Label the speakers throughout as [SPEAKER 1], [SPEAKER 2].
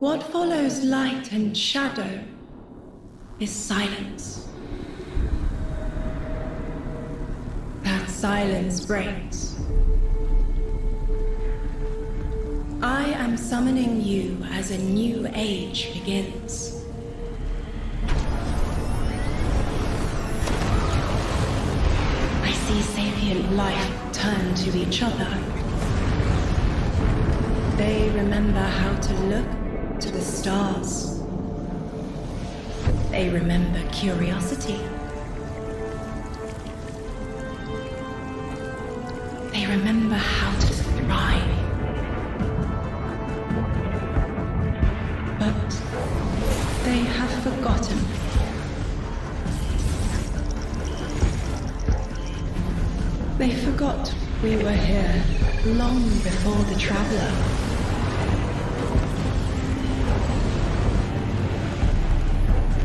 [SPEAKER 1] What follows light and shadow is silence. That silence breaks. I am summoning you as a new age begins. I see sapient life turn to each other. They remember how to look to the stars. They remember curiosity. They remember how to thrive. But they have forgotten. They forgot we were here long before the Traveler.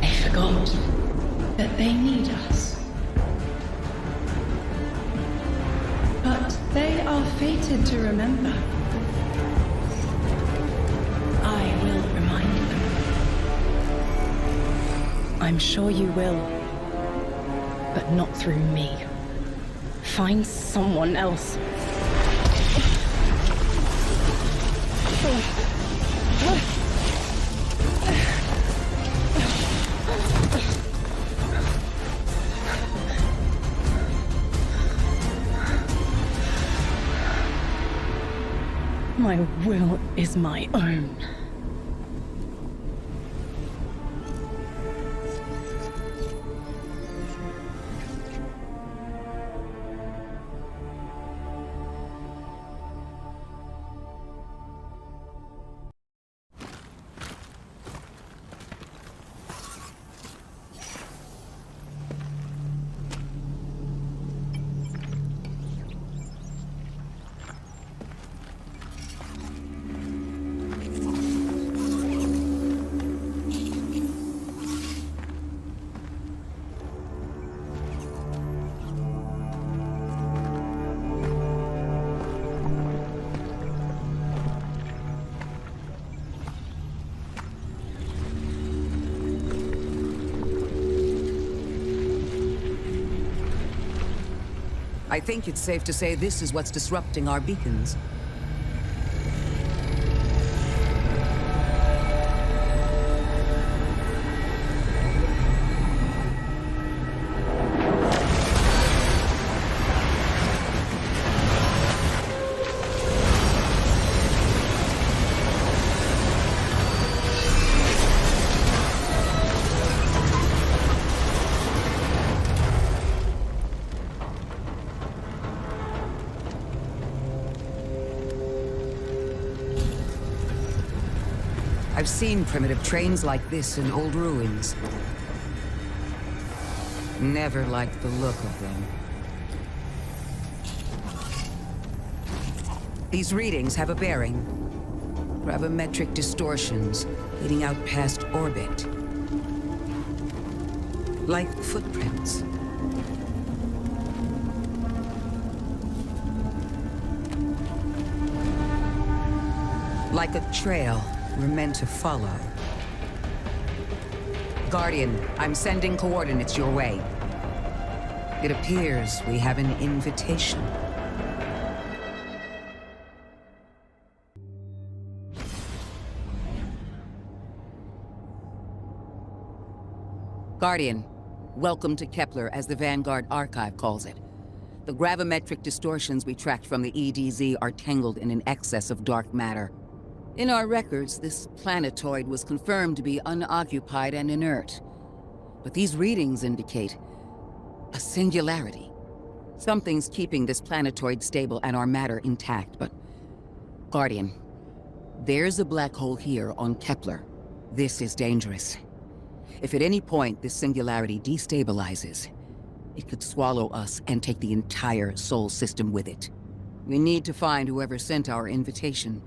[SPEAKER 1] They forgot that they need us. But they are fated to remember. I will remind them.
[SPEAKER 2] I'm sure you will. But not through me. Find someone else. My will is my own.
[SPEAKER 3] I think it's safe to say this is what's disrupting our beacons. I've seen primitive trains like this in old ruins. Never liked the look of them. These readings have a bearing. Gravimetric distortions leading out past orbit. Like footprints. Like a trail we're meant to follow. Guardian, I'm sending coordinates your way. It appears we have an invitation. Guardian, welcome to Kepler, as the Vanguard Archive calls it. The gravimetric distortions we tracked from the EDZ are tangled in an excess of dark matter. In our records, this planetoid was confirmed to be unoccupied and inert. But these readings indicate a singularity. Something's keeping this planetoid stable and our matter intact, but... Guardian, there's a black hole here on Kepler. This is dangerous. If at any point this singularity destabilizes, it could swallow us and take the entire Sol system with it. We need to find whoever sent our invitation.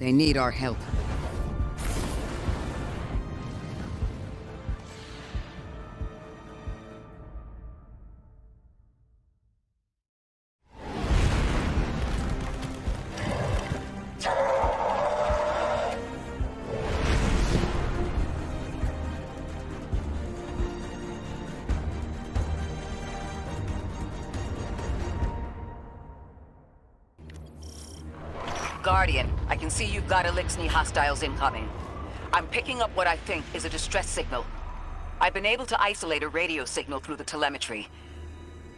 [SPEAKER 3] They need our help. Guardian, I can see you've got Elixni hostiles incoming. I'm picking up what I think is a distress signal. I've been able to isolate a radio signal through the telemetry.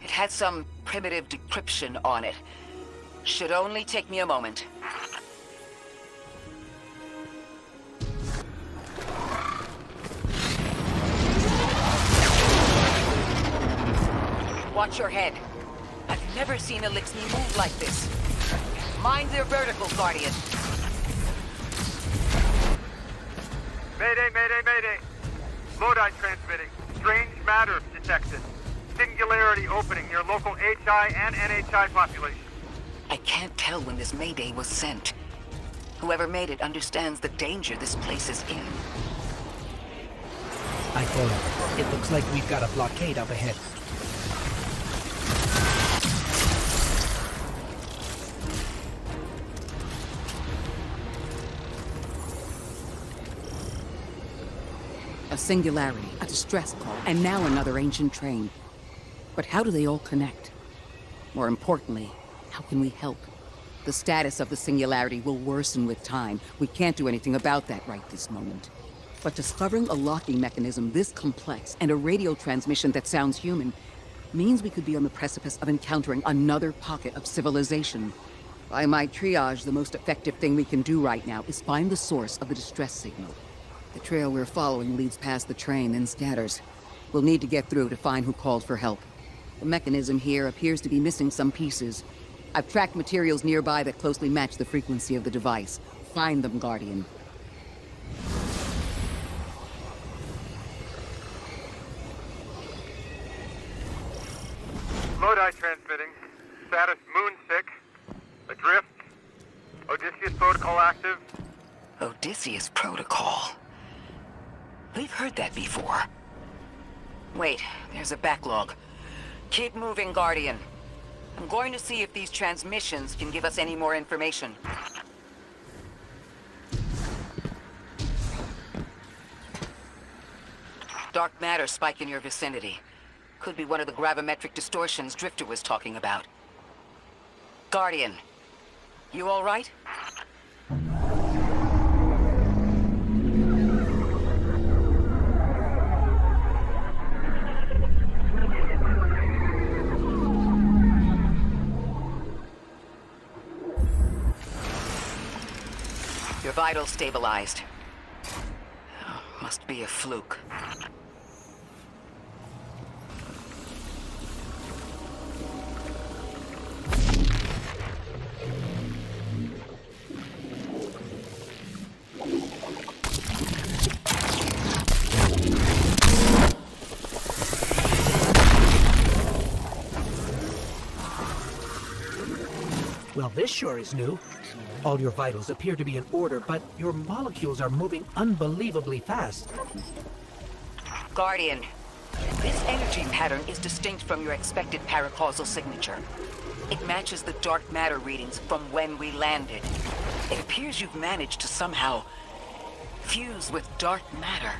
[SPEAKER 3] It had some primitive decryption on it. Should only take me a moment. Watch your head. I've never seen Elixni move like this. Mind their vertical, Guardian.
[SPEAKER 4] Mayday, mayday, mayday. Lodi transmitting. Strange matter detected. Singularity opening near local HI and NHI population.
[SPEAKER 3] I can't tell when this mayday was sent. Whoever made it understands the danger this place is in.
[SPEAKER 5] I call it. It looks like we've got a blockade up ahead.
[SPEAKER 3] A singularity, a distress call, and now another ancient train. But how do they all connect? More importantly, how can we help? The status of the singularity will worsen with time. We can't do anything about that right this moment. But discovering a locking mechanism this complex and a radio transmission that sounds human means we could be on the precipice of encountering another pocket of civilization. By my triage, the most effective thing we can do right now is find the source of the distress signal. The trail we're following leads past the train, then scatters. We'll need to get through to find who called for help. The mechanism here appears to be missing some pieces. I've tracked materials nearby that closely match the frequency of the device. Find them, Guardian.
[SPEAKER 4] Lodi transmitting. Status moonsick. Adrift. Odysseus protocol active.
[SPEAKER 3] Odysseus protocol. We've heard that before. Wait, there's a backlog. Keep moving, Guardian. I'm going to see if these transmissions can give us any more information. Dark matter spike in your vicinity. Could be one of the gravimetric distortions Drifter was talking about. Guardian, you all right? Your vitals stabilized. Oh, must be a fluke.
[SPEAKER 5] Well, this sure is new. All your vitals appear to be in order, but your molecules are moving unbelievably fast.
[SPEAKER 3] Guardian, this energy pattern is distinct from your expected paracausal signature. It matches the dark matter readings from when we landed. It appears you've managed to somehow fuse with dark matter.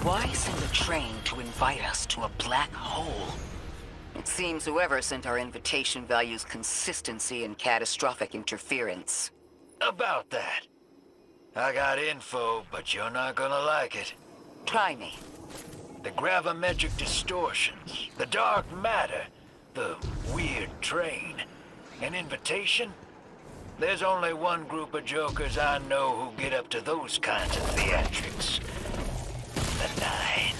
[SPEAKER 3] Why send a train to invite us to a black hole? It seems whoever sent our invitation values consistency and catastrophic interference.
[SPEAKER 6] About that. I got info, but you're not gonna like it.
[SPEAKER 3] Try me.
[SPEAKER 6] The gravimetric distortions, the dark matter, the weird train. An invitation? There's only one group of jokers I know who get up to those kinds of theatrics. The Nine.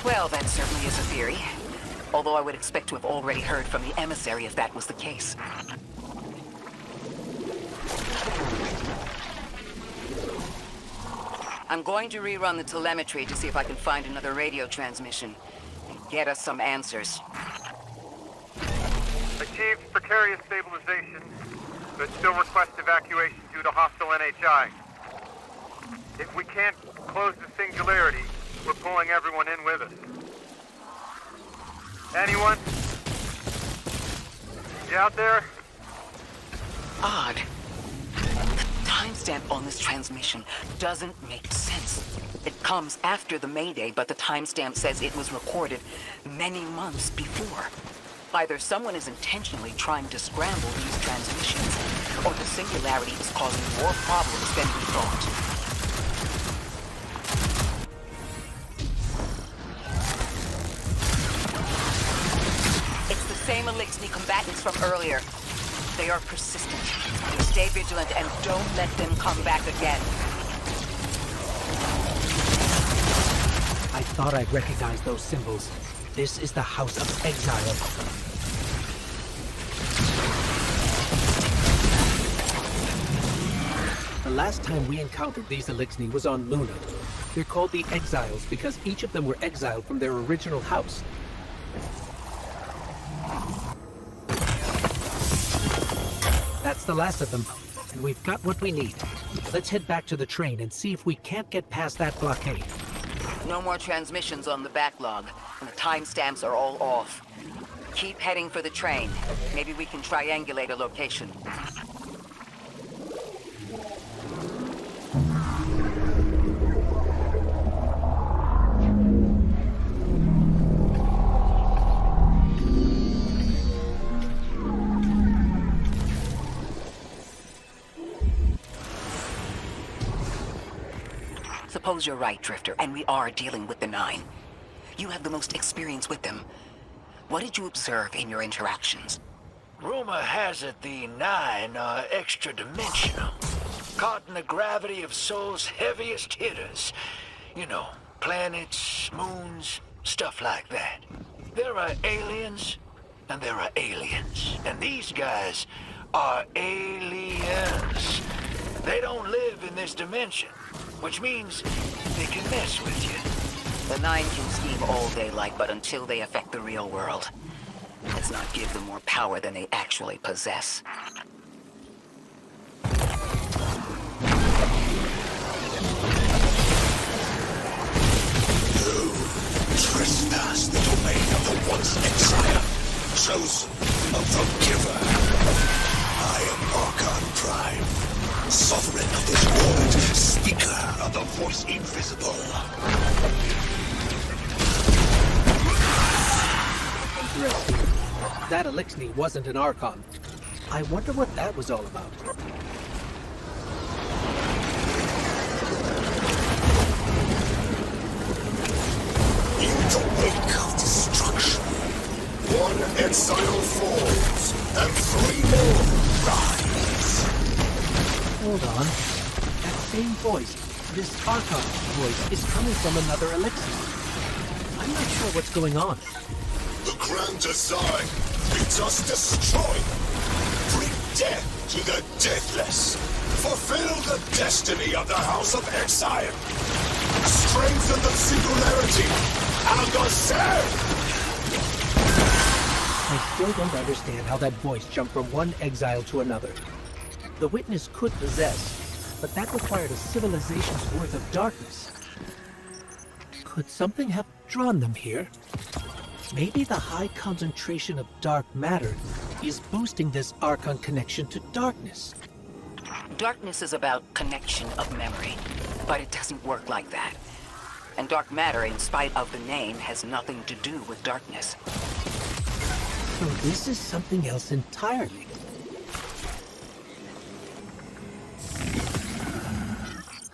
[SPEAKER 3] Well, that certainly is a theory. Although I would expect to have already heard from the emissary if that was the case. I'm going to rerun the telemetry to see if I can find another radio transmission and get us some answers.
[SPEAKER 4] Achieved precarious stabilization, but still request evacuation due to hostile NHI. If we can't close the singularity, we're pulling everyone in with us. Anyone? You out there?
[SPEAKER 3] Odd. The timestamp on this transmission doesn't make sense. It comes after the Mayday, but the timestamp says it was recorded many months before. Either someone is intentionally trying to scramble these transmissions, or the singularity is causing more problems than we thought. It's the same Elixni combatants from earlier. They are persistent. Stay vigilant and don't let them come back again.
[SPEAKER 5] I thought I recognized those symbols. This is the House of Exile. The last time we encountered these Elixni was on Luna. They're called the Exiles because each of them were exiled from their original house. That's the last of them, and we've got what we need. Let's head back to the train and see if we can't get past that blockade.
[SPEAKER 3] No more transmissions on the backlog, and the timestamps are all off. Keep heading for the train. Maybe we can triangulate a location. Suppose you're right, Drifter, and we are dealing with the Nine. You have the most experience with them. What did you observe in your interactions?
[SPEAKER 6] Rumor has it the Nine are extra-dimensional. Caught in the gravity of Sol's heaviest hitters. You know, planets, moons, stuff like that. There are aliens, and there are aliens. And these guys are aliens. They don't live in this dimension, which means they can mess with you.
[SPEAKER 3] The Nine can scheme all they like, but until they affect the real world, let's not give them more power than they actually possess.
[SPEAKER 7] You trespass the domain of the once exile, chosen of the giver. I am Archon Prime, sovereign of this world, speaker of the voice invisible.
[SPEAKER 5] Interesting. That Elixni wasn't an Archon. I wonder what that was all about.
[SPEAKER 7] In the wake of destruction, one exile falls, and three more rise.
[SPEAKER 5] Hold on. That same voice, this Archon voice, is coming from another Elixni. I'm not sure what's going on.
[SPEAKER 7] The grand design, it's us destroy. Bring death to the deathless. Fulfill the destiny of the House of Exile. Strengthen the singularity and the self.
[SPEAKER 5] I still don't understand how that voice jumped from one exile to another. The Witness could possess, but that required a civilization's worth of darkness. Could something have drawn them here? Maybe the high concentration of dark matter is boosting this Archon connection to darkness.
[SPEAKER 3] Darkness is about connection of memory, but it doesn't work like that. And dark matter, in spite of the name, has nothing to do with darkness.
[SPEAKER 5] So this is something else entirely.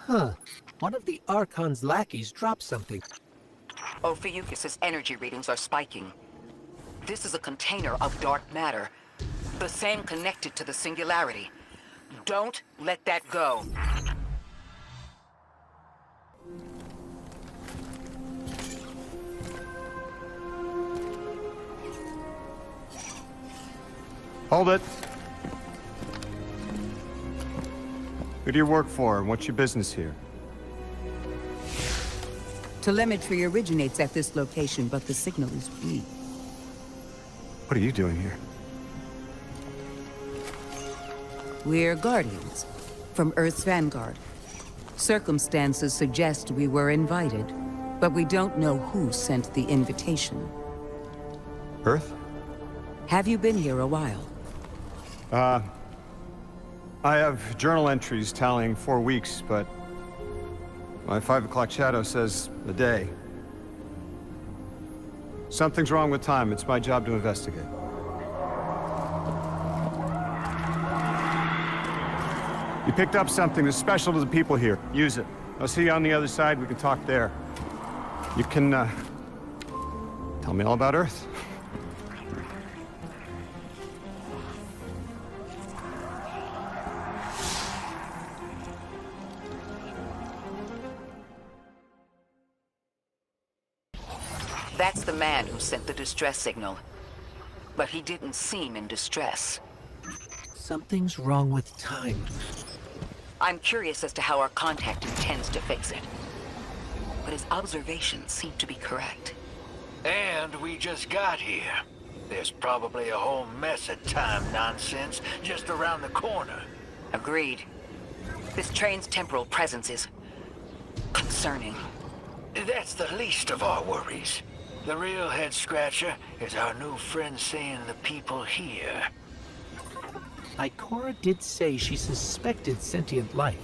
[SPEAKER 5] Huh. One of the Archon's lackeys dropped something.
[SPEAKER 3] Ophiuchus's energy readings are spiking. This is a container of dark matter, the same connected to the singularity. Don't let that go.
[SPEAKER 8] Hold it. Who do you work for, and what's your business here?
[SPEAKER 3] Telemetry originates at this location, but the signal is weak.
[SPEAKER 8] What are you doing here?
[SPEAKER 3] We're Guardians, from Earth's vanguard. Circumstances suggest we were invited, but we don't know who sent the invitation.
[SPEAKER 8] Earth?
[SPEAKER 3] Have you been here a while?
[SPEAKER 8] I have journal entries tallying 4 weeks, but my 5 o'clock shadow says a day. Something's wrong with time. It's my job to investigate. You picked up something that's special to the people here. Use it. I'll see you on the other side. We can talk there. You can, tell me all about Earth.
[SPEAKER 3] That's the man who sent the distress signal. But he didn't seem in distress.
[SPEAKER 5] Something's wrong with time.
[SPEAKER 3] I'm curious as to how our contact intends to fix it. But his observations seem to be correct.
[SPEAKER 6] And we just got here. There's probably a whole mess of time nonsense just around the corner.
[SPEAKER 3] Agreed. This train's temporal presence is concerning.
[SPEAKER 6] That's the least of our worries. The real head-scratcher is our new friend seeing the people here.
[SPEAKER 5] Ikora did say she suspected sentient life.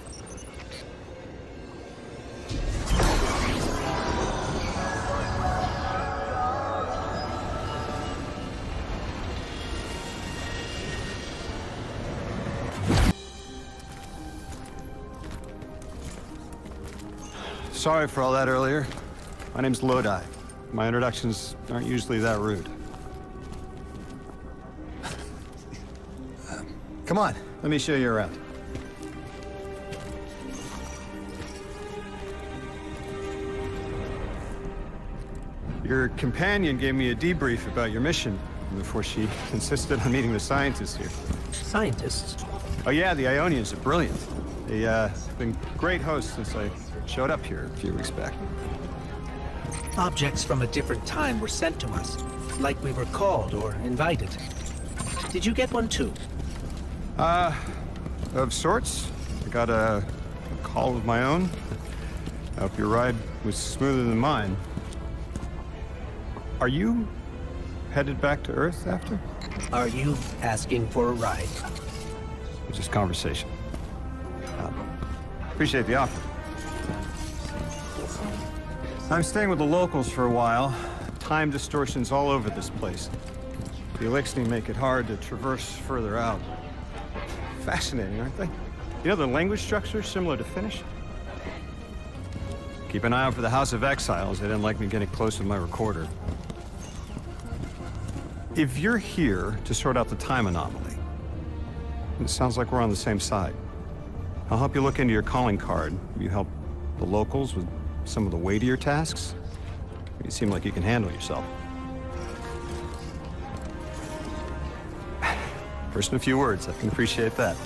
[SPEAKER 8] Sorry for all that earlier. My name's Lodi. My introductions aren't usually that rude. Come on, let me show you around. Your companion gave me a debrief about your mission before she insisted on meeting the scientists here.
[SPEAKER 5] Scientists?
[SPEAKER 8] Oh yeah, the Aionians are brilliant. They've been great hosts since I showed up here a few weeks back.
[SPEAKER 5] Objects from a different time were sent to us, like we were called or invited. Did you get one too?
[SPEAKER 8] Of sorts. I got a call of my own. I hope your ride was smoother than mine. Are you headed back to Earth after?
[SPEAKER 5] Are you asking for a ride?
[SPEAKER 8] Just conversation. Appreciate the offer. I'm staying with the locals for a while. Time distortions all over this place. The Elixni make it hard to traverse further out. Fascinating, aren't they? You know, the language structure is similar to Finnish. Keep an eye out for the House of Exiles. They didn't like me getting close with my recorder. If you're here to sort out the time anomaly, it sounds like we're on the same side. I'll help you look into your calling card. You help the locals with some of the weightier tasks. You seem like you can handle yourself. First in a few words, I can appreciate that.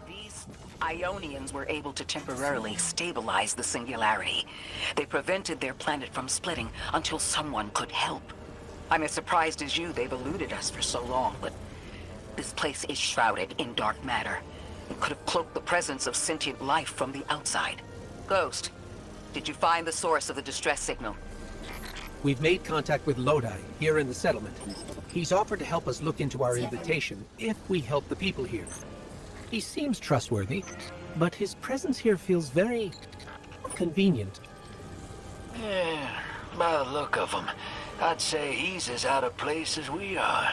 [SPEAKER 3] These Aionians were able to temporarily stabilize the singularity. They prevented their planet from splitting until someone could help. I'm as surprised as you they've eluded us for so long, but this place is shrouded in dark matter. It could have cloaked the presence of sentient life from the outside. Ghost, did you find the source of the distress signal?
[SPEAKER 5] We've made contact with Lodi, here in the settlement. He's offered to help us look into our invitation, if we help the people here. He seems trustworthy, but his presence here feels very convenient.
[SPEAKER 6] Yeah, by the look of him, I'd say he's as out of place as we are.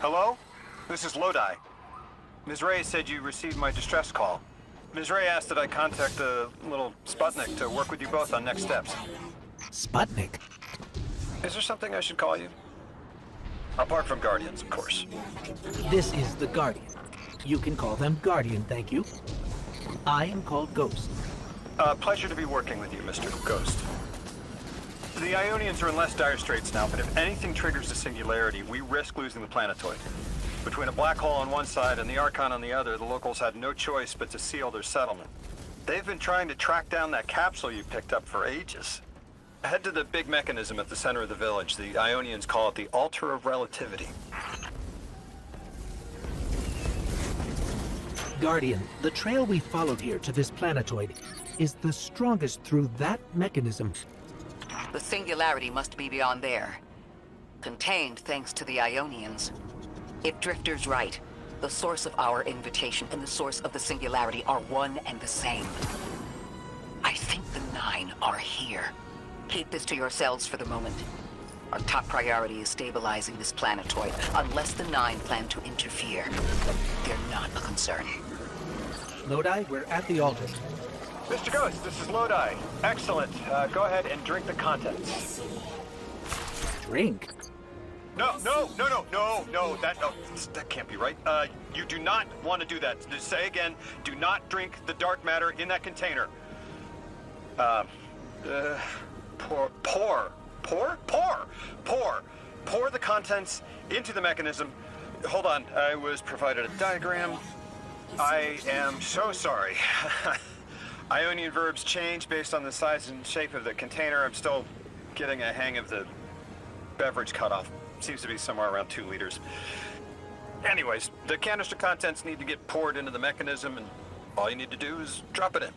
[SPEAKER 8] Hello? This is Lodi. Ms. Ray said you received my distress call. Ms. Ray asked that I contact the little Sputnik to work with you both on next steps.
[SPEAKER 5] Sputnik?
[SPEAKER 8] Is there something I should call you? Apart from Guardians, of course.
[SPEAKER 5] This is the Guardian. You can call them Guardian, thank you. I am called Ghost.
[SPEAKER 8] Pleasure to be working with you, Mr. Ghost. The Aionians are in less dire straits now, but if anything triggers the singularity, we risk losing the planetoid. Between a black hole on one side and the Archon on the other, the locals had no choice but to seal their settlement. They've been trying to track down that capsule you picked up for ages. Head to the big mechanism at the center of the village. The Aionians call it the Altar of Relativity.
[SPEAKER 5] Guardian, the trail we followed here to this planetoid is the strongest through that mechanism.
[SPEAKER 3] The singularity must be beyond there. Contained thanks to the Aionians. If Drifter's right, the source of our invitation and the source of the singularity are one and the same. I think the 9 are here. Keep this to yourselves for the moment. Our top priority is stabilizing this planetoid, unless the 9 plan to interfere. They're not a concern.
[SPEAKER 5] Lodi, we're at the altar.
[SPEAKER 8] Mr. Ghost, this is Lodi. Excellent. Go ahead and drink the contents.
[SPEAKER 5] Drink?
[SPEAKER 8] No, that can't be right. You do not want to do that. Just say again, do not drink the dark matter in that container. Pour the contents into the mechanism. Hold on, I was provided a diagram. I am so sorry. Ionian verbs change based on the size and shape of the container. I'm still getting a hang of the beverage cutoff. Seems to be somewhere around 2 liters. Anyways, the canister contents need to get poured into the mechanism, and all you need to do is drop it in.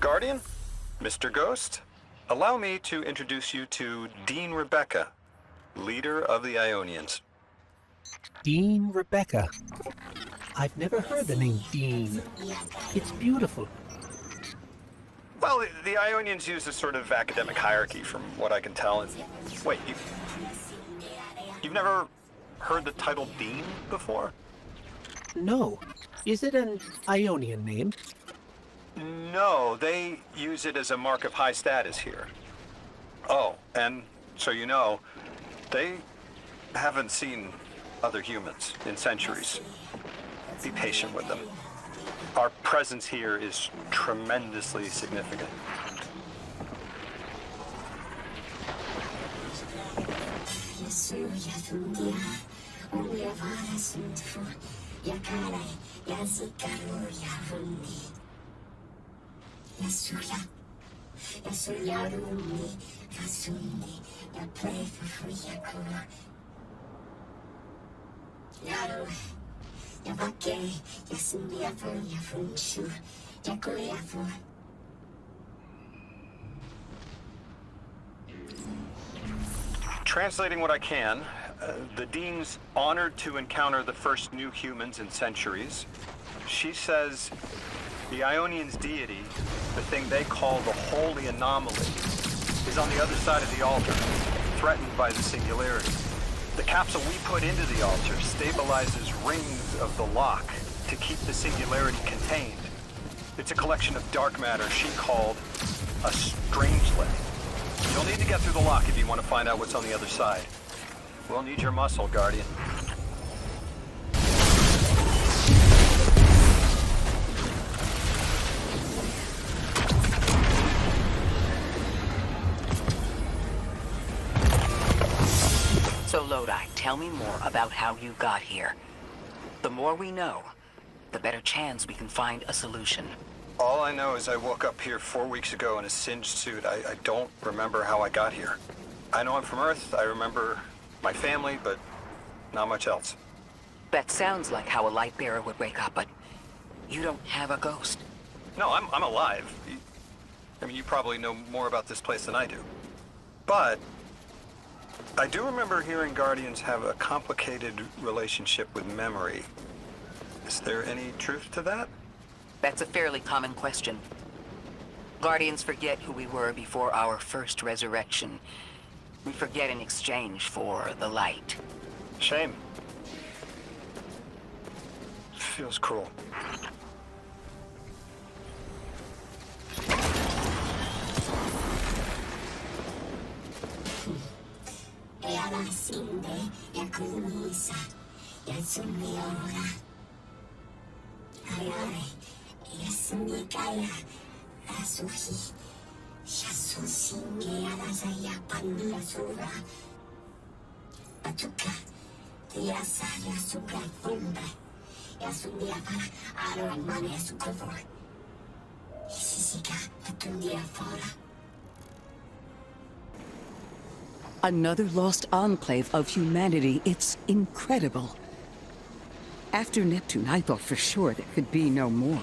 [SPEAKER 8] Guardian, Mr. Ghost, allow me to introduce you to Dean Rebecca, leader of the Aionians.
[SPEAKER 5] Dean Rebecca. I've never heard the name Dean. It's beautiful.
[SPEAKER 8] Well, the Aionians use a sort of academic hierarchy from what I can tell. And wait, you've never heard the title Dean before?
[SPEAKER 5] No. Is it an Ionian name?
[SPEAKER 8] No, they use it as a mark of high status here. Oh, and so you know, they haven't seen other humans in centuries. Be patient with them. Our presence here is tremendously significant. Translating what I can, the Dean's honored to encounter the first new humans in centuries. She says the Ionians' deity, the thing they call the Holy Anomaly, is on the other side of the altar, threatened by the singularity. The capsule we put into the altar stabilizes rings of the lock to keep the singularity contained. It's a collection of dark matter she called a strange lift. You'll need to get through the lock if you want to find out what's on the other side. We'll need your muscle, Guardian.
[SPEAKER 3] So Lodi, tell me more about how you got here. The more we know, the better chance we can find a solution.
[SPEAKER 8] All I know is I woke up here 4 weeks ago in a singed suit. I don't remember how I got here. I know I'm from Earth, I remember my family, but not much else.
[SPEAKER 3] That sounds like how a light bearer would wake up, but you don't have a ghost.
[SPEAKER 8] No, I'm alive. I mean, you probably know more about this place than I do. But I do remember hearing Guardians have a complicated relationship with memory. Is there any truth to that?
[SPEAKER 3] That's a fairly common question. Guardians forget who we were before our first resurrection. We forget in exchange for the light.
[SPEAKER 8] Shame. Feels cruel.
[SPEAKER 3] Another lost enclave of humanity. It's incredible. After Neptune, I thought for sure there could be no more.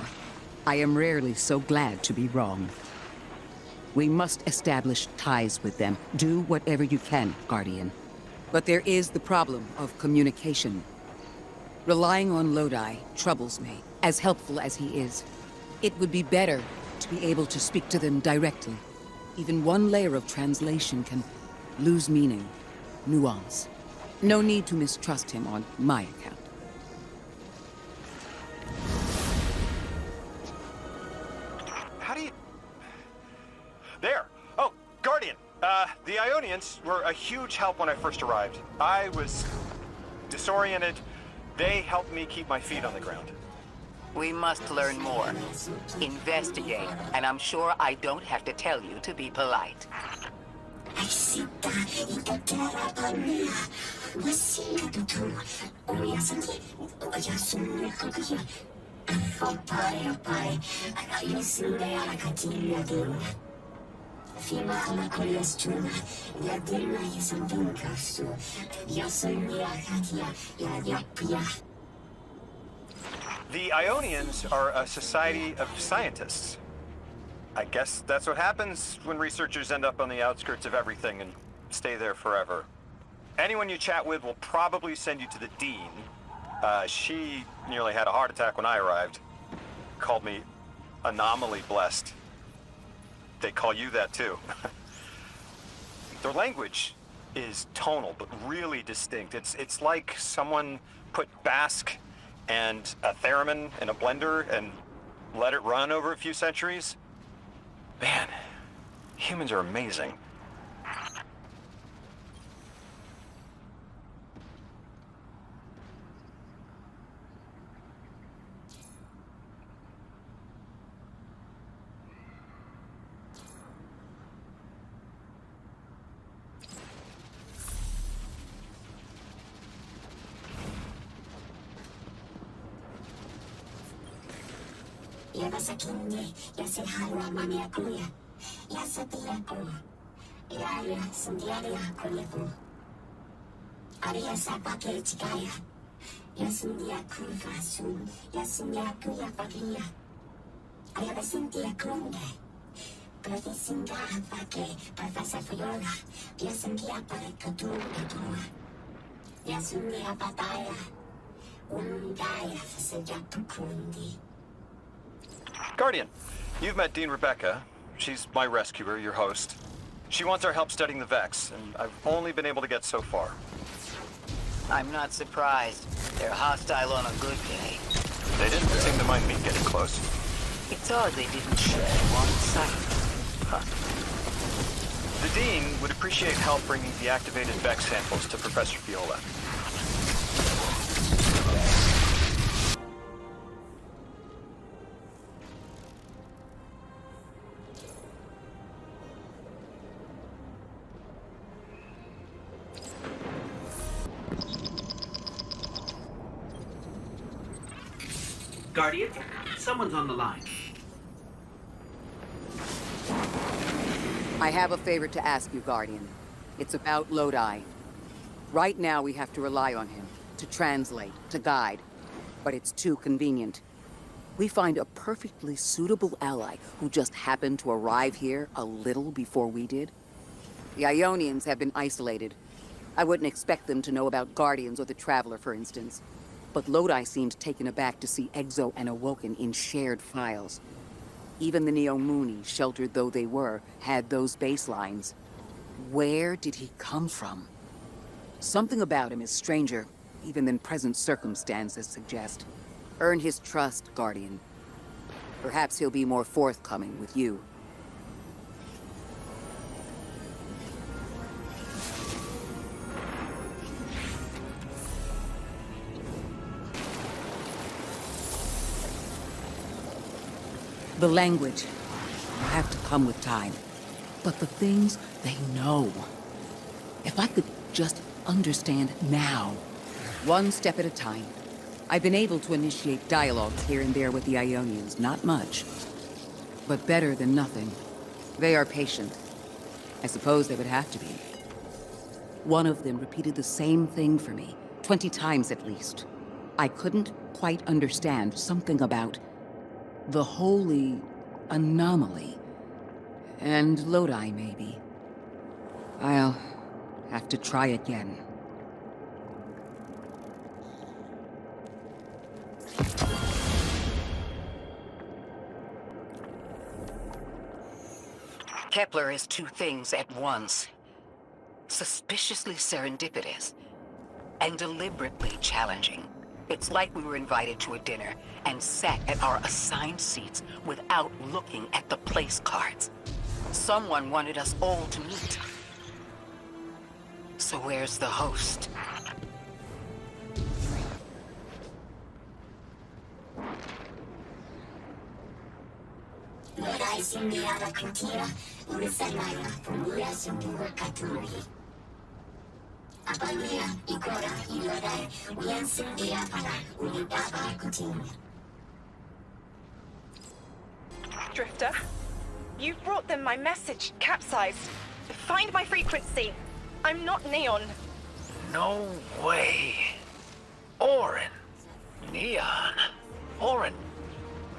[SPEAKER 3] I am rarely so glad to be wrong. We must establish ties with them. Do whatever you can, Guardian. But there is the problem of communication. Relying on Lodi troubles me, as helpful as he is. It would be better to be able to speak to them directly. Even one layer of translation can lose meaning, nuance. No need to mistrust him on my account.
[SPEAKER 8] How do you... There! Oh, Guardian! The Aionians were a huge help when I first arrived. I was disoriented. They helped me keep my feet on the ground.
[SPEAKER 3] We must learn more. Investigate, and I'm sure I don't have to tell you to be polite.
[SPEAKER 8] The Aionians are a society of scientists. I guess that's what happens when researchers end up on the outskirts of everything and stay there forever. Anyone you chat with will probably send you to the Dean. She nearly had a heart attack when I arrived. Called me anomaly blessed. They call you that too. Their language is tonal, but really distinct. It's like someone put Basque and a theremin in a blender and let it run over a few centuries. Man, humans are amazing. Guardian, you've met Dean Rebecca. She's my rescuer, your host. She wants our help studying the Vex, and I've only been able to get so far.
[SPEAKER 3] I'm not surprised. They're hostile on a good day.
[SPEAKER 8] They didn't seem to mind me getting close.
[SPEAKER 3] It's odd they didn't shoot you on sight.
[SPEAKER 9] The Dean would appreciate help bringing the activated Vex samples to Professor Viola.
[SPEAKER 5] Guardian, someone's on the line.
[SPEAKER 3] I have a favor to ask you, Guardian. It's about Lodi. Right now, we have to rely on him to translate, to guide. But it's too convenient. We find a perfectly suitable ally who just happened to arrive here a little before we did. The Aionians have been isolated. I wouldn't expect them to know about Guardians or the Traveler, for instance. But Lodi seemed taken aback to see Exo and Awoken in shared files. Even the Neomuni, sheltered though they were, had those baselines. Where did he come from? Something about him is stranger, even than present circumstances suggest. Earn his trust, Guardian. Perhaps he'll be more forthcoming with you. The language will have to come with time. But the things they know. If I could just understand now, one step at a time. I've been able to initiate dialogues here and there with the Aionians, not much. But better than nothing. They are patient. I suppose they would have to be. One of them repeated the same thing for me, 20 times at least. I couldn't quite understand something about the holy anomaly. And Lodi, maybe. I'll have to try again. Kepler is two things at once. Suspiciously serendipitous, and deliberately challenging. It's like we were invited to a dinner and sat at our assigned seats without looking at the place cards. Someone wanted us all to meet. So where's the host?
[SPEAKER 2] Drifter, you brought them my message, capsized. Find my frequency. I'm not Neon.
[SPEAKER 6] No way. Orin. Neon. Orin,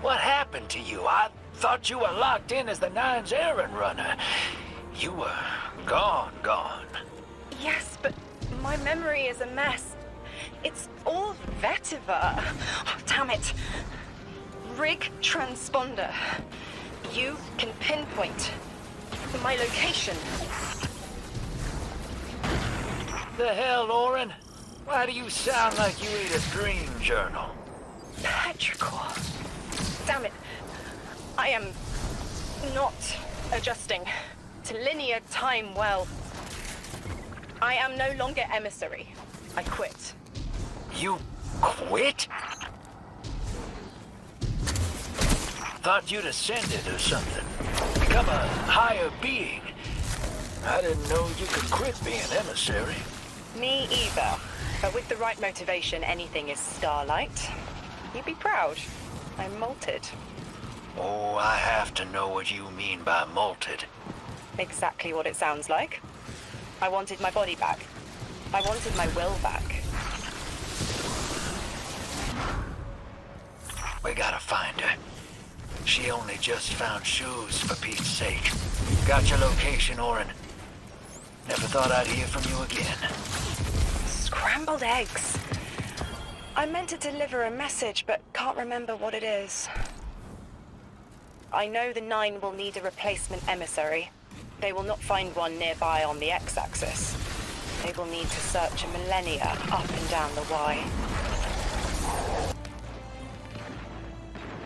[SPEAKER 6] what happened to you? I thought you were locked in as the Nine's errand runner. You were gone.
[SPEAKER 2] Yes, but my memory is a mess. It's all vetiver. Oh, damn it. Rig transponder. You can pinpoint my location.
[SPEAKER 6] The hell, Orin? Why do you sound like you read a dream journal?
[SPEAKER 2] Petrichor. Damn it. I am not adjusting to linear time well. I am no longer emissary. I quit.
[SPEAKER 6] You quit? Thought you'd ascended or something. Become a higher being. I didn't know you could quit being emissary.
[SPEAKER 2] Me either. But with the right motivation, anything is starlight. You'd be proud. I'm molted.
[SPEAKER 6] Oh, I have to know what you mean by molted.
[SPEAKER 2] Exactly what it sounds like. I wanted my body back. I wanted my will back.
[SPEAKER 6] We gotta find her. She only just found shoes, for Pete's sake. Got your location, Orin. Never thought I'd hear from you again.
[SPEAKER 2] Scrambled eggs. I meant to deliver a message, but can't remember what it is. I know the Nine will need a replacement emissary. They will not find one nearby on the X-axis. They will need to search a millennia up and down the Y.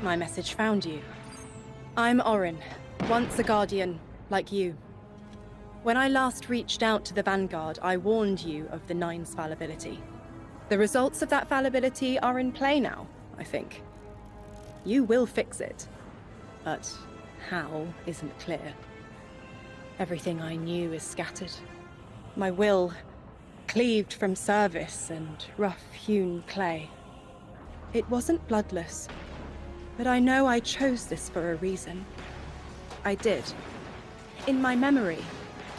[SPEAKER 2] My message found you. I'm Orin, once a Guardian,
[SPEAKER 10] like you. When I last reached out to the Vanguard, I warned you of the Nine's fallibility. The results of that fallibility are in play now, I think. You will fix it, but how isn't clear. Everything I knew is scattered. My will cleaved from service and rough-hewn clay. It wasn't bloodless, but I know I chose this for a reason. I did. In my memory,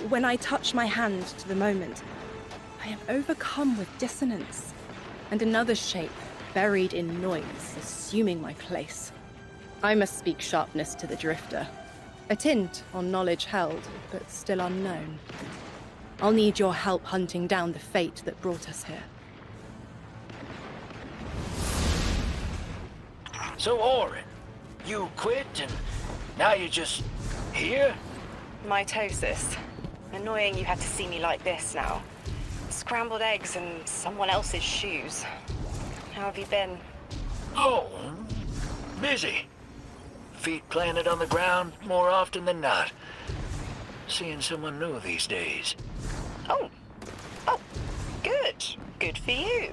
[SPEAKER 10] when I touch my hand to the moment, I am overcome with dissonance, and another shape, buried in noise, assuming my place. I must speak sharpness to the Drifter. A tint on knowledge held, but still unknown. I'll need your help hunting down the fate that brought us here.
[SPEAKER 6] So, Orin, you quit and now you're just here?
[SPEAKER 2] Mitosis. Annoying you had to see me like this now. Scrambled eggs and someone else's shoes. How have you been?
[SPEAKER 6] Oh, busy. Feet planted on the ground more often than not. Seeing someone new these days.
[SPEAKER 2] Oh, good. Good for you.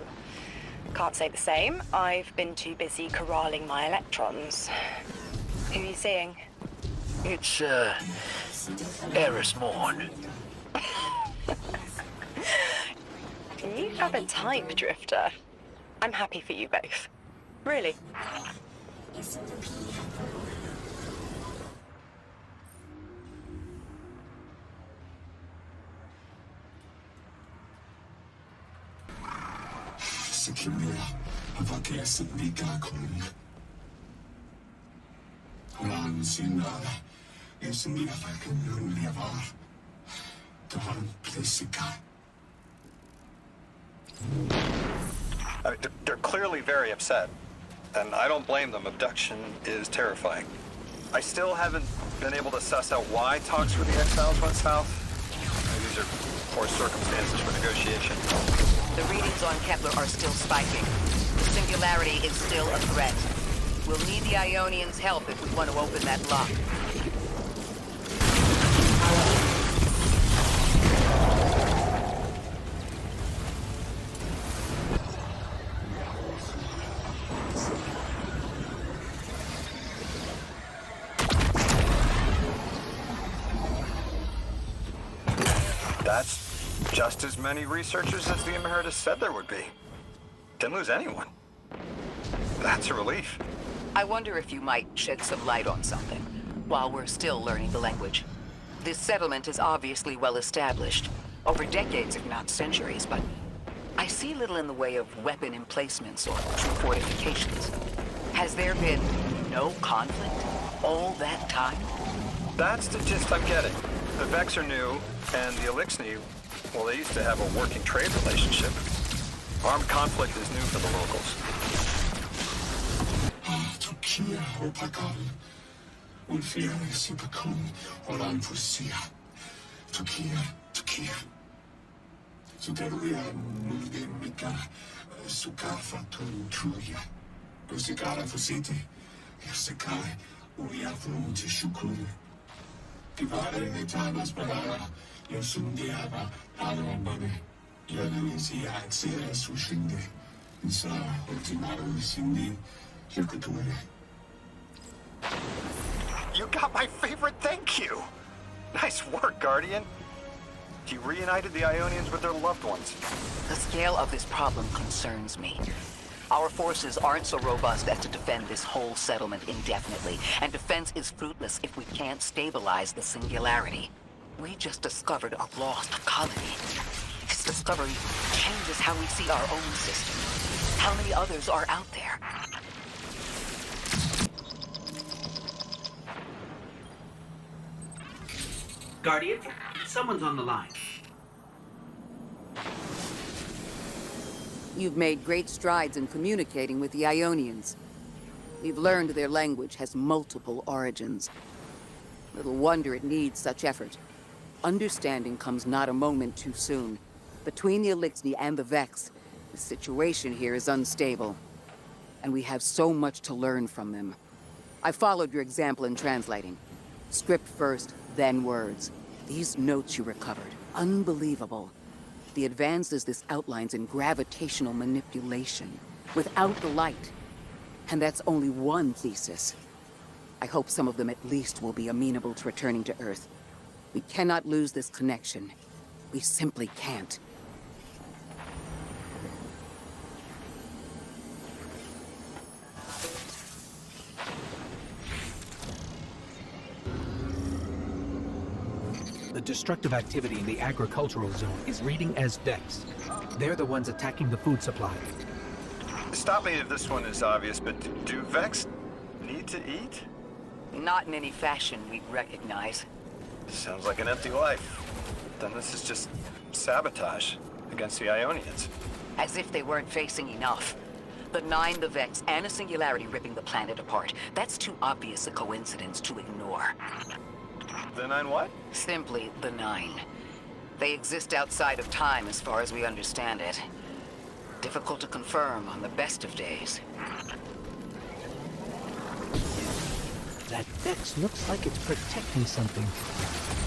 [SPEAKER 2] Can't say the same. I've been too busy corralling my electrons. Who are you seeing?
[SPEAKER 6] It's, Eris Morn.
[SPEAKER 2] You have a type, Drifter. I'm happy for you both. Really.
[SPEAKER 11] They're clearly very upset, and I don't blame them. Abduction is terrifying. I still haven't been able to suss out why talks with the Exiles went south. These are poor circumstances for negotiation.
[SPEAKER 3] The readings on Kepler are still spiking. The singularity is still a threat. We'll need the Aionians' help if we want to open that lock.
[SPEAKER 11] That's just as many researchers as the Emeritus said there would be. Didn't lose anyone. That's a relief.
[SPEAKER 3] I wonder if you might shed some light on something, while we're still learning the language. This settlement is obviously well established, over decades if not centuries, but I see little in the way of weapon emplacements or true fortifications. Has there been no conflict all that time?
[SPEAKER 11] That's the gist I'm getting. The Vex are new, and the Elixni, well, they used to have a working trade relationship. Armed conflict is new for the locals. You got my favorite thank you! Nice work, Guardian. You reunited the Aionians with their loved ones.
[SPEAKER 3] The scale of this problem concerns me. Our forces aren't so robust as to defend this whole settlement indefinitely, and defense is fruitless if we can't stabilize the singularity. We just discovered a lost colony. This discovery changes how we see our own system. How many others are out there?
[SPEAKER 12] Guardian, someone's on the line.
[SPEAKER 3] You've made great strides in communicating with the Aionians. We've learned their language has multiple origins. Little wonder it needs such effort. Understanding comes not a moment too soon. Between the Elixni and the Vex, the situation here is unstable. And we have so much to learn from them. I followed your example in translating. Script first, then words. These notes you recovered, unbelievable. The advances this outlines in gravitational manipulation, without the light. And that's only one thesis. I hope some of them at least will be amenable to returning to Earth. We cannot lose this connection. We simply can't.
[SPEAKER 5] The destructive activity in the agricultural zone is reading as Vex. They're the ones attacking the food supply.
[SPEAKER 11] Stop me if this one is obvious, but do Vex need to eat?
[SPEAKER 3] Not in any fashion we'd recognize.
[SPEAKER 11] Sounds like an empty life. Then this is just sabotage against the Aionians.
[SPEAKER 3] As if they weren't facing enough. The Nine, the Vex, and a singularity ripping the planet apart. That's too obvious a coincidence to ignore.
[SPEAKER 11] The Nine what?
[SPEAKER 3] Simply the Nine. They exist outside of time as far as we understand it. Difficult to confirm on the best of days.
[SPEAKER 5] That Vex looks like it's protecting something.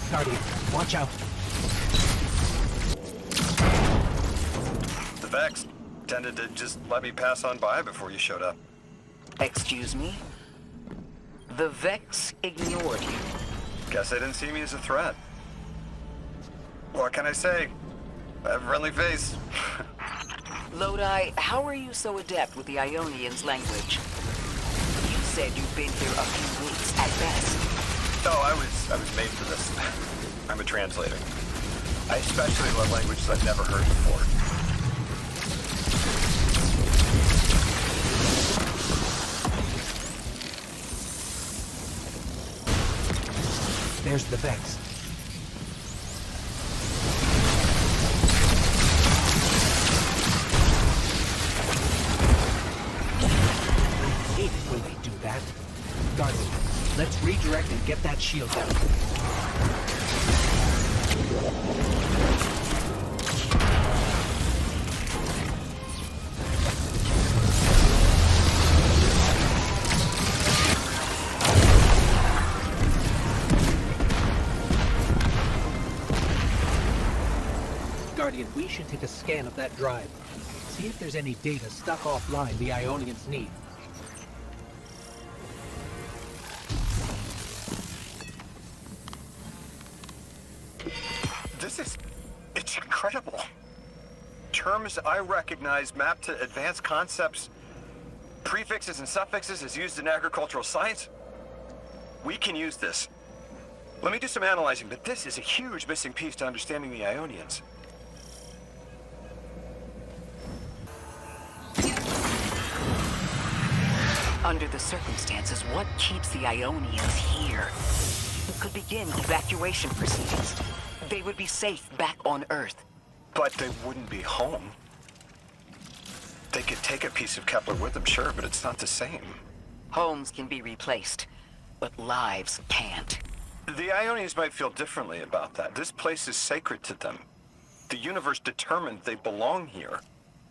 [SPEAKER 5] Guardian, watch out.
[SPEAKER 11] The Vex tended to just let me pass on by before you showed up.
[SPEAKER 3] Excuse me? The Vex ignored you.
[SPEAKER 11] Guess they didn't see me as a threat. What can I say? I have a friendly face.
[SPEAKER 3] Lodi, how are you so adept with the Aionians' language? You said you've been here a few weeks at best.
[SPEAKER 11] Oh, I was made for this. I'm a translator. I especially love languages I've never heard before.
[SPEAKER 5] There's the Vex. I hate it when they do that. Guardian, let's redirect and get that shield down. Guardian, we should take a scan of that drive. See if there's any data stuck offline the Aionians need.
[SPEAKER 11] It's incredible. Terms I recognize mapped to advanced concepts, prefixes and suffixes as used in agricultural science. We can use this. Let me do some analyzing, but this is a huge missing piece to understanding the Aionians.
[SPEAKER 3] Under the circumstances, what keeps the Aionians here? We could begin evacuation proceedings. They would be safe back on Earth.
[SPEAKER 11] But they wouldn't be home. They could take a piece of Kepler with them, sure, but it's not the same.
[SPEAKER 3] Homes can be replaced, but lives can't.
[SPEAKER 11] The Aionians might feel differently about that. This place is sacred to them. The universe determined they belong here.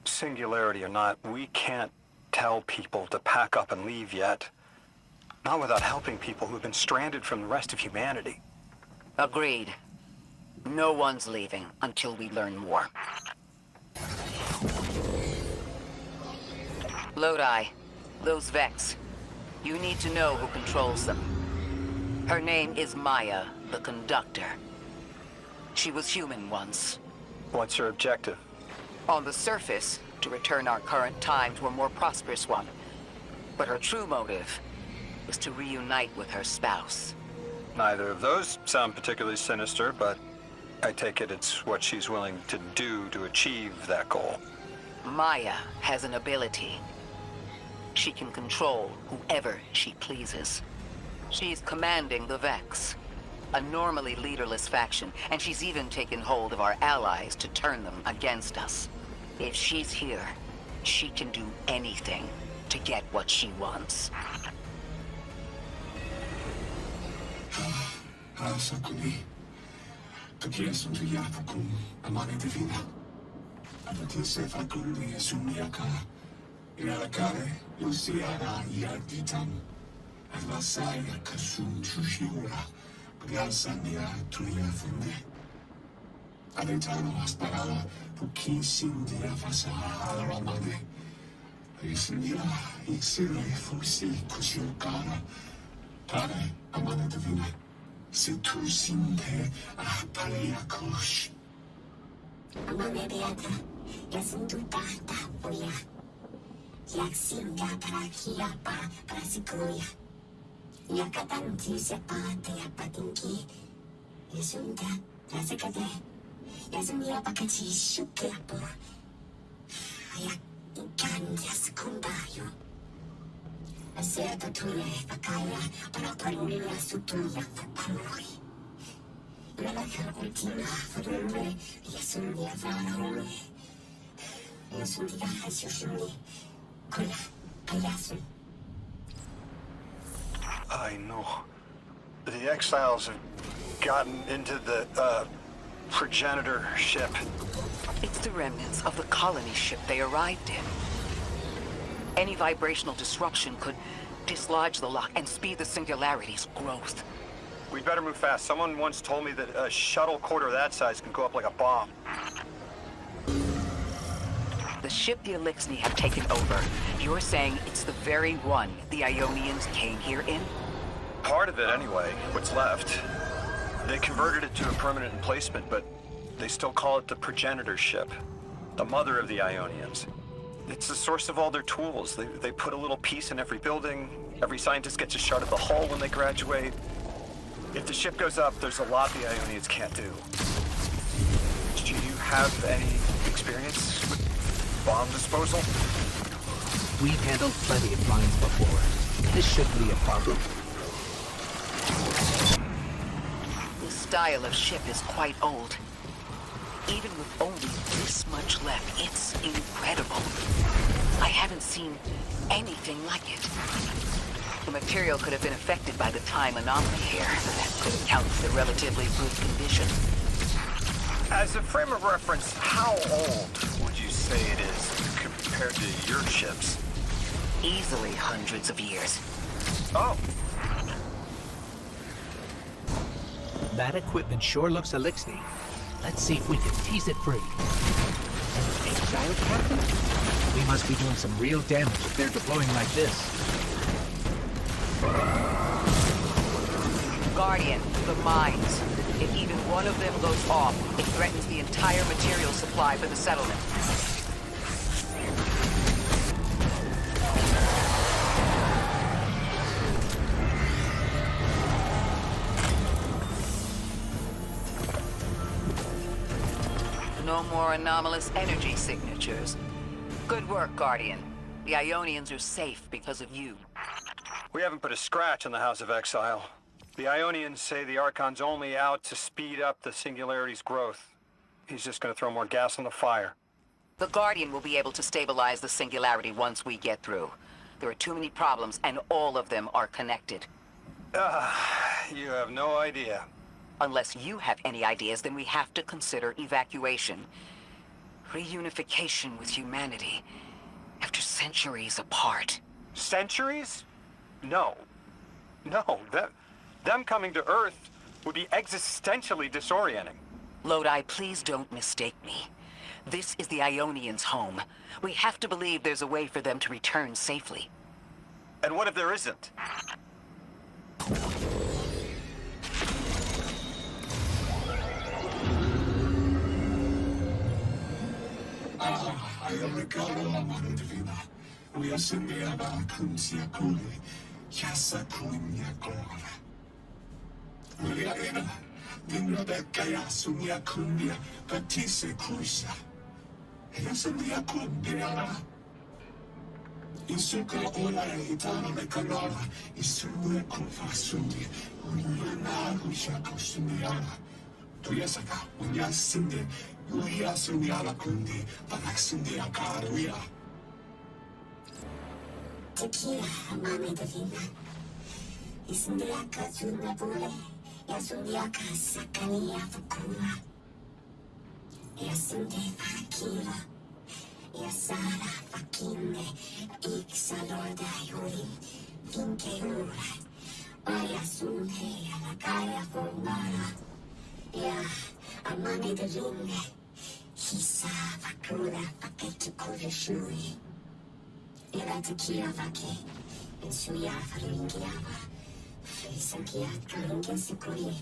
[SPEAKER 11] Singularity or not, we can't tell people to pack up and leave yet. Not without helping people who've been stranded from the rest of humanity.
[SPEAKER 3] Agreed. No one's leaving until we learn more. Lodi, those Vex. You need to know who controls them. Her name is Maya, the Conductor. She was human once.
[SPEAKER 11] What's her objective?
[SPEAKER 3] On the surface, to return our current time to a more prosperous one. But her true motive was to reunite with her spouse.
[SPEAKER 11] Neither of those sound particularly sinister, but I take it it's what she's willing to do to achieve that goal.
[SPEAKER 3] Maya has an ability. She can control whoever she pleases. She's commanding the Vex, a normally leaderless faction, and she's even taken hold of our allies to turn them against us. If she's here, she can do anything to get what she wants.
[SPEAKER 7] Rialsandia tuia funde. Adentano aspara, puki sindia fasa alamade. Isindia, ixire, fusi, kushukara. Pare, amane divine. Situ sinde, apalia kush.
[SPEAKER 13] Amane beata, yasunduta tapuya. Yaksinga parakia para sikuya. Yakatanti sepate yapatinki. Yasunda, yasekade. Yasunya pakachi shuke apura. Yakinkandia sekundayo. Acerta tuya pakaya para parulia sutuya fakuri. Relaka ultima furure. Yasunya varone. Yasunya hasushuni. Kula ayasu.
[SPEAKER 11] I know. The Exiles have gotten into the, progenitor ship.
[SPEAKER 3] It's the remnants of the colony ship they arrived in. Any vibrational disruption could dislodge the lock and speed the singularity's growth.
[SPEAKER 11] We'd better move fast. Someone once told me that a shuttle quarter that size can go up like a bomb.
[SPEAKER 3] The ship the Elixni have taken over. You're saying it's the very one the Aionians came here in?
[SPEAKER 11] Part of it, anyway. What's left. They converted it to a permanent emplacement, but they still call it the progenitor ship. The mother of the Aionians. It's the source of all their tools. They put a little piece in every building. Every scientist gets a shot at the hull when they graduate. If the ship goes up, there's a lot the Aionians can't do. Do you have any experience with bomb disposal?
[SPEAKER 5] We've handled plenty of mines before. This shouldn't be a problem.
[SPEAKER 3] This style of ship is quite old. Even with only this much left, it's incredible. I haven't seen anything like it. The material could have been affected by the time anomaly here. That could account for the relatively good condition.
[SPEAKER 11] As a frame of reference, how old would you say it is compared to your ships?
[SPEAKER 3] Easily hundreds of years.
[SPEAKER 11] Oh.
[SPEAKER 5] That equipment sure looks Elixni. Let's see if we can tease it free. An Exile captain? We must be doing some real damage if they're deploying like this.
[SPEAKER 3] Guardian, the mines. If even one of them goes off, it threatens the entire material supply for the settlement. No more anomalous energy signatures. Good work, Guardian. The Aionians are safe because of you.
[SPEAKER 11] We haven't put a scratch on the House of Exile. The Aionians say the Archon's only out to speed up the Singularity's growth. He's just gonna throw more gas on the fire.
[SPEAKER 3] The Guardian will be able to stabilize the Singularity once we get through. There are too many problems, and all of them are connected.
[SPEAKER 11] You have no idea.
[SPEAKER 3] Unless you have any ideas, then we have to consider evacuation. Reunification with humanity. After centuries apart.
[SPEAKER 11] Centuries? No. No, them coming to Earth would be existentially disorienting.
[SPEAKER 3] Lodi, please don't mistake me. This is the Aionians' home. We have to believe there's a way for them to return safely.
[SPEAKER 11] And what if there isn't?
[SPEAKER 7] I am regalo amano divina. We are sending ba kunsia kuli. Yasa kunya glora. We are in a dinner that kaya sunya kunya. Patise kuisa. Yasandia kundia. Isuka ola itana me kanala. Isuka kufa sundi. Uyana ushaka sundiana. Tuyasaka unya sinde. Uya sundiana kundi. Panak sundia karuya.
[SPEAKER 13] Tequila, mami divina. Isundiaka sunabule. Yasundiaka sakania fukura. Yasunde fakila. Yasara fakinde. Iksalorda yurin. Vinke ura. Vaya sunhe a la kaya formada. Ya, amani de lunge. Hisa vakura paketu kodeshui. Ila tekia vake. Ensuya faringiava. Frisangia kalungia sikuri.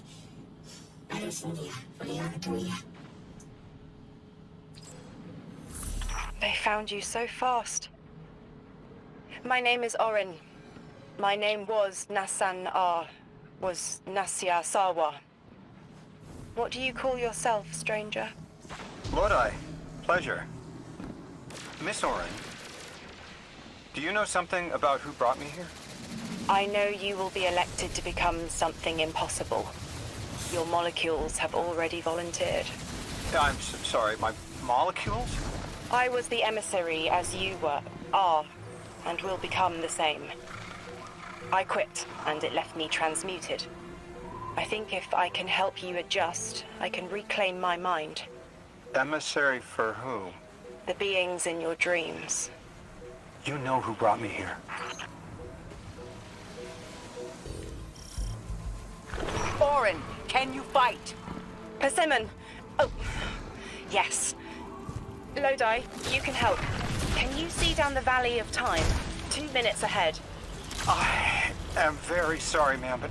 [SPEAKER 13] Parasangia, friagatuia.
[SPEAKER 2] They found you so fast. My name is Orin. My name was Nasan R. Was Nasya Sawa. What do you call yourself, stranger?
[SPEAKER 11] Lodi, pleasure. Miss Orin, do you know something about who brought me here?
[SPEAKER 2] I know you will be elected to become something impossible. Your molecules have already volunteered.
[SPEAKER 11] I'm sorry, my molecules?
[SPEAKER 2] I was the emissary as you are, and will become the same. I quit, and it left me transmuted. I think if I can help you adjust, I can reclaim my mind.
[SPEAKER 11] Emissary for who?
[SPEAKER 2] The beings in your dreams.
[SPEAKER 11] You know who brought me here.
[SPEAKER 3] Orin, can you fight?
[SPEAKER 2] Persimmon! Oh, yes. Lodi, you can help. Can you see down the Valley of Time? 2 minutes ahead.
[SPEAKER 11] I am very sorry, ma'am, but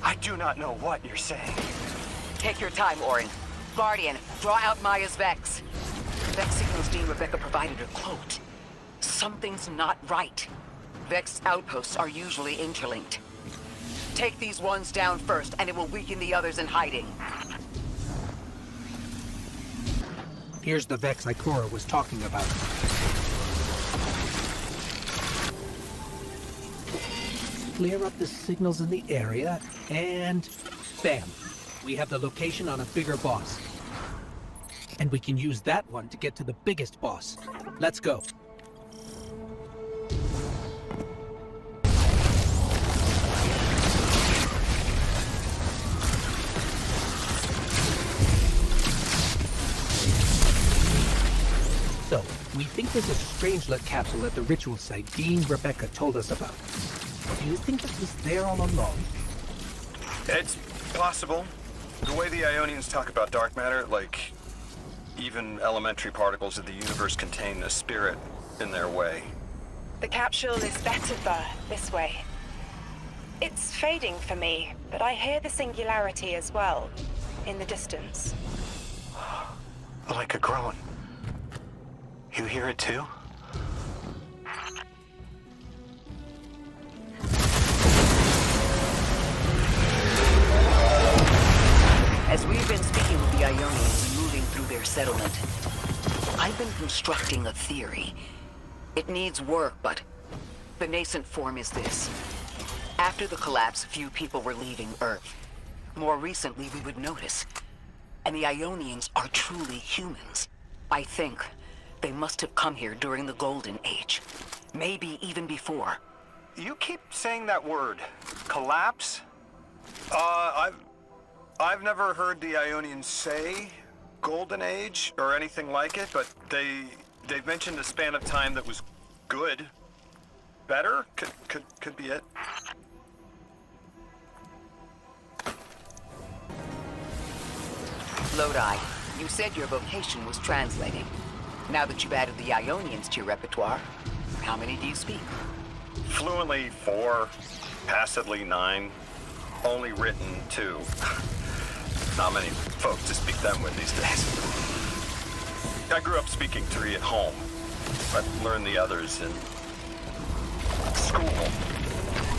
[SPEAKER 11] I do not know what you're saying.
[SPEAKER 3] Take your time, Orin. Guardian, draw out Maya's Vex. Vex signals Dean Rebecca provided her cloaked. Something's not right. Vex outposts are usually interlinked. Take these ones down first, and it will weaken the others in hiding.
[SPEAKER 5] Here's the Vex Ikora was talking about. Clear up the signals in the area, and bam! We have the location on a bigger boss. And we can use that one to get to the biggest boss. Let's go. So, we think there's a Strangelet capsule at the ritual site Dean Rebecca told us about. Do you think it was there all along?
[SPEAKER 11] It's possible. The way the Aionians talk about dark matter, like even elementary particles of the universe contain a spirit in their way.
[SPEAKER 2] The capsule is better this way. It's fading for me, but I hear the singularity as well, in the distance.
[SPEAKER 11] Like a groan. You hear it too?
[SPEAKER 3] As we've been speaking with the Aionians and moving through their settlement, I've been constructing a theory. It needs work, but the nascent form is this. After the collapse, few people were leaving Earth. More recently, we would notice. And the Aionians are truly humans. I think they must have come here during the Golden Age. Maybe even before.
[SPEAKER 11] You keep saying that word. Collapse? I've never heard the Aionians say Golden Age or anything like it, but they've mentioned a span of time that was good. Better? Could be it.
[SPEAKER 3] Lodi, you said your vocation was translating. Now that you've added the Aionians to your repertoire, how many do you speak?
[SPEAKER 11] Fluently 4, passively 9, only written 2. Not many folks to speak them with these days. I grew up speaking 3 at home, but learned the others in school.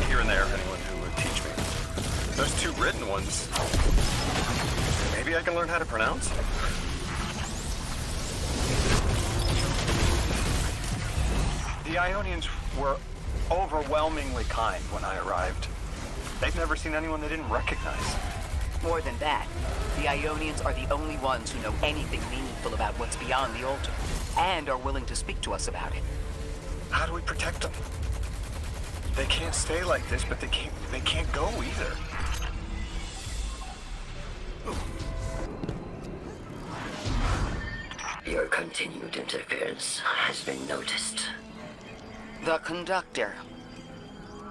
[SPEAKER 11] Here and there, anyone who would teach me. Those 2 written ones, maybe I can learn how to pronounce? The Aionians were overwhelmingly kind when I arrived. They've never seen anyone they didn't recognize.
[SPEAKER 3] More than that, the Aionians are the only ones who know anything meaningful about what's beyond the altar, and are willing to speak to us about it.
[SPEAKER 11] How do we protect them? They can't stay like this, but they can't go either.
[SPEAKER 13] Your continued interference has been noticed.
[SPEAKER 3] The conductor.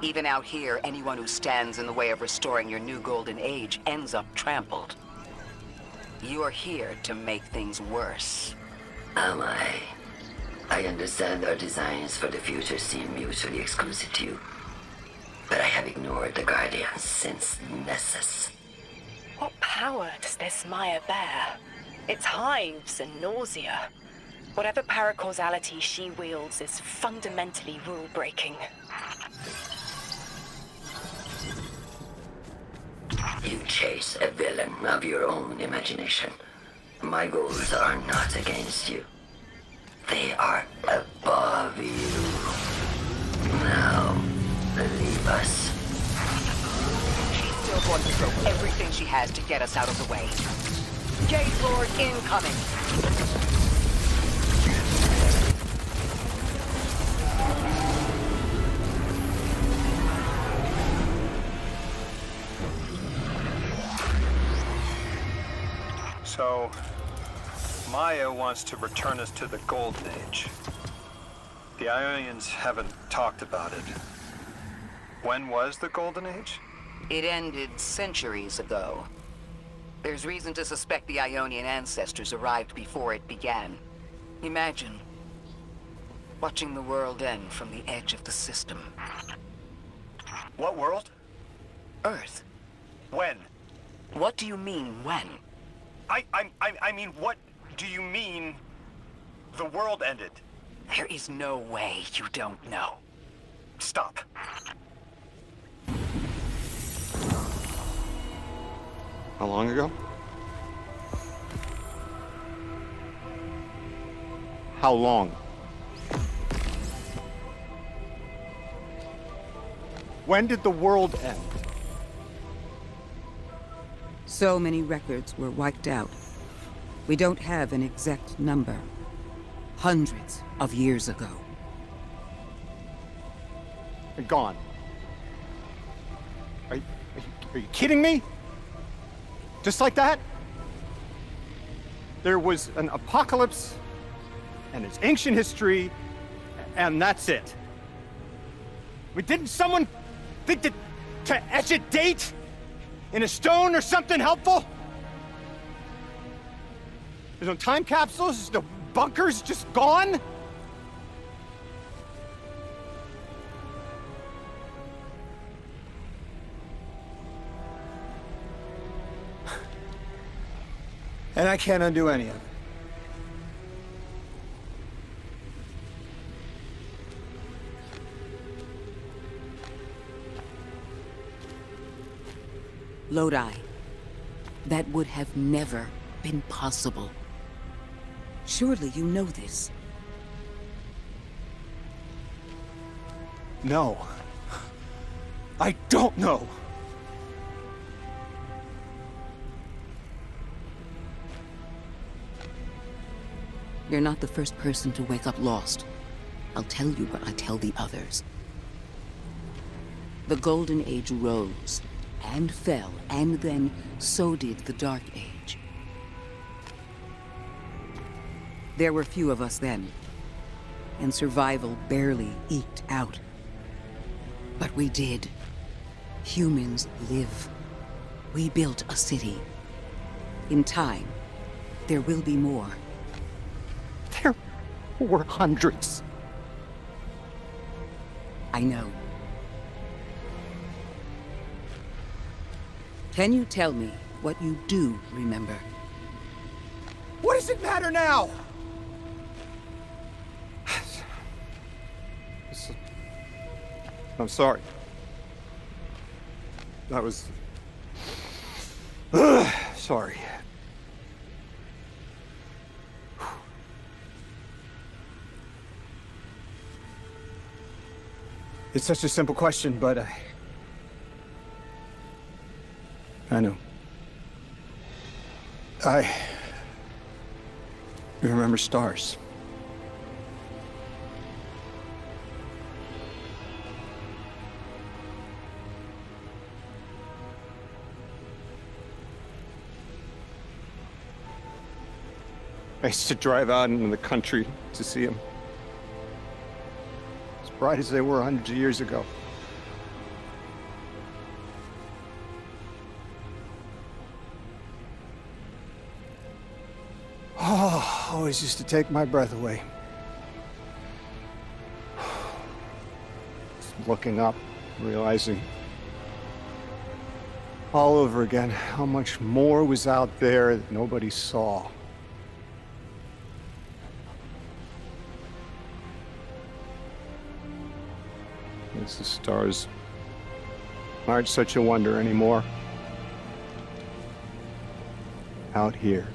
[SPEAKER 3] Even out here, anyone who stands in the way of restoring your new golden age ends up trampled. You're here to make things worse.
[SPEAKER 13] Am I? I understand our designs for the future seem mutually exclusive to you. But I have ignored the Guardians since Nessus.
[SPEAKER 2] What power does this Maya bear? It's hives and nausea. Whatever paracausality she wields is fundamentally rule-breaking.
[SPEAKER 13] You chase a villain of your own imagination. My goals are not against you. They are above you. Now, leave us.
[SPEAKER 3] She's still going to throw everything she has to get us out of the way. Gate Lord incoming!
[SPEAKER 11] So, Maya wants to return us to the Golden Age. The Aionians haven't talked about it. When was the Golden Age?
[SPEAKER 3] It ended centuries ago. There's reason to suspect the Ionian ancestors arrived before it began. Imagine watching the world end from the edge of the system.
[SPEAKER 9] What world?
[SPEAKER 3] Earth.
[SPEAKER 9] When?
[SPEAKER 3] What do you mean, when?
[SPEAKER 9] I mean, what do you mean the world ended?
[SPEAKER 3] There is no way you don't know.
[SPEAKER 9] Stop.
[SPEAKER 8] How long ago? How long? When did the world end?
[SPEAKER 3] So many records were wiped out. We don't have an exact number. Hundreds of years ago.
[SPEAKER 8] They're gone. Are you kidding me? Just like that? There was an apocalypse, and it's ancient history, and that's it. Didn't someone think to etch a date in a stone or something helpful? There's no time capsules, there's no bunkers, just gone?
[SPEAKER 14] And I can't undo any of it.
[SPEAKER 3] Lodi. That would have never been possible. Surely you know this.
[SPEAKER 8] No. I don't know.
[SPEAKER 3] You're not the first person to wake up lost. I'll tell you what I tell the others. The Golden Age rose, and fell, and then so did the Dark Age. There were few of us then, and survival barely eked out. But we did. Humans live. We built a city. In time, there will be more.
[SPEAKER 8] There were hundreds.
[SPEAKER 3] I know. Can you tell me what you do remember?
[SPEAKER 8] What does it matter now? I'm sorry. That was... sorry. It's such a simple question, but I know. I remember stars. I used to drive out into the country to see them. As bright as they were hundreds of years ago.
[SPEAKER 14] Always used to take my breath away. Just looking up, realizing all over again how much more was out there that nobody saw. Guess the stars aren't such a wonder anymore. Out here.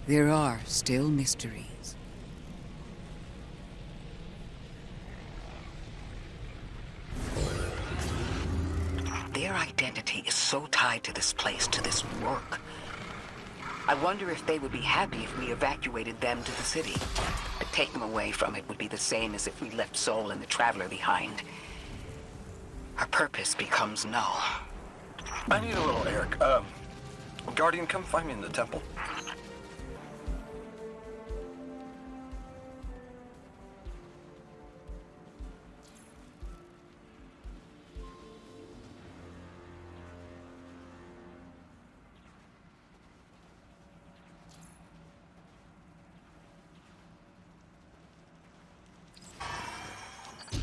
[SPEAKER 3] There are still mysteries. Their identity is so tied to this place, to this work. I wonder if they would be happy if we evacuated them to the city. To take them away from it would be the same as if we left Soul and the Traveler behind. Our purpose becomes null.
[SPEAKER 11] I need a little Eric. Guardian, come find me in the temple.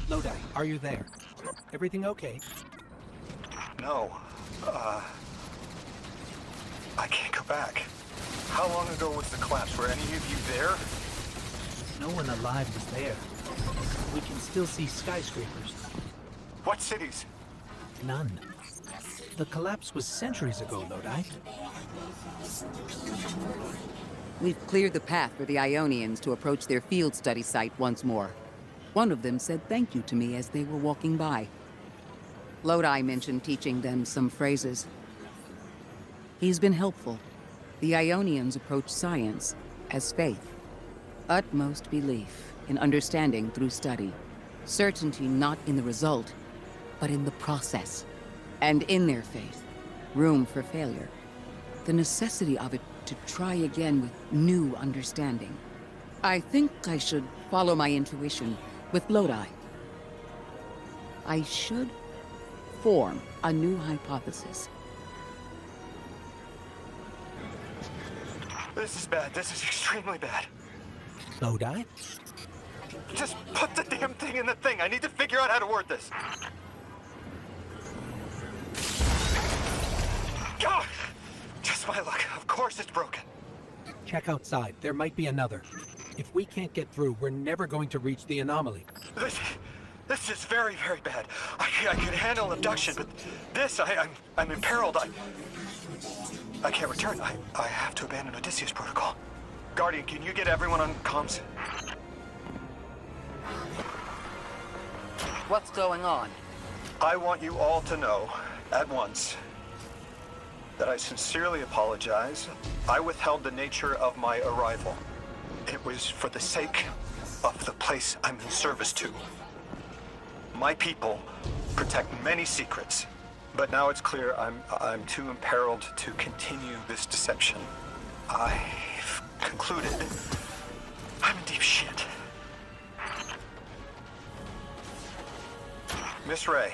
[SPEAKER 5] Lodi, are you there? Everything okay?
[SPEAKER 11] No. I can't go back. How long ago was the collapse? Were any of you there?
[SPEAKER 5] No one alive was there. We can still see skyscrapers.
[SPEAKER 9] What cities?
[SPEAKER 5] None. The collapse was centuries ago, Lodi.
[SPEAKER 3] We've cleared the path for the Aionians to approach their field study site once more. One of them said thank you to me as they were walking by. Lodi mentioned teaching them some phrases. He's been helpful. The Aionians approach science as faith. Utmost belief in understanding through study. Certainty not in the result, but in the process. And in their faith, room for failure. The necessity of it to try again with new understanding. I think I should follow my intuition with Lodi. I should form a new hypothesis.
[SPEAKER 9] This is bad. This is extremely bad.
[SPEAKER 5] Lodi?
[SPEAKER 9] Just put the damn thing in the thing. I need to figure out how to word this. God! Just my luck. Of course it's broken.
[SPEAKER 5] Check outside. There might be another. If we can't get through, we're never going to reach the anomaly.
[SPEAKER 9] This is very, very bad. I could handle abduction, but this, I'm imperiled. I can't return. I have to abandon Odysseus protocol. Guardian, can you get everyone on comms?
[SPEAKER 3] What's going on?
[SPEAKER 11] I want you all to know, at once, that I sincerely apologize. I withheld the nature of my arrival. It was for the sake of the place I'm in service to. My people protect many secrets, but now it's clear I'm too imperiled to continue this deception. I've concluded I'm in deep shit. Miss Ray,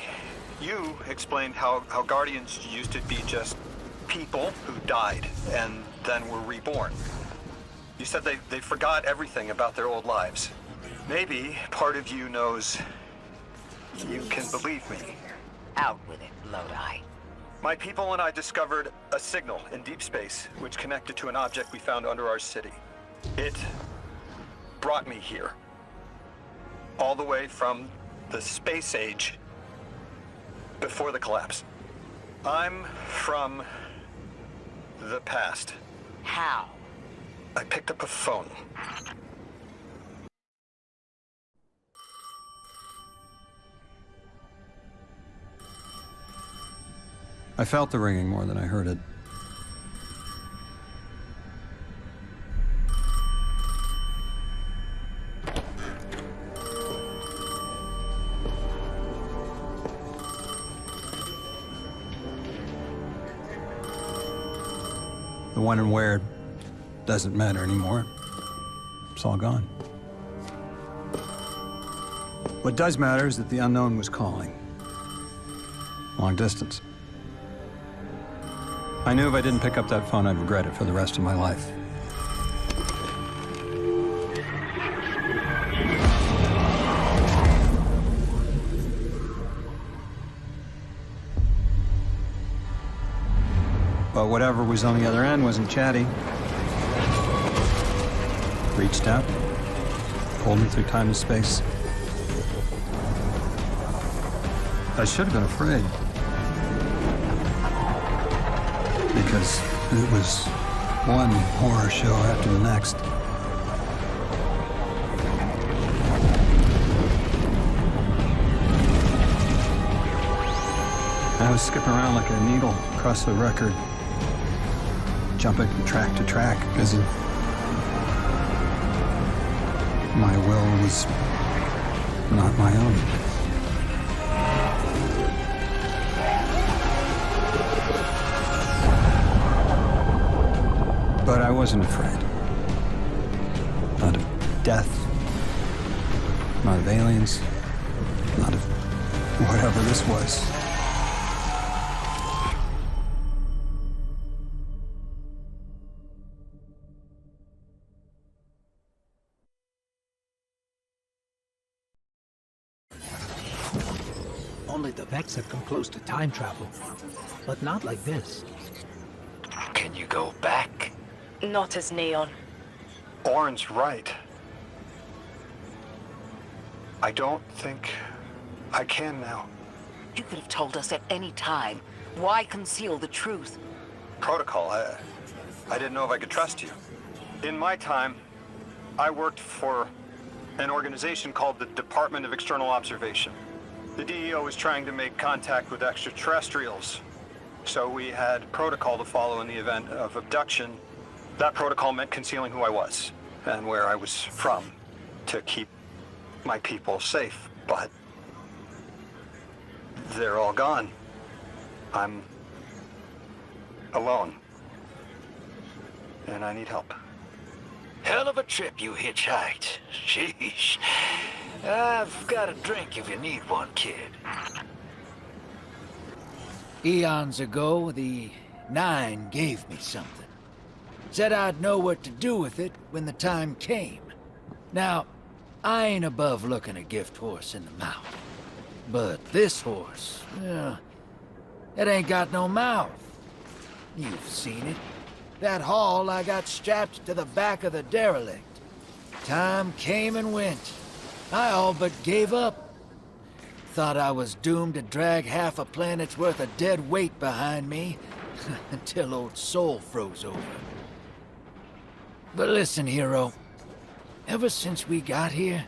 [SPEAKER 11] you explained how Guardians used to be just people who died and then were reborn. You said they forgot everything about their old lives. Maybe part of you knows you can believe me.
[SPEAKER 3] Out with it, Lodi.
[SPEAKER 11] My people and I discovered a signal in deep space which connected to an object we found under our city. It brought me here. All the way from the space age before the collapse. I'm from the past.
[SPEAKER 3] How?
[SPEAKER 11] I picked up a phone.
[SPEAKER 8] I felt the ringing more than I heard it. The when and where doesn't matter anymore. It's all gone. What does matter is that the unknown was calling. Long distance.
[SPEAKER 15] I knew if I didn't pick up that phone, I'd regret it for the rest of my life. But whatever was on the other end wasn't chatty. Reached out, pulled me through time and space. I should have been afraid. Because it was one horror show after the next. I was skipping around like a needle across the record, jumping from track to track, as if my will was not my own. But I wasn't afraid. Not of death, not of aliens, not of whatever this was.
[SPEAKER 5] Only the Vex have come close to time travel, but not like this.
[SPEAKER 6] Can you go back?
[SPEAKER 2] Not as Neon.
[SPEAKER 11] Orin's right. I don't think I can now.
[SPEAKER 3] You could have told us at any time. Why conceal the truth?
[SPEAKER 11] Protocol, I didn't know if I could trust you. In my time, I worked for an organization called the Department of External Observation. The DEO was trying to make contact with extraterrestrials, so we had protocol to follow in the event of abduction. That protocol meant concealing who I was and where I was from to keep my people safe, but they're all gone. I'm alone, and I need help.
[SPEAKER 6] Hell of a trip you hitchhiked. Sheesh. I've got a drink if you need one, kid.
[SPEAKER 16] Eons ago, the Nine gave me something. Said I'd know what to do with it when the time came. Now, I ain't above looking a gift horse in the mouth. But this horse, it ain't got no mouth. You've seen it. That haul I got strapped to the back of the derelict. Time came and went. I all but gave up. Thought I was doomed to drag half a planet's worth of dead weight behind me until old Soul froze over. But listen, hero. Ever since we got here,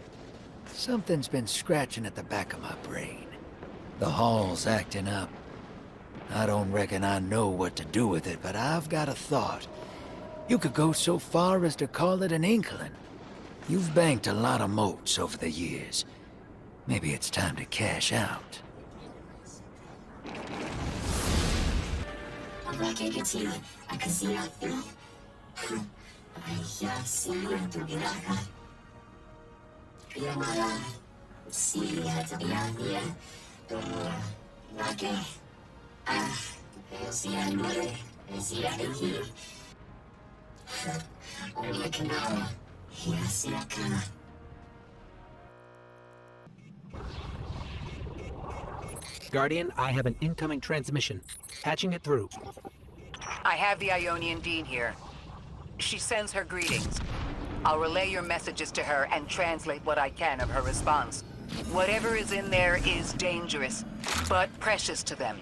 [SPEAKER 16] something's been scratching at the back of my brain. The hall's acting up. I don't reckon I know what to do with it, but I've got a thought. You could go so far as to call it an inkling. You've banked a lot of motes over the years. Maybe it's time to cash out.
[SPEAKER 5] Guardian, I have an incoming transmission. Patching it through.
[SPEAKER 3] I have the Ionian Dean here. She sends her greetings. I'll relay your messages to her and translate what I can of her response. Whatever is in there is dangerous, but precious to them.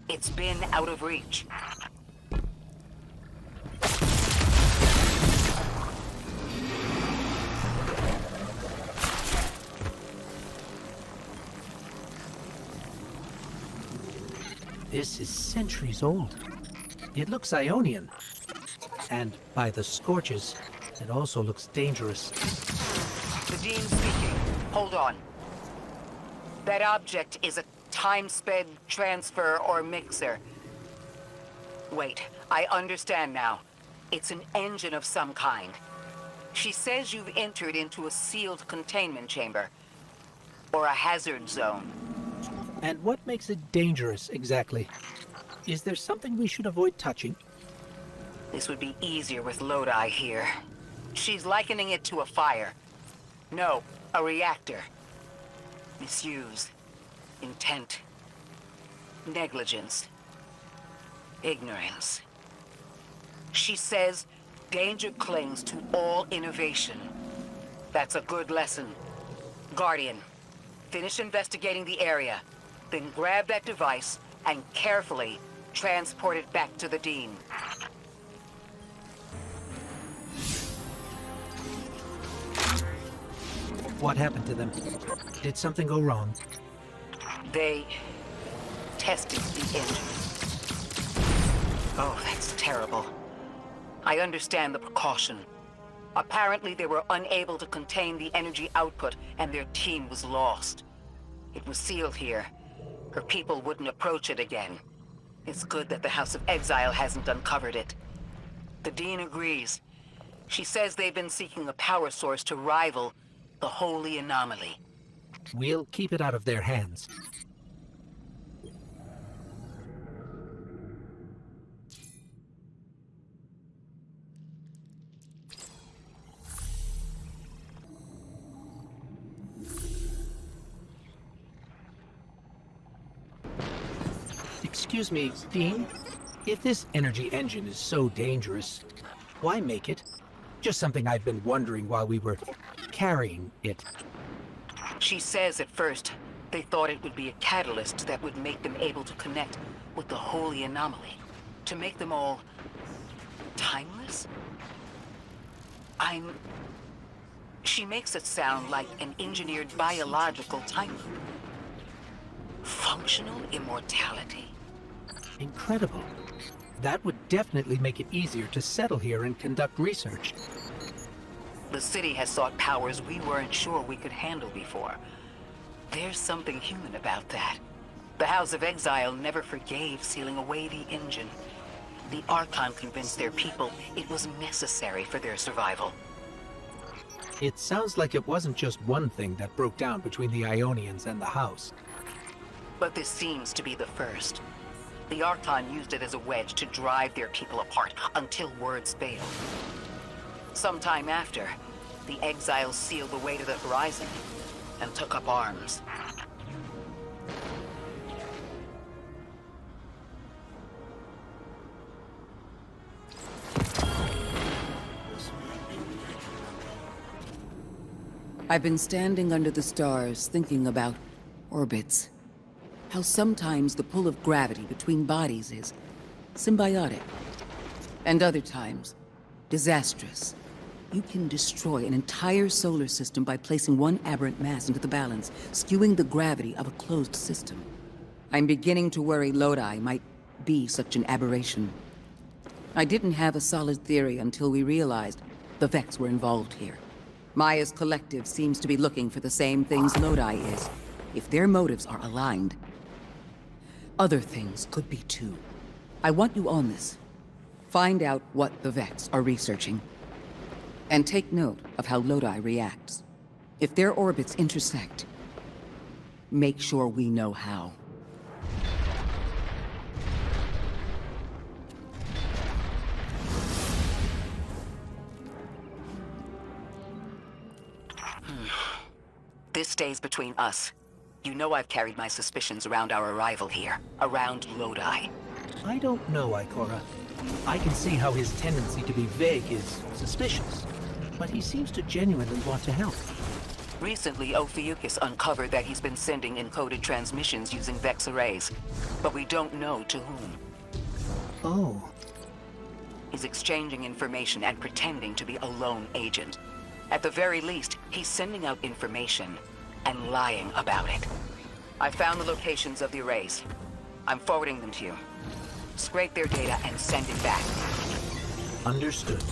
[SPEAKER 3] It's been out of reach.
[SPEAKER 5] This is centuries old. It looks Ionian. And by the scorches, it also looks dangerous.
[SPEAKER 3] The Dean speaking. Hold on. That object is a time-sped transfer or mixer. Wait, I understand now. It's an engine of some kind. She says you've entered into a sealed containment chamber. Or a hazard zone.
[SPEAKER 5] And what makes it dangerous, exactly? Is there something we should avoid touching?
[SPEAKER 3] This would be easier with Lodi here. She's likening it to a fire. No, a reactor. Misuse. Intent. Negligence. Ignorance. She says danger clings to all innovation. That's a good lesson. Guardian, finish investigating the area, then grab that device and carefully transport it back to the Dean.
[SPEAKER 5] What happened to them? Did something go wrong?
[SPEAKER 3] They tested the engine. Oh, that's terrible. I understand the precaution. Apparently, they were unable to contain the energy output, and their team was lost. It was sealed here. Her people wouldn't approach it again. It's good that the House of Exile hasn't uncovered it. The Dean agrees. She says they've been seeking a power source to rival the Holy Anomaly.
[SPEAKER 5] We'll keep it out of their hands. Excuse me, Dean? If this energy engine is so dangerous, why make it? Just something I've been wondering while we were carrying it.
[SPEAKER 3] She says at first they thought it would be a catalyst that would make them able to connect with the Holy Anomaly. To make them all timeless? She makes it sound like an engineered biological time loop. Functional immortality.
[SPEAKER 5] Incredible. That would definitely make it easier to settle here and conduct research.
[SPEAKER 3] The city has sought powers we weren't sure we could handle before. There's something human about that. The House of Exile never forgave sealing away the engine. The Archon convinced their people it was necessary for their survival.
[SPEAKER 5] It sounds like it wasn't just one thing that broke down between the Aionians and the House.
[SPEAKER 3] But this seems to be the first. The Archon used it as a wedge to drive their people apart until words failed. Sometime after, the Exiles sealed the way to the horizon and took up arms. I've been standing under the stars thinking about orbits. How sometimes the pull of gravity between bodies is symbiotic, and other times disastrous. You can destroy an entire solar system by placing one aberrant mass into the balance, skewing the gravity of a closed system. I'm beginning to worry Lodi might be such an aberration. I didn't have a solid theory until we realized the Vex were involved here. Maya's collective seems to be looking for the same things Lodi is. If their motives are aligned, other things could be too. I want you on this. Find out what the Vex are researching. And take note of how Lodi reacts. If their orbits intersect, make sure we know how. This stays between us. You know I've carried my suspicions around our arrival here, around Lodi.
[SPEAKER 5] I don't know, Ikora. I can see how his tendency to be vague is suspicious, but he seems to genuinely want to help.
[SPEAKER 3] Recently, Ophiuchus uncovered that he's been sending encoded transmissions using Vex arrays, but we don't know to whom.
[SPEAKER 5] Oh.
[SPEAKER 3] He's exchanging information and pretending to be a lone agent. At the very least, he's sending out information and lying about it. I found the locations of the arrays. I'm forwarding them to you. Scrape their data and send it back.
[SPEAKER 5] Understood.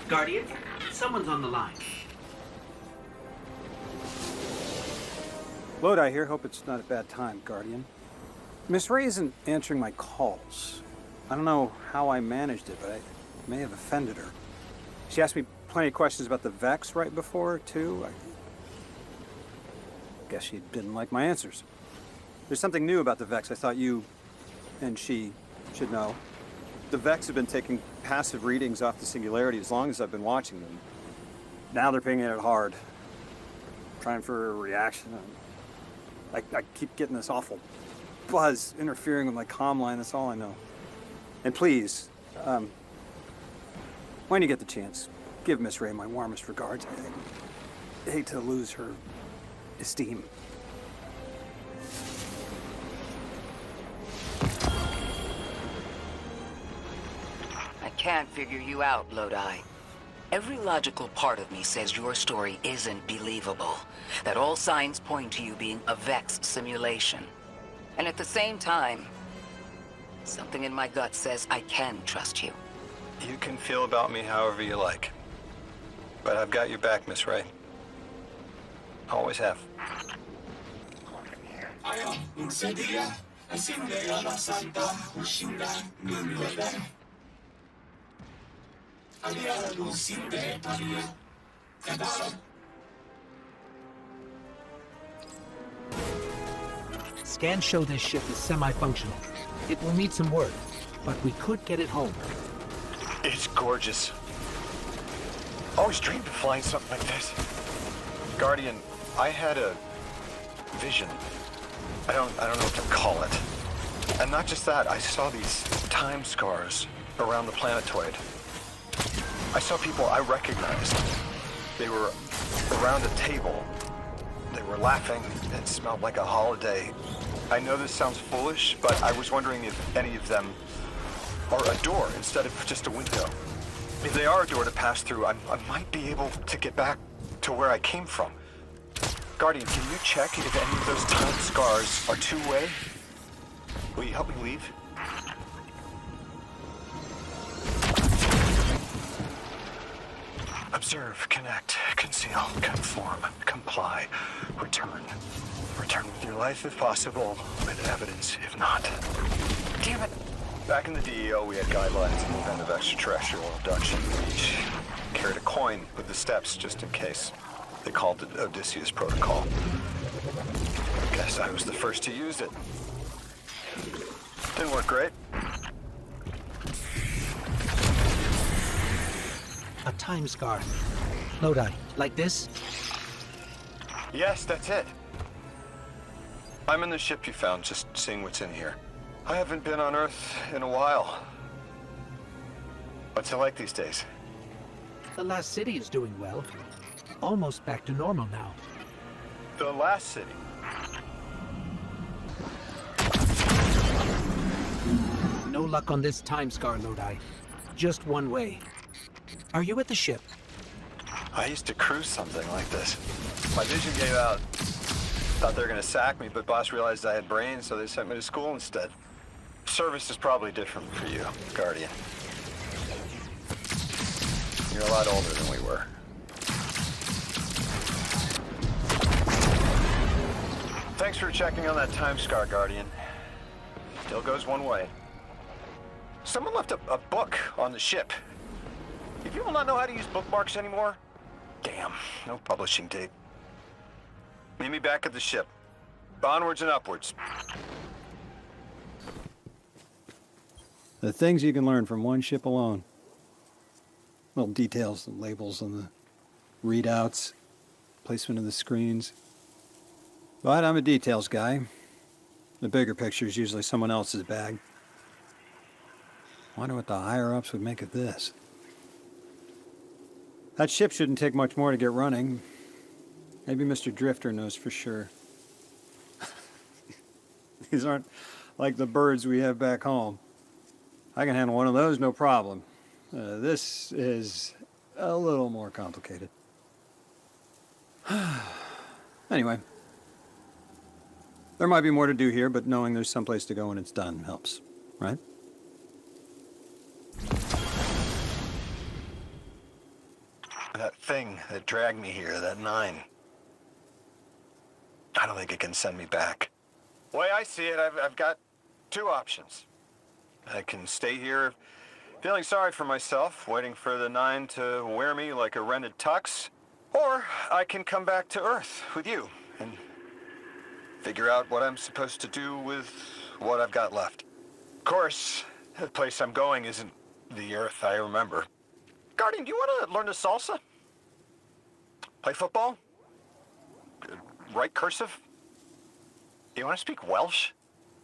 [SPEAKER 12] Guardian, someone's on the line.
[SPEAKER 15] Lodi here. Hope it's not a bad time, Guardian. Miss Ray isn't answering my calls. I don't know how I managed it, but I may have offended her. She asked me plenty of questions about the Vex right before, too. I guess she didn't like my answers. There's something new about the Vex I thought you and she should know. The Vex have been taking passive readings off the Singularity as long as I've been watching them. Now they're pinging it hard. Trying for a reaction. I keep getting this awful buzz interfering with my comm line. That's all I know. And please, when you get the chance, give Miss Ray my warmest regards. I hate to lose her esteem.
[SPEAKER 3] I can't figure you out, Lodi. Every logical part of me says your story isn't believable, that all signs point to you being a Vex simulation. And at the same time, something in my gut says I can trust you.
[SPEAKER 11] You can feel about me however you like. But I've got your back, Miss Ray. Always have.
[SPEAKER 5] Scans show this ship is semi-functional. It will need some work, but we could get it home.
[SPEAKER 9] It's gorgeous. Always dreamed of flying something like this.
[SPEAKER 11] Guardian, I had a vision. I don't know what to call it. And not just that, I saw these time scars around the planetoid. I saw people I recognized. They were around a table. They were laughing. It smelled like a holiday. I know this sounds foolish, but I was wondering if any of them are a door instead of just a window. If they are a door to pass through, I might be able to get back to where I came from. Guardian, can you check if any of those time scars are two-way? Will you help me leave? Observe, connect, conceal, conform, comply, return. Return with your life if possible, with evidence if not. Damn it! Back in the DEO, we had guidelines in the event of extraterrestrial abduction. We each carried a coin with the steps just in case. They called it Odysseus Protocol. Guess I was the first to use it. Didn't work great.
[SPEAKER 5] A time scar. Lodi, like this?
[SPEAKER 11] Yes, that's it. I'm in the ship you found, just seeing what's in here. I haven't been on Earth in a while. What's it like these days?
[SPEAKER 5] The last city is doing well. Almost back to normal now.
[SPEAKER 11] The last city?
[SPEAKER 5] No luck on this time scar, Lodi. Just one way. Are you at the ship?
[SPEAKER 11] I used to cruise something like this. My vision gave out. Thought they were gonna sack me, but boss realized I had brains, so they sent me to school instead. Service is probably different for you, Guardian. You're a lot older than we were. Thanks for checking on that time scar, Guardian. Still goes one way. Someone left a book on the ship. Do people not know how to use bookmarks anymore? Damn, no publishing date. Meet me back at the ship. Onwards and upwards.
[SPEAKER 15] The things you can learn from one ship alone. Little details, the labels on the readouts, placement of the screens. But I'm a details guy. The bigger picture is usually someone else's bag. Wonder what the higher-ups would make of this. That ship shouldn't take much more to get running. Maybe Mr. Drifter knows for sure. These aren't like the birds we have back home. I can handle one of those, no problem. This is a little more complicated. Anyway. There might be more to do here, but knowing there's someplace to go when it's done helps, right?
[SPEAKER 11] That thing that dragged me here, that 9. I don't think it can send me back. The way I see it, I've got 2 options. I can stay here feeling sorry for myself, waiting for the 9 to wear me like a rented tux. Or I can come back to Earth with you and figure out what I'm supposed to do with what I've got left. Of course, the place I'm going isn't the Earth I remember. Guardian, do you want to learn the salsa? Play football? Write cursive? You want to speak Welsh?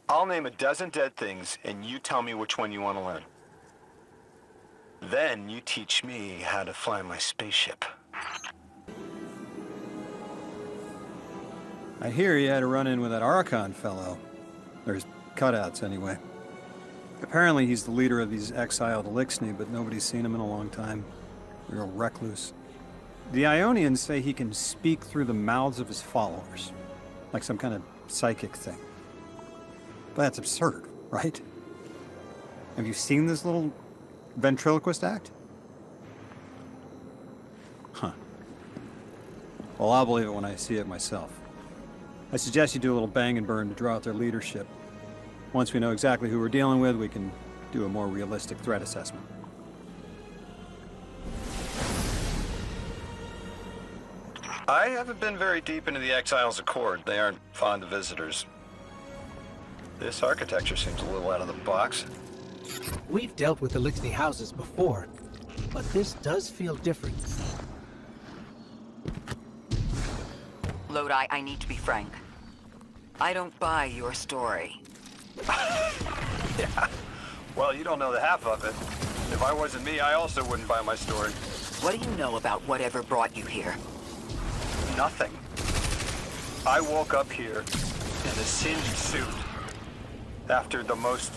[SPEAKER 11] I'll name a dozen dead things, and you tell me which one you want to learn. Then you teach me how to fly my spaceship.
[SPEAKER 15] I hear you had a run-in with that Archon fellow. There's cutouts, anyway. Apparently he's the leader of these exiled Elixni, but nobody's seen him in a long time. Real recluse. The Aionians say he can speak through the mouths of his followers, like some kind of psychic thing. But that's absurd, right? Have you seen this little ventriloquist act? Huh. Well, I'll believe it when I see it myself. I suggest you do a little bang and burn to draw out their leadership. Once we know exactly who we're dealing with, we can do a more realistic threat assessment.
[SPEAKER 11] I haven't been very deep into the Exiles' Accord. They aren't fond of visitors. This architecture seems a little out of the box.
[SPEAKER 5] We've dealt with Elixni houses before, but this does feel different.
[SPEAKER 3] Lodi, I need to be frank. I don't buy your story.
[SPEAKER 11] Yeah. Well, you don't know the half of it. If I wasn't me, I also wouldn't buy my story.
[SPEAKER 3] What do you know about whatever brought you here?
[SPEAKER 11] Nothing. I woke up here in a singed suit after the most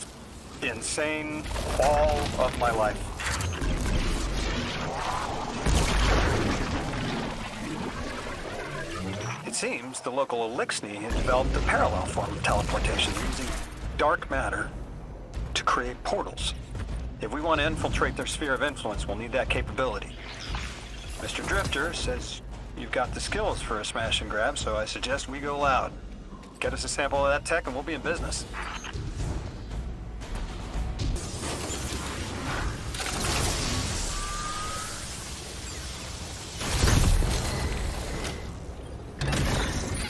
[SPEAKER 11] insane fall of my life. It seems the local Elixni has developed a parallel form of teleportation using dark matter to create portals. If we want to infiltrate their sphere of influence, we'll need that capability. Mr. Drifter says you've got the skills for a smash and grab, so I suggest we go loud. Get us a sample of that tech and we'll be in business.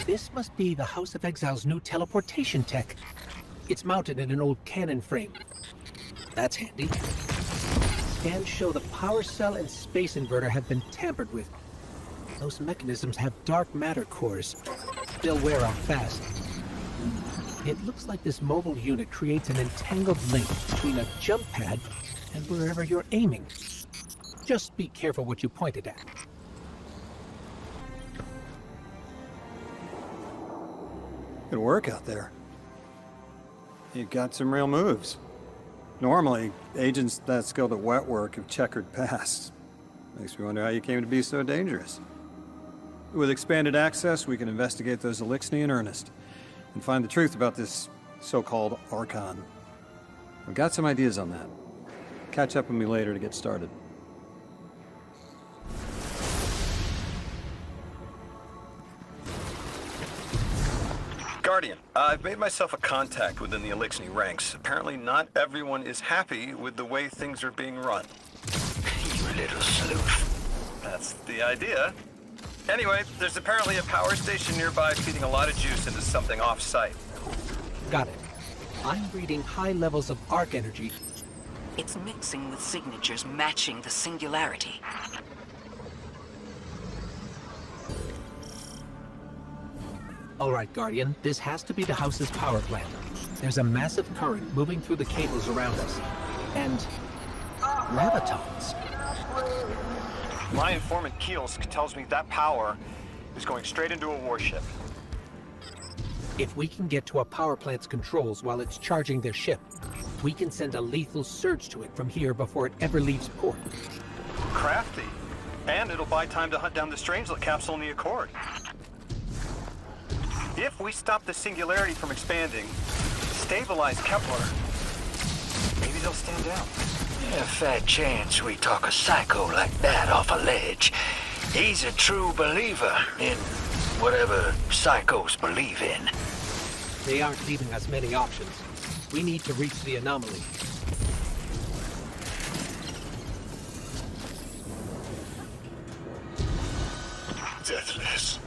[SPEAKER 5] This must be the House of Exile's new teleportation tech. It's mounted in an old cannon frame. That's handy. Scans show the power cell and space inverter have been tampered with. Those mechanisms have dark matter cores. They'll wear out fast. It looks like this mobile unit creates an entangled link between a jump pad and wherever you're aiming. Just be careful what you pointed at.
[SPEAKER 15] Good work out there. You got some real moves. Normally, agents that skilled at wet work have checkered past. Makes me wonder how you came to be so dangerous. With expanded access, we can investigate those Elixni in earnest and find the truth about this so-called Archon. I've got some ideas on that. Catch up with me later to get started.
[SPEAKER 11] Guardian, I've made myself a contact within the Elixni ranks. Apparently not everyone is happy with the way things are being run.
[SPEAKER 6] You little sleuth.
[SPEAKER 11] That's the idea. Anyway, there's apparently a power station nearby feeding a lot of juice into something off-site.
[SPEAKER 5] Got it. I'm reading high levels of arc energy.
[SPEAKER 3] It's mixing with signatures matching the singularity.
[SPEAKER 5] All right, Guardian, this has to be the house's power plant. There's a massive current moving through the cables around us. And gravitons.
[SPEAKER 11] My informant Keels tells me that power is going straight into a warship.
[SPEAKER 5] If we can get to a power plant's controls while it's charging their ship, we can send a lethal surge to it from here before it ever leaves port.
[SPEAKER 11] Crafty. And it'll buy time to hunt down the Strangelet capsule in the Accord. If we stop the singularity from expanding, stabilize Kepler, maybe they'll stand down.
[SPEAKER 16] A fat chance we talk a psycho like that off a ledge. He's a true believer in whatever psychos believe in.
[SPEAKER 5] They aren't leaving us many options. We need to reach the anomaly.
[SPEAKER 7] Deathless,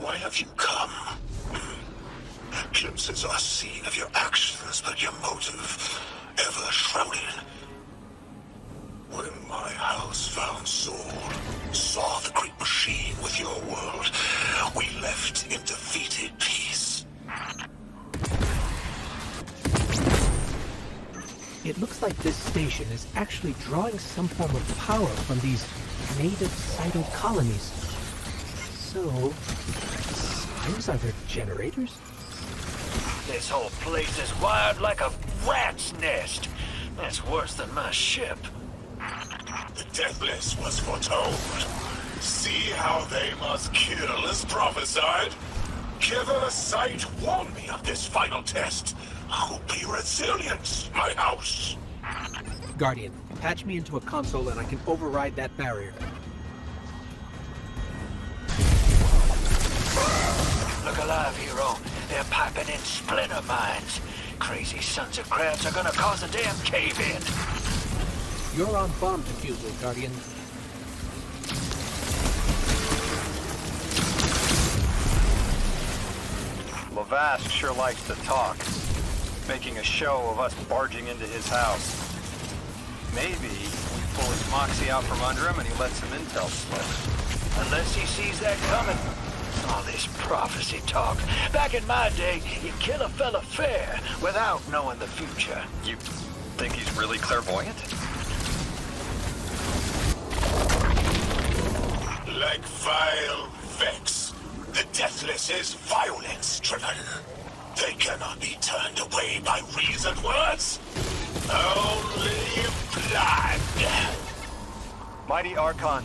[SPEAKER 7] why have you come? Glimpses are seen of your actions, but your motive ever shrouded. When my house found Soul, saw the great machine with your world, we left in defeated peace.
[SPEAKER 5] It looks like this station is actually drawing some form of power from these native cyto colonies. So, spires are their generators?
[SPEAKER 16] This whole place is wired like a rat's nest. That's worse than my ship.
[SPEAKER 7] The Deathless was foretold. See how they must kill as prophesied? Giver Sight warned me of this final test. I'll be resilient, my house.
[SPEAKER 5] Guardian, patch me into a console and I can override that barrier.
[SPEAKER 16] Look alive, hero. They're piping in splinter mines. Crazy sons of crabs are gonna cause a damn cave-in.
[SPEAKER 5] You're on bomb defusal, Guardian.
[SPEAKER 11] Lavast sure likes to talk, making a show of us barging into his house. Maybe we pull his moxie out from under him and he lets some intel slip.
[SPEAKER 16] Unless he sees that coming. All this prophecy talk. Back in my day, you'd kill a fella fair without knowing the future.
[SPEAKER 11] You think he's really clairvoyant?
[SPEAKER 7] Like vile Vex, the Deathless is violence-driven. They cannot be turned away by reasoned words. Only blood.
[SPEAKER 11] Mighty Archon,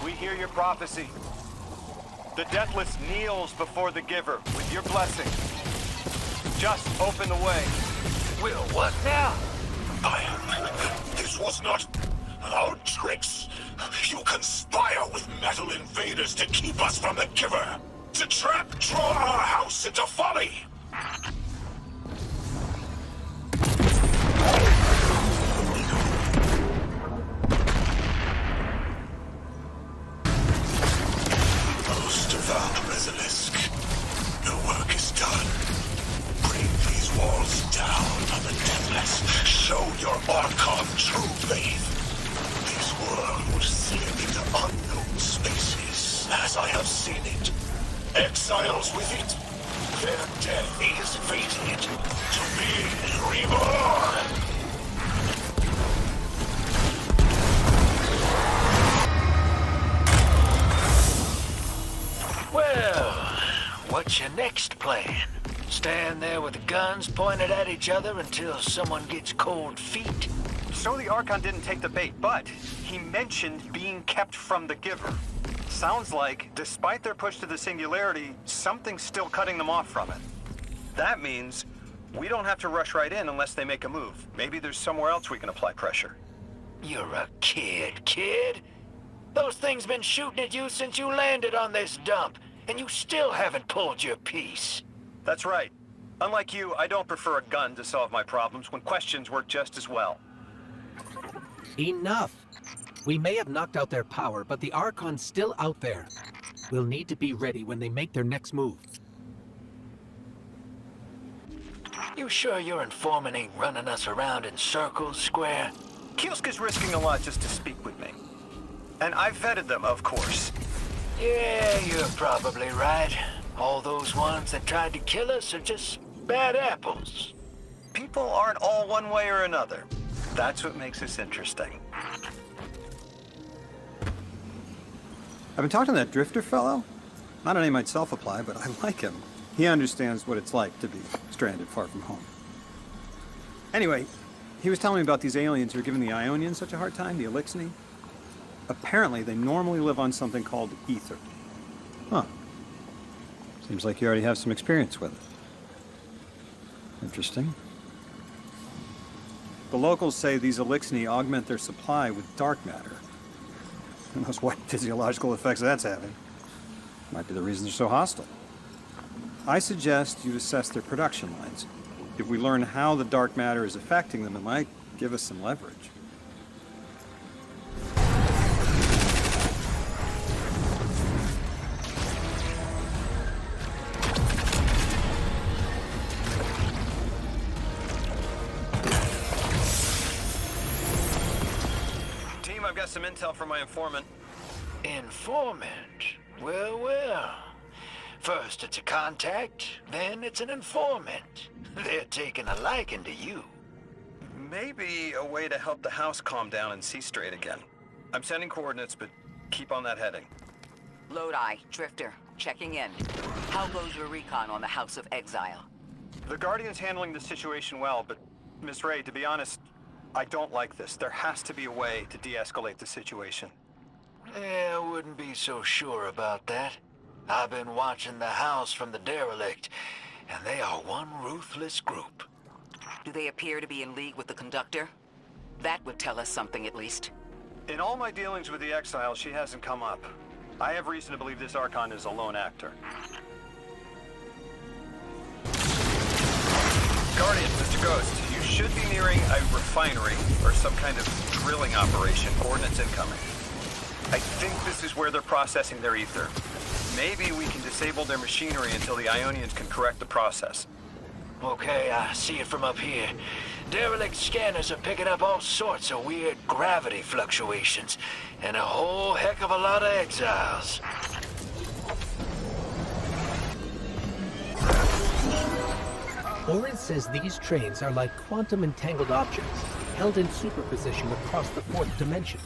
[SPEAKER 11] we hear your prophecy. The Deathless kneels before the Giver with your blessing. Just open the way.
[SPEAKER 16] Will what now?
[SPEAKER 7] This was not our tricks. You conspire with metal invaders to keep us from the Giver. To draw our house into folly. Most devout Basilisk, your work is done. Bring these walls down on the Deathless. Show your Archon true faith. This world would slip into unknown spaces, as I have seen it. Exiles with it. Their death is fated to be reborn.
[SPEAKER 16] Well, what's your next plan? Stand there with the guns pointed at each other until someone gets cold feet?
[SPEAKER 11] So the Archon didn't take the bait, but he mentioned being kept from the Giver. Sounds like, despite their push to the Singularity, something's still cutting them off from it. That means we don't have to rush right in unless they make a move. Maybe there's somewhere else we can apply pressure.
[SPEAKER 16] You're a kid. Those things been shooting at you since you landed on this dump, and you still haven't pulled your piece.
[SPEAKER 11] That's right. Unlike you, I don't prefer a gun to solve my problems when questions work just as well.
[SPEAKER 5] Enough! We may have knocked out their power, but the Archon's still out there. We'll need to be ready when they make their next move.
[SPEAKER 16] You sure your informant ain't running us around in circles, Square?
[SPEAKER 11] Kielska's risking a lot just to speak with me. And I've vetted them, of course.
[SPEAKER 16] Yeah, you're probably right. All those ones that tried to kill us are just bad apples.
[SPEAKER 11] People aren't all one way or another. That's what makes us interesting.
[SPEAKER 15] I've been talking to that drifter fellow. Not a name I'd self-apply, but I like him. He understands what it's like to be stranded far from home. Anyway, he was telling me about these aliens who are giving the Aionians such a hard time, the Elixni. Apparently, they normally live on something called ether. Huh. Seems like you already have some experience with it. Interesting. The locals say these Elixni augment their supply with dark matter. Who knows what physiological effects that's having? Might be the reason they're so hostile. I suggest you assess their production lines. If we learn how the dark matter is affecting them, it might give us some leverage.
[SPEAKER 11] Team, I've got some intel from my informant.
[SPEAKER 6] Informant? Well, well. First it's a contact, then it's an informant. They're taking a liking to you.
[SPEAKER 11] Maybe a way to help the house calm down and see straight again. I'm sending coordinates, but keep on that heading.
[SPEAKER 3] Lodi, Drifter, checking in. How goes your recon on the House of Exile?
[SPEAKER 11] The Guardian's handling the situation well, but Miss Ray, to be honest, I don't like this. There has to be a way to de-escalate the situation.
[SPEAKER 6] I wouldn't be so sure about that. I've been watching the house from the derelict, and they are one ruthless group.
[SPEAKER 3] Do they appear to be in league with the Conductor? That would tell us something, at least.
[SPEAKER 11] In all my dealings with the Exile, she hasn't come up. I have reason to believe this Archon is a lone actor. Guardian, Mr. Ghost, you should be nearing a refinery or some kind of drilling operation. Coordinates incoming. I think this is where they're processing their ether. Maybe we can disable their machinery until the Aionians can correct the process.
[SPEAKER 6] Okay, I see it from up here. Derelict scanners are picking up all sorts of weird gravity fluctuations, and a whole heck of a lot of exiles.
[SPEAKER 5] Orin says these trains are like quantum entangled objects, held in superposition across the fourth dimension.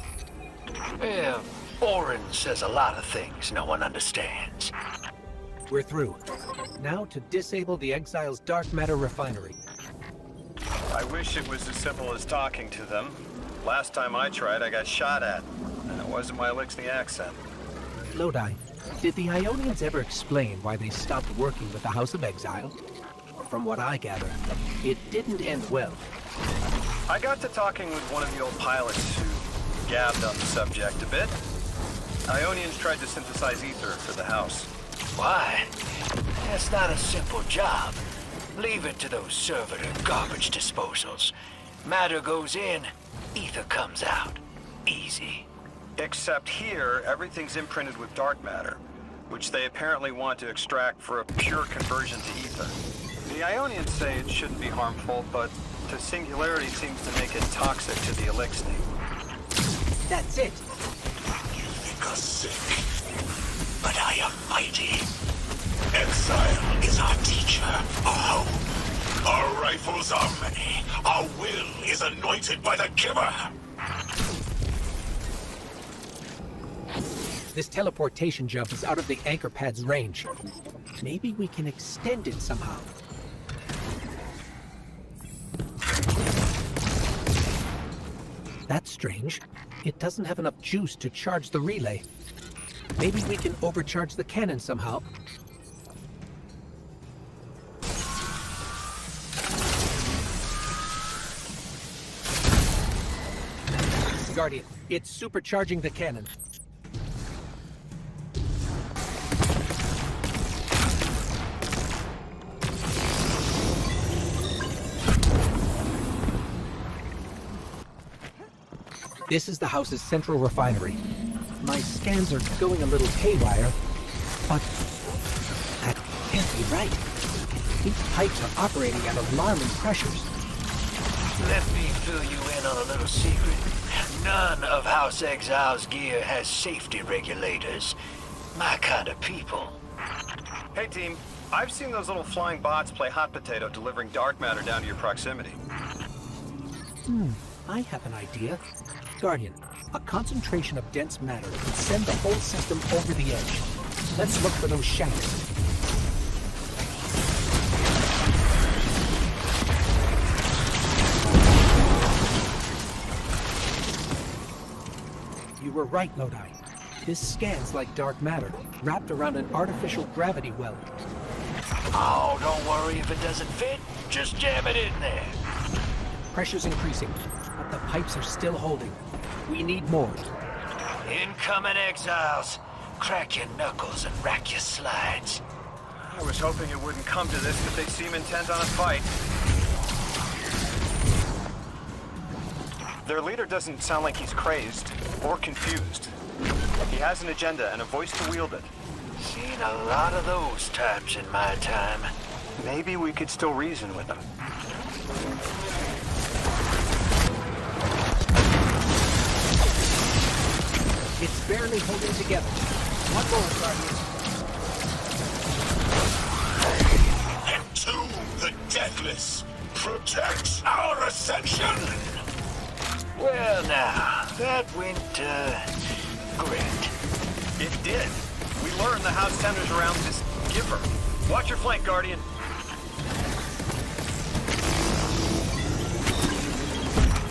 [SPEAKER 6] Yeah, Orin says a lot of things no one understands.
[SPEAKER 5] We're through. Now to disable the Exile's dark matter refinery.
[SPEAKER 11] I wish it was as simple as talking to them. Last time I tried, I got shot at. And it wasn't my Elixni accent.
[SPEAKER 5] Lodi, did the Aionians ever explain why they stopped working with the House of Exile? From what I gather, it didn't end well.
[SPEAKER 11] I got to talking with one of the old pilots who gabbed on the subject a bit. Aionians tried to synthesize ether for the house.
[SPEAKER 6] Why? That's not a simple job. Leave it to those servitor garbage disposals. Matter goes in, ether comes out. Easy.
[SPEAKER 11] Except here, everything's imprinted with dark matter, which they apparently want to extract for a pure conversion to ether. The Aionians say it shouldn't be harmful, but the singularity seems to make it toxic to the Elixni.
[SPEAKER 5] That's it.
[SPEAKER 7] You think us sick, but I am mighty. Exile is our teacher, our home. Our rifles are many. Our will is anointed by the giver.
[SPEAKER 5] This teleportation jump is out of the anchor pad's range. Maybe we can extend it somehow. That's strange. It doesn't have enough juice to charge the relay. Maybe we can overcharge the cannon somehow. Guardian, it's supercharging the cannon. This is the house's central refinery. My scans are going a little haywire, but that can't be right. These pipes are operating at alarming pressures.
[SPEAKER 6] Let me fill you in on a little secret. None of House Exile's gear has safety regulators. My kind of people.
[SPEAKER 11] Hey team, I've seen those little flying bots play hot potato delivering dark matter down to your proximity.
[SPEAKER 5] I have an idea. Guardian, a concentration of dense matter could send the whole system over the edge. Let's look for those shadows. You were right, Lodi. This scans like dark matter, wrapped around an artificial gravity well.
[SPEAKER 6] Oh, don't worry if it doesn't fit. Just jam it in there.
[SPEAKER 5] Pressure's increasing, but the pipes are still holding. We need more.
[SPEAKER 16] Incoming exiles. Crack your knuckles and rack your slides.
[SPEAKER 11] I was hoping it wouldn't come to this, but they seem intent on a fight. Their leader doesn't sound like he's crazed or confused. He has an agenda and a voice to wield it.
[SPEAKER 16] Seen a lot of those types in my time.
[SPEAKER 11] Maybe we could still reason with them.
[SPEAKER 5] It's barely holding together. One more, Guardian.
[SPEAKER 7] Entomb the deathless. Protect our ascension.
[SPEAKER 16] Well now, that went, great.
[SPEAKER 11] It did. We learned the house centers around this giver. Watch your flank, Guardian.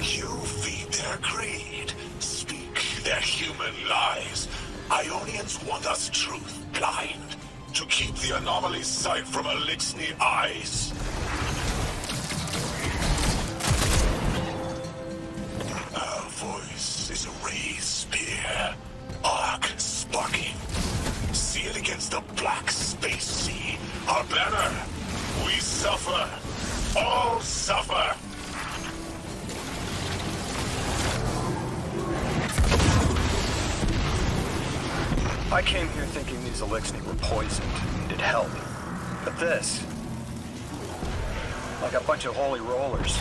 [SPEAKER 7] You feed their greed, speak their human lies. Ionians want us truth blind, to keep the anomaly's sight from Elixni eyes. Our voice is a raised spear, arc sparking. See it against the black space sea. Our banner, we suffer, all suffer.
[SPEAKER 11] I came here thinking these Elixni were poisoned, needed help. But this, like a bunch of holy rollers.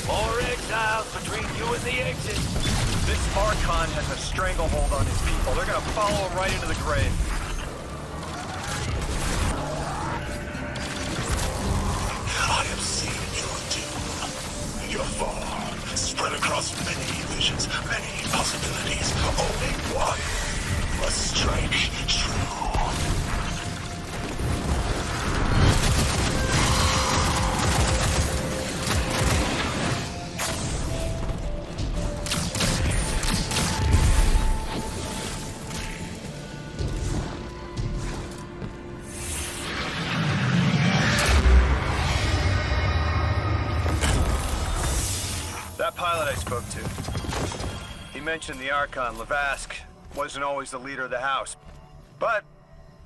[SPEAKER 16] More exiles between you and the exit.
[SPEAKER 11] This Archon has a stranglehold on his people. They're gonna follow him right into the grave.
[SPEAKER 7] I have seen your doom, your fall, spread across many visions, many possibilities. Only one must strike true.
[SPEAKER 11] That pilot I spoke to, he mentioned the Archon, Lavask, wasn't always the leader of the house. But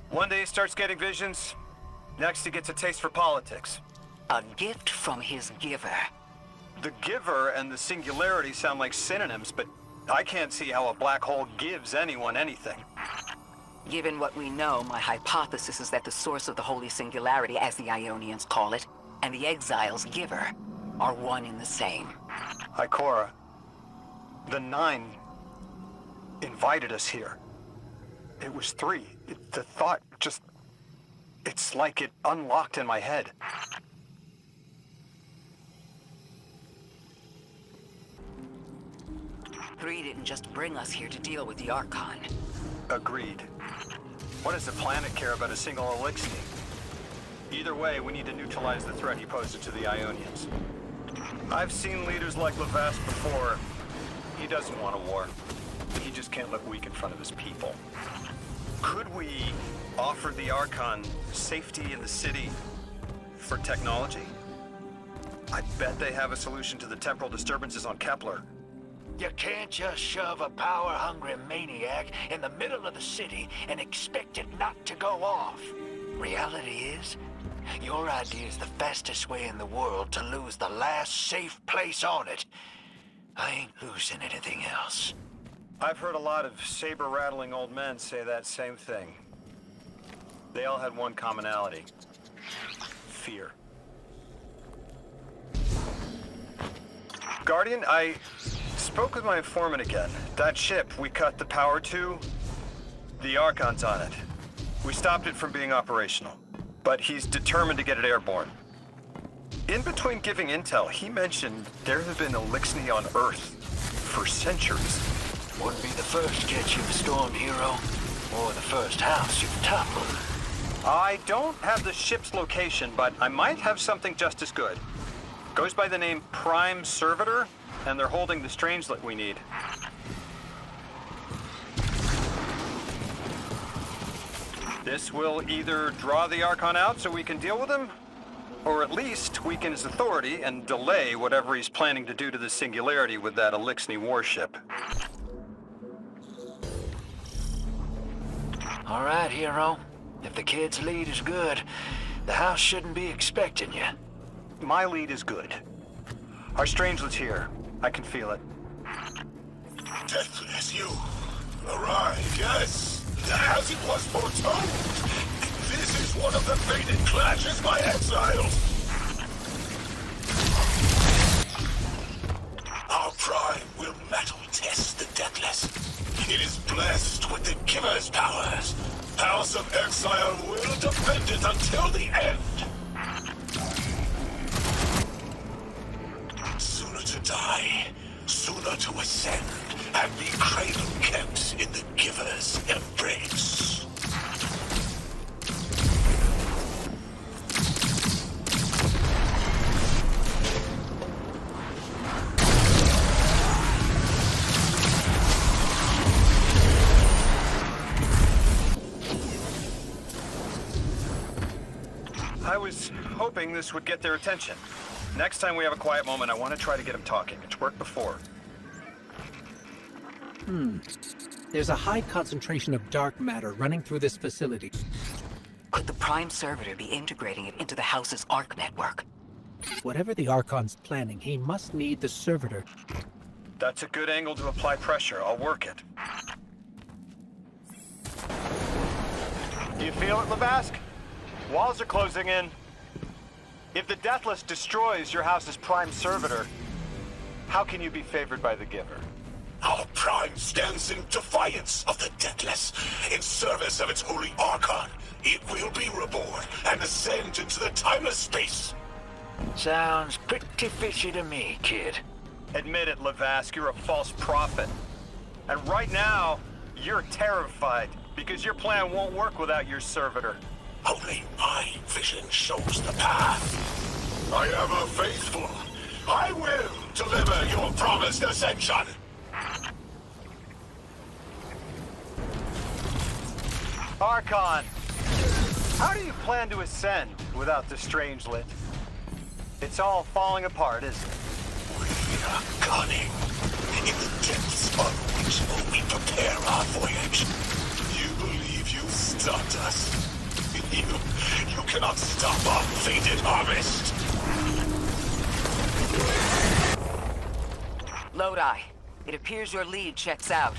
[SPEAKER 11] one day he starts getting visions, next he gets a taste for politics.
[SPEAKER 3] A gift from his giver.
[SPEAKER 11] The giver and the singularity sound like synonyms, but I can't see how a black hole gives anyone anything.
[SPEAKER 3] Given what we know, my hypothesis is that the source of the Holy Singularity, as the Ionians call it, and the Exile's giver are one and the same.
[SPEAKER 11] Ikora, the Nine invited us here. It was 3. The thought just... it's like it unlocked in my head.
[SPEAKER 3] Three didn't just bring us here to deal with the Archon.
[SPEAKER 11] Agreed. What does the planet care about a single Elixni? Either way, we need to neutralize the threat he poses to the Ionians. I've seen leaders like Lavask before. He doesn't want a war. He just can't look weak in front of his people. Could we offer the Archon safety in the city for technology? I bet they have a solution to the temporal disturbances on Kepler.
[SPEAKER 16] You can't just shove a power-hungry maniac in the middle of the city and expect it not to go off. Reality is, your idea is the fastest way in the world to lose the last safe place on it. I ain't losing anything else.
[SPEAKER 11] I've heard a lot of saber-rattling old men say that same thing. They all had one commonality. Fear. Guardian, I spoke with my informant again. That ship we cut the power to, the Archon's on it. We stopped it from being operational, but he's determined to get it airborne. In between giving intel, he mentioned there have been Elixni on Earth for centuries.
[SPEAKER 16] Wouldn't be the first jet you've stormed, hero, or the first house you've toppled.
[SPEAKER 11] I don't have the ship's location, but I might have something just as good. Goes by the name Prime Servitor, and they're holding the strangelet we need. This will either draw the Archon out so we can deal with him, Or at least weaken his authority and delay whatever he's planning to do to the Singularity with that Elixni warship.
[SPEAKER 6] All right, hero. If the kid's lead is good, the house shouldn't be expecting you.
[SPEAKER 11] My lead is good. Our strangelet's here. I can feel it.
[SPEAKER 7] Deathless, you arrived, yes. As it was foretold. This is one of the fated clashes by exiles. Our prime will metal test the Deathless. It is blessed with the Giver's powers. House of Exile will defend it until the end. Sooner to die, sooner to ascend, and be cradle-kept in the Giver's embrace.
[SPEAKER 11] I was hoping this would get their attention. Next time we have a quiet moment, I want to try to get them talking. It's worked before.
[SPEAKER 5] There's a high concentration of dark matter running through this facility.
[SPEAKER 3] Could the Prime Servitor be integrating it into the House's Arc network?
[SPEAKER 5] Whatever the Archon's planning, he must need the Servitor.
[SPEAKER 11] That's a good angle to apply pressure. I'll work it.
[SPEAKER 9] Do you feel it, Lavask? Walls are closing in. If the Deathless destroys your house's Prime Servitor, how can you be favored by the Giver?
[SPEAKER 7] Our Prime stands in defiance of the Deathless. In service of its holy Archon, it will be reborn and ascend into the timeless space.
[SPEAKER 6] Sounds pretty fishy to me, kid.
[SPEAKER 11] Admit it, Lavask, you're a false prophet. And right now, you're terrified, because your plan won't work without your servitor.
[SPEAKER 7] Only my vision shows the path. I am a faithful. I will deliver your promised ascension.
[SPEAKER 9] Archon, how do you plan to ascend without the Strangelet? It's all falling apart, isn't it?
[SPEAKER 7] We are cunning. In the depths unreachable, we prepare our voyage. You believe you stopped us? You cannot stop our fated harvest.
[SPEAKER 3] Lodi, it appears your lead checks out.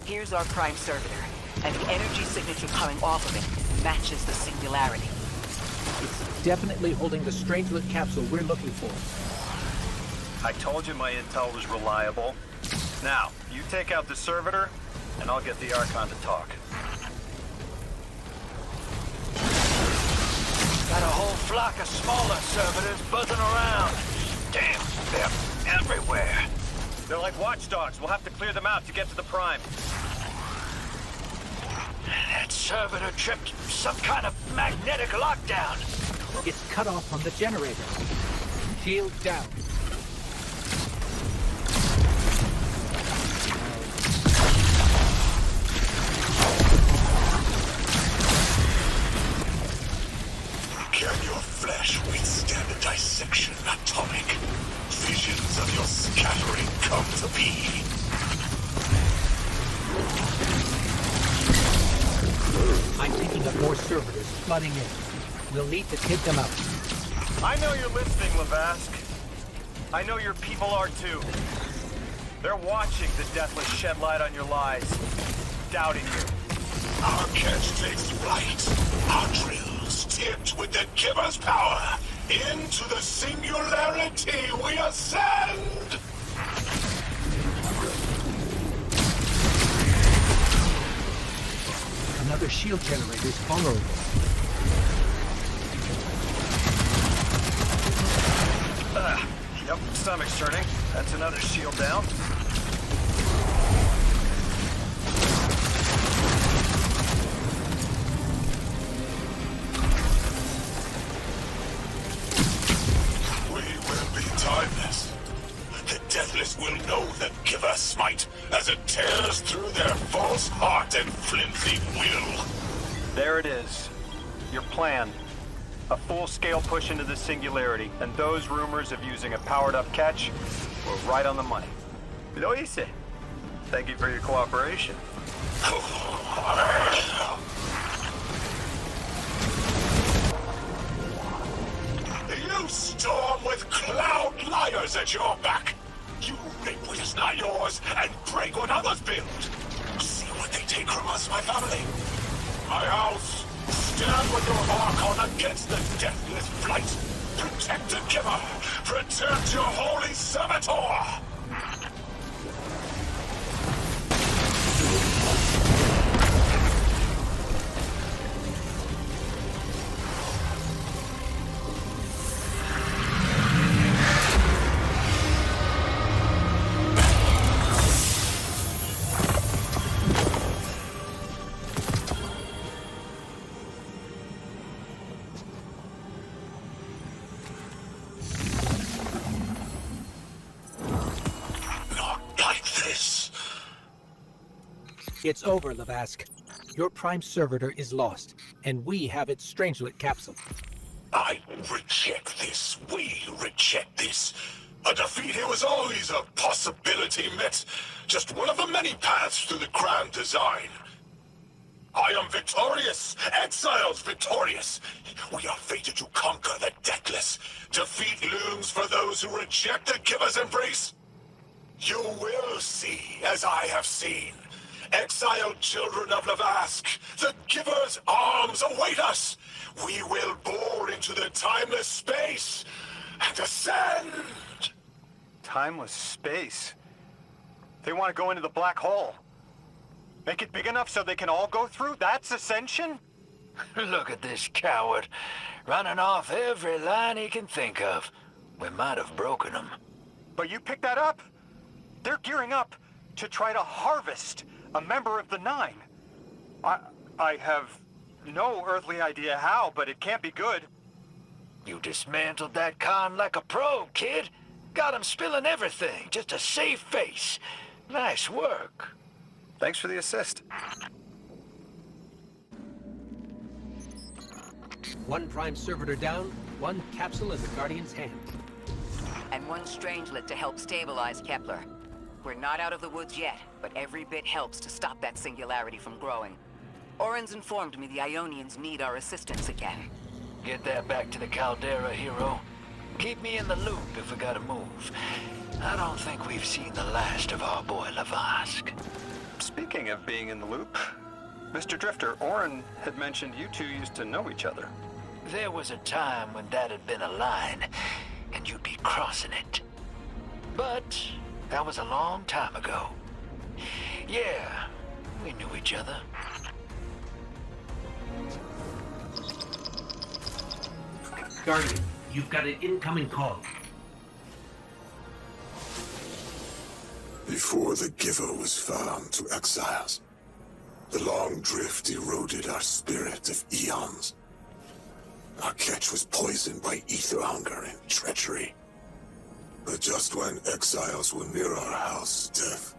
[SPEAKER 3] Here's our Prime Servitor, and the energy signature coming off of it matches the Singularity.
[SPEAKER 5] It's definitely holding the Strangelet capsule we're looking for.
[SPEAKER 11] I told you my intel was reliable. Now, you take out the Servitor, and I'll get the Archon to talk.
[SPEAKER 6] Got a whole flock of smaller servitors buzzing around. Damn, they're everywhere.
[SPEAKER 11] They're like watchdogs. We'll have to clear them out to get to the Prime.
[SPEAKER 6] That servitor tripped some kind of magnetic lockdown.
[SPEAKER 5] It's cut off from the generator. Shield down.
[SPEAKER 7] Can your flesh withstand a dissection atomic? Visions of your scattering come to be.
[SPEAKER 5] I'm thinking of more servitors flooding in. We'll need to take them out.
[SPEAKER 9] I know you're listening, Lavask. I know your people are too. They're watching the Deathless shed light on your lies, doubting you.
[SPEAKER 7] Our catch takes flight. Our drills tipped with the Giver's power. Into the Singularity we ascend!
[SPEAKER 5] Another shield generator is vulnerable.
[SPEAKER 11] Yep, stomach's turning. That's another shield down.
[SPEAKER 7] We will be timeless. The Deathless will know the Giver smite as it tears through their false heart and flimsy will.
[SPEAKER 11] There it is. Your plan. A full-scale push into the singularity, and those rumors of using a powered-up catch were right on the money. Lo hice. Thank you for your cooperation.
[SPEAKER 7] You storm with cloud liars at your back. You rape what is not yours and break what others build. See what they take from us, my family. My house. Stand with your Archon against the deathless flight. Protect the giver. Protect your holy servitor.
[SPEAKER 5] It's over, Lavask. Your Prime Servitor is lost, and we have its Strangelet capsule.
[SPEAKER 7] I reject this. We reject this. A defeat here was always a possibility, Met. Just one of the many paths to the grand design. I am victorious. Exile's victorious. We are fated to conquer the deathless. Defeat looms for those who reject the Giver's embrace. You will see, as I have seen. Exiled children of Lavask, the Giver's arms await us. We will bore into the timeless space and ascend.
[SPEAKER 11] Timeless space? They want to go into the black hole. Make it big enough so they can all go through? That's ascension?
[SPEAKER 16] Look at this coward, running off every line he can think of. We might have broken him.
[SPEAKER 11] But you picked that up. They're gearing up to try to harvest a member of the Nine. I have no earthly idea how, but it can't be good.
[SPEAKER 16] You dismantled that con like a pro, kid. Got him spilling everything, just to save face. Nice work.
[SPEAKER 11] Thanks for the assist.
[SPEAKER 5] One Prime Servitor down, one capsule in the Guardian's hand.
[SPEAKER 3] And one Strangelet to help stabilize Kepler. We're not out of the woods yet, but every bit helps to stop that singularity from growing. Orin's informed me the Aionians need our assistance again.
[SPEAKER 16] Get that back to the Caldera, hero. Keep me in the loop if we gotta move. I don't think we've seen the last of our boy Lavask.
[SPEAKER 11] Speaking of being in the loop, Mr. Drifter, Orin had mentioned you two used to know each other.
[SPEAKER 16] There was a time when that had been a line, and you'd be crossing it. But that was a long time ago. Yeah, we knew each other.
[SPEAKER 12] Guardian, you've got an incoming call.
[SPEAKER 7] Before the Giver was found to exiles, the long drift eroded our spirit of eons. Our catch was poisoned by ether hunger and treachery. But just when exiles were near our house, death,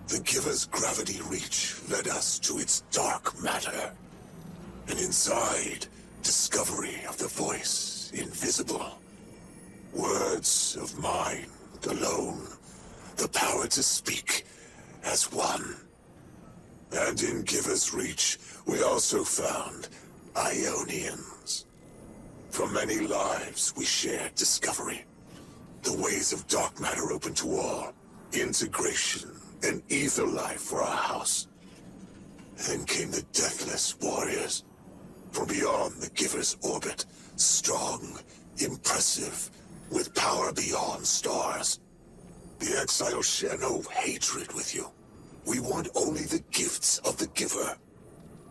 [SPEAKER 7] the Giver's gravity reach led us to its dark matter. And inside, discovery of the voice invisible. Words of mind alone. The power to speak as one. And in Giver's reach, we also found Aionians. From many lives, we shared discovery. The ways of dark matter open to all. Integration and ether life for our house. Then came the Deathless Warriors. From beyond the Giver's orbit. Strong, impressive, with power beyond stars. The Exiles share no hatred with you. We want only the gifts of the Giver.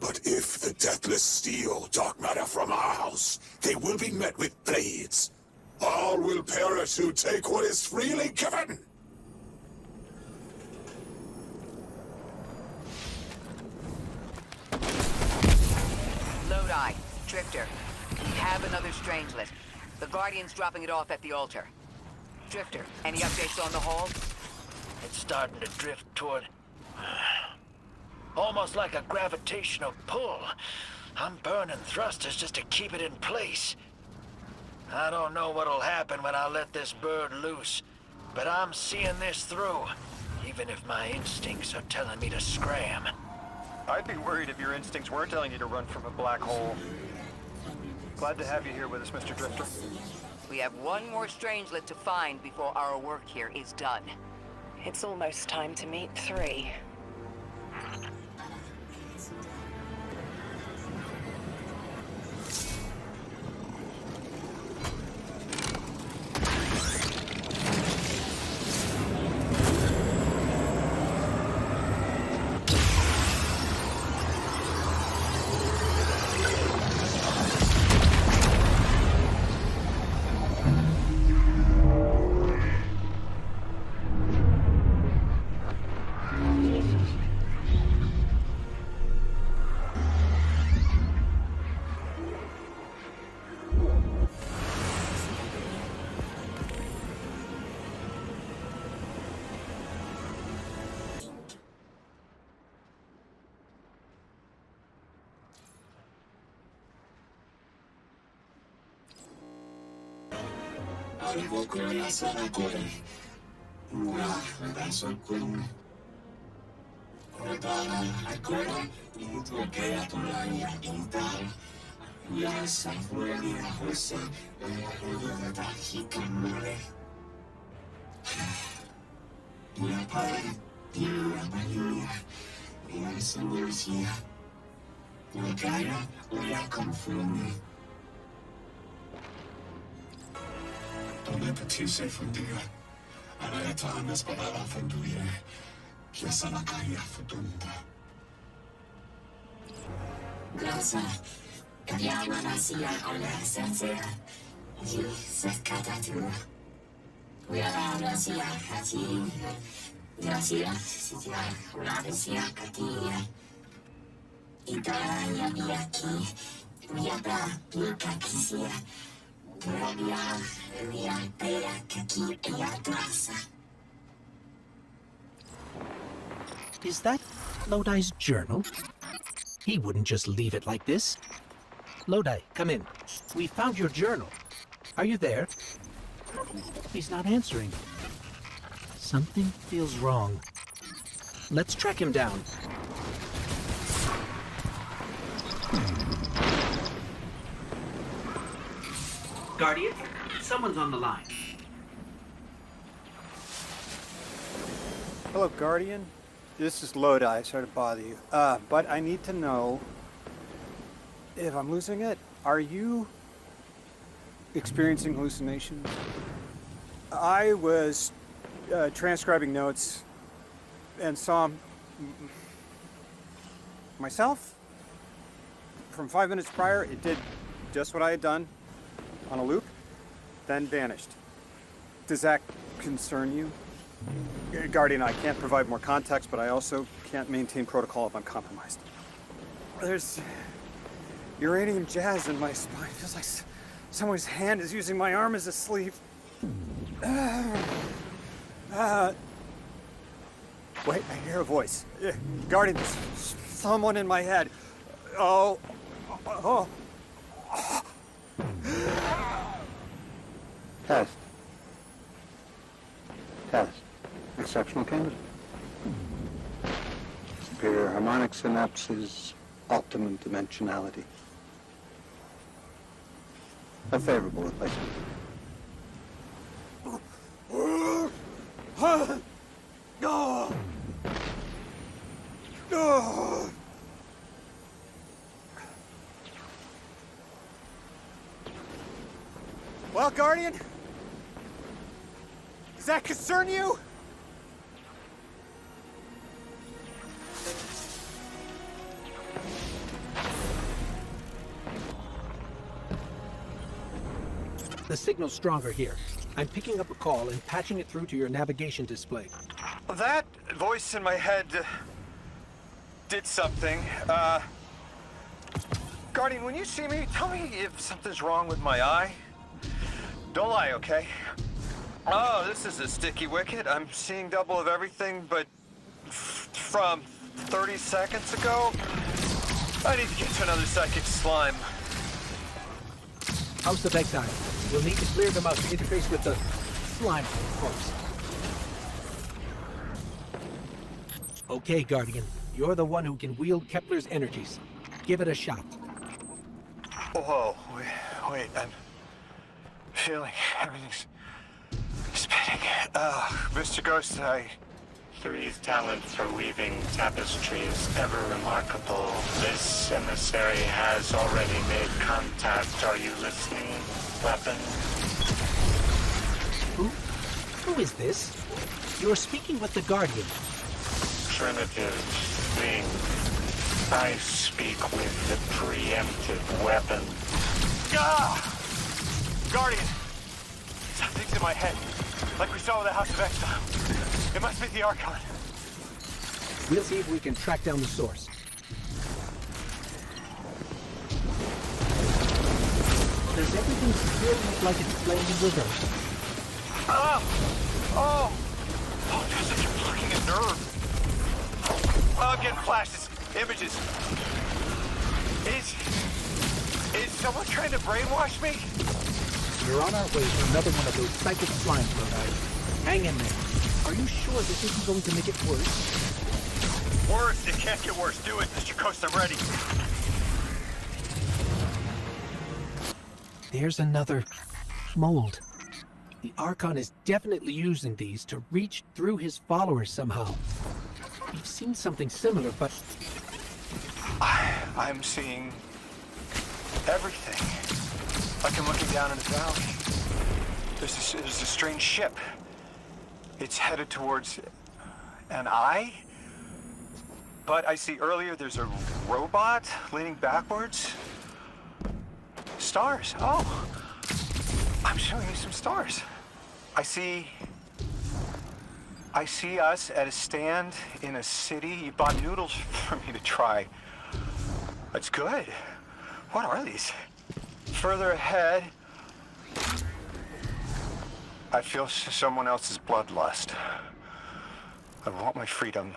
[SPEAKER 7] But if the Deathless steal dark matter from our house, they will be met with blades. All will perish who take what is freely given.
[SPEAKER 3] Lodi, Drifter, we have another Strangelet. The Guardian's dropping it off at the altar. Drifter, any updates on the hull?
[SPEAKER 16] It's starting to drift toward... almost like a gravitational pull.
[SPEAKER 6] I'm burning thrusters just to keep it in place. I don't know what'll happen when I let this bird loose, but I'm seeing this through, even if my instincts are telling me to scram.
[SPEAKER 11] I'd be worried if your instincts weren't telling you to run from a black hole. Glad to have you here with us, Mr. Drifter.
[SPEAKER 3] We have one more strangelet to find before our work here is done.
[SPEAKER 2] It's almost time to meet 3.
[SPEAKER 7] Donde precis från det. Alla jag tar med spelare från du är. Klässarna kan jag fördumda. Grasa. Kariamana siya ala sensea. Jesus katatua. Uyarana siya hati. Gracia siya ulade siya katia. Itaya miyaki. Uyabra mikakisia.
[SPEAKER 5] Is that Lodi's journal? He wouldn't just leave it like this. Lodi, come in. We found your journal. Are you there? He's not answering. Something feels wrong. Let's track him down.
[SPEAKER 12] Guardian, someone's on the line.
[SPEAKER 8] Hello, Guardian. This is Lodi. Sorry to bother you. But I need to know if I'm losing it. Are you experiencing hallucinations? I was transcribing notes and saw myself from 5 minutes prior. It did just what I had done on a loop, then vanished. Does that concern you? Guardian, I can't provide more context, but I also can't maintain protocol if I'm compromised. There's uranium jazz in my spine. It feels like someone's hand is using my arm as a sleeve. Wait, I hear a voice. Guardian, there's someone in my head. Oh.
[SPEAKER 14] Test. Exceptional candidate. Superior harmonic synapses, optimum dimensionality. A favorable replacement.
[SPEAKER 8] Well, Guardian? Does that concern you?
[SPEAKER 5] The signal's stronger here. I'm picking up a call and patching it through to your navigation display.
[SPEAKER 11] That voice in my head did something. Guardian, when you see me, tell me if something's wrong with my eye. Don't lie, okay? Oh, this is a sticky wicket. I'm seeing double of everything, but from 30 seconds ago, I need to get to another psychic slime.
[SPEAKER 5] House of Exile. We'll need to clear them out to interface with the slime, of course. Okay, Guardian. You're the one who can wield Kepler's energies. Give it a shot.
[SPEAKER 11] Whoa, wait, I'm feeling everything's spinning. Mr. Ghost,
[SPEAKER 17] Three's talent for weaving tapestry is ever remarkable. This emissary has already made contact. Are you listening, weapon?
[SPEAKER 5] Who is this? You're speaking with the Guardian.
[SPEAKER 17] Primitive thing. I speak with the preemptive weapon.
[SPEAKER 9] Ah! Guardian! Something's in my head. Like we saw with the House of Exile. It must be the Archon.
[SPEAKER 5] We'll see if we can track down the source. Does everything still look like it's playing in reverse?
[SPEAKER 9] Oh, there's such a plucking a nerve. Oh, I'm getting flashes, images. Is someone trying to brainwash me?
[SPEAKER 5] We're on our way to another one of those psychic slime prototypes. Hang in there. Are you sure this isn't going to make it worse?
[SPEAKER 9] Worse? It can't get worse. Do it, Mr. Coast. I'm ready.
[SPEAKER 5] There's another mold. The Archon is definitely using these to reach through his followers somehow. We've seen something similar, but...
[SPEAKER 11] I'm seeing everything. Like I'm looking down in the valley. There's a strange ship. It's headed towards an eye. But I see earlier there's a robot leaning backwards. Stars. Oh, I'm showing you some stars. I see us at a stand in a city. You bought noodles for me to try. That's good. What are these? Further ahead, I feel someone else's bloodlust. I want my freedom.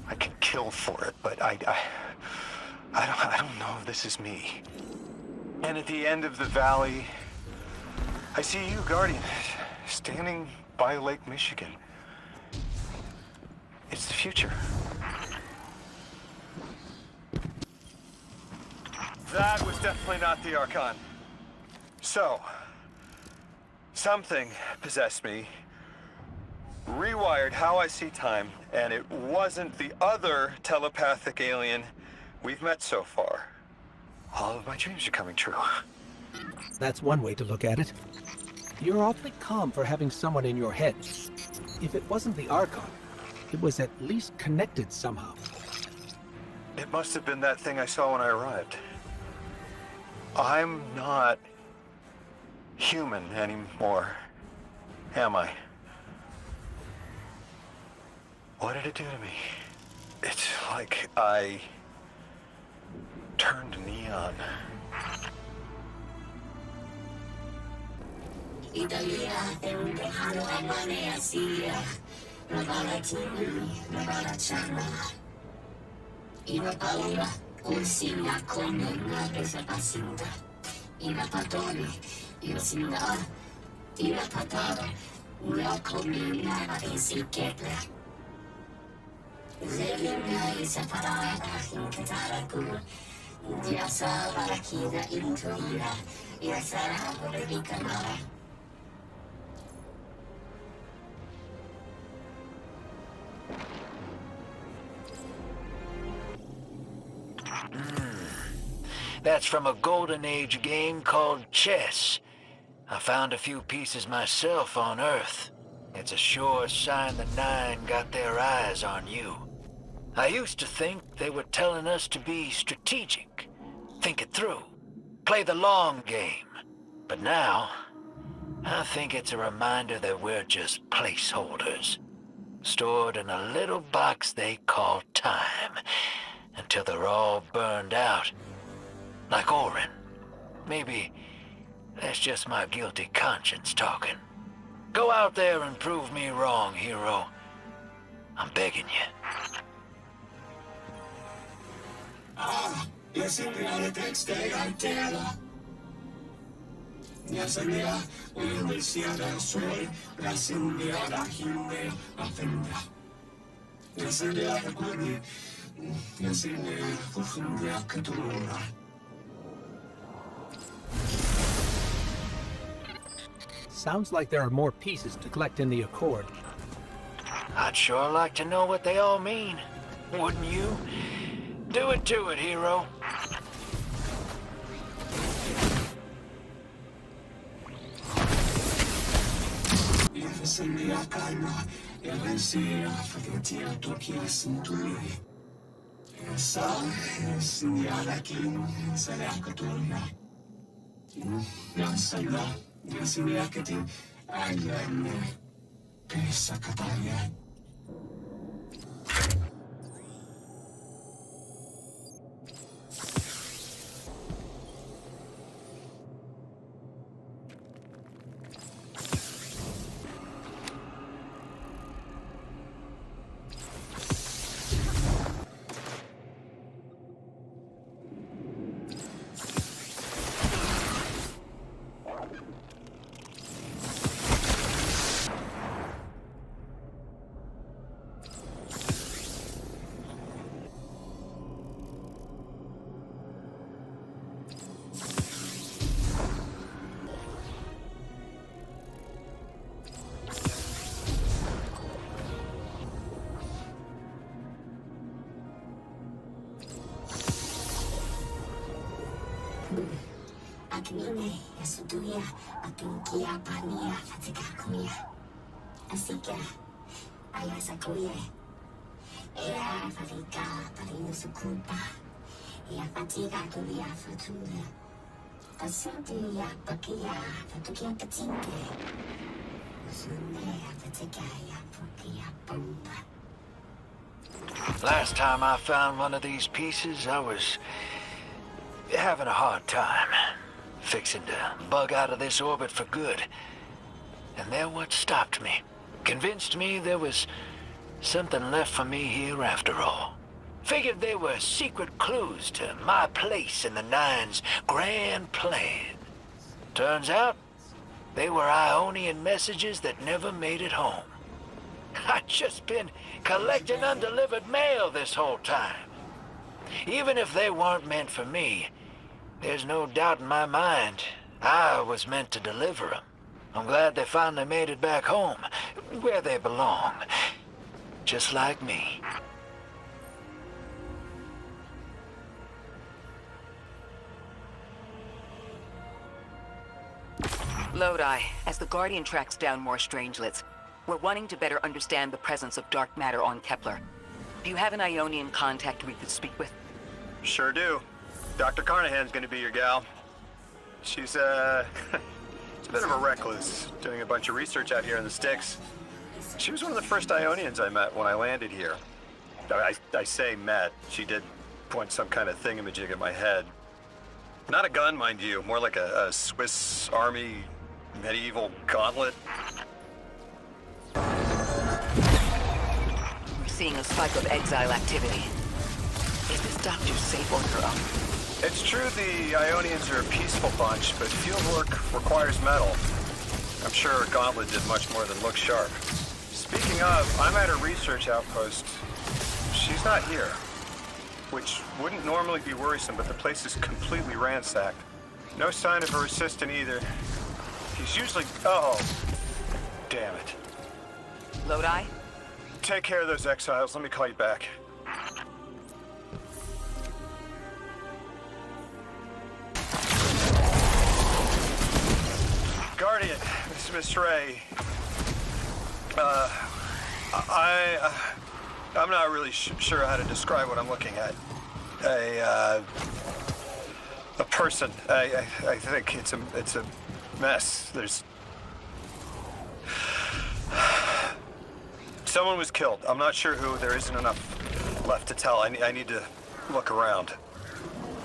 [SPEAKER 11] I can kill for it, but I don't know if this is me. And at the end of the valley, I see you, Guardian, standing by Lake Michigan. It's the future. That was definitely not the Archon. So, something possessed me, rewired how I see time, and it wasn't the other telepathic alien we've met so far. All of my dreams are coming true.
[SPEAKER 5] That's one way to look at it. You're awfully calm for having someone in your head. If it wasn't the Archon, it was at least connected somehow.
[SPEAKER 11] It must have been that thing I saw when I arrived. I'm not human anymore, am I? What did it do to me? It's like I turned neon.
[SPEAKER 18] Italia è un pecado a Siria, la Valatini, la Valacciana. Ina paura, consiglia con una presa passiva. Ina patoni, io signor, ina patata, una combina in si Kepler. Zelina is separata in Cataracu, dia salva la chiesa intuita, io sarà pure di canale.
[SPEAKER 16] That's from a Golden Age game called chess. I found a few pieces myself on Earth. It's a sure sign the Nine got their eyes on you. I used to think they were telling us to be strategic, think it through, play the long game. But now, I think it's a reminder that we're just placeholders, stored in a little box they call time, until they're all burned out. Like Orin. Maybe that's just my guilty conscience talking. Go out there and prove me wrong, hero. I'm begging you.
[SPEAKER 5] Sounds like there are more pieces to collect in the Accord.
[SPEAKER 16] I'd sure like to know what they all mean. Wouldn't you? Do it to it, hero.
[SPEAKER 18] Akmine, Yasuduya, Atinkia, Pania, Fatikakuya. Asika, Ayasakuye. Ea, Fatika, Parinusukupa. Ea, Fatika, Kuya, Fatuya. Pasudia, Pakia, Fatukia, Patinke. Usundea, Fatikaya, Pukia, Bomba.
[SPEAKER 16] Last time I found one of these pieces, I was having a hard time. Fixing to bug out of this orbit for good. And they're what stopped me. Convinced me there was something left for me here after all. Figured they were secret clues to my place in the Nine's grand plan. Turns out, they were Ionian messages that never made it home. I'd just been collecting undelivered mail this whole time. Even if they weren't meant for me, there's no doubt in my mind I was meant to deliver them. I'm glad they finally made it back home, where they belong. Just like me.
[SPEAKER 3] Lodi, as the Guardian tracks down more strangelets, we're wanting to better understand the presence of dark matter on Kepler. Do you have an Ionian contact we could speak with?
[SPEAKER 11] Sure do. Dr. Carnahan's gonna be your gal. She's, a bit of a recluse, doing a bunch of research out here in the sticks. She was one of the first Ionians I met when I landed here. I say met. She did point some kind of thingamajig at my head. Not a gun, mind you, more like a Swiss Army medieval gauntlet.
[SPEAKER 3] We're seeing a spike of Exile activity. Is this doctor safe on her own?
[SPEAKER 11] It's true the Ionians are a peaceful bunch, but fieldwork requires metal. I'm sure Gauntlet did much more than look sharp. Speaking of, I'm at a research outpost. She's not here. Which wouldn't normally be worrisome, but the place is completely ransacked. No sign of her assistant either. He's usually... Oh, damn it.
[SPEAKER 3] Lodi?
[SPEAKER 11] Take care of those exiles. Let me call you back. Guardian, this is Miss Ray. I'm not really sure how to describe what I'm looking at. A person. I think it's a mess. There's... Someone was killed. I'm not sure who. There isn't enough left to tell. I need to look around.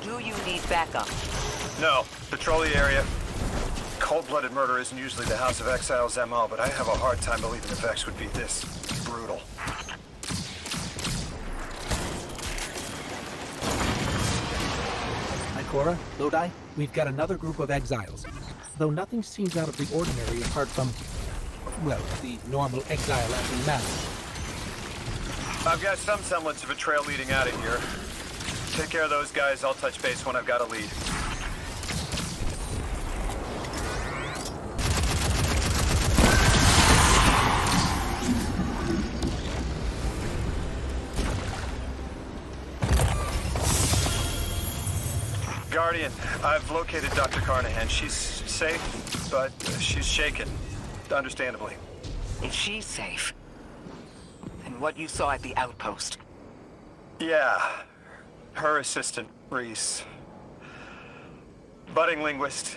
[SPEAKER 3] Do you need backup?
[SPEAKER 11] No. Patrol the area. Cold-blooded murder isn't usually the House of Exile's MO, but I have a hard time believing the Vex would be this brutal.
[SPEAKER 5] Ikora, Lodi, we've got another group of exiles. Though nothing seems out of the ordinary apart from, well, the normal exile acting matter.
[SPEAKER 11] I've got some semblance of a trail leading out of here. Take care of those guys. I'll touch base when I've got a lead. Guardian, I've located Dr. Carnahan. She's safe, but she's shaken. Understandably.
[SPEAKER 3] If she's safe, then what you saw at the outpost?
[SPEAKER 11] Yeah. Her assistant, Reese. Budding linguist.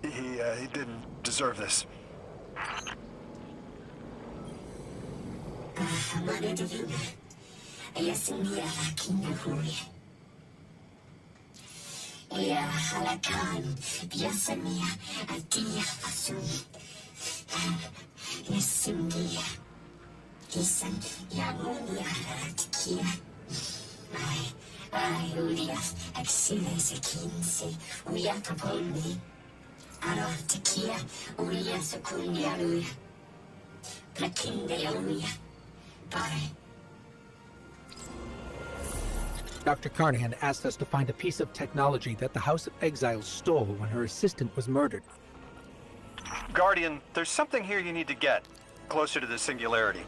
[SPEAKER 11] He didn't deserve this.
[SPEAKER 5] Dr. Carnahan asked us to find a piece of technology that the House of Exile stole when her assistant was murdered.
[SPEAKER 11] Guardian, there's something here you need to get, closer to the singularity.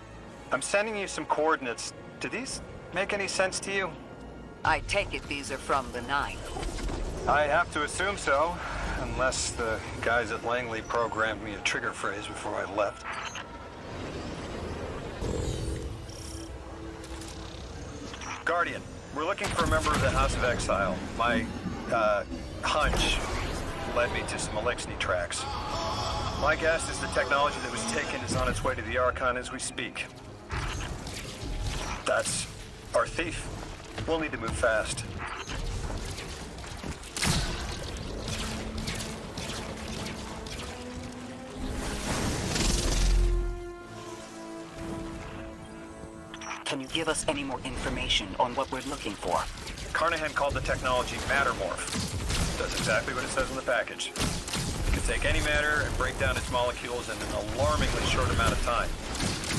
[SPEAKER 11] I'm sending you some coordinates. Do these make any sense to you?
[SPEAKER 3] I take it these are from the Nine.
[SPEAKER 11] I have to assume so, unless the guys at Langley programmed me a trigger phrase before I left. Guardian, we're looking for a member of the House of Exile. My, hunch led me to some Elixni tracks. My guess is the technology that was taken is on its way to the Archon as we speak. That's our thief. We'll need to move fast.
[SPEAKER 3] Can you give us any more information on what we're looking for?
[SPEAKER 11] Carnahan called the technology Mattermorph. Does exactly what it says in the package. It can take any matter and break down its molecules in an alarmingly short amount of time.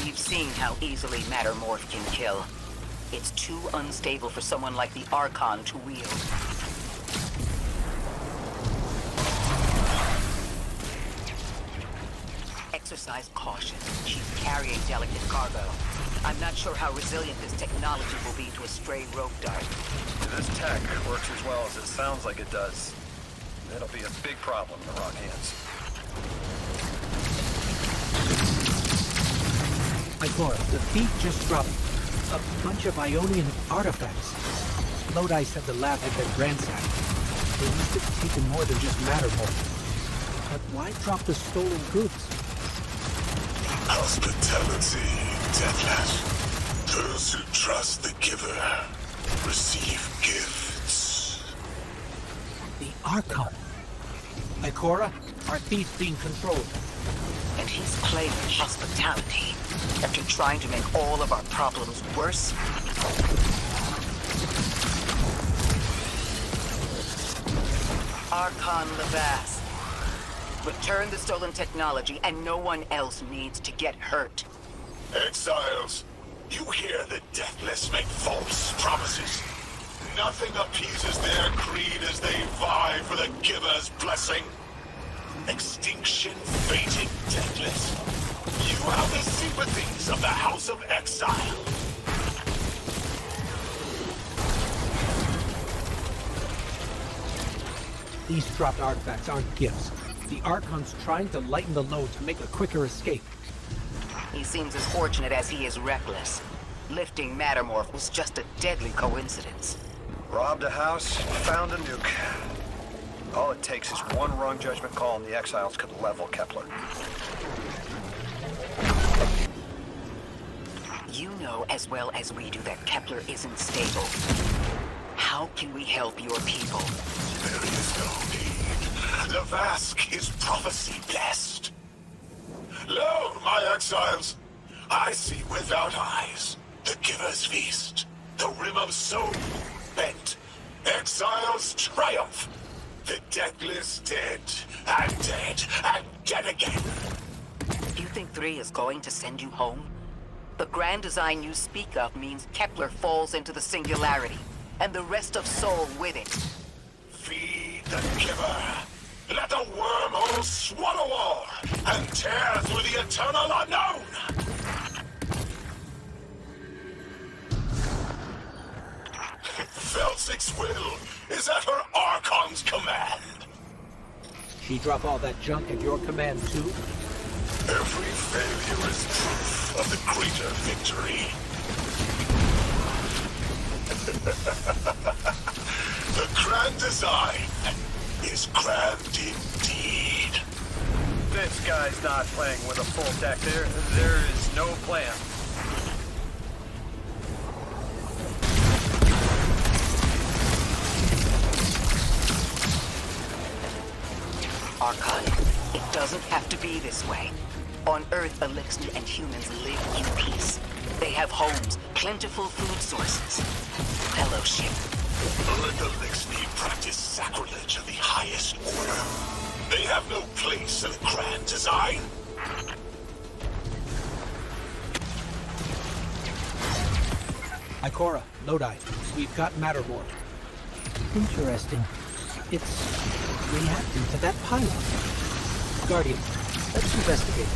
[SPEAKER 3] We've seen how easily Mattermorph can kill. It's too unstable for someone like the Archon to wield. Exercise caution. She's carrying delicate cargo. I'm not sure how resilient this technology will be to a stray rope dart.
[SPEAKER 11] If this tech works as well as it sounds like it does, it'll be a big problem in the wrong hands.
[SPEAKER 5] Ikora, the thief just dropped a bunch of Ionian artifacts. Lodi said the lab had been ransacked. They must have taken more than just Mattermorph. But why drop the stolen goods?
[SPEAKER 7] Hospitality, Deathless. Those who trust the giver receive gifts.
[SPEAKER 5] The Archon. Ikora, our thief's being controlled.
[SPEAKER 3] And he's claiming hospitality after trying to make all of our problems worse. Archon Levast. Return the stolen technology and no one else needs to get hurt.
[SPEAKER 7] Exiles, you hear the Deathless make false promises. Nothing appeases their creed as they vie for the giver's blessing. Extinction fated Deathless. You have the sympathies of the House of Exile.
[SPEAKER 5] These dropped artifacts aren't gifts. The Archon's trying to lighten the load to make a quicker escape.
[SPEAKER 3] He seems as fortunate as he is reckless. Lifting Mattermorph was just a deadly coincidence.
[SPEAKER 11] Robbed a house, found a nuke. All it takes is one wrong judgment call and the Exiles could level Kepler.
[SPEAKER 3] You know as well as we do that Kepler isn't stable. How can we help your people?
[SPEAKER 7] There is no need. The Vask is prophecy blessed. Lo, my exiles, I see without eyes the giver's feast, the rim of soul bent Exile's triumph! The deathless dead, and dead, and dead again!
[SPEAKER 3] You think 3 is going to send you home? The grand design you speak of means Kepler falls into the singularity, and the rest of Sol with it.
[SPEAKER 7] Feed the giver! Let the wormhole swallow all, and tear through the eternal unknown! Felsic's will is at her Archon's command.
[SPEAKER 5] She drop all that junk at your command too?
[SPEAKER 7] Every failure is proof of the greater victory. The grand design is grand indeed.
[SPEAKER 11] This guy's not playing with a full deck. There is no plan.
[SPEAKER 3] Archon, it doesn't have to be this way. On Earth, Elixir and humans live in peace. They have homes, plentiful food sources, fellowship.
[SPEAKER 7] Let the Elixir practice sacrilege of the highest order. They have no place in a grand design.
[SPEAKER 5] Ikora, Lodi, we've got Mattermore. Interesting. It's reacting to that pylon. Guardian, let's investigate.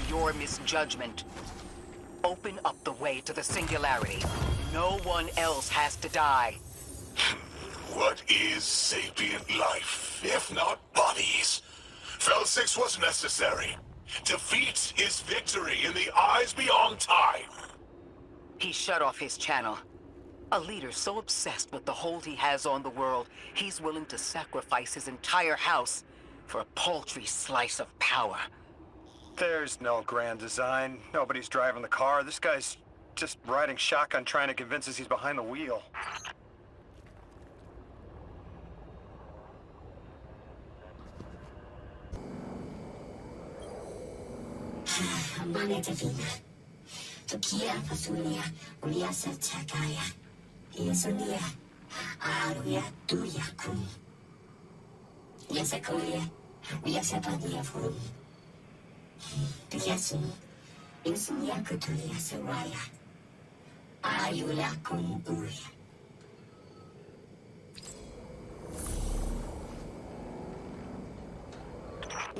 [SPEAKER 3] Your misjudgment. Open up the way to the singularity. No one else has to die.
[SPEAKER 7] What is sapient life, if not bodies? Felsix was necessary. Defeat is victory in the eyes beyond time.
[SPEAKER 3] He shut off his channel. A leader so obsessed with the hold he has on the world, he's willing to sacrifice his entire house for a paltry slice of power.
[SPEAKER 11] There's no grand design. Nobody's driving the car. This guy's just riding shotgun trying to convince us he's behind the wheel.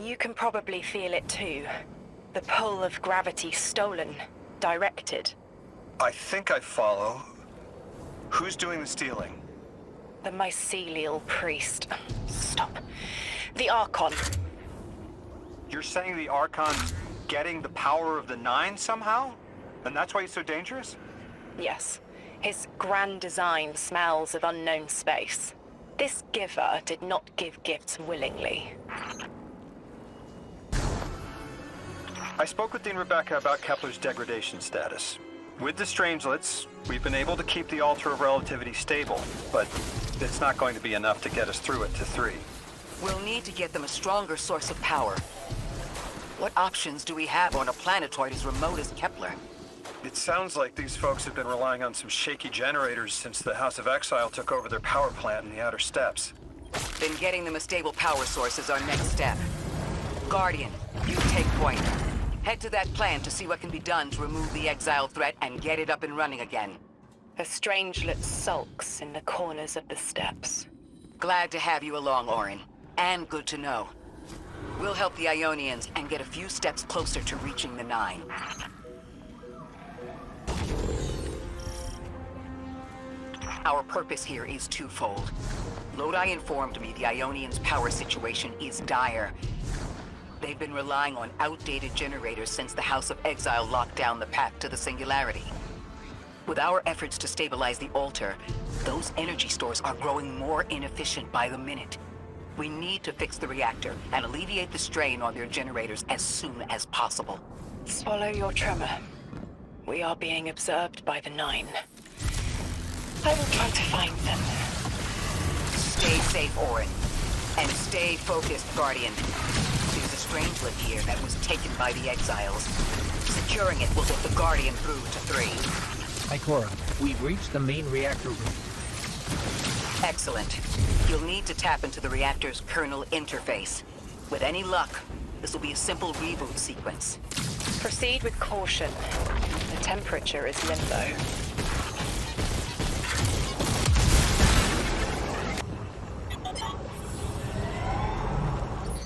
[SPEAKER 2] You can probably feel it too. The pull of gravity stolen, directed.
[SPEAKER 11] I think I follow. Who's doing the stealing?
[SPEAKER 2] The mycelial priest. Stop. The Archon.
[SPEAKER 11] You're saying the Archon's getting the power of the Nine somehow? And that's why he's so dangerous?
[SPEAKER 2] Yes. His grand design smells of unknown space. This giver did not give gifts willingly.
[SPEAKER 11] I spoke with Dean Rebecca about Kepler's degradation status. With the Strangelets, we've been able to keep the Altar of Relativity stable, but it's not going to be enough to get us through it to 3.
[SPEAKER 3] We'll need to get them a stronger source of power. What options do we have on a planetoid as remote as Kepler?
[SPEAKER 11] It sounds like these folks have been relying on some shaky generators since the House of Exile took over their power plant in the Outer Steppes.
[SPEAKER 3] Then getting them a stable power source is our next step. Guardian, you take point. Head to that plant to see what can be done to remove the Exile threat and get it up and running again.
[SPEAKER 2] The Strangelet sulks in the corners of the steppes.
[SPEAKER 3] Glad to have you along, Orin. And good to know. We'll help the Aionians and get a few steps closer to reaching the Nine. Our purpose here is twofold. Lodi informed me the Aionians' power situation is dire. They've been relying on outdated generators since the House of Exile locked down the path to the Singularity. With our efforts to stabilize the altar, those energy stores are growing more inefficient by the minute. We need to fix the reactor and alleviate the strain on their generators as soon as possible.
[SPEAKER 2] Swallow your tremor. We are being observed by the Nine. I will try to find them.
[SPEAKER 3] Stay safe, Orin. And stay focused, Guardian. There's a strangelet here that was taken by the Exiles. Securing it will get the Guardian through to 3.
[SPEAKER 5] Ikora, we've reached the main reactor room.
[SPEAKER 3] Excellent. You'll need to tap into the reactor's kernel interface. With any luck, this will be a simple reboot sequence.
[SPEAKER 2] Proceed with caution. The temperature is limbo.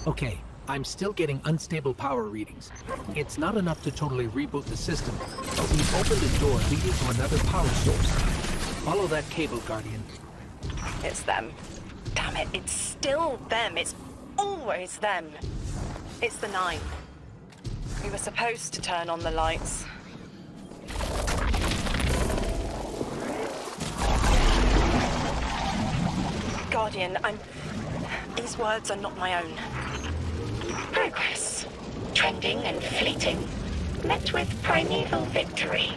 [SPEAKER 5] Okay, I'm still getting unstable power readings. It's not enough to totally reboot the system, but we've opened a door leading to another power source. Follow that cable, Guardian.
[SPEAKER 2] It's them. Damn it, it's still them. It's always them. It's the Nine. We were supposed to turn on the lights. Guardian, these words are not my own.
[SPEAKER 18] Progress. Trending and fleeting. Met with primeval victory.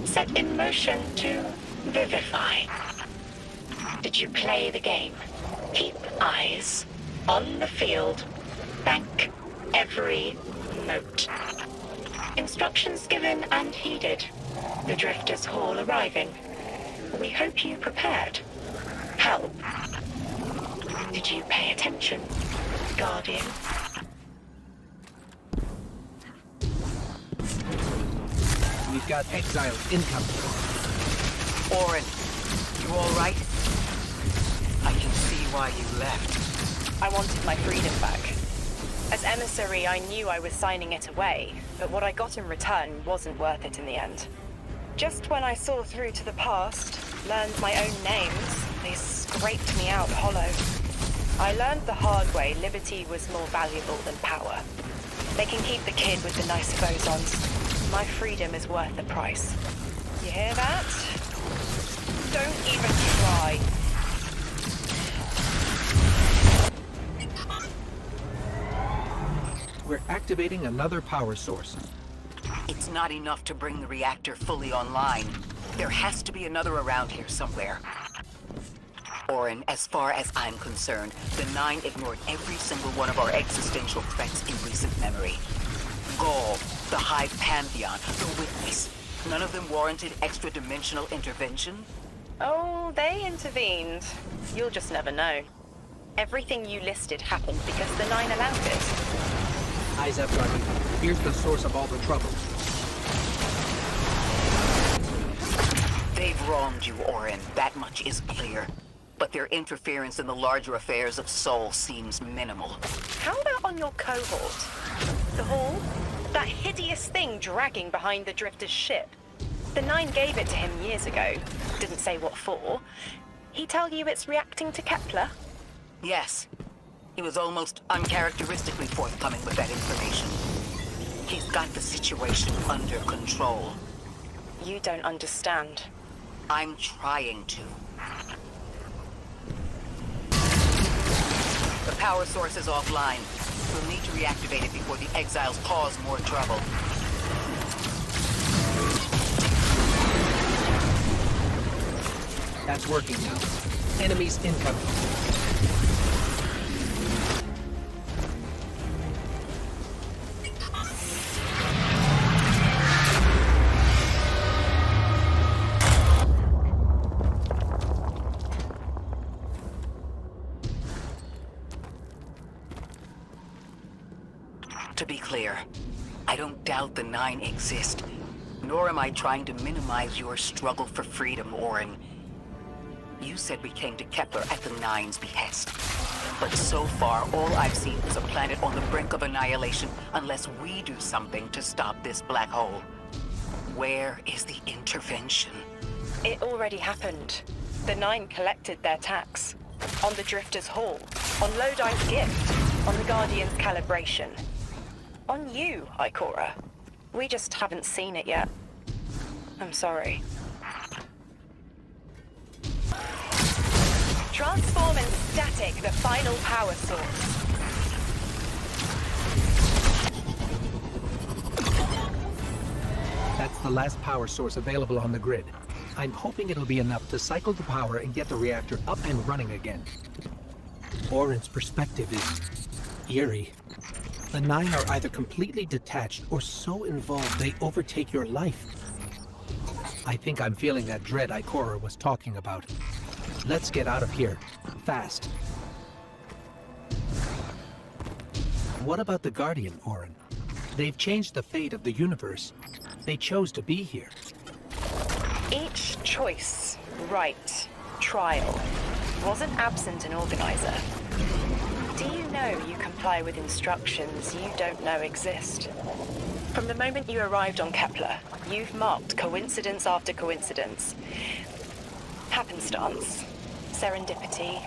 [SPEAKER 18] Set in motion to vivify. Did you play the game? Keep eyes on the field. Bank every note. Instructions given and heeded. The Drifters' Hall arriving. We hope you prepared. Help. Did you pay attention, Guardian?
[SPEAKER 5] We've got Exiles incoming.
[SPEAKER 3] Orin, you all right? I can see why you left.
[SPEAKER 2] I wanted my freedom back. As emissary, I knew I was signing it away, but what I got in return wasn't worth it in the end. Just when I saw through to the past, learned my own names, they scraped me out hollow. I learned the hard way liberty was more valuable than power. They can keep the kid with the nice bosons. My freedom is worth the price. You hear that? Don't even try.
[SPEAKER 5] We're activating another power source.
[SPEAKER 3] It's not enough to bring the reactor fully online. There has to be another around here somewhere. Orin, as far as I'm concerned, the Nine ignored every single one of our existential threats in recent memory. Gaul, the Hive Pantheon, the Witness. None of them warranted extra-dimensional intervention?
[SPEAKER 2] Oh, they intervened. You'll just never know. Everything you listed happened because the Nine allowed it.
[SPEAKER 5] Eyes up, Guardian. Here's the source of all the trouble.
[SPEAKER 3] They've wronged you, Orin. That much is clear. But their interference in the larger affairs of Sol seems minimal.
[SPEAKER 2] How about on your cohort? The Hall? That hideous thing dragging behind the Drifter's ship. The Nine gave it to him years ago. Didn't say what for. He tell you it's reacting to Kepler?
[SPEAKER 3] Yes. He was almost uncharacteristically forthcoming with that information. He's got the situation under control.
[SPEAKER 2] You don't understand.
[SPEAKER 3] I'm trying to. The power source is offline. We'll need to reactivate it before the Exiles cause more trouble.
[SPEAKER 5] That's working now. Enemies incoming.
[SPEAKER 3] To be clear, I don't doubt the Nine exist, nor am I trying to minimize your struggle for freedom, Orin. You said we came to Kepler at the Nine's behest. But so far, all I've seen is a planet on the brink of annihilation unless we do something to stop this black hole. Where is the intervention?
[SPEAKER 2] It already happened. The Nine collected their tax. On the Drifter's Hall. On Lodi's gift. On the Guardian's calibration. On you, Ikora. We just haven't seen it yet. I'm sorry. Transform and static the final power source.
[SPEAKER 5] That's the last power source available on the grid. I'm hoping it'll be enough to cycle the power and get the reactor up and running again. Orin's perspective is eerie. The Nine are either completely detached or so involved they overtake your life. I think I'm feeling that dread Ikora was talking about. Let's get out of here. Fast. What about the Guardian, Orin? They've changed the fate of the universe. They chose to be here.
[SPEAKER 2] Each choice, right, trial, wasn't absent an organizer. Do you know you comply with instructions you don't know exist? From the moment you arrived on Kepler, you've marked coincidence after coincidence. Happenstance, serendipity.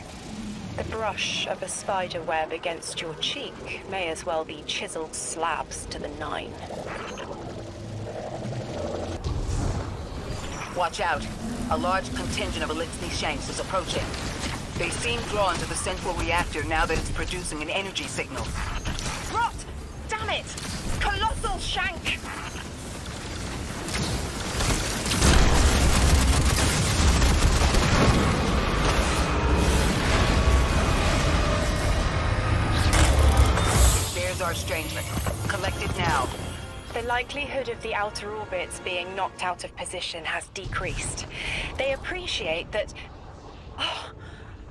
[SPEAKER 2] The brush of a spider web against your cheek may as well be chiseled slabs to the Nine.
[SPEAKER 3] Watch out. A large contingent of Elixni Shanks is approaching. They seem drawn to the central reactor now that it's producing an energy signal.
[SPEAKER 2] Rot! Damn it! Colossal Shank!
[SPEAKER 3] There's our strangelet. Collect it now.
[SPEAKER 2] The likelihood of the outer orbits being knocked out of position has decreased. They appreciate that... Oh,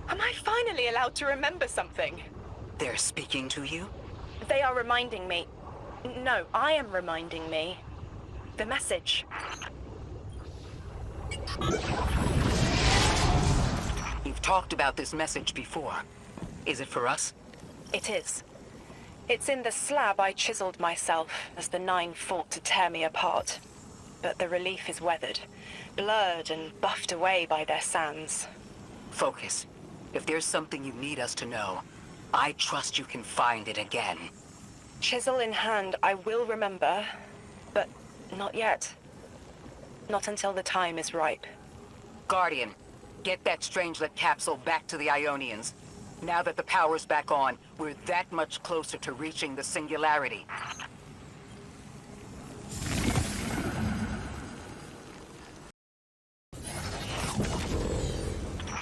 [SPEAKER 2] am I finally allowed to remember something?
[SPEAKER 3] They're speaking to you?
[SPEAKER 2] They are reminding me... No, I am reminding me. The message.
[SPEAKER 3] You've talked about this message before. Is it for us?
[SPEAKER 2] It is. It's in the slab I chiseled myself as the Nine fought to tear me apart. But the relief is weathered, blurred and buffed away by their sands.
[SPEAKER 3] Focus. If there's something you need us to know, I trust you can find it again.
[SPEAKER 2] Chisel in hand, I will remember, but not yet. Not until the time is ripe.
[SPEAKER 3] Guardian, get that Strangelet capsule back to the Aionians. Now that the power's back on, we're that much closer to reaching the singularity.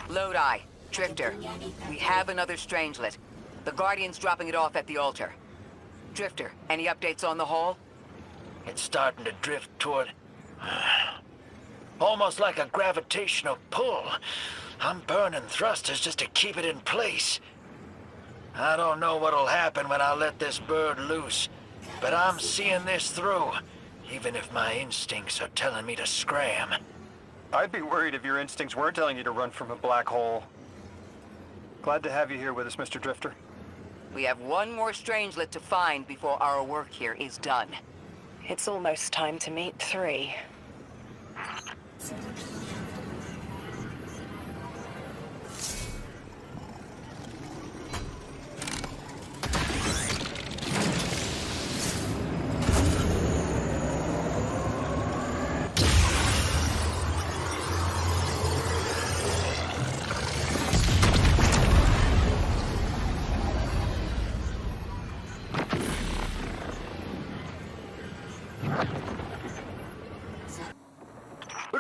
[SPEAKER 3] Lodi, Drifter, we have another Strangelet. The Guardian's dropping it off at the altar. Drifter, any updates on the hull?
[SPEAKER 6] It's starting to drift toward... almost like a gravitational pull. I'm burning thrusters just to keep it in place. I don't know what'll happen when I let this bird loose, but I'm seeing this through, even if my instincts are telling me to scram.
[SPEAKER 11] I'd be worried if your instincts weren't telling you to run from a black hole. Glad to have you here with us, Mr. Drifter.
[SPEAKER 3] We have one more Strangelet to find before our work here is done.
[SPEAKER 2] It's almost time to meet 3.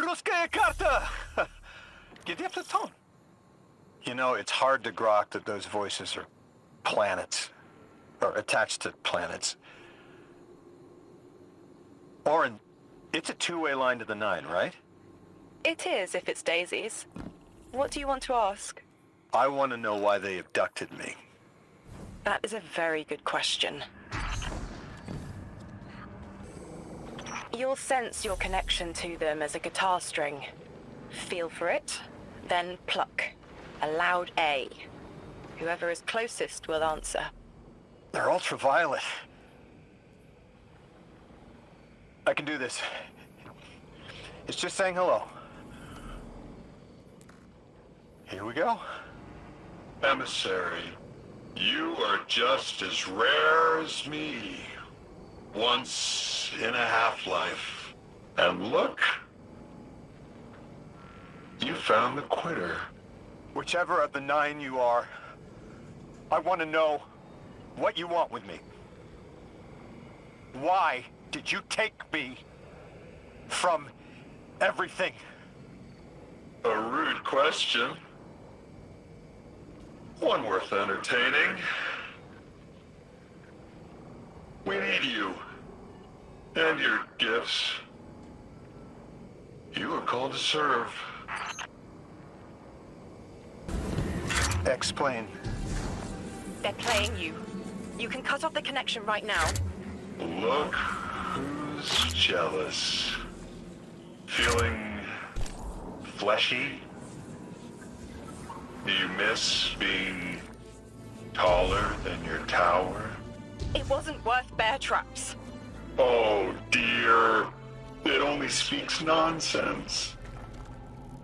[SPEAKER 11] Ruskaya Karta! You know, it's hard to grok that those voices are planets, or attached to planets. Orin, it's a two-way line to the Nine, right?
[SPEAKER 2] It is, if it's daisies. What do you want to ask?
[SPEAKER 11] I want to know why they abducted me.
[SPEAKER 2] That is a very good question. You'll sense your connection to them as a guitar string. Feel for it, then pluck. A loud A. Whoever is closest will answer.
[SPEAKER 11] They're ultraviolet. I can do this. It's just saying hello. Here we go.
[SPEAKER 7] Emissary, you are just as rare as me. Once in a half-life. And look, you found the quitter.
[SPEAKER 9] Whichever of the 9 you are, I want to know what you want with me. Why did you take me from everything?
[SPEAKER 19] A rude question. One worth entertaining. We need you. And your gifts. You are called to serve.
[SPEAKER 9] Explain.
[SPEAKER 2] They're playing you. You can cut off the connection right now.
[SPEAKER 19] Look who's jealous. Feeling fleshy? Do you miss being taller than your tower?
[SPEAKER 2] It wasn't worth bear traps.
[SPEAKER 19] Oh dear. It only speaks nonsense.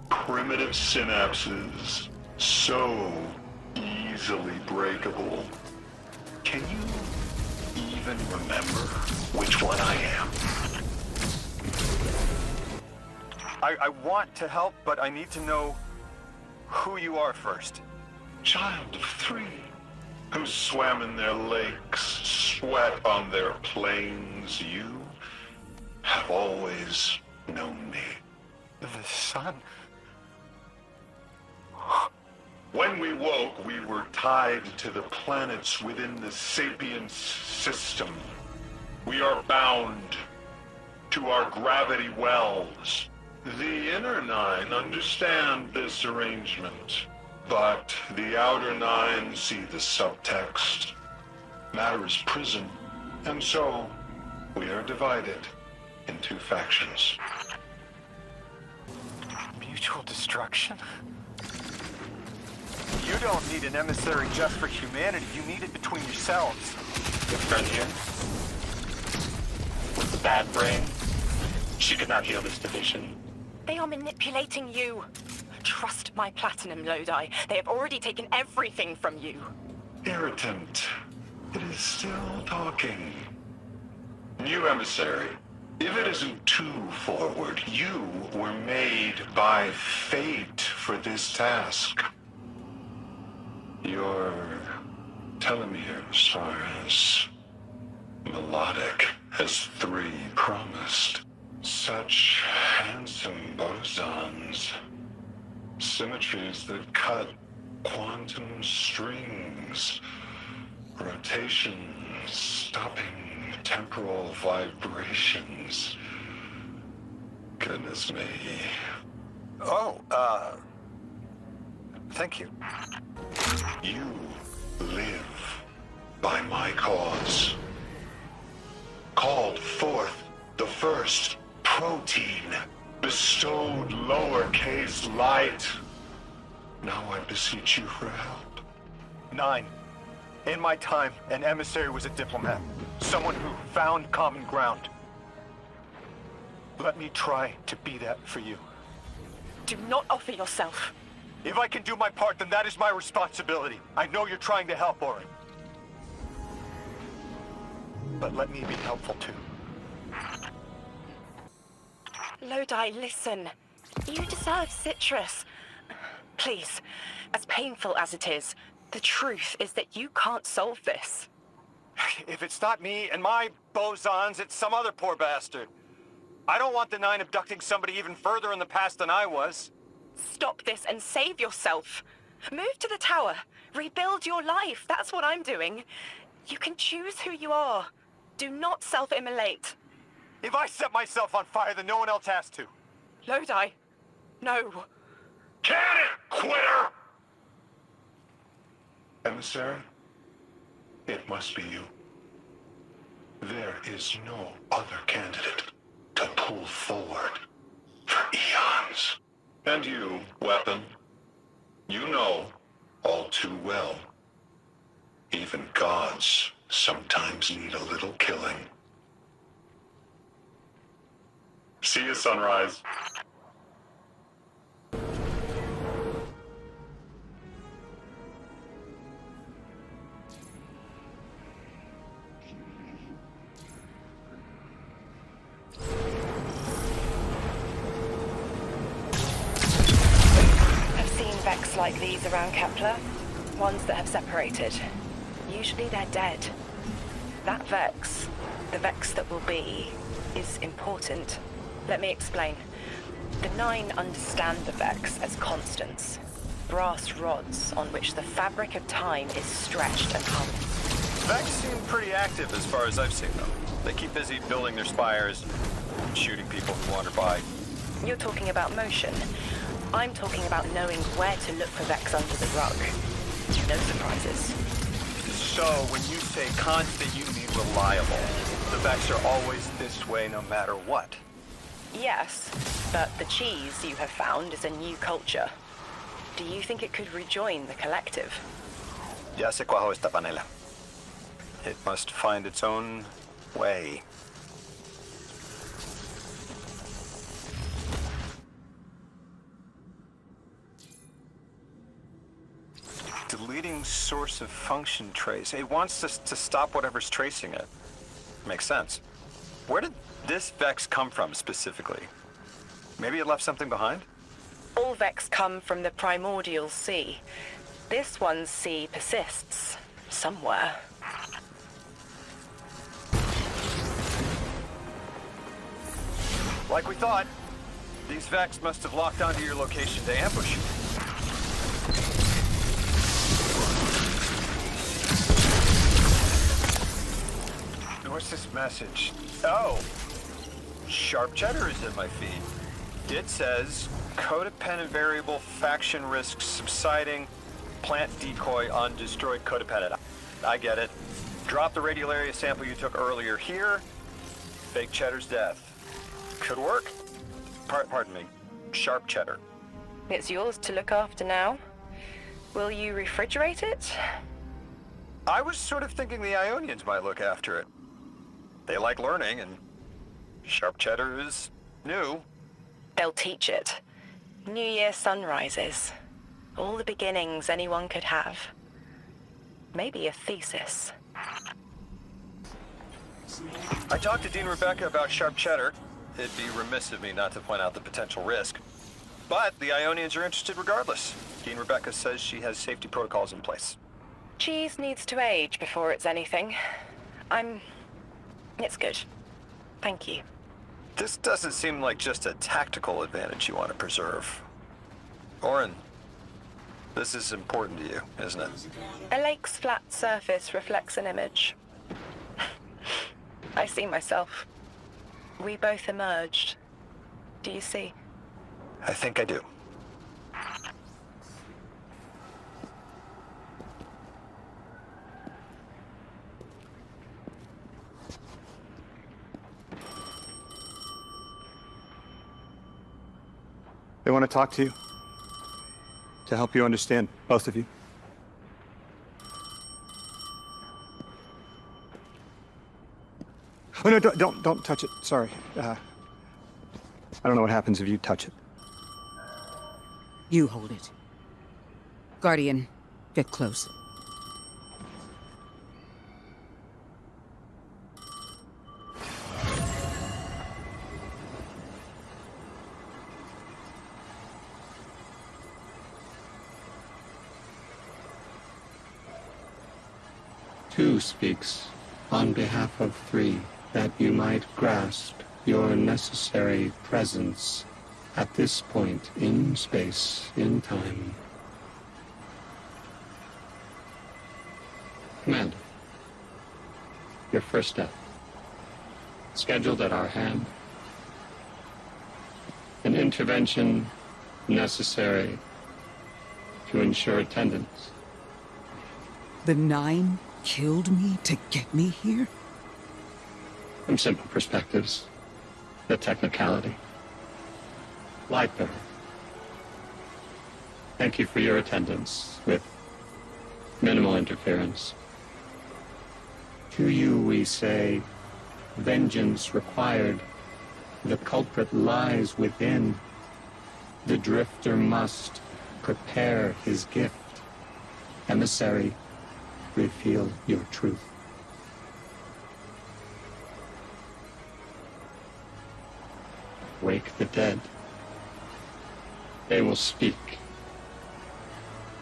[SPEAKER 19] Primitive synapses. So easily breakable. Can you even remember which one I am?
[SPEAKER 9] I want to help, but I need to know who you are first.
[SPEAKER 19] Child of 3, who swam in their lakes, sweat on their plains. You have always known me.
[SPEAKER 9] The sun?
[SPEAKER 19] When we woke, we were tied to the planets within the sapient system. We are bound to our gravity wells. The inner 9 understand this arrangement, but the outer 9 see the subtext. Matter is prison, and so we are divided in 2 factions.
[SPEAKER 9] Mutual destruction? You don't need an emissary just for humanity. You need it between yourselves.
[SPEAKER 17] The Frontier? With the bad brain? She could not heal this division.
[SPEAKER 2] They are manipulating you. Trust my platinum, Lodi. They have already taken everything from you.
[SPEAKER 19] Irritant. It is still talking. New emissary. If it isn't too forward, you were made by fate for this task. Your telomeres are as melodic as 3 promised. Such handsome bosons. Symmetries that cut quantum strings. Rotations stopping temporal vibrations. Goodness me.
[SPEAKER 9] Oh, thank you.
[SPEAKER 19] You live by my cause. Called forth the first protein, bestowed lowercase light. Now I beseech you for help.
[SPEAKER 9] 9. In my time, an emissary was a diplomat. Someone who found common ground. Let me try to be that for you.
[SPEAKER 2] Do not offer yourself.
[SPEAKER 9] If I can do my part, then that is my responsibility. I know you're trying to help, Orin. But let me be helpful too.
[SPEAKER 2] Lodi, listen. You deserve citrus. Please, as painful as it is, the truth is that you can't solve this.
[SPEAKER 9] If it's not me and my bosons, it's some other poor bastard. I don't want the 9 abducting somebody even further in the past than I was.
[SPEAKER 2] Stop this and save yourself. Move to the tower. Rebuild your life. That's what I'm doing. You can choose who you are. Do not self-immolate.
[SPEAKER 9] If I set myself on fire, then no one else has to.
[SPEAKER 2] Lodi, no.
[SPEAKER 19] Can it, quitter! Emissary, it must be you. There is no other candidate to pull forward for eons. And you, weapon, you know all too well. Even gods sometimes need a little killing. See you, Sunrise.
[SPEAKER 2] I've seen Vex like these around Kepler. Ones that have separated. Usually they're dead. That Vex, the Vex that will be, is important. Let me explain. The Nine understand the Vex as constants. Brass rods on which the fabric of time is stretched and hung.
[SPEAKER 11] Vex seem pretty active as far as I've seen them. They keep busy building their spires, shooting people who wander by.
[SPEAKER 2] You're talking about motion. I'm talking about knowing where to look for Vex under the rug. No surprises.
[SPEAKER 11] So, when you say constant, you mean reliable. The Vex are always this way no matter what.
[SPEAKER 2] Yes, but the cheese you have found is a new culture. Do you think it could rejoin the collective?
[SPEAKER 11] Ya se cuajo esta panela. It must find its own way. Deleting source of function trace. It wants us to stop whatever's tracing it. Makes sense. Where did this Vex come from specifically? Maybe it left something behind?
[SPEAKER 2] All Vex come from the primordial sea. This one's sea persists. Somewhere.
[SPEAKER 11] Like we thought, these Vex must have locked onto your location to ambush you. What's this message? Oh! Sharp Cheddar is in my feed. It says, codependent variable, faction risks subsiding, plant decoy on destroyed codependent. I get it. Drop the radial area sample you took earlier here. Fake Cheddar's death. Could work. Pardon me. Sharp Cheddar.
[SPEAKER 2] It's yours to look after now. Will you refrigerate it?
[SPEAKER 11] I was sort of thinking the Aionians might look after it. They like learning, and Sharp Cheddar is new.
[SPEAKER 2] They'll teach it. New Year sunrises. All the beginnings anyone could have. Maybe a thesis.
[SPEAKER 11] I talked to Dean Rebecca about Sharp Cheddar. It'd be remiss of me not to point out the potential risk. But the Aionians are interested regardless. Dean Rebecca says she has safety protocols in place.
[SPEAKER 2] Cheese needs to age before it's anything. It's good. Thank you.
[SPEAKER 11] This doesn't seem like just a tactical advantage you want to preserve. Orin, this is important to you, isn't it?
[SPEAKER 2] A lake's flat surface reflects an image. I see myself. We both emerged. Do you see?
[SPEAKER 11] I think I do.
[SPEAKER 8] They want to talk to you. To help you understand, both of you. Oh no, don't touch it. Sorry. I don't know what happens if you touch it.
[SPEAKER 3] You hold it. Guardian, get close.
[SPEAKER 12] Two speaks on behalf of three, that you might grasp your necessary presence at this point in space, in time. Commander, your first step, scheduled at our hand. An intervention necessary to ensure attendance.
[SPEAKER 3] The Nine killed me to get me here?
[SPEAKER 12] From simple perspectives, the technicality. Light bearer. Thank you for your attendance with minimal interference. To you we say, vengeance required. The culprit lies within. The drifter must prepare his gift. Emissary, reveal your truth. Wake the dead. They will speak.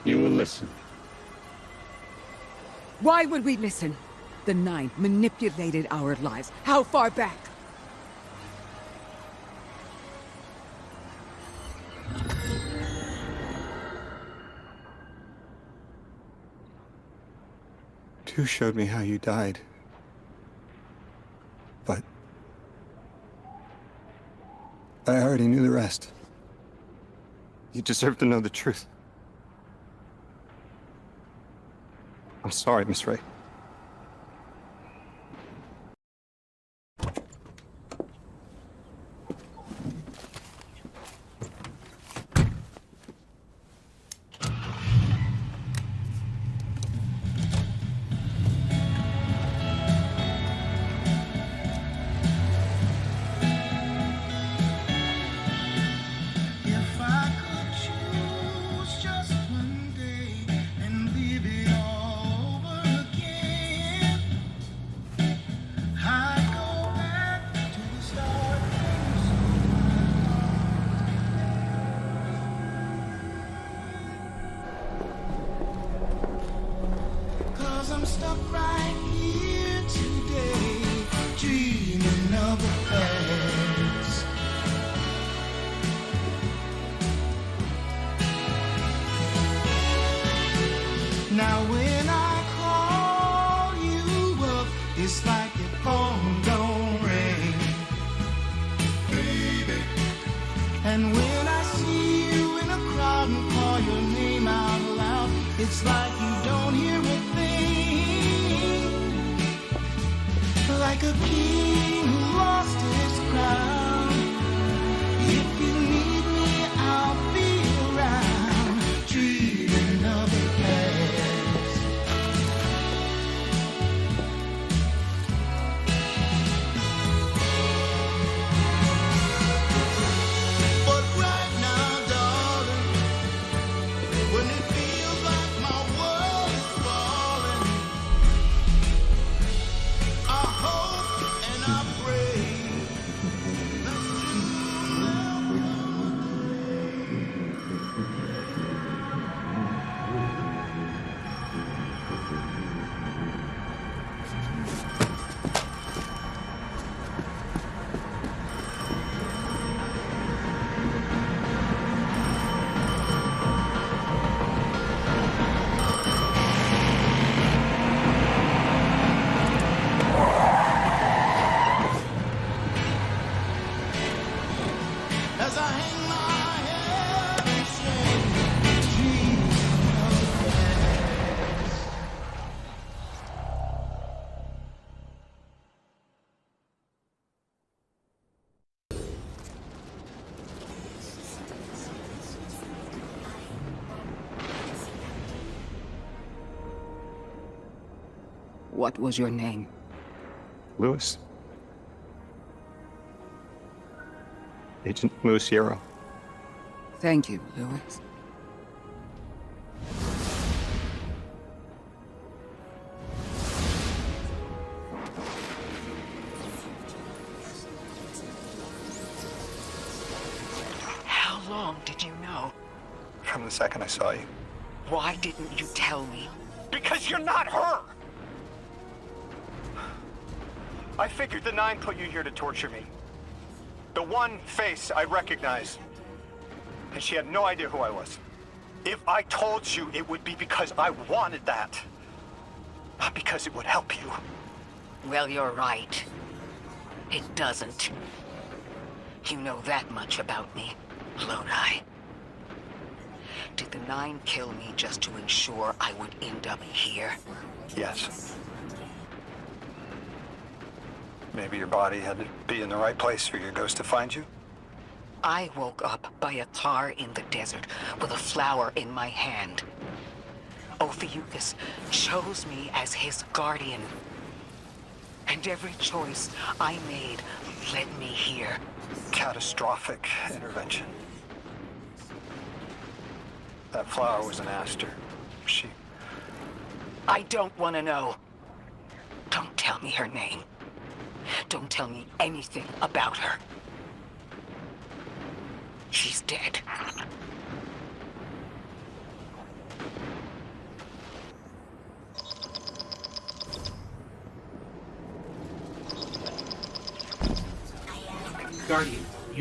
[SPEAKER 12] You will listen.
[SPEAKER 3] Why would we listen? The Nine manipulated our lives. How far back?
[SPEAKER 8] Tu showed me how you died. But I already knew the rest. You deserve to know the truth. I'm sorry, Miss Ray.
[SPEAKER 20] Now when I call you up, it's like your phone don't ring, baby. And when I see you in a crowd and call your name out loud, it's like you don't hear a thing. Like a king who lost his crown. If you need me, I'll be around, dreaming of a place. But right now, darling, when it feels like my world is falling, I hope and I pray that soon there'll as I hang my head and sing, dreams of the past.
[SPEAKER 3] What was your name?
[SPEAKER 8] Lewis. Agent Lewis Yarrow.
[SPEAKER 3] Thank you, Lewis.
[SPEAKER 6] How long did you know?
[SPEAKER 11] From the second I saw you.
[SPEAKER 6] Why didn't you tell me? Because you're not her!
[SPEAKER 9] I figured the Nine put you here to torture me. The one face I recognize. And she had no idea who I was. If I told you, it would be because I wanted that. Not because it would help you.
[SPEAKER 6] Well, you're right. It doesn't. You know that much about me, Lodi. Did the Nine kill me just to ensure I would end up here?
[SPEAKER 11] Yes. Maybe your body had to be in the right place for your ghost to find you?
[SPEAKER 6] I woke up by a car in the desert with a flower in my hand. Ophiuchus chose me as his guardian. And every choice I made led me here.
[SPEAKER 11] Catastrophic intervention. That flower was an aster. She...
[SPEAKER 6] I don't want to know. Don't tell me her name. Don't tell me anything about her. She's dead.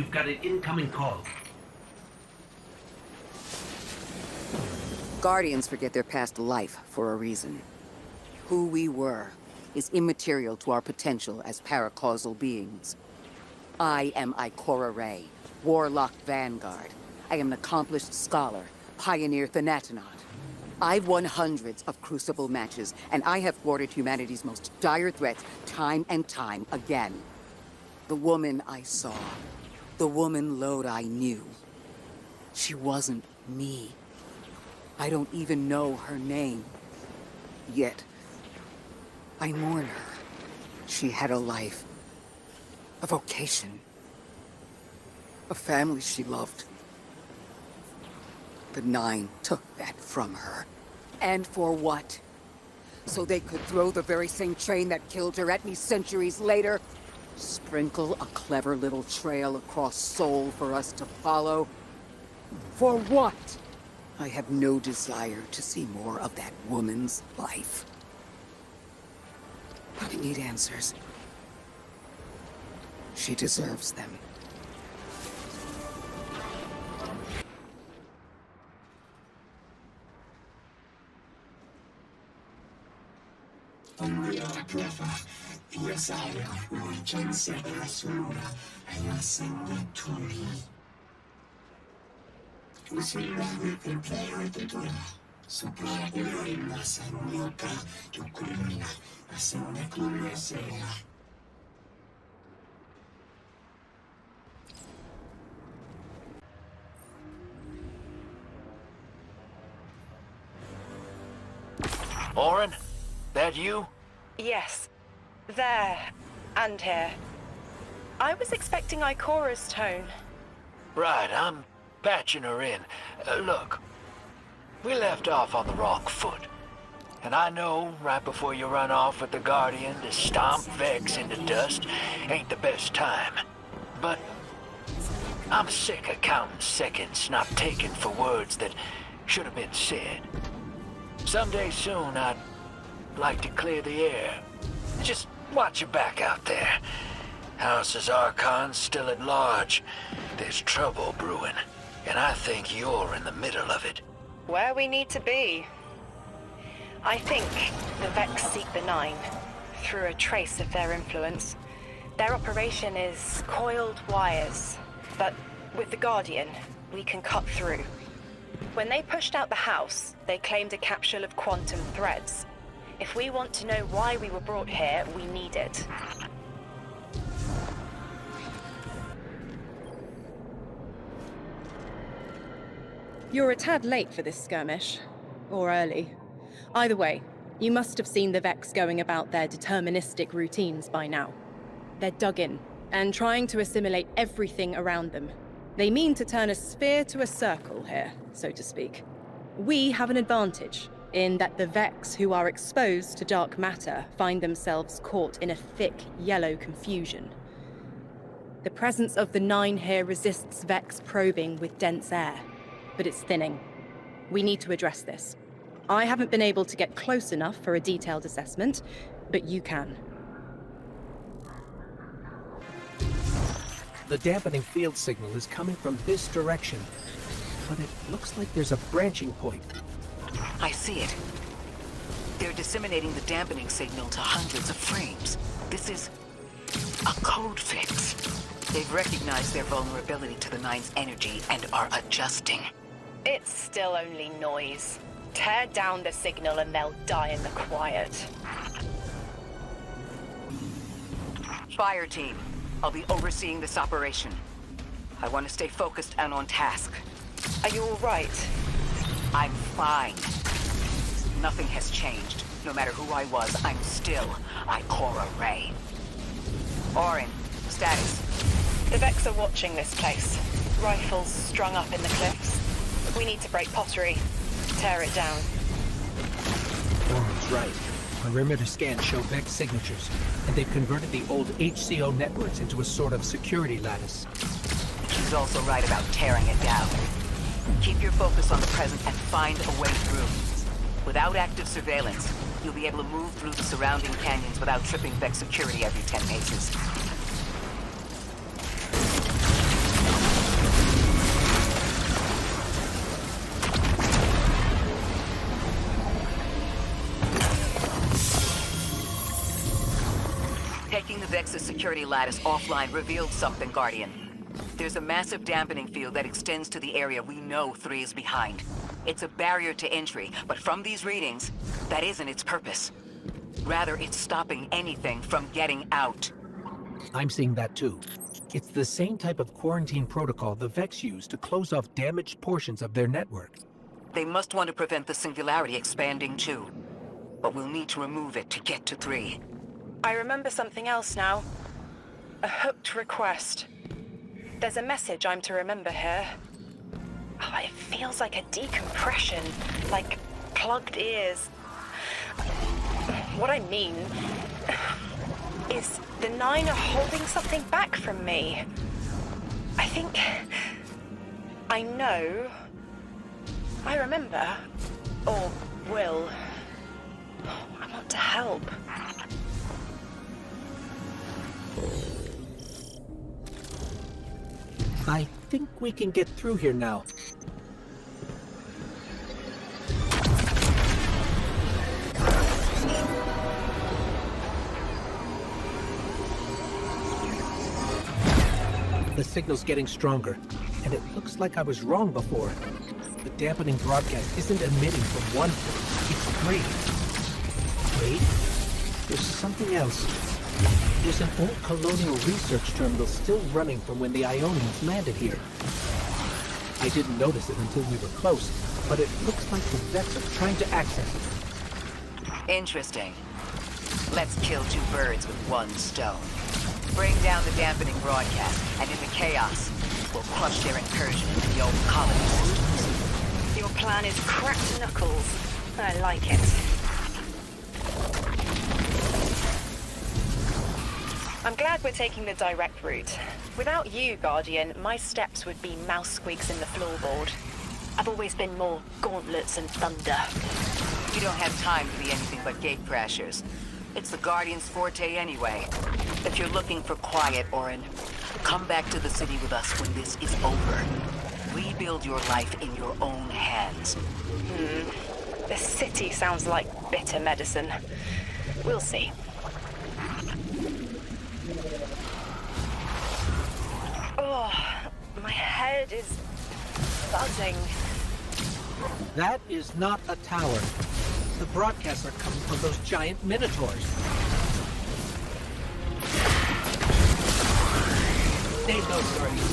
[SPEAKER 5] You've got an incoming call.
[SPEAKER 3] Guardians forget their past life for a reason. Who we were is immaterial to our potential as paracausal beings. I am Ikora Rey, Warlock Vanguard. I am an accomplished scholar, pioneer Thanatonaut. I've won hundreds of Crucible matches, and I have thwarted humanity's most dire threats time and time again. The woman I saw, the woman Lode I knew, she wasn't me. I don't even know her name. Yet, I mourn her. She had a life, a vocation, a family she loved. The Nine took that from her. And for what? So they could throw the very same train that killed her at me centuries later? Sprinkle a clever little trail across Sol for us to follow? For what? I have no desire to see more of that woman's life. I need answers. She deserves them.
[SPEAKER 6] Orin? That you?
[SPEAKER 2] Yes. There. And here. I was expecting Ikora's tone.
[SPEAKER 6] Right, I'm patching her in. Look, we left off on the wrong foot. And I know right before you run off with the Guardian to stomp Vex into dust ain't the best time. But I'm sick of counting seconds not taken for words that should have been said. Someday soon I'd like to clear the air. Just watch your back out there. House's Archon's still at large. There's trouble brewing, and I think you're in the middle of it.
[SPEAKER 2] Where we need to be. I think the Vex seek the Nine, through a trace of their influence. Their operation is coiled wires, but with the Guardian, we can cut through. When they pushed out the house, they claimed a capsule of quantum threads. If we want to know why we were brought here, we need it.
[SPEAKER 10] You're a tad late for this skirmish. Or early. Either way, you must have seen the Vex going about their deterministic routines by now. They're dug in, and trying to assimilate everything around them. They mean to turn a sphere to a circle here, so to speak. We have an advantage, in that the Vex who are exposed to dark matter find themselves caught in a thick, yellow confusion. The presence of the Nine here resists Vex probing with dense air, but it's thinning. We need to address this. I haven't been able to get close enough for a detailed assessment, but you can.
[SPEAKER 5] The dampening field signal is coming from this direction, but it looks like there's a branching point.
[SPEAKER 3] I see it. They're disseminating the dampening signal to hundreds of frames. This is a code fix. They've recognized their vulnerability to the Nine's energy and are adjusting.
[SPEAKER 2] It's still only noise. Tear down the signal and they'll die in the quiet.
[SPEAKER 3] Fire team, I'll be overseeing this operation. I want to stay focused and on task.
[SPEAKER 2] Are you all right?
[SPEAKER 3] I'm fine. Nothing has changed. No matter who I was, I'm still Ikora Rey. Orin, status.
[SPEAKER 2] The Vex are watching this place. Rifles strung up in the cliffs. We need to break pottery. Tear it down.
[SPEAKER 5] Orin's right. Perimeter scans show Vex signatures, and they've converted the old HCO networks into a sort of security lattice.
[SPEAKER 3] She's also right about tearing it down. Keep your focus on the present and find a way through. Without active surveillance, you'll be able to move through the surrounding canyons without tripping Vex security every 10 paces. Vex's security lattice offline revealed something, Guardian. There's a massive dampening field that extends to the area we know 3 is behind. It's a barrier to entry, but from these readings, that isn't its purpose. Rather, it's stopping anything from getting out.
[SPEAKER 5] I'm seeing that too. It's the same type of quarantine protocol the Vex use to close off damaged portions of their network.
[SPEAKER 3] They must want to prevent the singularity expanding too. But we'll need to remove it to get to 3.
[SPEAKER 2] I remember something else now. A hooked request. There's a message I'm to remember here. Oh, it feels like a decompression, like plugged ears. What I mean is the 9 are holding something back from me. I think I know. I remember. Or will. I want to help.
[SPEAKER 5] I think we can get through here now. The signal's getting stronger, and it looks like I was wrong before. The dampening broadcast isn't emitting from one point, it's 3. Wait, there's something else. There's an old colonial research terminal still running from when the Aionians landed here. I didn't notice it until we were close, but it looks like the Vex are trying to access it.
[SPEAKER 3] Interesting. Let's kill 2 birds with 1 stone. Bring down the dampening broadcast, and in the chaos, we'll crush their incursion into the old colony systems.
[SPEAKER 2] Your plan is cracked knuckles. I like it. I'm glad we're taking the direct route. Without you, Guardian, my steps would be mouse squeaks in the floorboard. I've always been more gauntlets and thunder.
[SPEAKER 3] We don't have time to be anything but gate crashers. It's the Guardian's forte anyway. If you're looking for quiet, Orin, come back to the city with us when this is over. Rebuild your life in your own hands.
[SPEAKER 2] The city sounds like bitter medicine. We'll see. Oh, my head is buzzing.
[SPEAKER 5] That is not a tower. The broadcasts are coming from those giant minotaurs. Stay low, Guardian.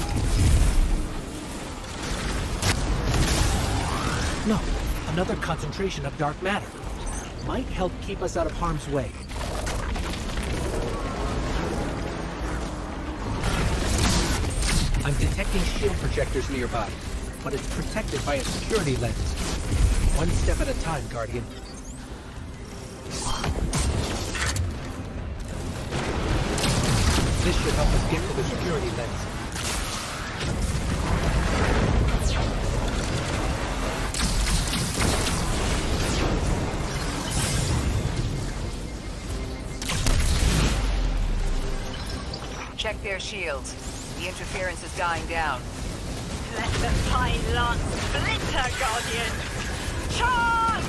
[SPEAKER 5] No, another concentration of dark matter. Might help keep us out of harm's way. I'm detecting shield projectors nearby, but it's protected by a security lens. One step at a time, Guardian. This should help us get to the security lens.
[SPEAKER 3] Check their shields. The interference is dying down.
[SPEAKER 2] Let the pine lance splinter, Guardian! Charge!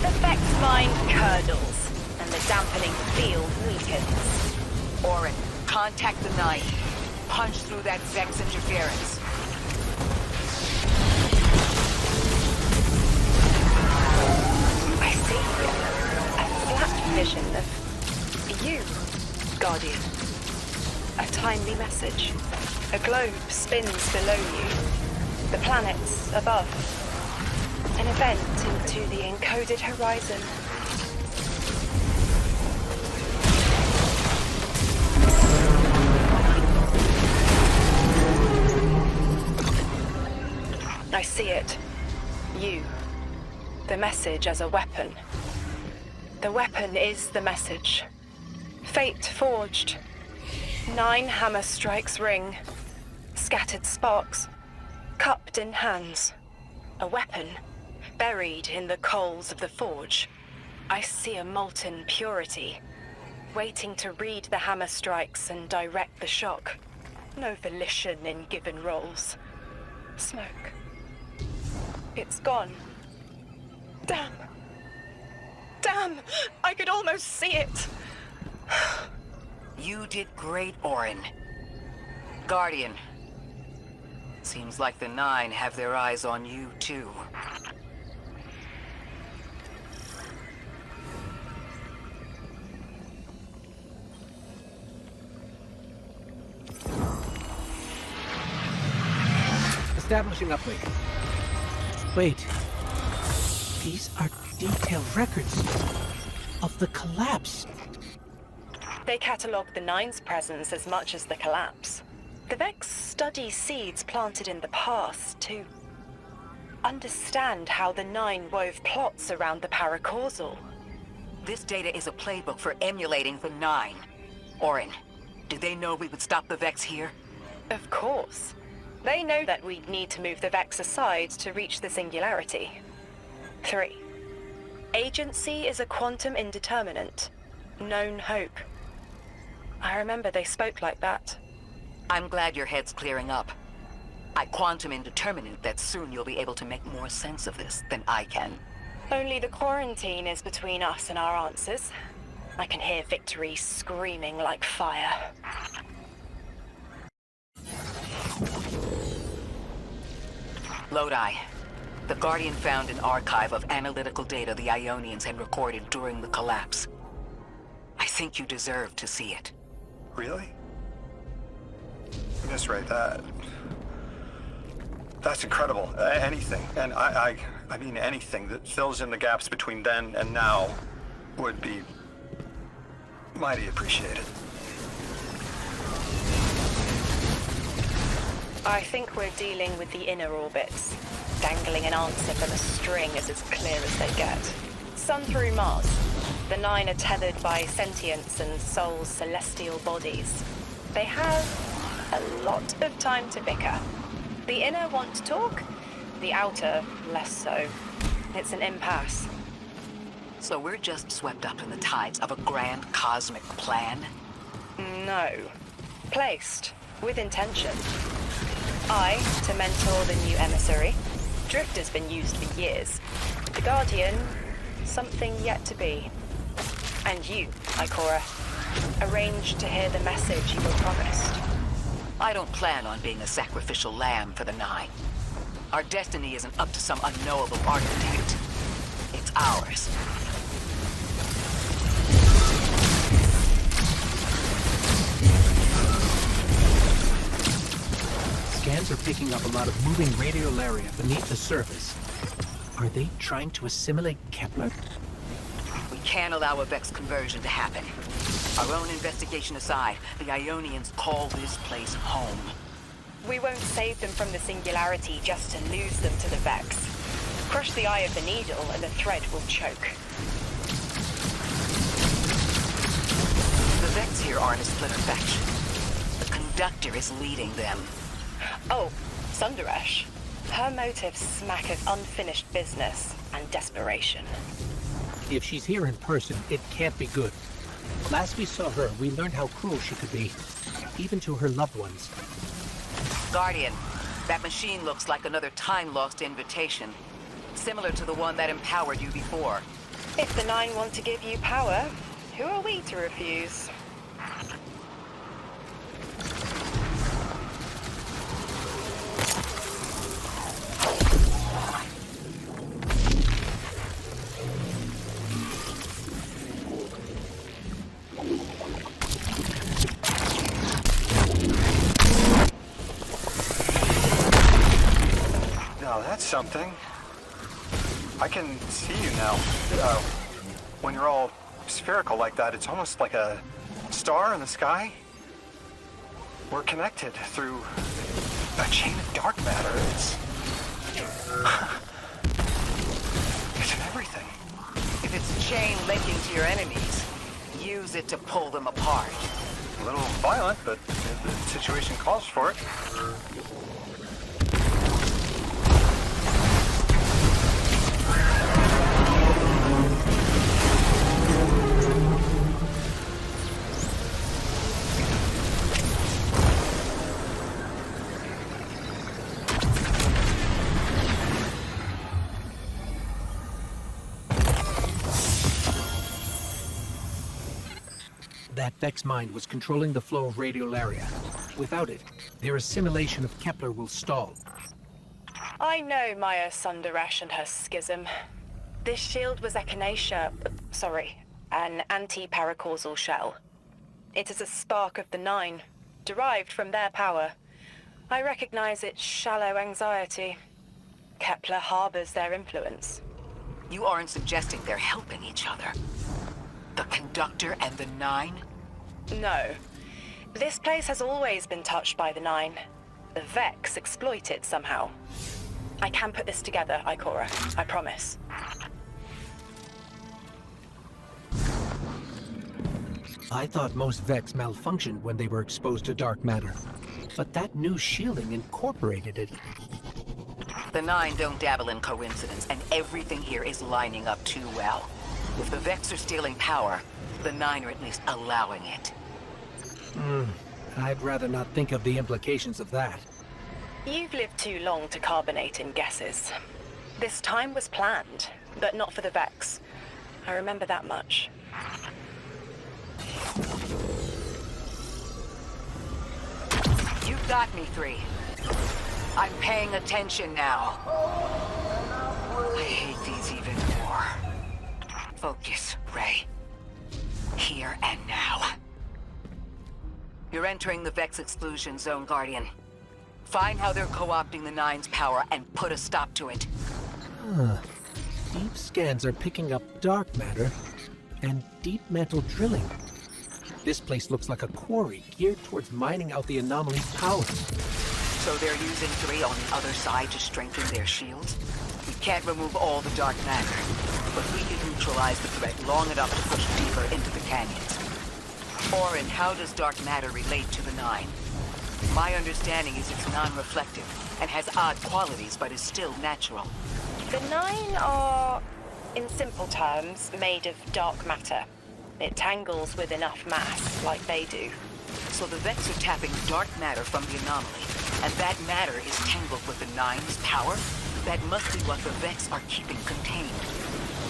[SPEAKER 2] The Vex mind curdles, and the dampening field weakens.
[SPEAKER 3] Orin, contact the 9. Punch through that Vex interference.
[SPEAKER 2] I see a flat vision of you, Guardian. A timely message. A globe spins below you. The planets above. An event into the encoded horizon. I see it. You. The message as a weapon. The weapon is the message. Fate forged. 9 hammer strikes ring. Scattered sparks. Cupped in hands. A weapon. Buried in the coals of the forge. I see a molten purity. Waiting to read the hammer strikes and direct the shock. No volition in given roles. Smoke. It's gone. Damn. Damn! I could almost see it!
[SPEAKER 3] You did great, Orin. Guardian. Seems like the Nine have their eyes on you, too.
[SPEAKER 5] Establishing uplink. Wait. These are detailed records of the collapse.
[SPEAKER 2] They catalogue the Nine's presence as much as the collapse. The Vex study seeds planted in the past to understand how the Nine wove plots around the paracausal.
[SPEAKER 3] This data is a playbook for emulating the Nine. Orin, did they know we would stop the Vex here?
[SPEAKER 2] Of course. They know that we'd need to move the Vex aside to reach the singularity. 3. Agency is a quantum indeterminate. Known hope. I remember they spoke like that.
[SPEAKER 3] I'm glad your head's clearing up. I quantum indeterminate that soon you'll be able to make more sense of this than I can.
[SPEAKER 2] Only the quarantine is between us and our answers. I can hear victory screaming like fire.
[SPEAKER 3] Lodi. The Guardian found an archive of analytical data the Aionians had recorded during the collapse. I think you deserve to see it.
[SPEAKER 11] Really? Misrate that's incredible. Anything, and I mean anything that fills in the gaps between then and now would be mighty appreciated.
[SPEAKER 2] I think we're dealing with the inner orbits. Dangling an answer from a string is as clear as they get. Sun through Mars. The Nine are tethered by sentience and Sol's celestial bodies. They have a lot of time to bicker. The inner want to talk, the outer less so. It's an impasse.
[SPEAKER 3] So we're just swept up in the tides of a grand cosmic plan?
[SPEAKER 2] No. Placed. With intention. I, to mentor the new emissary. Drifter's been used for years. The Guardian, something yet to be. And you, Ikora, arranged to hear the message you were promised.
[SPEAKER 3] I don't plan on being a sacrificial lamb for the Nine. Our destiny isn't up to some unknowable architect. It's ours.
[SPEAKER 5] Scans are picking up a lot of moving radiolaria beneath the surface. Are they trying to assimilate Kepler?
[SPEAKER 3] We can't allow a Vex conversion to happen. Our own investigation aside, the Aionians call this place home.
[SPEAKER 2] We won't save them from the singularity just to lose them to the Vex. Crush the eye of the needle and the thread will choke.
[SPEAKER 3] The Vex here aren't a splinter faction. The conductor is leading them.
[SPEAKER 2] Oh, Sundaresh. Her motives smack of unfinished business and desperation.
[SPEAKER 5] If she's here in person, it can't be good. Last we saw her, we learned how cruel she could be, even to her loved ones.
[SPEAKER 3] Guardian, that machine looks like another time-lost invitation, similar to the one that empowered you before.
[SPEAKER 2] If the Nine want to give you power, who are we to refuse?
[SPEAKER 11] Now that's something. I can see you now. When you're all spherical like that, it's almost like a star in the sky. We're connected through a chain of dark matter. It's in everything.
[SPEAKER 3] If it's a chain linking to your enemies, use it to pull them apart.
[SPEAKER 11] A little violent, but the situation calls for it.
[SPEAKER 5] That Vex mind was controlling the flow of radiolaria. Without it, their assimilation of Kepler will stall.
[SPEAKER 2] I know Maya Sundaresh and her schism. This shield was an anti-paracausal shell. It is a spark of the Nine, derived from their power. I recognize its shallow anxiety. Kepler harbors their influence.
[SPEAKER 3] You aren't suggesting they're helping each other? The Conductor and the Nine?
[SPEAKER 2] No. This place has always been touched by the Nine. The Vex exploit it somehow. I can put this together, Ikora. I promise.
[SPEAKER 5] I thought most Vex malfunctioned when they were exposed to dark matter. But that new shielding incorporated it.
[SPEAKER 3] The Nine don't dabble in coincidence, and everything here is lining up too well. If the Vex are stealing power, the Nine are at least allowing it.
[SPEAKER 5] I'd rather not think of the implications of that.
[SPEAKER 2] You've lived too long to carbonate in guesses. This time was planned, but not for the Vex. I remember that much.
[SPEAKER 3] You got me, 3. I'm paying attention now. I hate these even more. Focus, Ray. Here and now. You're entering the Vex exclusion zone, Guardian. Find how they're co-opting the Nine's power and put a stop to it.
[SPEAKER 5] Deep scans are picking up dark matter and deep mantle drilling. This place looks like a quarry geared towards mining out the anomaly's power.
[SPEAKER 3] So they're using 3 on the other side to strengthen their shields? We can't remove all the dark matter, but we can neutralize the threat long enough to push deeper into the canyons. Orin, how does dark matter relate to the Nine? My understanding is it's non-reflective and has odd qualities, but is still natural.
[SPEAKER 2] The Nine are, in simple terms, made of dark matter. It tangles with enough mass, like they do.
[SPEAKER 3] So the Vex are tapping dark matter from the anomaly, and that matter is tangled with the Nine's power? That must be what the Vex are keeping contained.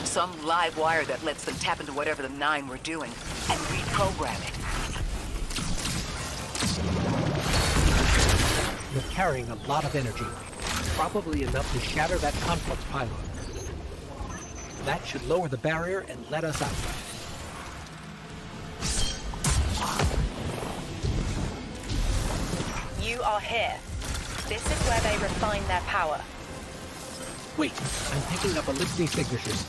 [SPEAKER 3] Some live wire that lets them tap into whatever the Nine were doing and reprogram it.
[SPEAKER 5] You're carrying a lot of energy, probably enough to shatter that conflux pylon. That should lower the barrier and let us out.
[SPEAKER 2] You are here. This is where they refine their power.
[SPEAKER 5] Wait, I'm picking up elixir signatures.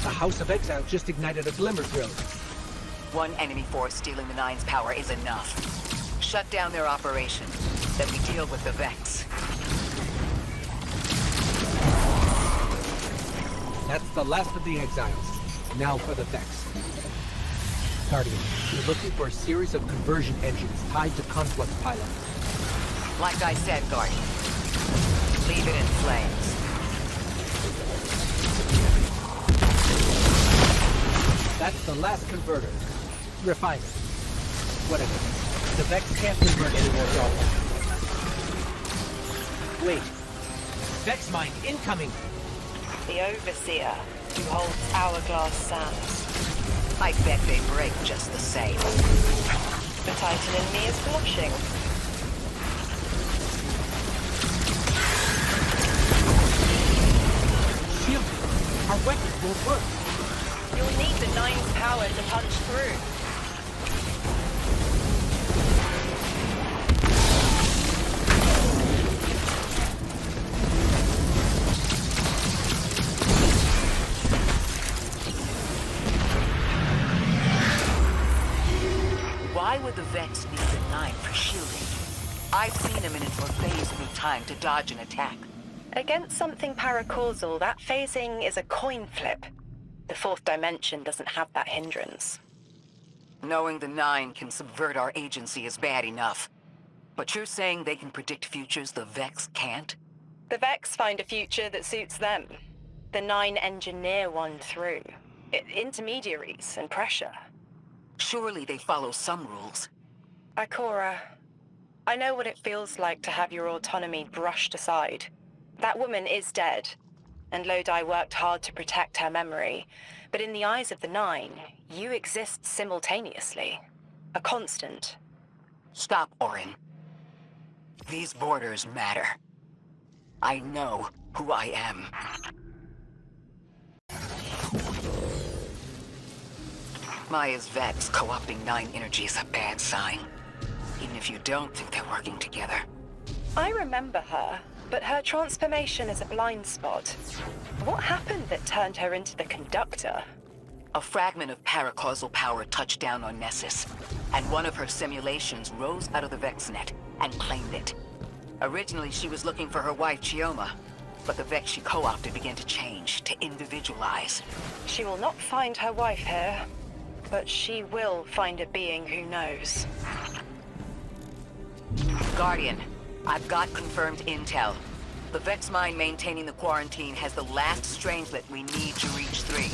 [SPEAKER 5] The House of Exile just ignited a glimmer drill.
[SPEAKER 3] One enemy force stealing the Nine's power is enough. Shut down their operation. Then we deal with the Vex.
[SPEAKER 5] That's the last of the Exiles. Now for the Vex. Guardian, you're looking for a series of conversion engines tied to conflux pylons.
[SPEAKER 3] Like I said, Guardian. Leave it in flames.
[SPEAKER 5] That's the last converter. Refine it. Whatever. The Vex can't convert any more dark. Wait. Vex mine incoming!
[SPEAKER 2] The Overseer, who holds hourglass sands.
[SPEAKER 3] I bet they break just the same.
[SPEAKER 2] The Titan in me is blushing.
[SPEAKER 5] Shield! Our weapons won't work!
[SPEAKER 2] You'll need the Nine's power to punch through.
[SPEAKER 3] Why would the Vex need the Nine for shielding? I've seen them in it for phase through time to dodge an attack.
[SPEAKER 2] Against something paracausal, that phasing is a coin flip. The 4th dimension doesn't have that hindrance.
[SPEAKER 3] Knowing the Nine can subvert our agency is bad enough. But you're saying they can predict futures the Vex can't?
[SPEAKER 2] The Vex find a future that suits them. The Nine engineer one through. Intermediaries and pressure.
[SPEAKER 3] Surely they follow some rules.
[SPEAKER 2] Ikora, I know what it feels like to have your autonomy brushed aside. That woman is dead, and Lodi worked hard to protect her memory. But in the eyes of the Nine, you exist simultaneously. A constant.
[SPEAKER 3] Stop, Orin. These borders matter. I know who I am. Maya's Vex co-opting 9 energy is a bad sign. Even if you don't think they're working together.
[SPEAKER 2] I remember her, but her transformation is a blind spot. What happened that turned her into the conductor?
[SPEAKER 3] A fragment of paracausal power touched down on Nessus, and one of her simulations rose out of the Vex net and claimed it. Originally, she was looking for her wife, Chioma, but the Vex she co-opted began to change, to individualize.
[SPEAKER 2] She will not find her wife here, but she will find a being who knows.
[SPEAKER 3] Guardian, I've got confirmed intel. The Vex mine maintaining the quarantine has the last strangelet we need to reach 3.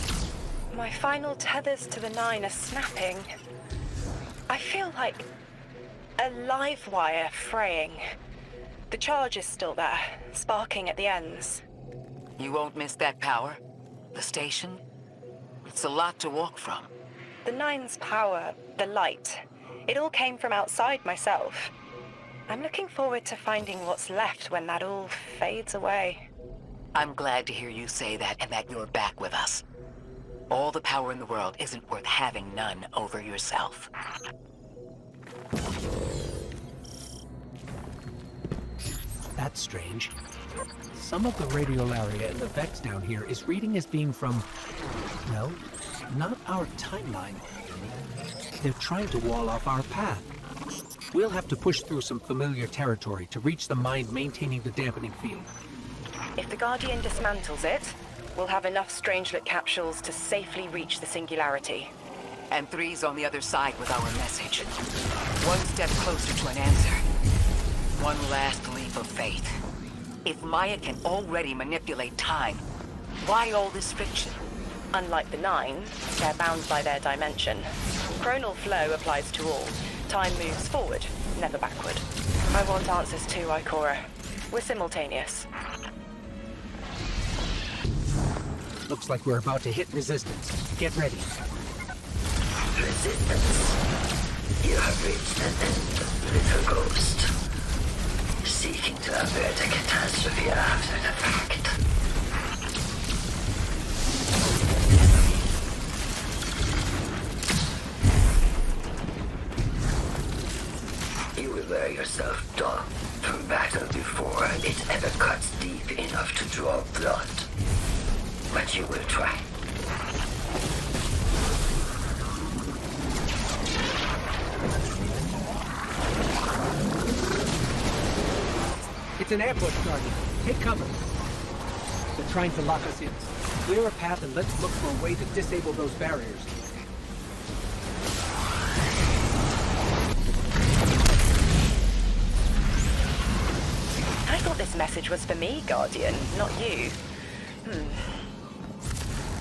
[SPEAKER 2] My final tethers to the 9 are snapping. I feel like a live wire fraying. The charge is still there, sparking at the ends.
[SPEAKER 3] You won't miss that power. The station? It's a lot to walk from.
[SPEAKER 2] The 9's power, the light, it all came from outside myself. I'm looking forward to finding what's left when that all fades away.
[SPEAKER 3] I'm glad to hear you say that and that you're back with us. All the power in the world isn't worth having none over yourself.
[SPEAKER 5] That's strange. Some of the radial area in the Vex down here is reading as being from, well, not our timeline. They're trying to wall off our path. We'll have to push through some familiar territory to reach the mine maintaining the dampening field.
[SPEAKER 2] If the Guardian dismantles it, we'll have enough Strangelet capsules to safely reach the Singularity.
[SPEAKER 3] And 3's on the other side with our message. One step closer to an answer. One last leap of faith. If Maya can already manipulate time, why all this friction?
[SPEAKER 2] Unlike the 9, they're bound by their dimension. Chronal flow applies to all. Time moves forward, never backward. I want answers too, Ikora. We're simultaneous.
[SPEAKER 5] Looks like we're about to hit resistance. Get ready.
[SPEAKER 13] Resistance. You have reached the end, little ghost. Seeking to avert a catastrophe after the fact. You will wear yourself down from battle before it ever cuts deep enough to draw blood. But you will try.
[SPEAKER 5] It's an ambush, Guardian. Take cover. They're trying to lock us in. Clear a path and let's look for a way to disable those barriers.
[SPEAKER 2] I thought this message was for me, Guardian, not you.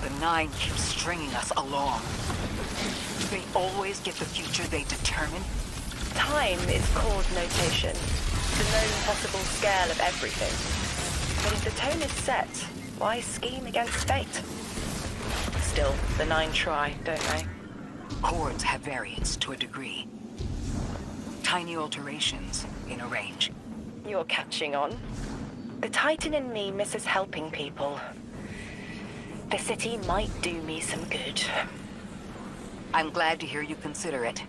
[SPEAKER 3] The 9 keeps stringing us along. They always get the future they determine.
[SPEAKER 2] Time is cause notation. The known possible scale of everything. But if the tone is set, why scheme against fate? Still, the 9 try, don't they?
[SPEAKER 3] Chords have variance to a degree. Tiny alterations in a range.
[SPEAKER 2] You're catching on. The Titan in me misses helping people. The city might do me some good.
[SPEAKER 3] I'm glad to hear you consider it.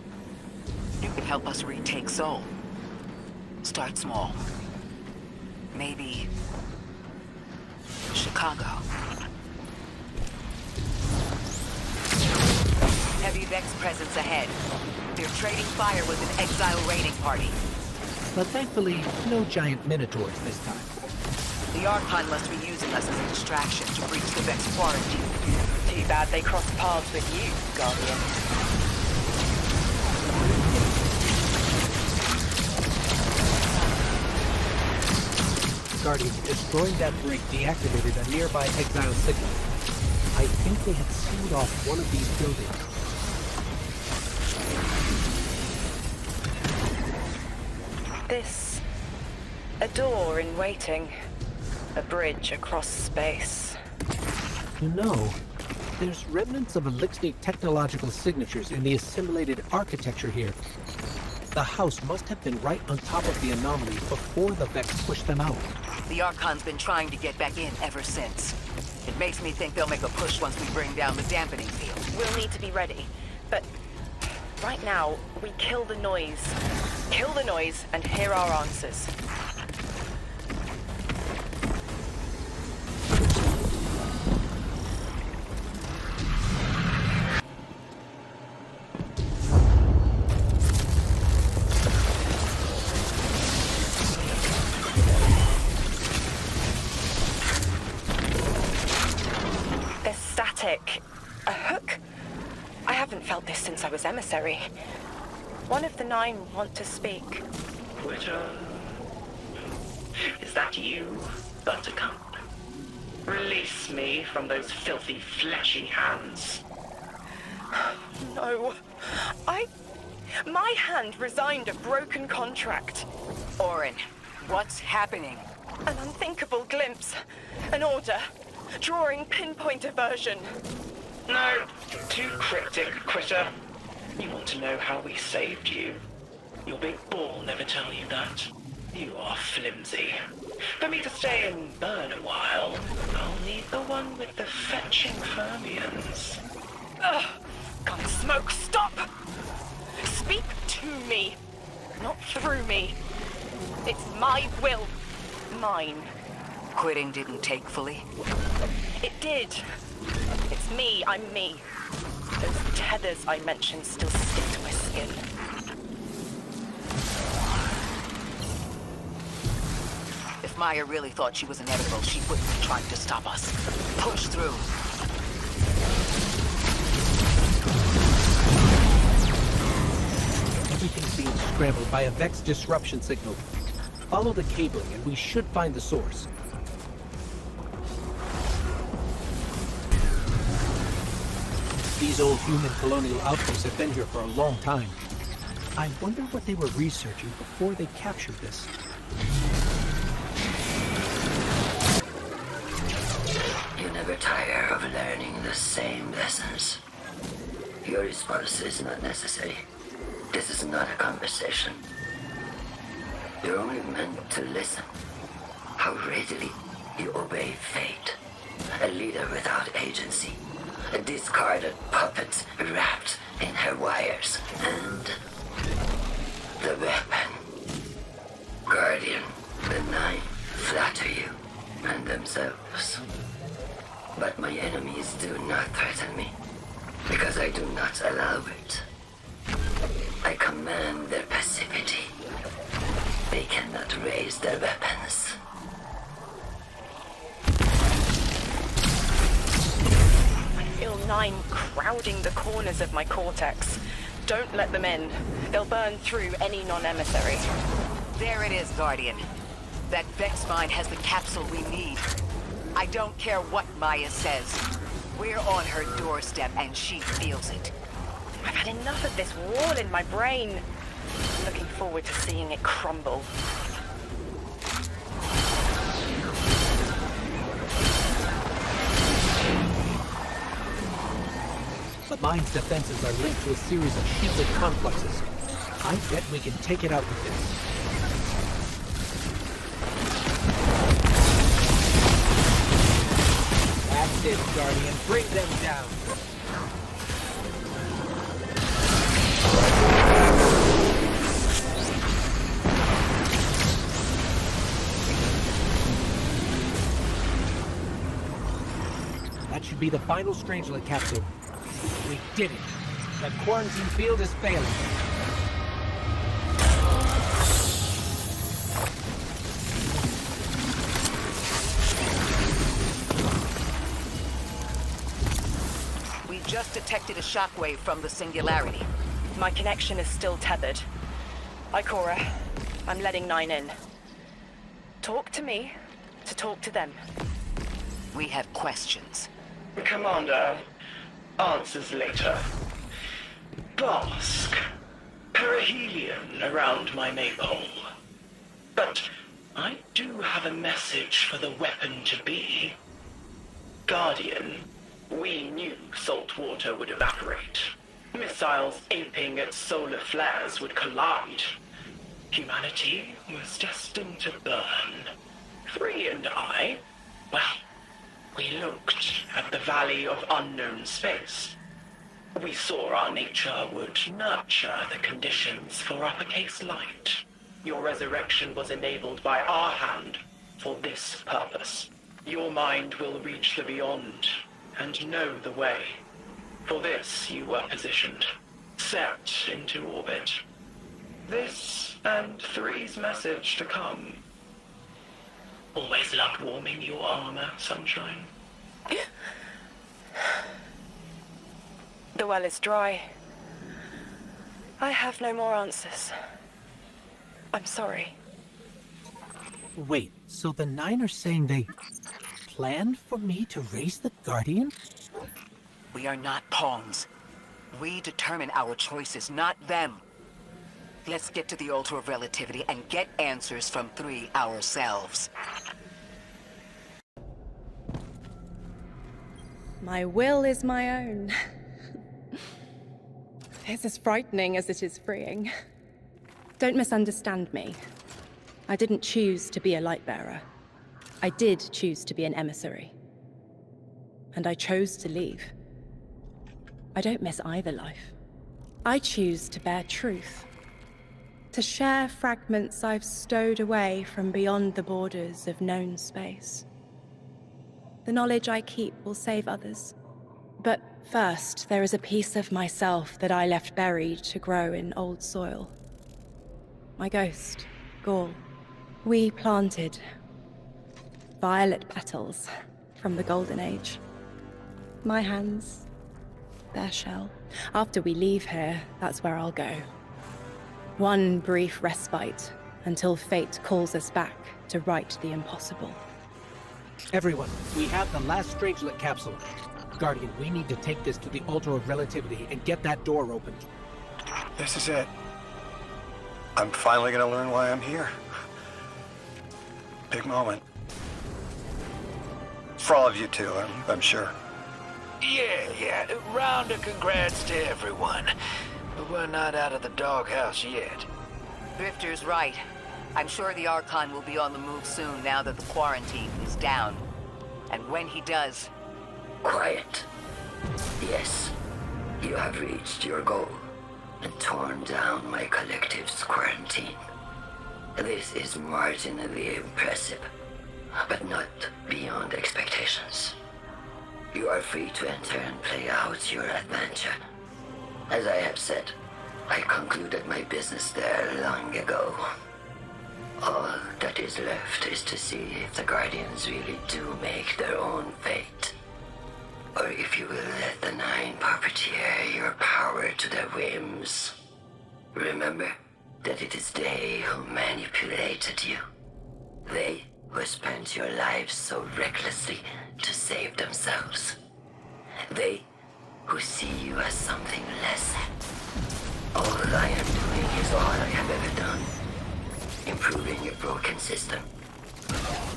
[SPEAKER 3] You can help us retake Sol. Start small. Maybe Chicago. Heavy Vex presence ahead. They're trading fire with an Exile raiding party.
[SPEAKER 5] But thankfully, no giant minotaurs this time.
[SPEAKER 3] The Archon must be using us as a distraction to breach the Vex quarantine.
[SPEAKER 2] Too bad they crossed paths with you, Guardian.
[SPEAKER 5] Guardian, destroying that brig deactivated a nearby Exile signal. I think they had sealed off one of these buildings.
[SPEAKER 2] This... a door in waiting. A bridge across space.
[SPEAKER 5] You know, There's remnants of Elixir technological signatures in the assimilated architecture here. The house must have been right on top of the anomaly before the Vex pushed them out.
[SPEAKER 3] The Archon's been trying to get back in ever since. It makes me think they'll make a push once we bring down the dampening field.
[SPEAKER 2] We'll need to be ready, but right now, we kill the noise. Kill the noise and hear our answers. A hook? I haven't felt this since I was emissary. One of the 9 want to speak.
[SPEAKER 18] Twitter. Is that you, Buttercup? Release me from those filthy, fleshy hands.
[SPEAKER 2] No. My hand resigned a broken contract.
[SPEAKER 3] Orin, what's happening?
[SPEAKER 2] An unthinkable glimpse. An order. Drawing pinpoint aversion.
[SPEAKER 18] No, too cryptic, Quitter. You want to know how we saved you? Your big ball never tell you that. You are flimsy. For me to stay and burn a while, I'll need the one with the fetching fermions.
[SPEAKER 2] Ugh! Gunsmoke, stop! Speak to me, not through me. It's my will. Mine.
[SPEAKER 3] Quitting didn't take fully?
[SPEAKER 2] It did. It's me, I'm me. Those tethers I mentioned still stick to my skin.
[SPEAKER 3] If Maya really thought she was inevitable, she wouldn't be trying to stop us. Push through.
[SPEAKER 5] Everything's being scrambled by a Vex disruption signal. Follow the cabling and we should find the source. These old human colonial outposts have been here for a long time. I wonder what they were researching before they captured this.
[SPEAKER 13] You never tire of learning the same lessons. Your response is not necessary. This is not a conversation. You're only meant to listen. How readily you obey fate. A leader without agency. A discarded puppet wrapped in her wires. And the weapon. Guardian, the 9 flatter you and themselves. But my enemies do not threaten me, because I do not allow it. I command their passivity. They cannot raise their weapons.
[SPEAKER 2] I feel 9 crowding the corners of my cortex. Don't let them in. They'll burn through any non-emissary.
[SPEAKER 3] There it is, Guardian. That Vex mine has the capsule we need. I don't care what Maya says. We're on her doorstep and she feels it.
[SPEAKER 2] I've had enough of this wall in my brain. I'm looking forward to seeing it crumble.
[SPEAKER 5] The mine's defenses are linked to a series of shielded complexes. I bet we can take it out with this. That's it, Guardian. Bring them down. That should be the final Strangelet capsule. We did it. The quarantine field is failing.
[SPEAKER 3] We just detected a shockwave from the singularity.
[SPEAKER 2] My connection is still tethered. Ikora, I'm letting 9 in. Talk to me to talk to them.
[SPEAKER 3] We have questions.
[SPEAKER 18] Commander, answers later. Bask. Perihelion around my maypole. But I do have a message for the weapon to be. Guardian,
[SPEAKER 21] We knew salt water would evaporate. Missiles aiming at solar flares would collide. Humanity was destined to burn. 3 and I, well, we looked at the Valley of Unknown Space. We saw our nature would nurture the conditions for uppercase light. Your resurrection was enabled by our hand for this purpose. Your mind will reach the beyond and know the way. For this you were positioned, set into orbit. This and 3's message to come. Always loved warming your armor, Sunshine.
[SPEAKER 2] The well is dry. I have no more answers. I'm sorry.
[SPEAKER 5] Wait, so the 9 are saying they planned for me to raise the Guardian?
[SPEAKER 3] We are not pawns. We determine our choices, not them. Let's get to the Altar of Relativity and get answers from 3 ourselves.
[SPEAKER 10] My will is my own. It's as frightening as it is freeing. Don't misunderstand me. I didn't choose to be a light-bearer. I did choose to be an emissary. And I chose to leave. I don't miss either life. I choose to bear truth. To share fragments I've stowed away from beyond the borders of known space. The knowledge I keep will save others. But first, there is a piece of myself that I left buried to grow in old soil. My ghost, Gorge. We planted violet petals from the Golden Age. My hands, their shell. After we leave here, that's where I'll go. One brief respite until fate calls us back to right the impossible.
[SPEAKER 5] Everyone, we have the last Strangelet capsule. Guardian, we need to take this to the Altar of Relativity and get that door opened.
[SPEAKER 11] This is it. I'm finally gonna learn why I'm here. Big moment. For all of you too, I'm sure.
[SPEAKER 6] Yeah. Round of congrats to everyone. But we're not out of the doghouse yet.
[SPEAKER 3] Drifter's right. I'm sure the Archon will be on the move soon now that the quarantine is down. And when he does...
[SPEAKER 13] Quiet. Yes, you have reached your goal and torn down my collective's quarantine. This is marginally impressive, but not beyond expectations. You are free to enter and play out your adventure. As I have said, I concluded my business there long ago. All that is left is to see if the Guardians really do make their own fate. Or if you will let the 9 puppeteer your power to their whims. Remember that it is they who manipulated you. They who spent your lives so recklessly to save themselves. They who see you as something less. All I am doing is all I have ever done. Improving a broken system.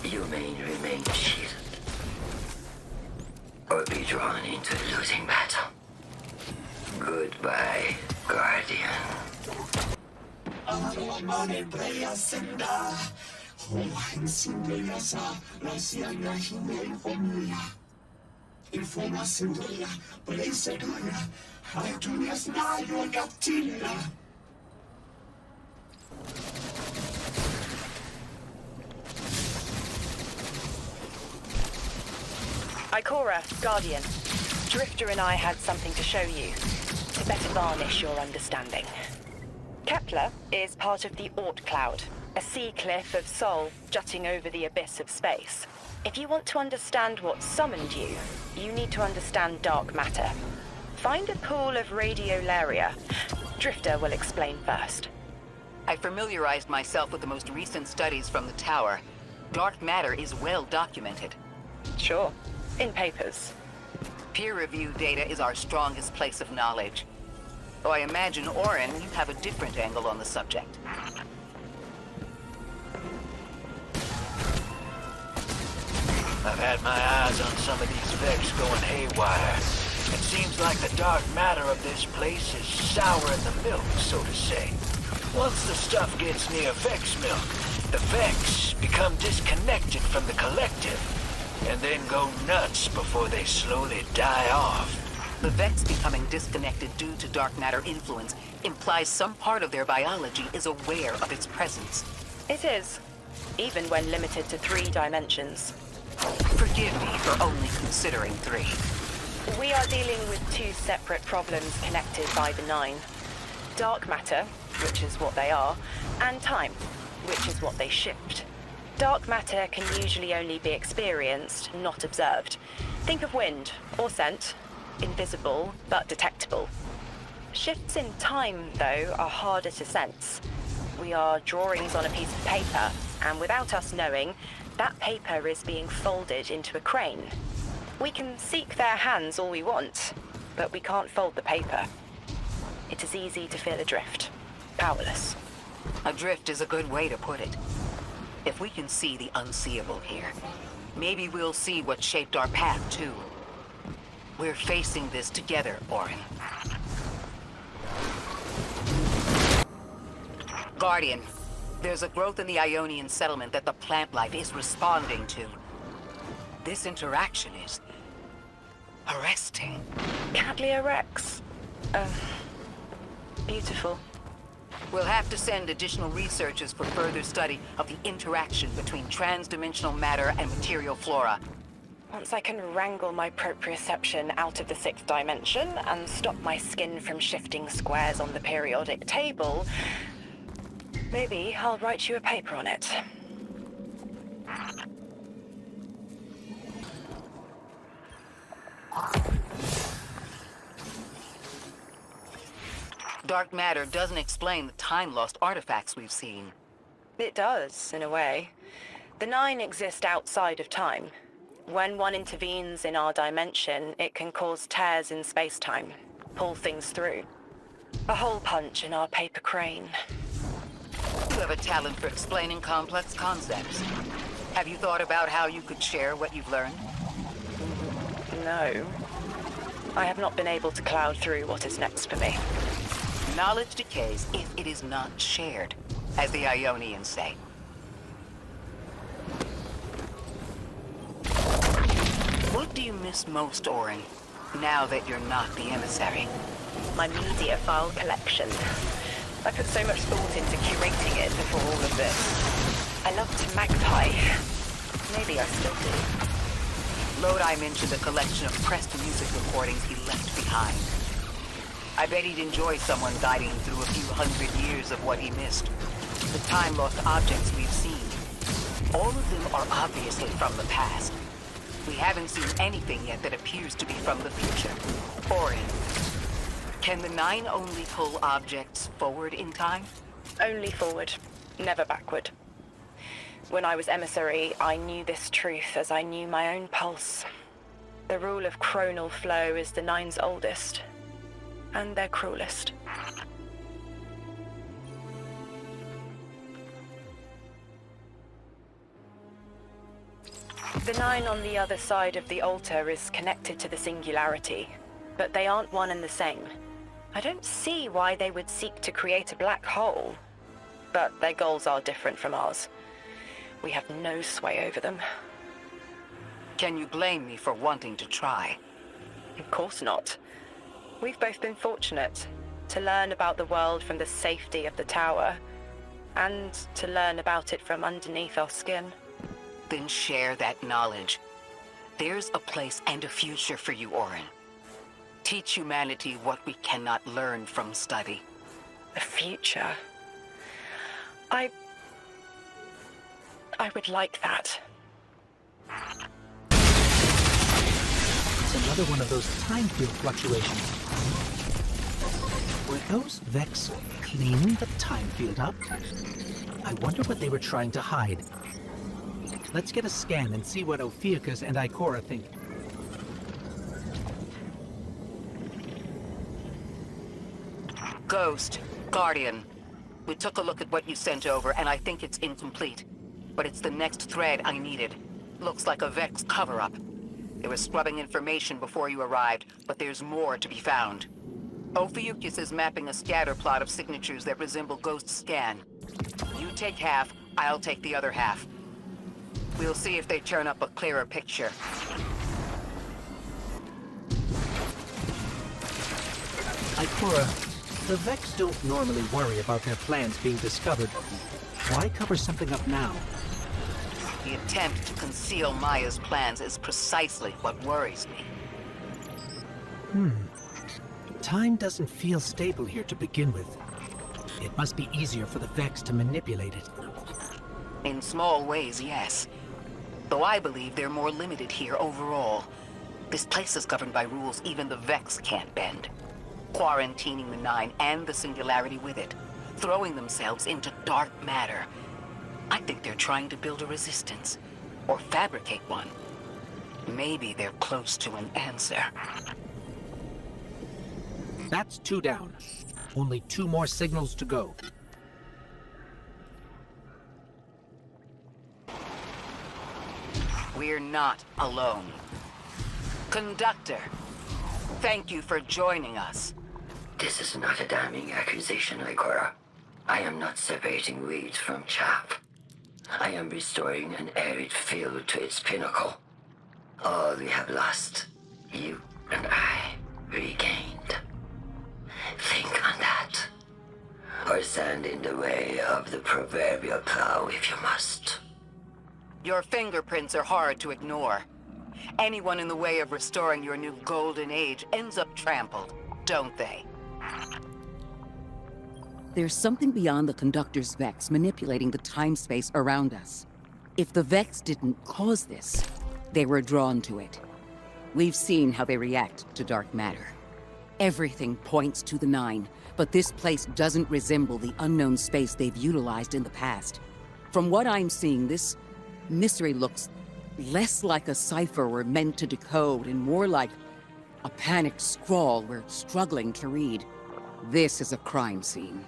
[SPEAKER 13] You may remain shielded. Or be drawn into a losing battle. Goodbye, Guardian.
[SPEAKER 2] Ikora, Guardian. Drifter and I had something to show you, to better varnish your understanding. Kepler is part of the Oort Cloud, a sea cliff of Sol jutting over the abyss of space. If you want to understand what summoned you, you need to understand dark matter. Find a pool of radiolaria. Drifter will explain first.
[SPEAKER 3] I familiarized myself with the most recent studies from the tower. Dark matter is well documented.
[SPEAKER 2] Sure. In papers.
[SPEAKER 3] Peer-reviewed data is our strongest place of knowledge. Though I imagine, Orin, you have a different angle on the subject.
[SPEAKER 6] I've had my eyes on some of these Vex going haywire. It seems like the dark matter of this place is souring the milk, so to say. Once the stuff gets near Vex milk, the Vex become disconnected from the collective, and then go nuts before they slowly die off.
[SPEAKER 3] The Vex becoming disconnected due to dark matter influence implies some part of their biology is aware of its presence.
[SPEAKER 2] It is, even when limited to 3 dimensions.
[SPEAKER 3] Forgive me for only considering 3.
[SPEAKER 2] We are dealing with 2 separate problems connected by the 9. Dark matter, which is what they are, and time, which is what they shift. Dark matter can usually only be experienced, not observed. Think of wind, or scent. Invisible, but detectable. Shifts in time, though, are harder to sense. We are drawings on a piece of paper, and without us knowing, that paper is being folded into a crane. We can seek their hands all we want, but we can't fold the paper. It is easy to feel adrift. Powerless.
[SPEAKER 3] Adrift is a good way to put it. If we can see the unseeable here, maybe we'll see what shaped our path, too. We're facing this together, Orin. Guardian, there's a growth in the Ionian settlement that the plant life is responding to. This interaction is arresting.
[SPEAKER 2] Cattleya Rex. Beautiful.
[SPEAKER 3] We'll have to send additional researchers for further study of the interaction between trans-dimensional matter and material flora.
[SPEAKER 2] Once I can wrangle my proprioception out of the 6th dimension and stop my skin from shifting squares on the periodic table, maybe I'll write you a paper on it.
[SPEAKER 3] Dark matter doesn't explain the time-lost artifacts we've seen.
[SPEAKER 2] It does, in a way. The 9 exist outside of time. When one intervenes in our dimension, it can cause tears in space-time, pull things through. A hole punch in our paper crane.
[SPEAKER 3] You have a talent for explaining complex concepts. Have you thought about how you could share what you've learned?
[SPEAKER 2] No. I have not been able to cloud through what is next for me.
[SPEAKER 3] Knowledge decays if it is not shared, as the Aionians say. What do you miss most, Orin, now that you're not the emissary?
[SPEAKER 2] My media file collection. I put so much thought into curating it before all of this. I loved Magpie. Maybe I still do.
[SPEAKER 3] Lodi mentioned a collection of pressed music recordings he left behind. I bet he'd enjoy someone guiding him through a few hundred years of what he missed. The time-lost objects we've seen. All of them are obviously from the past. We haven't seen anything yet that appears to be from the future. Orin, can the 9 only pull objects forward in time?
[SPEAKER 2] Only forward, never backward. When I was emissary, I knew this truth as I knew my own pulse. The rule of chronal flow is the 9's oldest, and their cruelest. The 9 on the other side of the altar is connected to the singularity, but they aren't one and the same. I don't see why they would seek to create a black hole, but their goals are different from ours. We have no sway over them.
[SPEAKER 3] Can you blame me for wanting to try?
[SPEAKER 2] Of course not. We've both been fortunate to learn about the world from the safety of the tower, and to learn about it from underneath our skin.
[SPEAKER 3] Then share that knowledge. There's a place and a future for you, Orin. Teach humanity what we cannot learn from study.
[SPEAKER 2] A future? I would like that.
[SPEAKER 5] It's another one of those time field fluctuations. Were those Vex cleaning the time field up? I wonder what they were trying to hide. Let's get a scan and see what Ophiuchus and Ikora think.
[SPEAKER 3] Ghost, Guardian. We took a look at what you sent over, and I think it's incomplete. But it's the next thread I needed. Looks like a Vex cover-up. They were scrubbing information before you arrived, but there's more to be found. Ophiuchus is mapping a scatter plot of signatures that resemble Ghost Scan. You take half, I'll take the other half. We'll see if they turn up a clearer picture.
[SPEAKER 5] Ikora, the Vex don't normally worry about their plans being discovered. Why cover something up now?
[SPEAKER 3] The attempt to conceal Maya's plans is precisely what worries me.
[SPEAKER 5] Time doesn't feel stable here to begin with. It must be easier for the Vex to manipulate it.
[SPEAKER 3] In small ways, yes. Though I believe they're more limited here overall. This place is governed by rules even the Vex can't bend. Quarantining the Nine and the Singularity with it. Throwing themselves into dark matter. I think they're trying to build a resistance. Or fabricate one. Maybe they're close to an answer.
[SPEAKER 5] That's 2 down. Only 2 more signals to go.
[SPEAKER 3] We're not alone. Conductor, thank you for joining us.
[SPEAKER 13] This is not a damning accusation, Ikora. I am not separating weeds from chaff. I am restoring an arid field to its pinnacle. All we have lost, you and I regained. Think on that. Or stand in the way of the proverbial plow if you must.
[SPEAKER 3] Your fingerprints are hard to ignore. Anyone in the way of restoring your new golden age ends up trampled, don't they? There's something beyond the Conductor's Vex manipulating the time-space around us. If the Vex didn't cause this, they were drawn to it. We've seen how they react to dark matter. Everything points to the Nine, but this place doesn't resemble the unknown space they've utilized in the past. From what I'm seeing, this mystery looks less like a cipher we're meant to decode and more like a panicked scrawl we're struggling to read. This is a crime scene.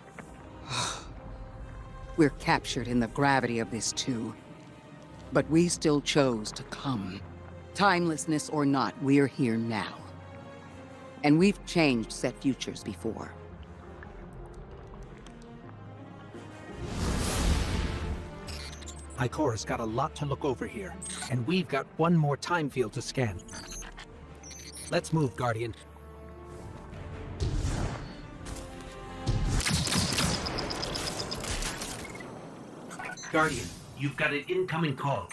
[SPEAKER 3] We're captured in the gravity of this too. But we still chose to come. Timelessness or not, we're here now. And we've changed set futures before.
[SPEAKER 5] Ikora's got a lot to look over here, and we've got 1 more time field to scan. Let's move, Guardian. Guardian, you've got an incoming call.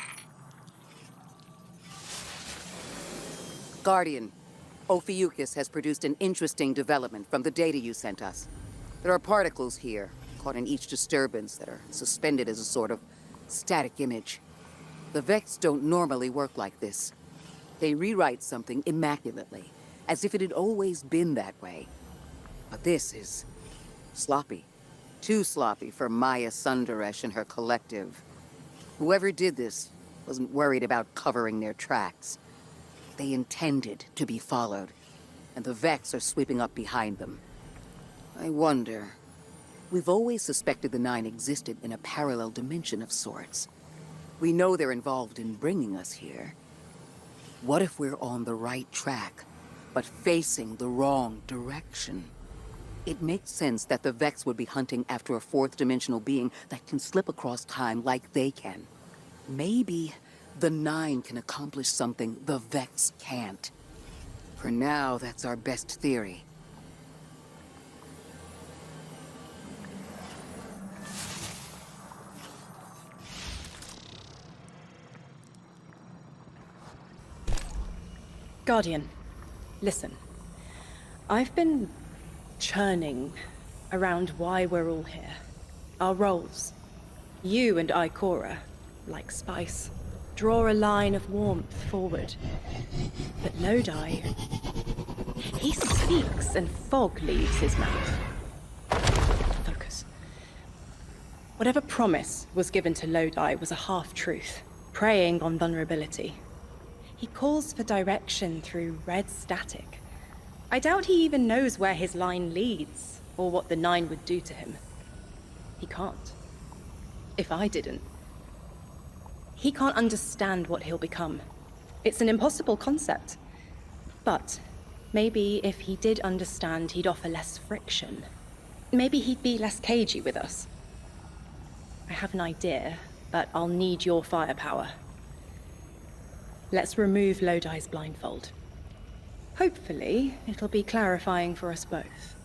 [SPEAKER 3] Guardian, Ophiuchus has produced an interesting development from the data you sent us. There are particles here, caught in each disturbance, that are suspended as a sort of static image. The Vex don't normally work like this. They rewrite something immaculately, as if it had always been that way. But this is sloppy. Too sloppy for Maya Sundaresh and her collective. Whoever did this wasn't worried about covering their tracks. They intended to be followed, and the Vex are sweeping up behind them. I wonder... We've always suspected the Nine existed in a parallel dimension of sorts. We know they're involved in bringing us here. What if we're on the right track, but facing the wrong direction? It makes sense that the Vex would be hunting after a 4th-dimensional being that can slip across time like they can. Maybe the Nine can accomplish something the Vex can't. For now, that's our best theory.
[SPEAKER 10] Guardian, listen. I've been churning around why we're all here. Our roles. You and Ikora, like spice, draw a line of warmth forward. But Lodi, he speaks and fog leaves his mouth. Focus. Whatever promise was given to Lodi was a half-truth, preying on vulnerability. He calls for direction through red static. I doubt he even knows where his line leads, or what the Nine would do to him. He can't. If I didn't. He can't understand what he'll become. It's an impossible concept. But maybe if he did understand, he'd offer less friction. Maybe he'd be less cagey with us. I have an idea, but I'll need your firepower. Let's remove Lodi's blindfold. Hopefully, it'll be clarifying for us both.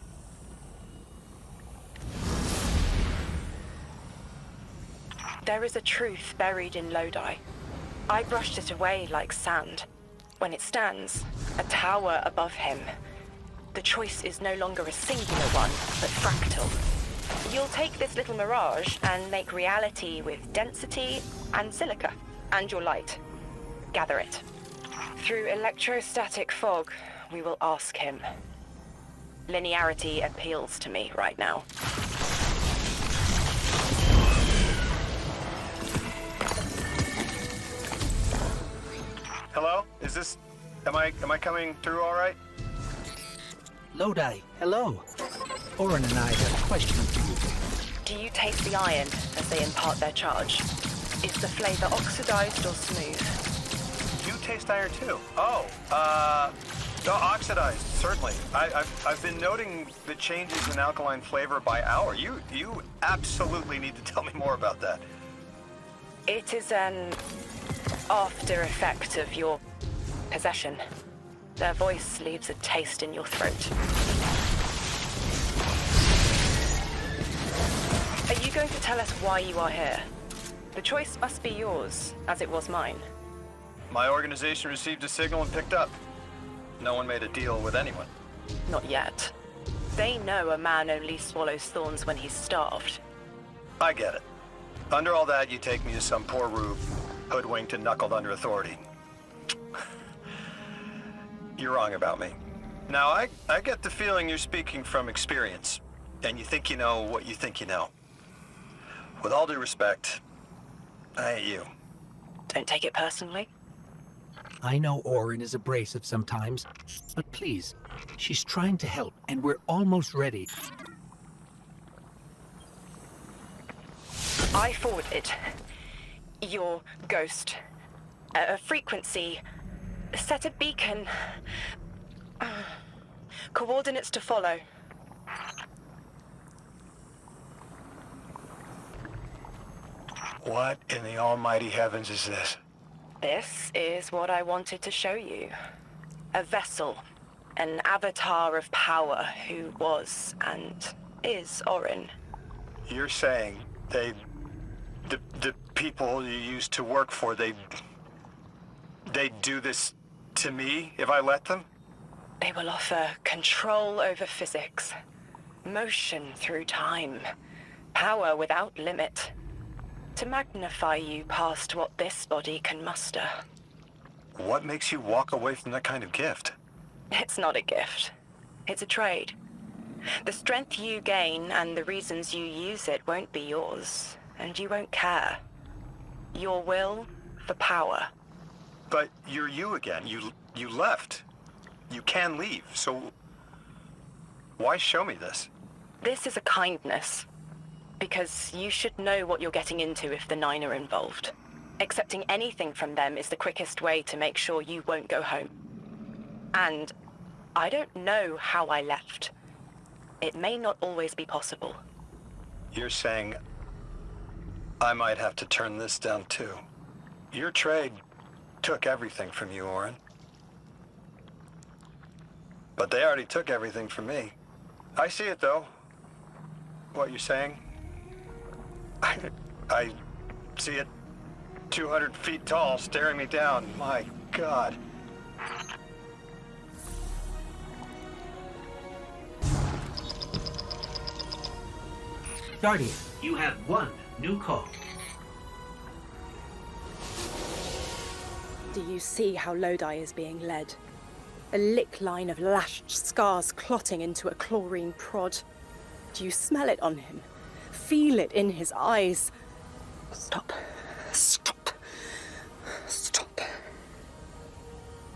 [SPEAKER 2] There is a truth buried in Lodi. I brushed it away like sand. When it stands, a tower above him, the choice is no longer a singular one, but fractal. You'll take this little mirage and make reality with density and silica, and your light. Gather it. Through electrostatic fog, we will ask him. Linearity appeals to me right now.
[SPEAKER 11] Hello? Is this... Am I coming through all right?
[SPEAKER 5] Lodi, hello. Orin and I have a question for you.
[SPEAKER 2] Do you taste the iron as they impart their charge? Is the flavor oxidized or smooth?
[SPEAKER 11] You taste iron too? Oh, oxidized, certainly. I've been noting the changes in alkaline flavor by hour. You absolutely need to tell me more about that.
[SPEAKER 2] It is an after effect of your possession. Their voice leaves a taste in your throat. Are you going to tell us why you are here? The choice must be yours, as it was mine.
[SPEAKER 11] My organization received a signal and picked up. No one made a deal with anyone.
[SPEAKER 2] Not yet. They know a man only swallows thorns when he's starved.
[SPEAKER 11] I get it. Under all that, you take me to some poor rube, hoodwinked and knuckled under authority. You're wrong about me. Now, I get the feeling you're speaking from experience, and you think you know what you think you know. With all due respect, I ain't you.
[SPEAKER 2] Don't take it personally.
[SPEAKER 5] I know Orin is abrasive sometimes, but please, she's trying to help, and we're almost ready.
[SPEAKER 2] I forwarded your ghost a frequency, set a beacon, coordinates to follow.
[SPEAKER 6] What in the almighty heavens is this?
[SPEAKER 2] This is what I wanted to show you. A vessel, an avatar of power who was and is Orin.
[SPEAKER 11] You're saying the people you used to work for, they'd do this to me if I let them?
[SPEAKER 2] They will offer control over physics, motion through time, power without limit, to magnify you past what this body can muster.
[SPEAKER 11] What makes you walk away from that kind of gift?
[SPEAKER 2] It's not a gift. It's a trade. The strength you gain and the reasons you use it won't be yours, and you won't care. Your will for power.
[SPEAKER 11] But you're you again. You left. You can leave, so why show me this?
[SPEAKER 2] This is a kindness. Because you should know what you're getting into if the Nine are involved. Accepting anything from them is the quickest way to make sure you won't go home. And I don't know how I left. It may not always be possible.
[SPEAKER 11] You're saying I might have to turn this down too. Your trade took everything from you, Orin. But they already took everything from me. I see it though. What you're saying. I see it 200 feet tall, staring me down. My God.
[SPEAKER 5] Guardian, you have one new call.
[SPEAKER 10] Do you see how Lodi is being led? A lick line of lashed scars clotting into a chlorine prod. Do you smell it on him? Feel it in his eyes. Stop. Stop. Stop.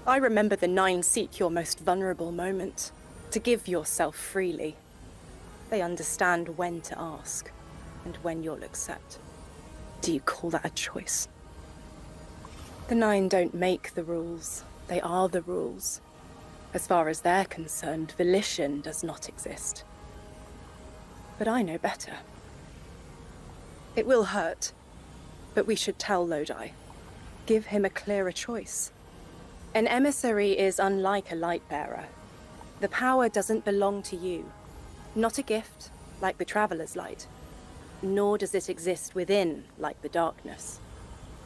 [SPEAKER 10] I remember the Nine seek your most vulnerable moment, to give yourself freely. They understand when to ask, and when you'll accept. Do you call that a choice? The Nine don't make the rules. They are the rules. As far as they're concerned, volition does not exist. But I know better. It will hurt, but we should tell Lodi. Give him a clearer choice. An emissary is unlike a light bearer. The power doesn't belong to you. Not a gift, like the Traveler's Light. Nor does it exist within, like the darkness.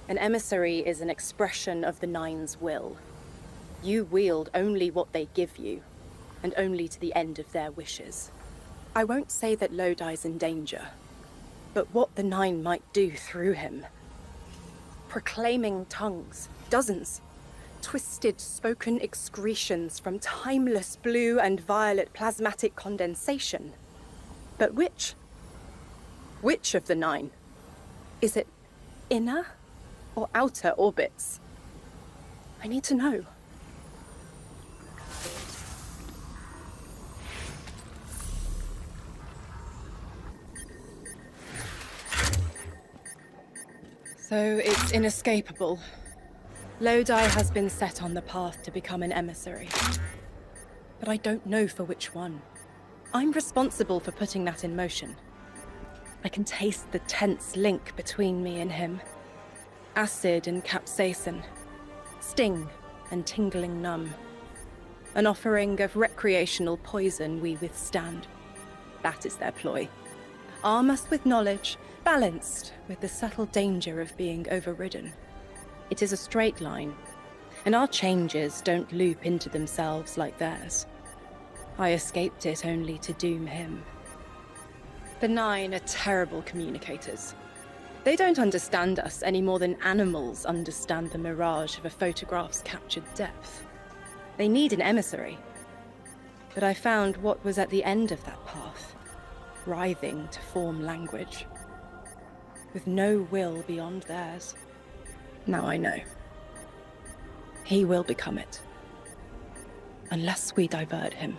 [SPEAKER 10] An emissary is an expression of the Nine's will. You wield only what they give you, and only to the end of their wishes. I won't say that Lodi's in danger, but what the Nine might do through him. Proclaiming tongues, dozens. Twisted spoken excretions from timeless blue and violet plasmatic condensation. But which? Which of the Nine? Is it inner or outer orbits? I need to know. So it's inescapable. Lodi has been set on the path to become an emissary. But I don't know for which one. I'm responsible for putting that in motion. I can taste the tense link between me and him. Acid and capsaicin. Sting and tingling numb. An offering of recreational poison we withstand. That is their ploy. Arm us with knowledge, balanced with the subtle danger of being overridden. It is a straight line, and our changes don't loop into themselves like theirs. I escaped it only to doom him. The Nine are terrible communicators. They don't understand us any more than animals understand the mirage of a photograph's captured depth. They need an emissary. But I found what was at the end of that path, writhing to form language, with no will beyond theirs. Now I know. He will become it. Unless we divert him.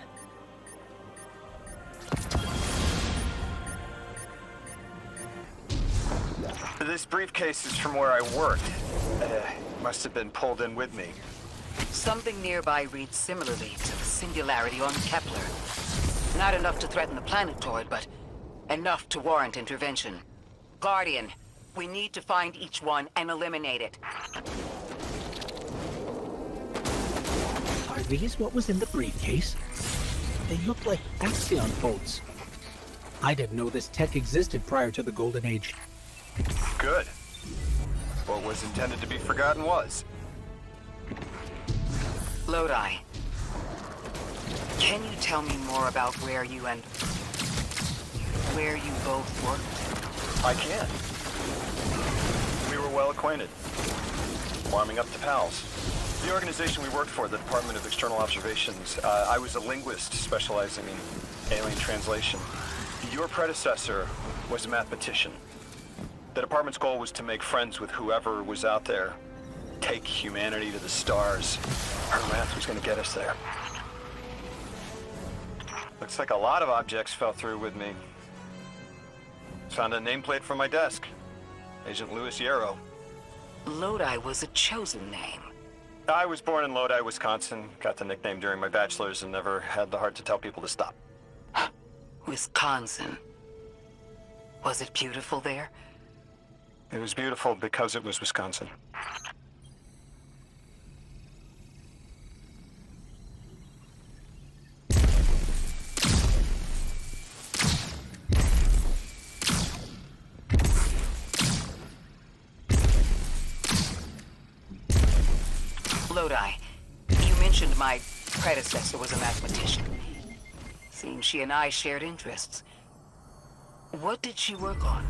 [SPEAKER 11] This briefcase is from where I worked. Must have been pulled in with me.
[SPEAKER 3] Something nearby reads similarly to the singularity on Kepler. Not enough to threaten the planetoid, but enough to warrant intervention. Guardian, we need to find each one and eliminate it.
[SPEAKER 5] Are these what was in the briefcase? They look like Axion bolts. I didn't know this tech existed prior to the Golden Age.
[SPEAKER 11] Good. What was intended to be forgotten was.
[SPEAKER 3] Lodi, can you tell me more about where you both worked?
[SPEAKER 11] I can. We were well acquainted. Warming up to pals. The organization we worked for, the Department of External Observations, I was a linguist specializing in alien translation. Your predecessor was a mathematician. The department's goal was to make friends with whoever was out there. Take humanity to the stars. Our math was going to get us there. Looks like a lot of objects fell through with me. Found a nameplate from my desk. Agent Louis Yarrow.
[SPEAKER 3] Lodi was a chosen name.
[SPEAKER 11] I was born in Lodi, Wisconsin. Got the nickname during my bachelor's and never had the heart to tell people to stop.
[SPEAKER 3] Wisconsin. Was it beautiful there?
[SPEAKER 11] It was beautiful because it was Wisconsin.
[SPEAKER 3] Lodi, you mentioned my predecessor was a mathematician. Seems she and I shared interests. What did she work on?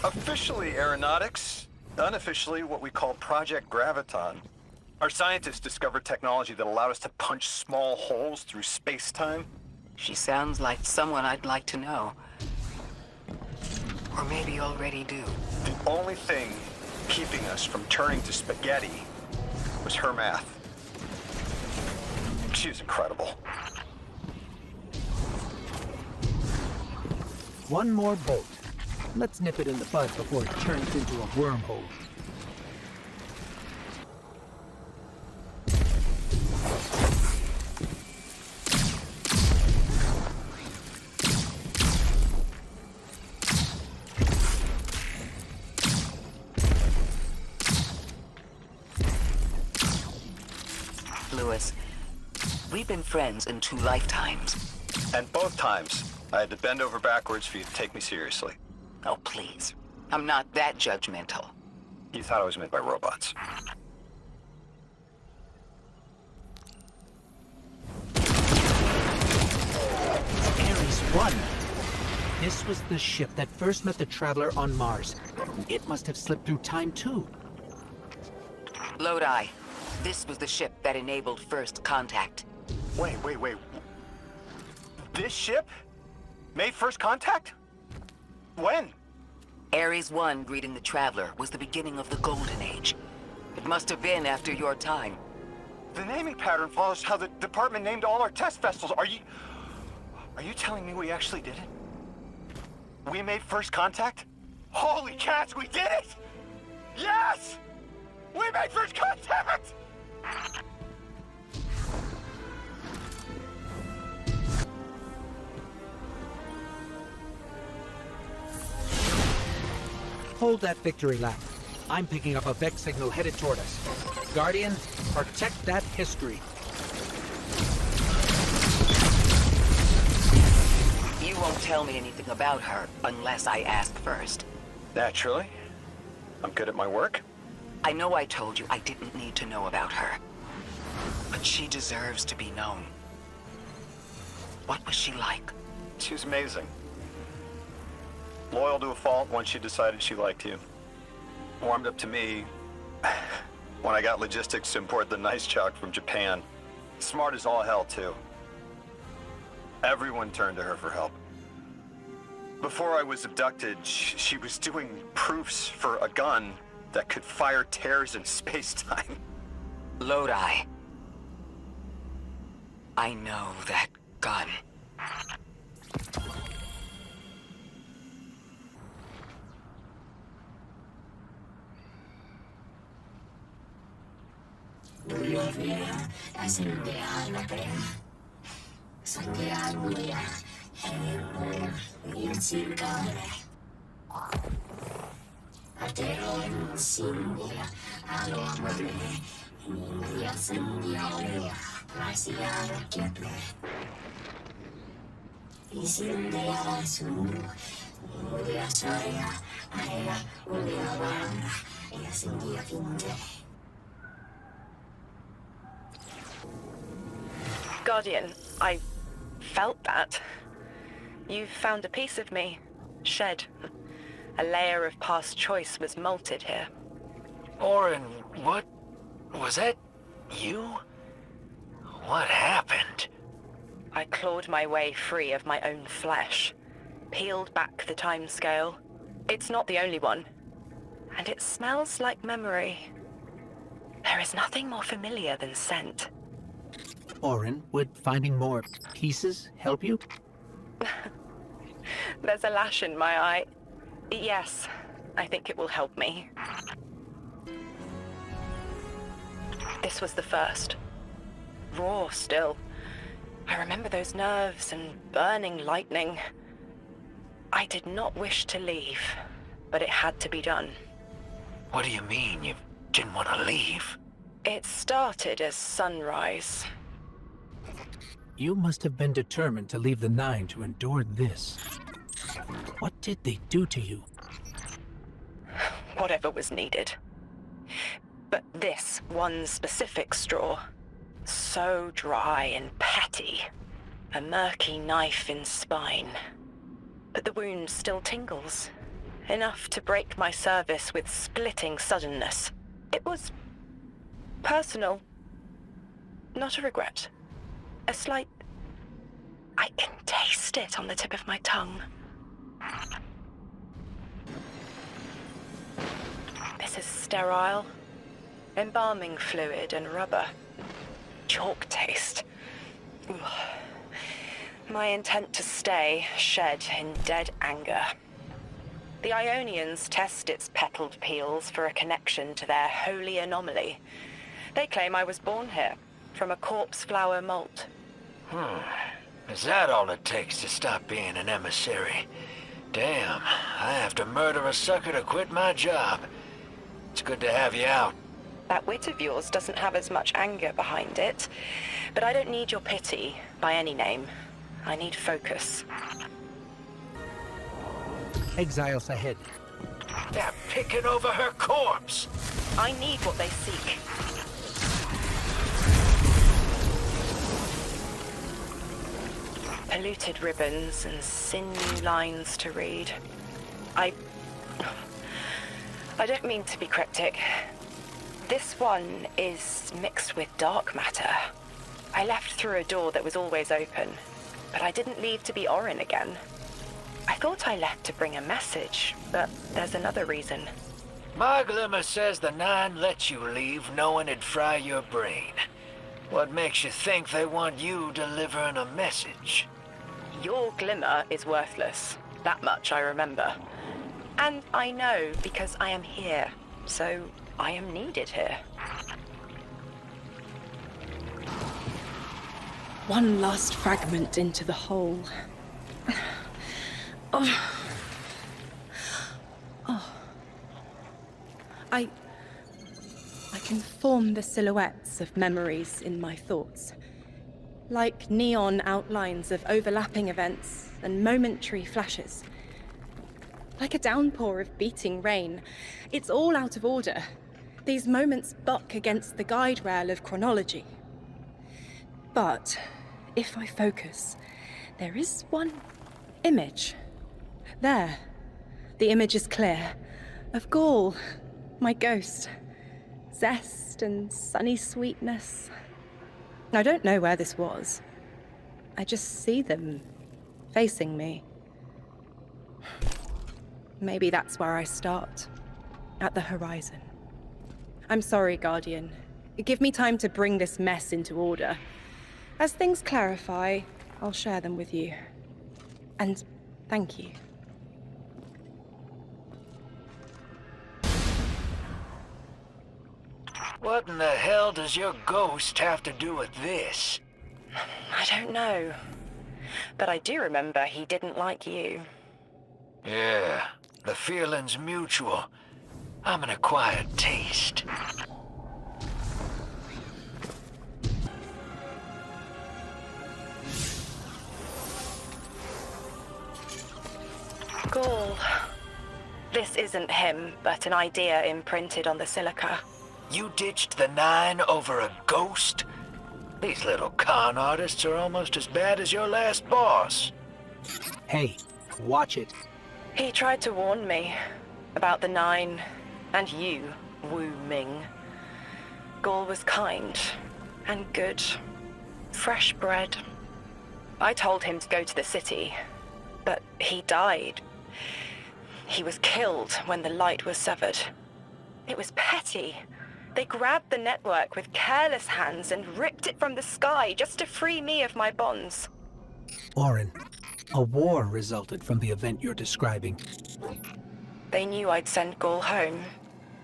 [SPEAKER 11] Officially aeronautics, unofficially what we call Project Graviton. Our scientists discovered technology that allowed us to punch small holes through space-time.
[SPEAKER 3] She sounds like someone I'd like to know. Or maybe already do.
[SPEAKER 11] The only thing keeping us from turning to spaghetti was her math. She was incredible.
[SPEAKER 5] One more bolt. Let's nip it in the bud before it turns into a wormhole.
[SPEAKER 3] Lewis. We've been friends in 2 lifetimes.
[SPEAKER 11] And both times, I had to bend over backwards for you to take me seriously.
[SPEAKER 3] Oh, please. I'm not that judgmental.
[SPEAKER 11] You thought I was made by robots.
[SPEAKER 5] Ares 1. This was the ship that first met the Traveler on Mars. It must have slipped through time too.
[SPEAKER 3] Lodi. This was the ship that enabled first contact.
[SPEAKER 9] Wait. This ship made first contact? When?
[SPEAKER 3] Ares 1 greeting the Traveler was the beginning of the Golden Age. It must have been after your time.
[SPEAKER 9] The naming pattern follows how the department named all our test vessels. Are you telling me we actually did it? We made first contact? Holy cats, we did it! Yes! We made first contact!
[SPEAKER 5] Hold that victory lap. I'm picking up a Vex signal headed toward us. Guardian, protect that history.
[SPEAKER 3] You won't tell me anything about her unless I ask first.
[SPEAKER 11] Naturally. I'm good at my work.
[SPEAKER 3] I know I told you I didn't need to know about her. But she deserves to be known. What was she like?
[SPEAKER 11] She was amazing. Loyal to a fault once she decided she liked you. Warmed up to me when I got logistics to import the nice chalk from Japan. Smart as all hell, too. Everyone turned to her for help. Before I was abducted, she was doing proofs for a gun that could fire tears in space-time.
[SPEAKER 3] Lodi. I know that gun.
[SPEAKER 2] Guardian, I felt that. You found a piece of me, shed. A layer of past choice was molted here.
[SPEAKER 6] Orin, what? Was that you? What happened?
[SPEAKER 2] I clawed my way free of my own flesh, peeled back the time scale. It's not the only one. And it smells like memory. There is nothing more familiar than scent.
[SPEAKER 5] Orin, would finding more pieces help you?
[SPEAKER 2] There's a lash in my eye. Yes, I think it will help me. This was the first. Raw still. I remember those nerves and burning lightning. I did not wish to leave, but it had to be done.
[SPEAKER 6] What do you mean you didn't want to leave?
[SPEAKER 2] It started as sunrise.
[SPEAKER 5] You must have been determined to leave the Nine to endure this. What did they do to you?
[SPEAKER 2] Whatever was needed. But this one specific straw, so dry and petty. A murky knife in spine. But the wound still tingles. Enough to break my service with splitting suddenness. It was personal. Not a regret. A slight... I can taste it on the tip of my tongue. This is sterile. Embalming fluid and rubber. Chalk taste. Ugh. My intent to stay shed in dead anger. The Aionians test its petaled peels for a connection to their holy anomaly. They claim I was born here, from a corpse flower molt.
[SPEAKER 6] Is that all it takes to stop being an emissary? Damn, I have to murder a sucker to quit my job. It's good to have you out.
[SPEAKER 2] That wit of yours doesn't have as much anger behind it. But I don't need your pity by any name. I need focus.
[SPEAKER 5] Exiles ahead.
[SPEAKER 6] They're picking over her corpse.
[SPEAKER 2] I need what they seek. Polluted ribbons and sinew lines to read. I don't mean to be cryptic. This one is mixed with dark matter. I left through a door that was always open, but I didn't leave to be Orin again. I thought I left to bring a message, but there's another reason.
[SPEAKER 6] My glimmer says the Nine let you leave knowing it'd fry your brain. What makes you think they want you delivering a message?
[SPEAKER 2] Your glimmer is worthless. That much I remember. And I know because I am here, so I am needed here.
[SPEAKER 10] One last fragment into the hole. Oh. I can form the silhouettes of memories in my thoughts. Like neon outlines of overlapping events and momentary flashes. Like a downpour of beating rain. It's all out of order. These moments buck against the guide rail of chronology. But if I focus, there is one image. There. The image is clear. Of Gaul, my ghost. Zest and sunny sweetness. I don't know where this was. I just see them facing me. Maybe that's where I start. At the horizon. I'm sorry, Guardian. Give me time to bring this mess into order. As things clarify, I'll share them with you. And thank you.
[SPEAKER 6] What in the hell does your ghost have to do with this?
[SPEAKER 2] I don't know. But I do remember he didn't like you.
[SPEAKER 6] Yeah, the feeling's mutual. I'm an acquired taste.
[SPEAKER 2] Gaul. This isn't him, but an idea imprinted on the silica.
[SPEAKER 6] You ditched the Nine over a ghost? These little con artists are almost as bad as your last boss.
[SPEAKER 5] Hey, watch it.
[SPEAKER 2] He tried to warn me about the Nine, and you, Wu Ming. Gaul was kind and good, fresh bred. I told him to go to the city, but he died. He was killed when the light was severed. It was petty. They grabbed the network with careless hands and ripped it from the sky just to free me of my bonds.
[SPEAKER 5] Orin, a war resulted from the event you're describing.
[SPEAKER 2] They knew I'd send Gaul home,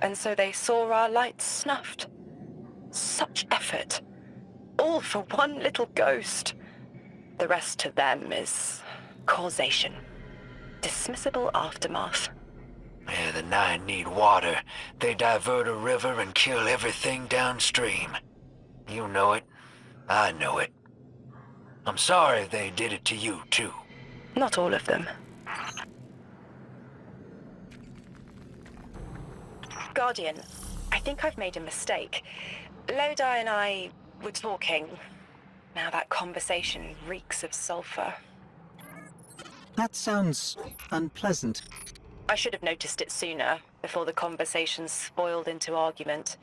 [SPEAKER 2] and so they saw our lights snuffed. Such effort. All for one little ghost. The rest to them is causation. Dismissible aftermath.
[SPEAKER 6] Yeah, the Nine need water. They divert a river and kill everything downstream. You know it. I know it. I'm sorry they did it to you, too.
[SPEAKER 2] Not all of them. Guardian, I think I've made a mistake. Lodi and I were talking. Now that conversation reeks of sulfur.
[SPEAKER 5] That sounds unpleasant.
[SPEAKER 2] I should have noticed it sooner, before the conversation spoiled into argument.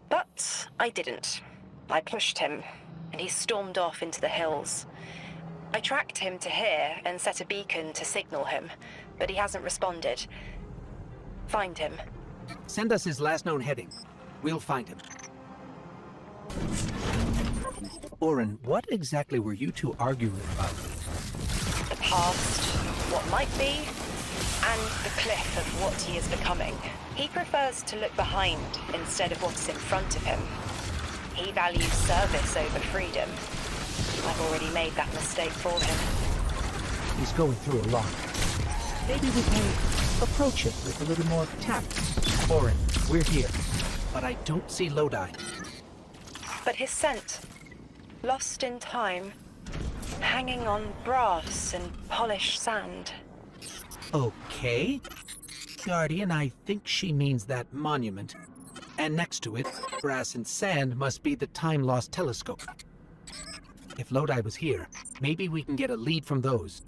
[SPEAKER 2] But I didn't. I pushed him, and he stormed off into the hills. I tracked him to here and set a beacon to signal him, but he hasn't responded. Find him.
[SPEAKER 5] Send us his last known heading. We'll find him. Orin, what exactly were you two arguing about?
[SPEAKER 2] The past, what might be, and the cliff of what he is becoming. He prefers to look behind instead of what's in front of him. He values service over freedom. I've already made that mistake for him.
[SPEAKER 5] He's going through a lot. Maybe we can approach it with a little more tact. Orin, we're here. but I don't see Lodi.
[SPEAKER 2] But his scent, lost in time, hanging on brass and polished sand.
[SPEAKER 5] Okay. Guardian, I think she means that monument. And next to it, brass and sand must be the time-lost telescope. If Lodi was here, maybe we can get a lead from those.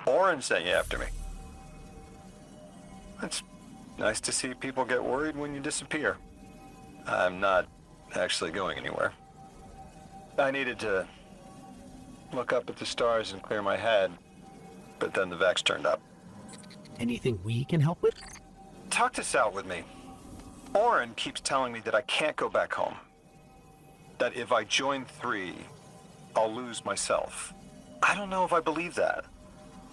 [SPEAKER 11] Orin sent you after me. It's nice to see people get worried when you disappear. I'm not actually going anywhere. I needed to look up at the stars and clear my head, but then the Vex turned up.
[SPEAKER 5] Anything we can help with?
[SPEAKER 11] Talk this out with me. Orin keeps telling me that I can't go back home. That if I join 3, I'll lose myself. I don't know if I believe that.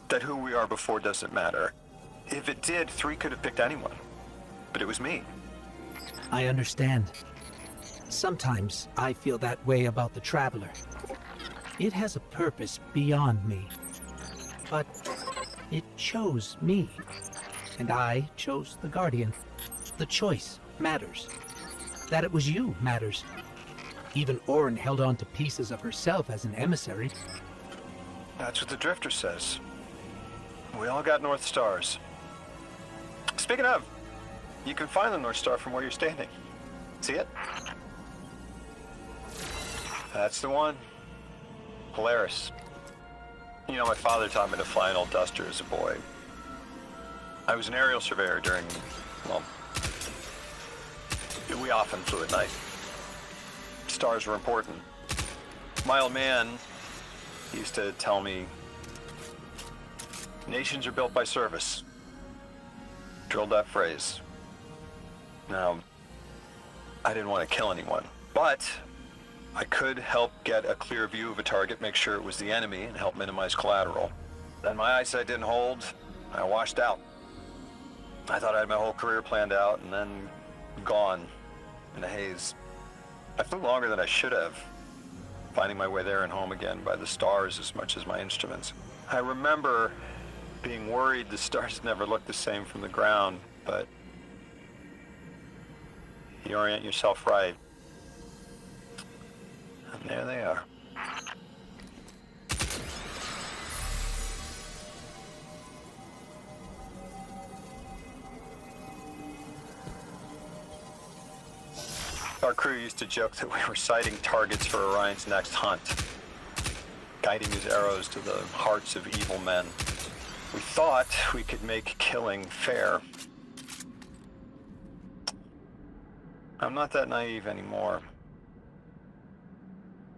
[SPEAKER 11] That who we are before doesn't matter. If it did, 3 could have picked anyone. But it was me.
[SPEAKER 5] I understand. Sometimes I feel that way about the Traveler. It has a purpose beyond me. But it chose me. And I chose the Guardian. The choice matters. That it was you matters. Even Orin held on to pieces of herself as an emissary.
[SPEAKER 11] That's what the Drifter says. We all got North Stars. Speaking of, you can find the North Star from where you're standing. See it? That's the one. Polaris. You know, my father taught me to fly an old duster as a boy. I was an aerial surveyor during, well, we often flew at night. Stars were important. My old man used to tell me, nations are built by service. Drilled that phrase. Now, I didn't want to kill anyone, but I could help get a clear view of a target, make sure it was the enemy, and help minimize collateral. Then my eyesight didn't hold, I washed out. I thought I had my whole career planned out, and then gone in a haze. I flew longer than I should have, finding my way there and home again by the stars as much as my instruments. I remember being worried the stars never looked the same from the ground, but you orient yourself right, and there they are. Our crew used to joke that we were sighting targets for Orion's next hunt, guiding his arrows to the hearts of evil men. We thought we could make killing fair. I'm not that naive anymore.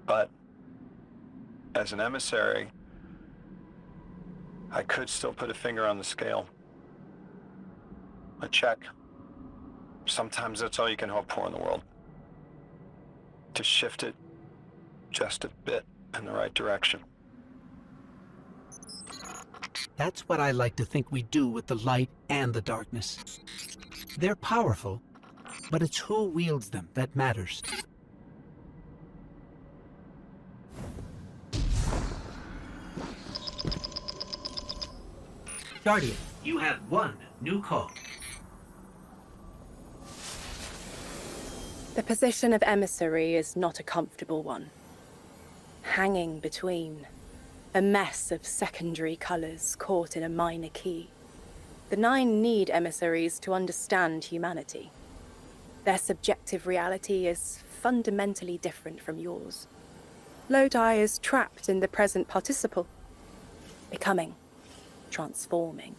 [SPEAKER 11] But as an emissary, I could still put a finger on the scale. A check. Sometimes that's all you can hope for in the world. To shift it just a bit in the right direction.
[SPEAKER 5] That's what I like to think we do with the light and the darkness. They're powerful, but it's who wields them that matters. Guardian, you have one new call.
[SPEAKER 10] The position of emissary is not a comfortable one. Hanging between. A mess of secondary colors caught in a minor key. The 9 need emissaries to understand humanity. Their subjective reality is fundamentally different from yours. Lodi is trapped in the present participle. Becoming. Transforming.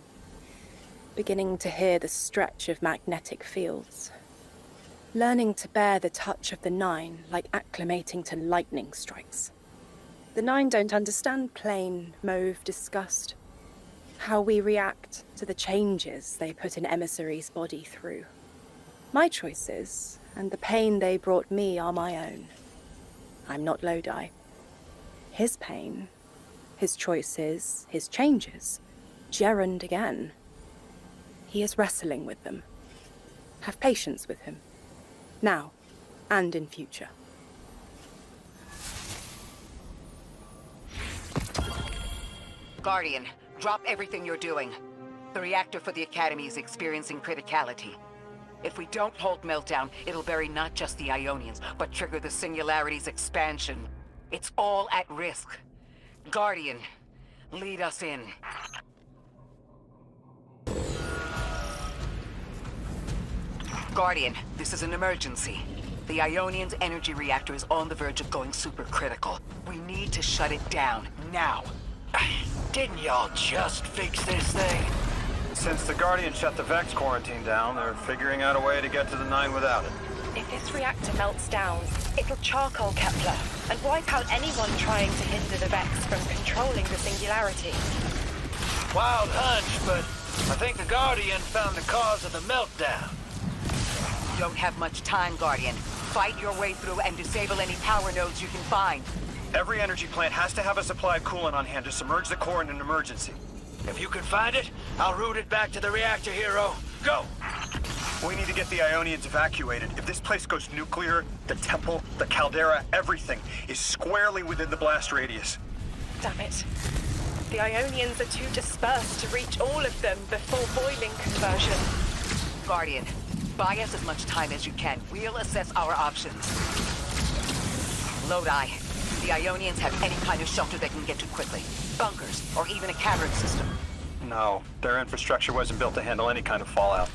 [SPEAKER 10] Beginning to hear the stretch of magnetic fields. Learning to bear the touch of the 9 like acclimating to lightning strikes. The 9 don't understand plain, mauve disgust. How we react to the changes they put an emissary's body through. My choices and the pain they brought me are my own. I'm not Lodi. His pain, his choices, his changes, gerund again. He is wrestling with them. Have patience with him. Now, and in future.
[SPEAKER 3] Guardian, drop everything you're doing. The reactor for the Academy is experiencing criticality. If we don't hold Meltdown, it'll bury not just the Aionians, but trigger the Singularity's expansion. It's all at risk. Guardian, lead us in. Guardian, this is an emergency. The Aionians' energy reactor is on the verge of going supercritical. We need to shut it down, now.
[SPEAKER 6] Didn't y'all just fix this thing?
[SPEAKER 15] Since the Guardian shut the Vex quarantine down, they're figuring out a way to get to the 9 without it.
[SPEAKER 2] If this reactor melts down, it'll charcoal Kepler and wipe out anyone trying to hinder the Vex from controlling the Singularity.
[SPEAKER 6] Wild hunch, but I think the Guardian found the cause of the meltdown.
[SPEAKER 3] You don't have much time, Guardian. Fight your way through and disable any power nodes you can find.
[SPEAKER 15] Every energy plant has to have a supply of coolant on hand to submerge the core in an emergency.
[SPEAKER 6] If you can find it, I'll route it back to the reactor, hero. Go!
[SPEAKER 15] We need to get the Aionians evacuated. If this place goes nuclear, the temple, the caldera, everything is squarely within the blast radius.
[SPEAKER 2] Damn it. The Aionians are too dispersed to reach all of them before boiling conversion.
[SPEAKER 3] Guardian, buy us as much time as you can. We'll assess our options. Lodi, the Aionians have any kind of shelter they can get to quickly. Bunkers, or even a cavern system.
[SPEAKER 15] No, their infrastructure wasn't built to handle any kind of fallout.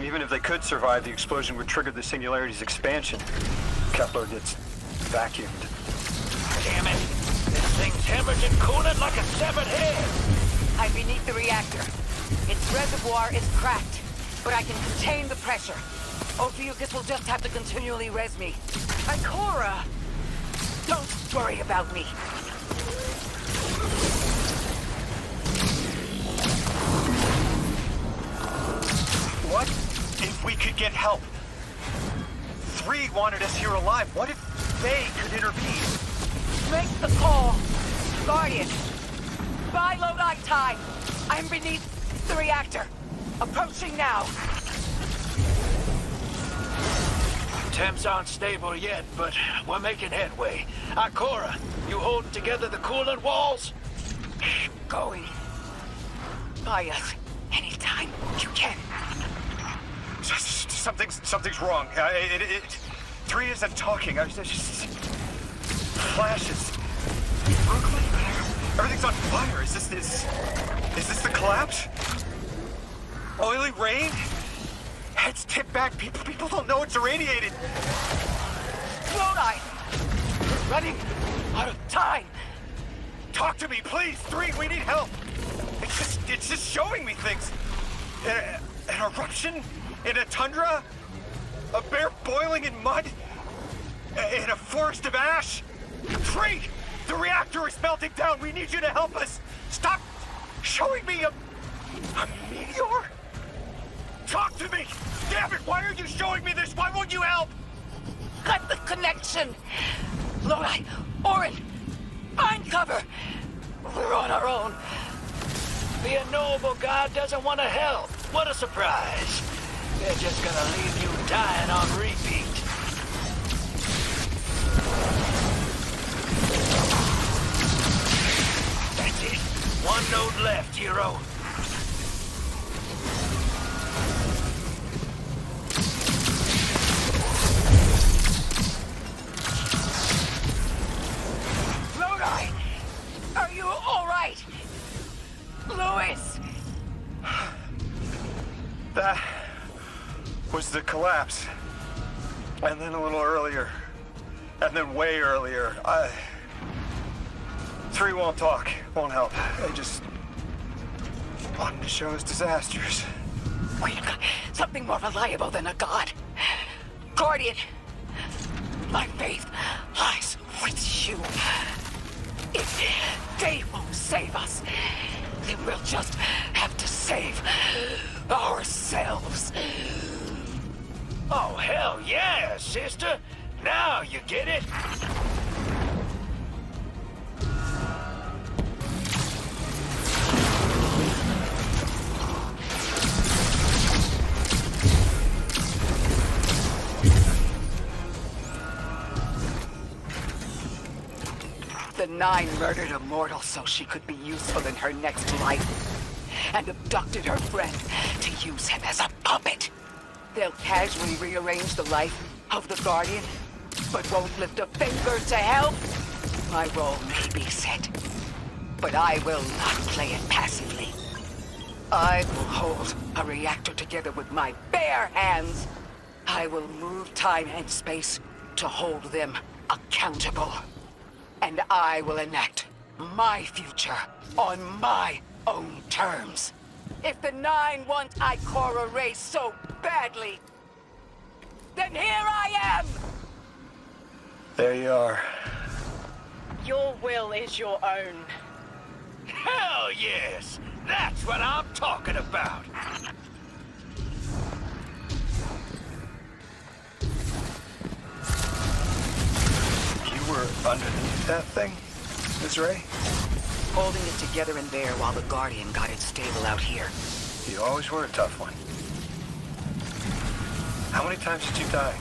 [SPEAKER 15] Even if they could survive, the explosion would trigger the Singularity's expansion. Kepler gets vacuumed.
[SPEAKER 6] Damn it! This thing's hemorrhaging coolant like a severed head!
[SPEAKER 3] I'm beneath the reactor. Its reservoir is cracked, but I can contain the pressure. Ophiuchus will just have to continually res me. Ikora! Don't worry about me.
[SPEAKER 15] What if we could get help? 3 wanted us here alive. What if they could intervene?
[SPEAKER 3] Make the call. Guardian, buy Lodi time. I'm beneath the reactor. Approaching now.
[SPEAKER 6] Temps aren't stable yet, but we're making headway. Ikora, you holding together the coolant walls?
[SPEAKER 3] Going. Buy us anytime you can.
[SPEAKER 15] Something's wrong. 3 isn't talking. Just flashes. Everything's on fire. Is this the collapse? Oily rain? Heads tip back. People don't know it's irradiated.
[SPEAKER 3] Lodi! We're running out of time.
[SPEAKER 15] Talk to me, please. 3, we need help. It's just showing me things. An eruption in a tundra, a bear boiling in mud, in a forest of ash. 3, the reactor is melting down. We need you to help us. Stop showing me a meteor. Talk to me. Damn it! Why are you showing me this? Why won't you help?
[SPEAKER 3] Cut the connection. Lodi, Orin, find cover. We're on our own.
[SPEAKER 6] The unknowable god doesn't want to help. What a surprise. They're just gonna leave you dying on repeat. That's it. 1 node left, hero.
[SPEAKER 3] Lodi, are you all right? Louis!
[SPEAKER 15] That was the collapse. And then a little earlier. And then way earlier. 3 won't talk, won't help. They just wanted to show us disasters.
[SPEAKER 3] We've got something more reliable than a god. Guardian, my faith lies with you. If they won't save us, then we'll just have to save ourselves.
[SPEAKER 6] Oh, hell yeah, sister. Now you get it.
[SPEAKER 3] The 9 murdered a mortal so she could be useful in her next life, and abducted her friend to use him as a puppet. They'll casually rearrange the life of the Guardian, but won't lift a finger to help. My role may be set, but I will not play it passively. I will hold a reactor together with my bare hands. I will move time and space to hold them accountable. And I will enact my future on my own terms. If the Nine want Ikora race so badly, then here I am!
[SPEAKER 11] There you are.
[SPEAKER 10] Your will is your own.
[SPEAKER 6] Hell yes! That's what I'm talking about!
[SPEAKER 11] You were underneath that thing, Ms. Ray?
[SPEAKER 3] Holding it together in there while the Guardian got it stable out here.
[SPEAKER 11] You always were a tough one. How many times did you die?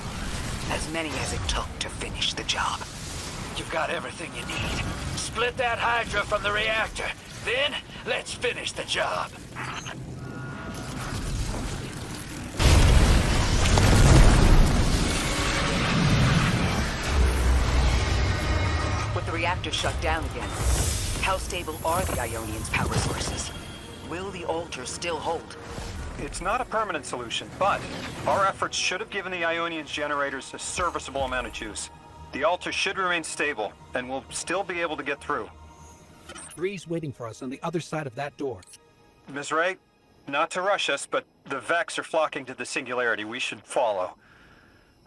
[SPEAKER 3] As many as it took to finish the job.
[SPEAKER 6] You've got everything you need. Split that Hydra from the reactor. Then, let's finish the job.
[SPEAKER 3] With the reactor shut down again, how stable are the Aionians' power sources? Will the altar still hold?
[SPEAKER 15] It's not a permanent solution, but our efforts should have given the Ionians generators a serviceable amount of juice. The altar should remain stable, and we'll still be able to get through.
[SPEAKER 5] 3's waiting for us on the other side of that door.
[SPEAKER 15] Ms. Ray, not to rush us, but the Vex are flocking to the Singularity. We should follow.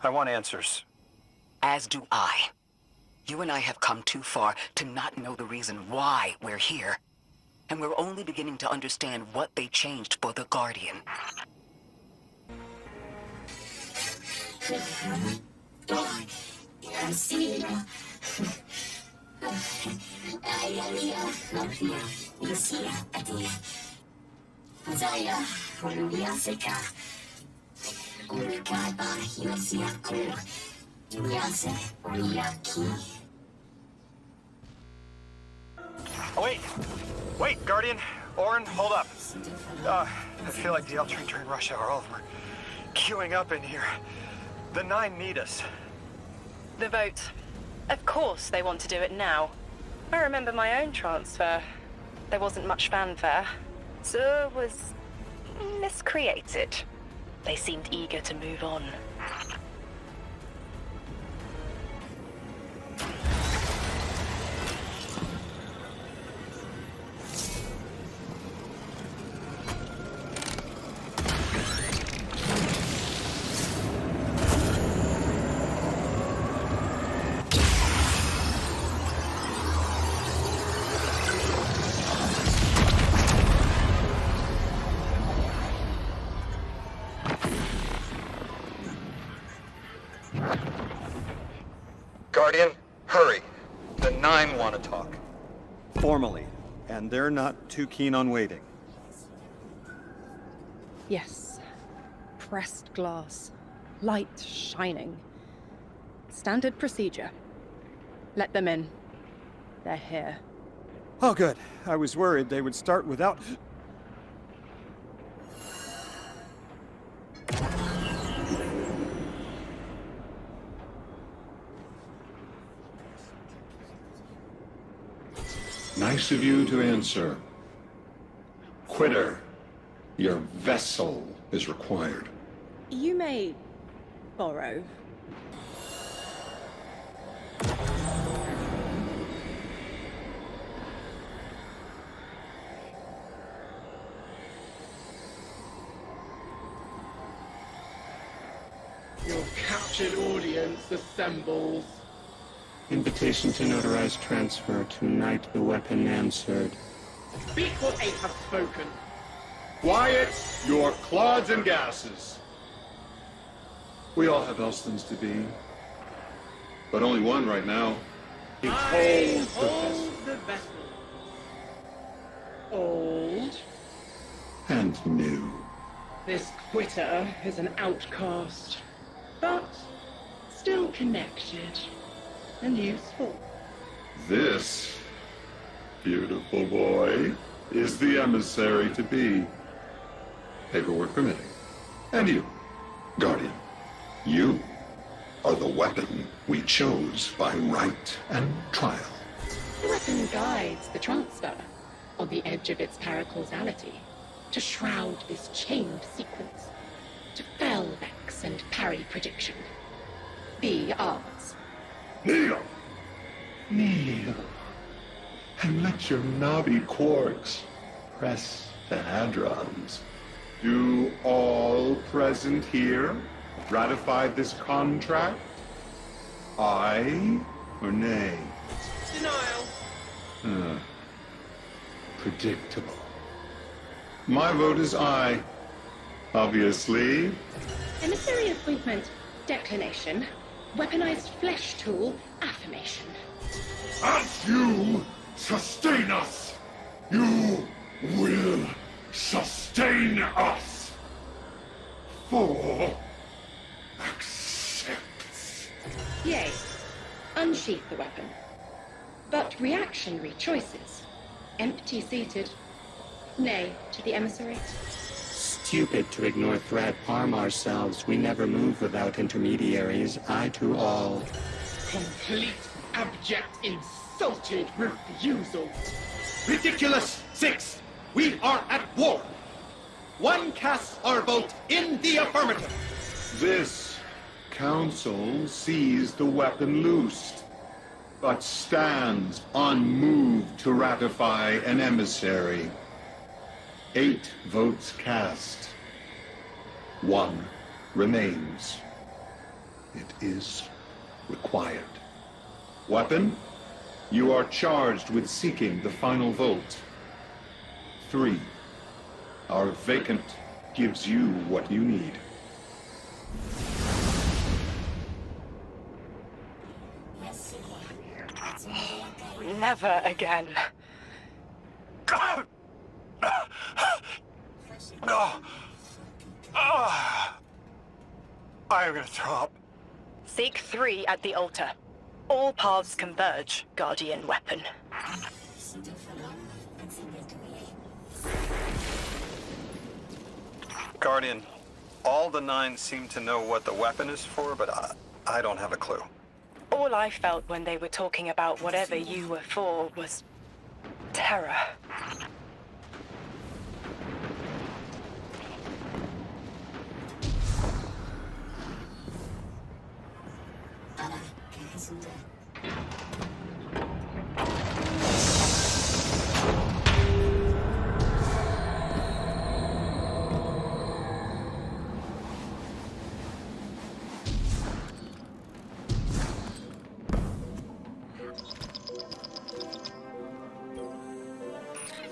[SPEAKER 15] I want answers.
[SPEAKER 3] As do I. You and I have come too far to not know the reason why we're here. And we're only beginning to understand what they changed for the Guardian.
[SPEAKER 15] Oh, wait, Guardian. Orin, hold up. I feel like the L-train during rush hour. All of them are queuing up in here. The 9 need us.
[SPEAKER 10] The vote. Of course they want to do it now. I remember my own transfer. There wasn't much fanfare. So was miscreated. They seemed eager to move on.
[SPEAKER 15] Guardian, hurry. The 9 want to talk. Formally. And they're not too keen on waiting.
[SPEAKER 10] Yes. Pressed glass. Light shining. Standard procedure. Let them in. They're here.
[SPEAKER 15] Oh, good. I was worried they would start without...
[SPEAKER 12] Nice of you to answer. Quitter, your vessel is required.
[SPEAKER 10] You may borrow.
[SPEAKER 1] Your captured audience assembles.
[SPEAKER 12] Invitation to notarize transfer. Tonight the weapon answered.
[SPEAKER 1] Speak what 8 have spoken. Quiet your clods and gases.
[SPEAKER 12] We all have else things to be. But only one right now.
[SPEAKER 1] I hold the vessel. Old.
[SPEAKER 12] And new.
[SPEAKER 1] This quitter is an outcast, but still connected and useful.
[SPEAKER 12] This beautiful boy is the emissary to be. Paperwork permitting. And you,
[SPEAKER 7] Guardian, you are the weapon we chose by right and trial.
[SPEAKER 18] The weapon guides the transfer on the edge of its paracausality to shroud this chained sequence, to fell Vex and parry prediction. Be ours.
[SPEAKER 19] Kneel! Kneel. And let your knobby quarks press the hadrons. Do all present here ratify this contract? Aye or nay?
[SPEAKER 21] Denial.
[SPEAKER 19] Predictable. My vote is aye. Obviously.
[SPEAKER 18] Emissary appointment, declination. Weaponized flesh tool, affirmation.
[SPEAKER 19] As you sustain us, you will sustain us. For accepts.
[SPEAKER 18] Yea, unsheath the weapon. But reactionary choices. Empty-seated. Nay to the emissary.
[SPEAKER 12] Stupid to ignore threat, harm ourselves. We never move without intermediaries. I to all.
[SPEAKER 21] Complete, abject, insulted refusal.
[SPEAKER 1] Ridiculous! 6! We are at war! One casts our vote in the affirmative!
[SPEAKER 19] This council sees the weapon loosed, but stands unmoved to ratify an emissary. 8 votes cast. 1 remains. It is required. Weapon, you are charged with seeking the final vote. 3. Our vacant gives you what you need.
[SPEAKER 2] Never again.
[SPEAKER 9] I'm gonna throw up.
[SPEAKER 2] Seek 3 at the altar. All paths converge, Guardian weapon.
[SPEAKER 11] Guardian, all the 9 seem to know what the weapon is for, but I don't have a clue.
[SPEAKER 2] All I felt when they were talking about whatever you were for was terror.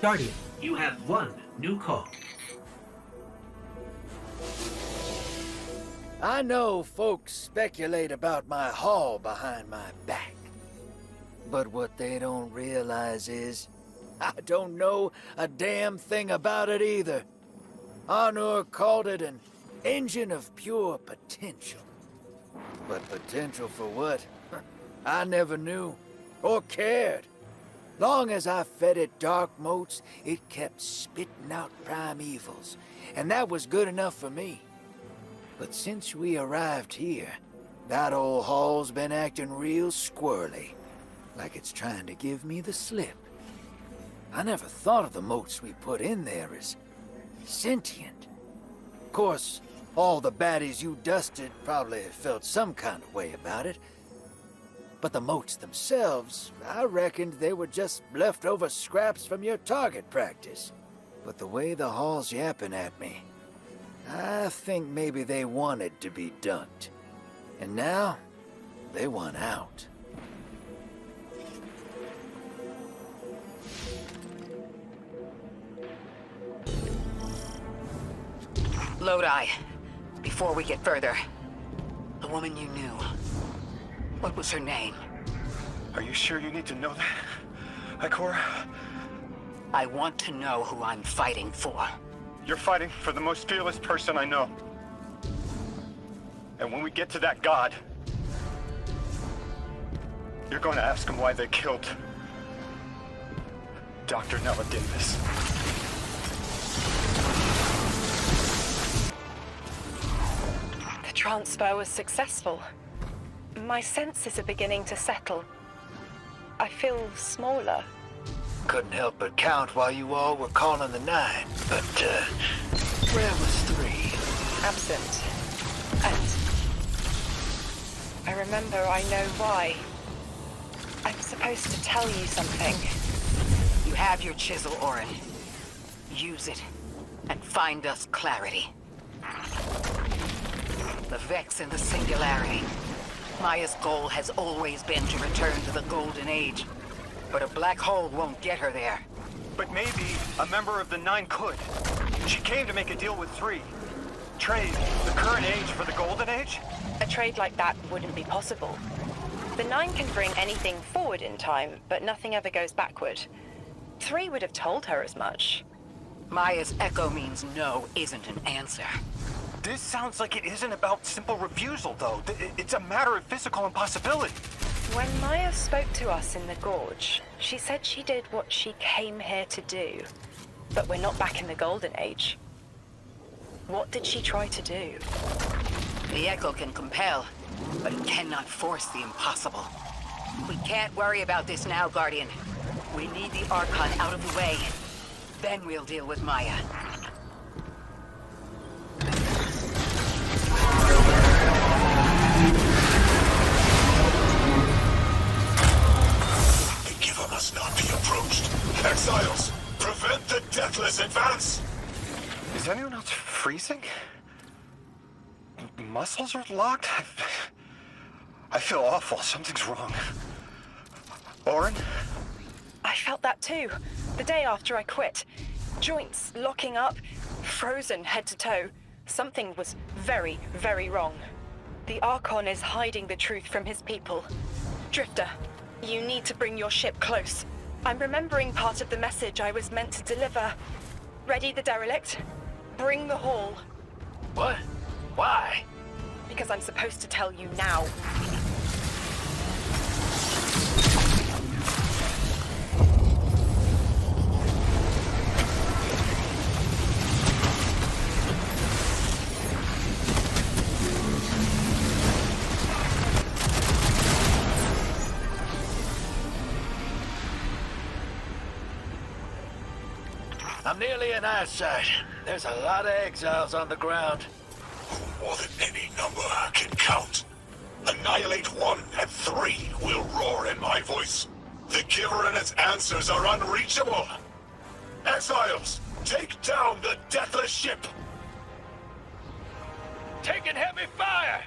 [SPEAKER 5] Guardian, you have 1 new call.
[SPEAKER 16] I know folks speculate about my haul behind my back. But what they don't realize is, I don't know a damn thing about it either. Honor called it an engine of pure potential. But potential for what? I never knew, or cared. Long as I fed it dark motes, it kept spitting out primevals, and that was good enough for me. But since we arrived here, that old hall's been acting real squirrely, like it's trying to give me the slip. I never thought of the motes we put in there as sentient. Of course, all the baddies you dusted probably felt some kind of way about it. But the motes themselves, I reckoned they were just leftover scraps from your target practice. But the way the hall's yapping at me, I think maybe they wanted to be dunked. And now, they want out.
[SPEAKER 3] Lodi, before we get further, the woman you knew, what was her name?
[SPEAKER 9] Are you sure you need to know that, Ikora?
[SPEAKER 3] I want to know who I'm fighting for.
[SPEAKER 9] You're fighting for the most fearless person I know. And when we get to that god, you're going to ask him why they killed Dr. Nella Davis.
[SPEAKER 2] transfer was successful. My senses are beginning to settle. I feel smaller.
[SPEAKER 6] Couldn't help but count while you all were calling the 9, but, where was 3?
[SPEAKER 2] Absent. And I remember I know why. I'm supposed to tell you something.
[SPEAKER 3] You have your chisel, Orin. Use it, and find us clarity. The Vex and the Singularity. Maya's goal has always been to return to the Golden Age. But a black hole won't get her there.
[SPEAKER 15] But maybe a member of the 9 could. She came to make a deal with 3. Trade the current age for the Golden Age?
[SPEAKER 2] A trade like that wouldn't be possible. The 9 can bring anything forward in time, but nothing ever goes backward. 3 would have told her as much.
[SPEAKER 3] Maya's echo means no isn't an answer.
[SPEAKER 15] This sounds like it isn't about simple refusal, though. It's a matter of physical impossibility.
[SPEAKER 2] When Maya spoke to us in the Gorge, she said she did what she came here to do. But we're not back in the Golden Age. What did she try to do?
[SPEAKER 3] The echo can compel, but it cannot force the impossible. We can't worry about this now, Guardian. We need the Archon out of the way. Then we'll deal with Maya.
[SPEAKER 7] The Giver must not be approached. Exiles, prevent the Deathless advance!
[SPEAKER 11] Is anyone else freezing? Muscles are locked? I feel awful. Something's wrong. Orin?
[SPEAKER 2] I felt that too. The day after I quit. Joints locking up, frozen head to toe. Something was very, very wrong. The Archon is hiding the truth from his people. Drifter, you need to bring your ship close. I'm remembering part of the message I was meant to deliver. Ready the derelict? Bring the haul.
[SPEAKER 6] What? Why?
[SPEAKER 2] Because I'm supposed to tell you now.
[SPEAKER 6] I'm nearly in eyesight. There's a lot of exiles on the ground.
[SPEAKER 7] More than any number can count. Annihilate 1 and 3 will roar in my voice. The Giver and its answers are unreachable. Exiles, take down the Deathless ship!
[SPEAKER 6] Taking heavy fire!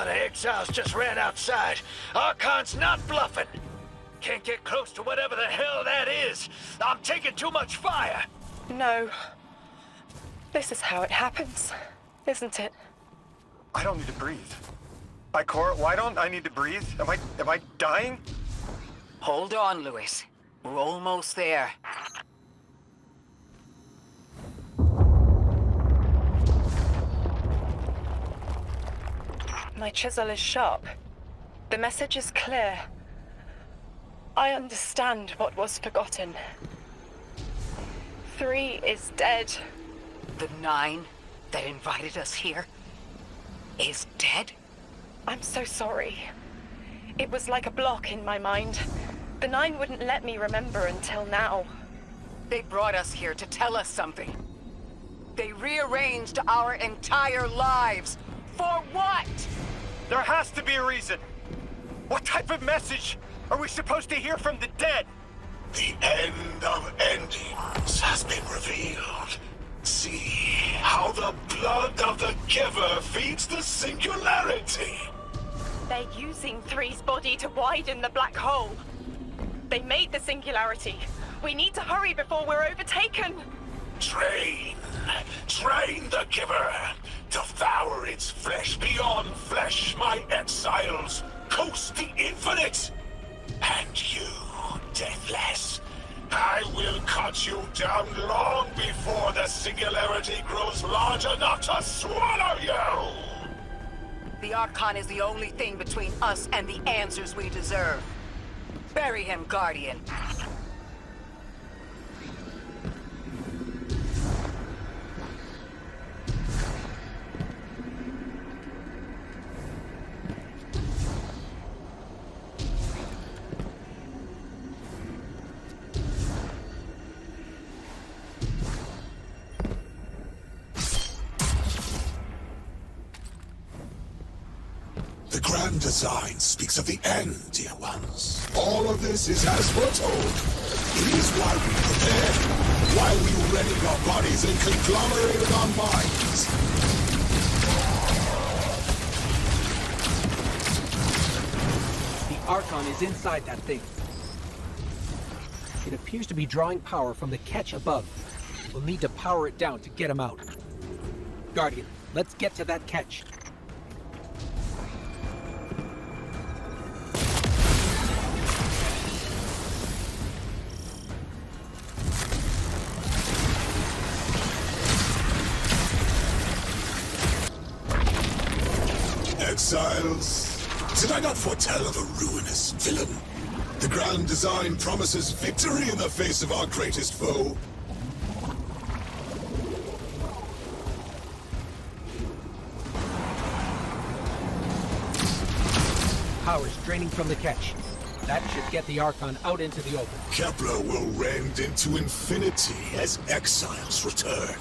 [SPEAKER 6] Exiles just ran outside. Archon's not bluffing. Can't get close to whatever the hell that is. I'm taking too much fire.
[SPEAKER 2] No. This is how it happens, isn't it?
[SPEAKER 11] I don't need to breathe. Why don't I need to breathe? Am I dying?
[SPEAKER 3] Hold on, Lewis. We're almost there.
[SPEAKER 2] My chisel is sharp. The message is clear. I understand what was forgotten. 3 is dead.
[SPEAKER 3] The 9 that invited us here is dead?
[SPEAKER 2] I'm so sorry. It was like a block in my mind. The 9 wouldn't let me remember until now.
[SPEAKER 3] They brought us here to tell us something. They rearranged our entire lives. For what?
[SPEAKER 15] There has to be a reason. What type of message are we supposed to hear from the dead?
[SPEAKER 7] The end of endings has been revealed. See how the blood of the Giver feeds the Singularity.
[SPEAKER 2] They're using 3's body to widen the black hole. They made the Singularity. We need to hurry before we're overtaken.
[SPEAKER 7] Train the Giver. Devour its flesh beyond flesh, my exiles! Coast the infinite! And you, Deathless, I will cut you down long before the singularity grows large enough to swallow you!
[SPEAKER 3] The Archon is the only thing between us and the answers we deserve. Bury him, Guardian.
[SPEAKER 7] The grand design speaks of the end, dear ones. All of this is as foretold. It is why we prepare, why we ready our bodies and conglomerated our minds.
[SPEAKER 5] The Archon is inside that thing. It appears to be drawing power from the catch above. We'll need to power it down to get him out. Guardian, let's get to that catch.
[SPEAKER 7] Exiles, did I not foretell of a ruinous villain? The grand design promises victory in the face of our greatest foe.
[SPEAKER 5] Power's draining from the catch. That should get the Archon out into the open.
[SPEAKER 7] Kepler will rend into infinity as exiles return,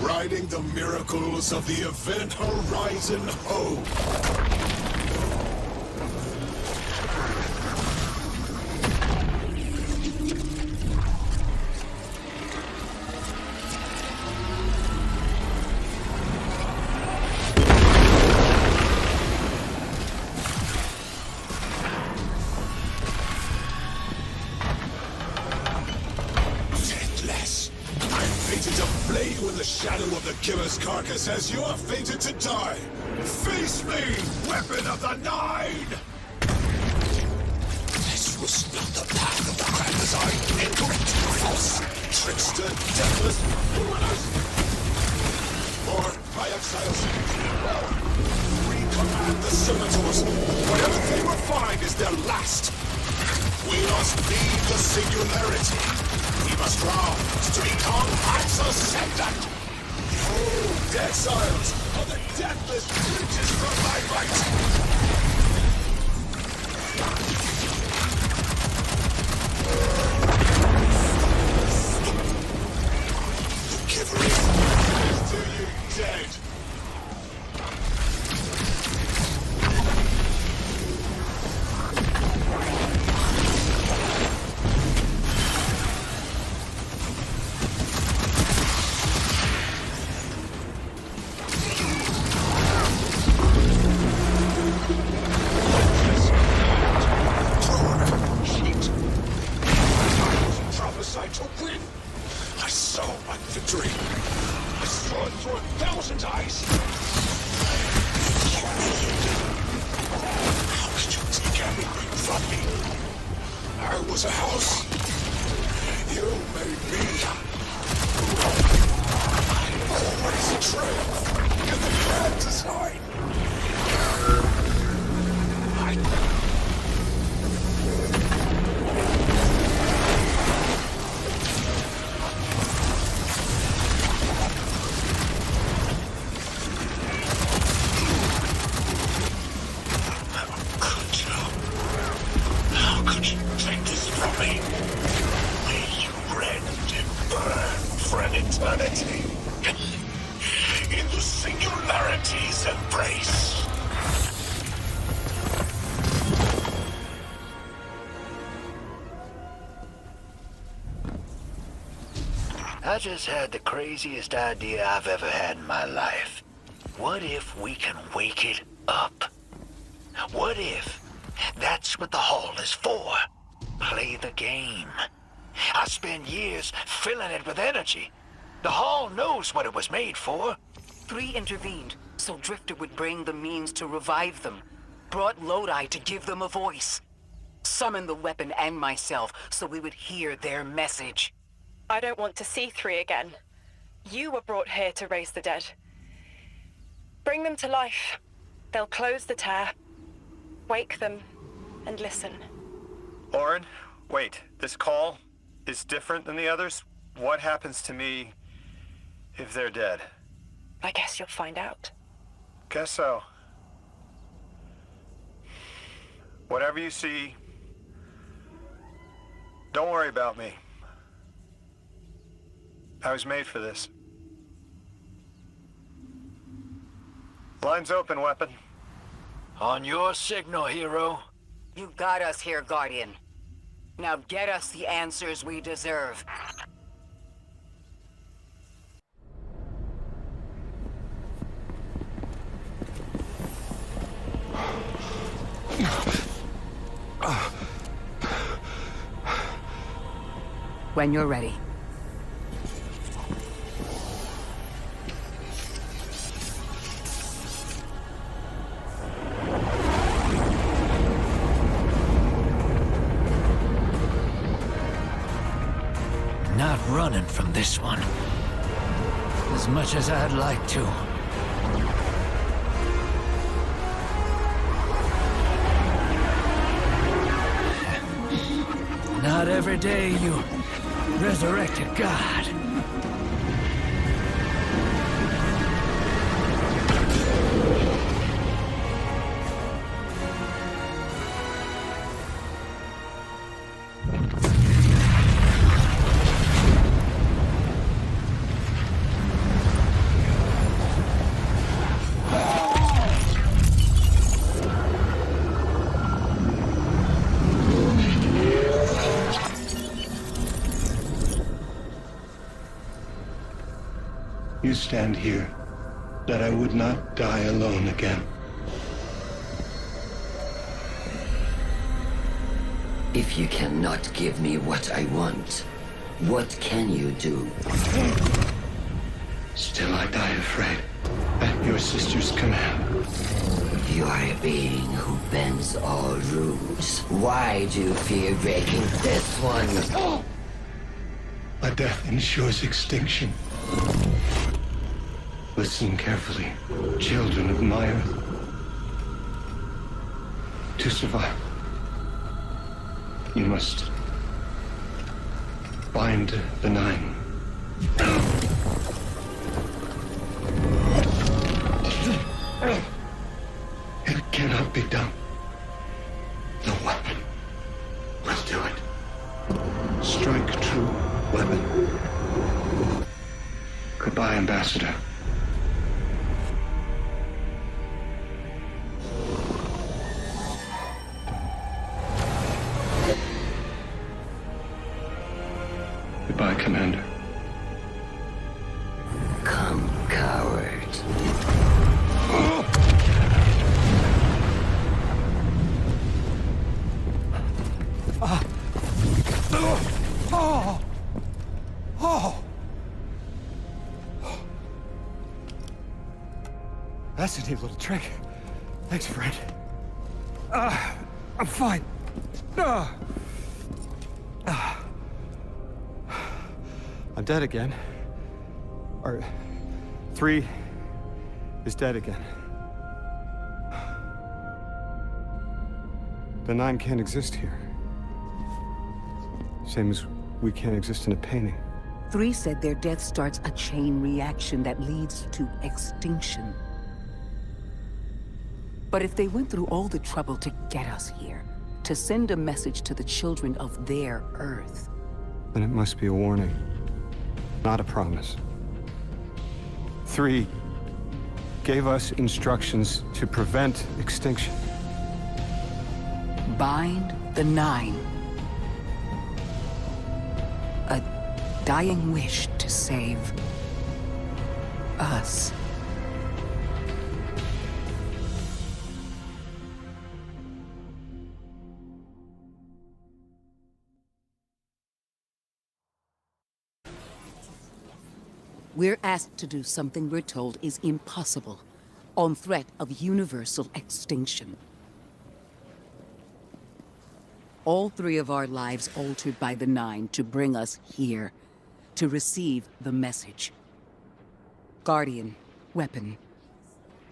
[SPEAKER 7] riding the miracles of the Event Horizon home. Killer's carcass as you are fated to die. Face me, weapon of the Nine! This was not the path of the grand design. Incorrect, false, trickster, deathless, ruinous. Or, my exiles, recommand the scimitars. Whatever they will find is their last. We must leave the singularity. We must rise to become Ascendant. Oh, exiles are the deathless creatures from my right! The giver is to you dead!
[SPEAKER 6] I just had the craziest idea I've ever had in my life. What if we can wake it up? What if that's what the hall is for? Play the game. I spent years filling it with energy. The hall knows what it was made for.
[SPEAKER 3] 3 intervened, so Drifter would bring the means to revive them. Brought Lodi to give them a voice. Summoned the weapon and myself, so we would hear their message.
[SPEAKER 10] I don't want to see 3 again. You were brought here to raise the dead. Bring them to life. They'll close the tear, wake them, and listen.
[SPEAKER 11] Orin, wait. This call is different than the others? What happens to me if they're dead?
[SPEAKER 10] I guess you'll find out.
[SPEAKER 11] Guess so. Whatever you see, don't worry about me. I was made for this. Line's open, weapon.
[SPEAKER 6] On your signal, hero.
[SPEAKER 3] You got us here, Guardian. Now get us the answers we deserve. When you're ready.
[SPEAKER 16] Not running from this one. As much as I'd like to. Not every day you resurrect a god.
[SPEAKER 12] You stand here, that I would not die alone again.
[SPEAKER 13] If you cannot give me what I want, what can you do?
[SPEAKER 12] Still I die afraid, at your sister's command.
[SPEAKER 13] You are a being who bends all rules. Why do you fear breaking this one?
[SPEAKER 12] A death ensures extinction. Listen carefully, children of my earth. To survive, you must bind the 9. It cannot be done. The weapon will do it. Strike true, weapon. Goodbye, Ambassador. Goodbye, Commander.
[SPEAKER 13] Come, coward.
[SPEAKER 15] That's a neat little trick. Thanks, friend. I'm fine. I'm dead again. Or 3 is dead again. The 9 can't exist here. Same as we can't exist in a painting.
[SPEAKER 3] 3 said their death starts a chain reaction that leads to extinction. But if they went through all the trouble to get us here, to send a message to the children of their Earth,
[SPEAKER 8] then it must be a warning, not a promise. 3 gave us instructions to prevent extinction.
[SPEAKER 3] bind the 9. A dying wish to save us. We're asked to do something we're told is impossible, on threat of universal extinction. All 3 of our lives altered by the Nine to bring us here, to receive the message. Guardian, Weapon,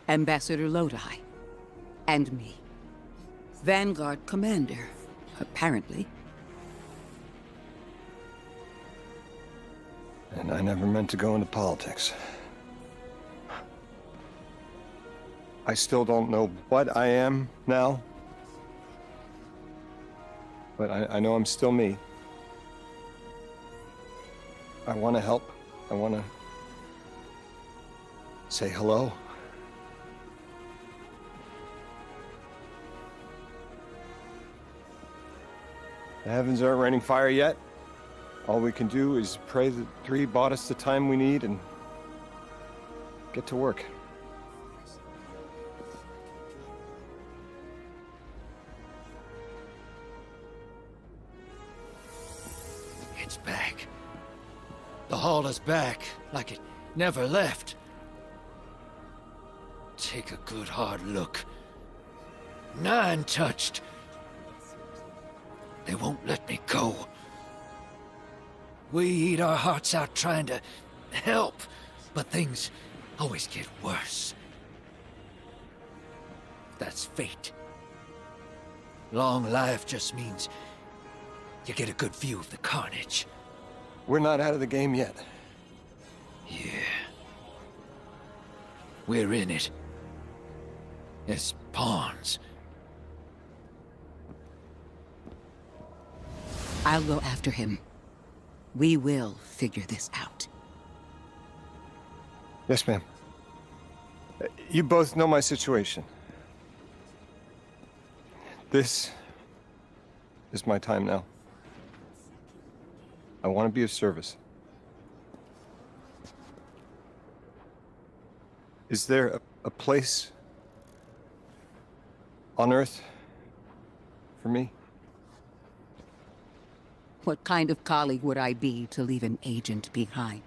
[SPEAKER 3] Ambassador Lodi, and me. Vanguard Commander, apparently.
[SPEAKER 11] And I never meant to go into politics. I still don't know what I am now. But I know I'm still me. I want to help. I want to say hello. The heavens aren't raining fire yet. All we can do is pray that 3 bought us the time we need and get to work.
[SPEAKER 16] It's back. The hall is back, like it never left. Take a good hard look. 9 touched. They won't let me go. We eat our hearts out trying to help, but things always get worse. That's fate. Long life just means you get a good view of the carnage.
[SPEAKER 11] We're not out of the game yet.
[SPEAKER 16] Yeah. We're in it. As pawns.
[SPEAKER 3] I'll go after him. We will figure this out.
[SPEAKER 11] Yes, ma'am. You both know my situation. This is my time now. I want to be of service. Is there a place on Earth for me?
[SPEAKER 3] What kind of colleague would I be to leave an agent behind?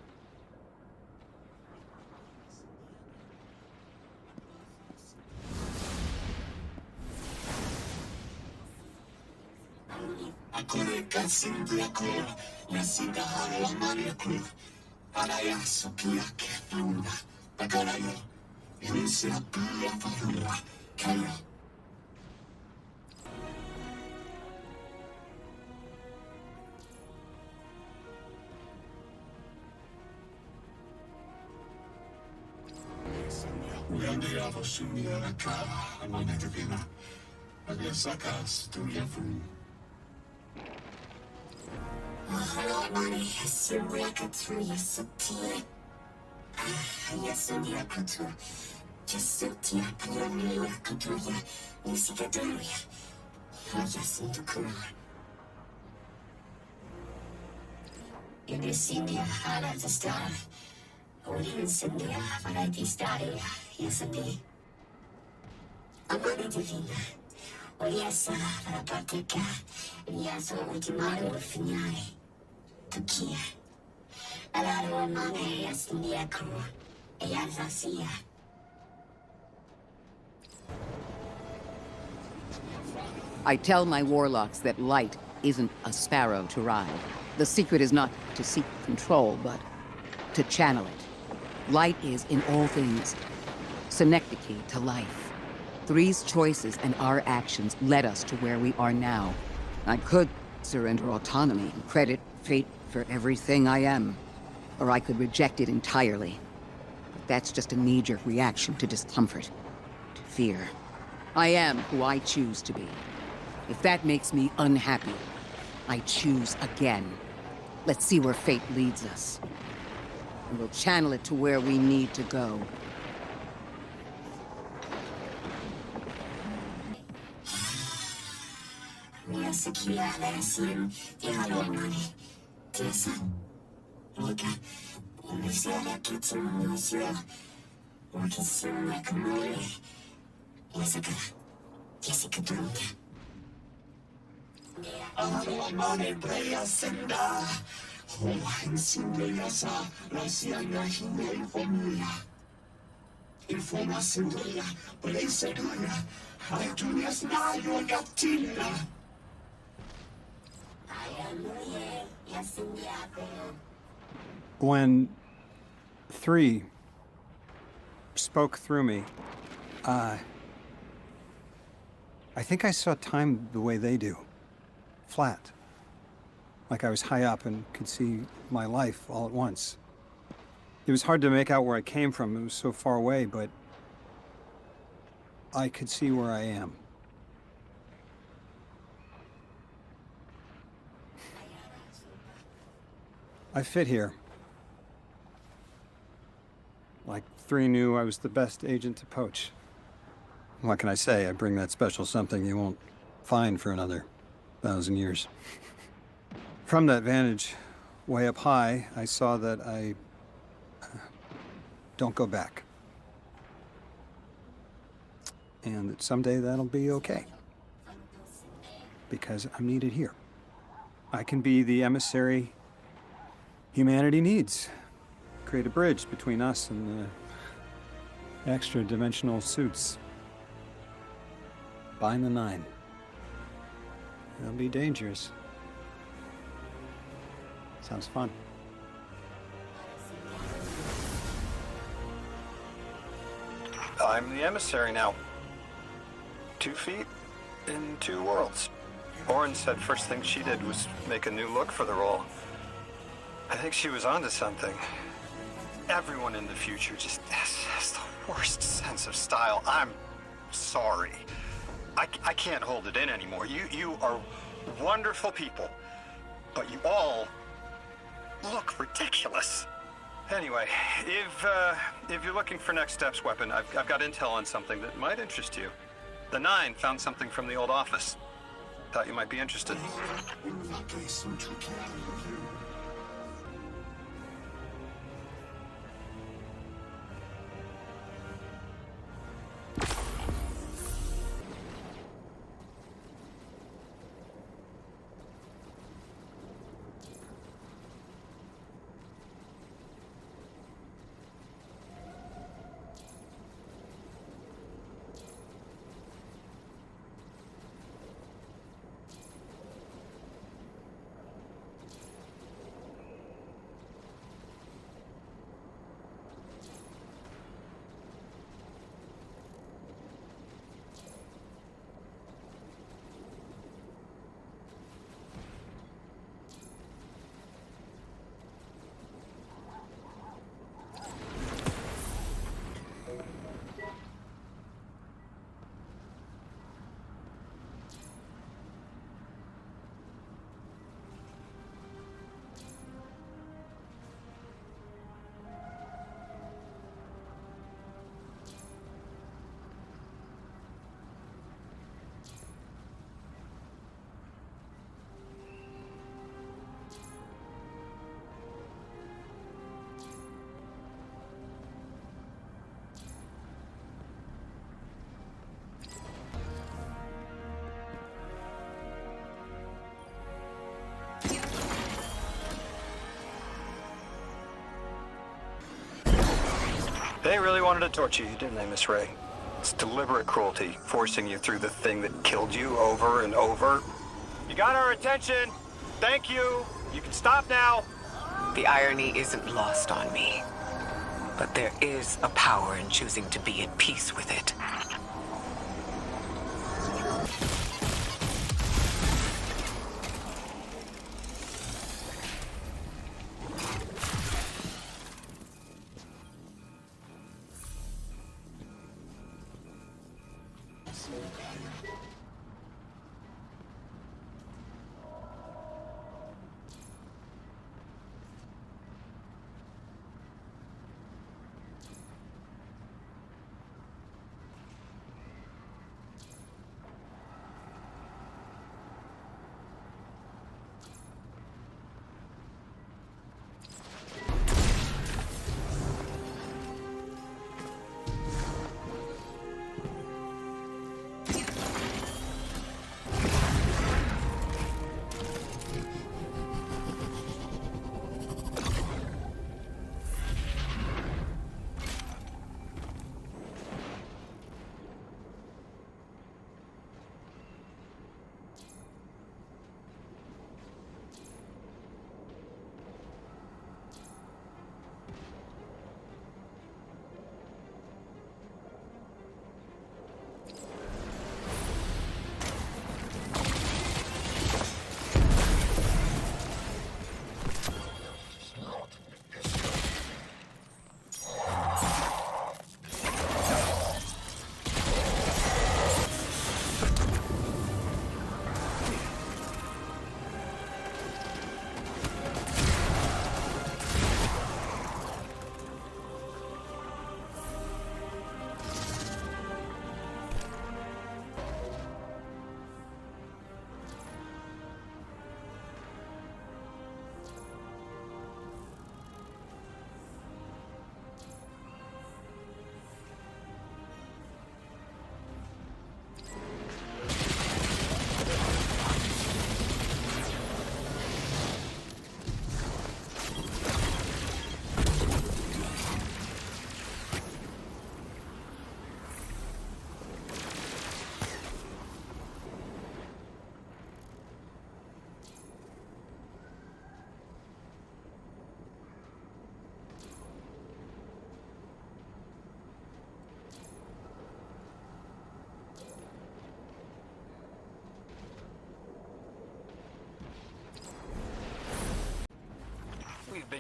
[SPEAKER 3] I tell my warlocks that light isn't a sparrow to ride. The secret is not to seek control, but to channel it. Light is, in all things, synecdoche to life. Three's choices and our actions led us to where we are now. I could surrender autonomy and credit fate for everything I am, or I could reject it entirely. But that's just a knee-jerk reaction to discomfort, to fear. I am who I choose to be. If that makes me unhappy, I choose again. Let's see where fate leads us. And we'll channel it to where we need to go.
[SPEAKER 8] When 3 spoke through me, I think I saw time the way they do. Flat. Like I was high up and could see my life all at once. It was hard to make out where I came from. It was so far away, but I could see where I am. I fit here. Like 3 knew I was the best agent to poach. What can I say? I bring that special something you won't find for another 1,000 years. From that vantage, way up high, I saw that I don't go back. And that someday that'll be okay. Because I'm needed here. I can be the emissary humanity needs. Create a bridge between us and the extra-dimensional suits. Bind the 9. They'll be dangerous. Sounds fun.
[SPEAKER 11] I'm the emissary now. 2 feet in 2 worlds. Orin said first thing she did was make a new look for the role. I think she was onto something. Everyone in the future just has the worst sense of style. I'm sorry. I can't hold it in anymore. You are wonderful people, but you all look ridiculous. Anyway, if you're looking for next steps, weapon, I've got intel on something that might interest you. The 9 found something from the old office. Thought you might be interested. They really wanted to torture you, didn't they, Miss Ray? It's deliberate cruelty, forcing you through the thing that killed you over and over. You got our attention. Thank you. You can stop now.
[SPEAKER 4] The irony isn't lost on me. But there is a power in choosing to be at peace with it.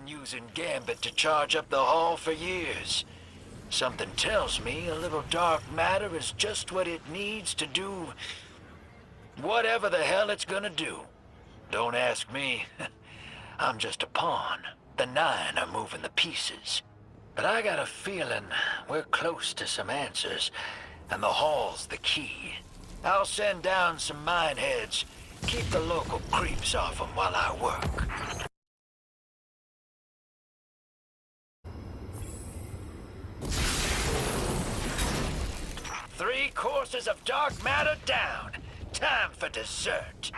[SPEAKER 6] been using Gambit to charge up the hall for years. Something tells me a little dark matter is just what it needs to do whatever the hell it's gonna do. Don't ask me. I'm just a pawn. The 9 are moving the pieces. But I got a feeling we're close to some answers, and the hall's the key. I'll send down some mineheads. Keep the local creeps off them while I work. Three courses of dark matter down. Time for dessert.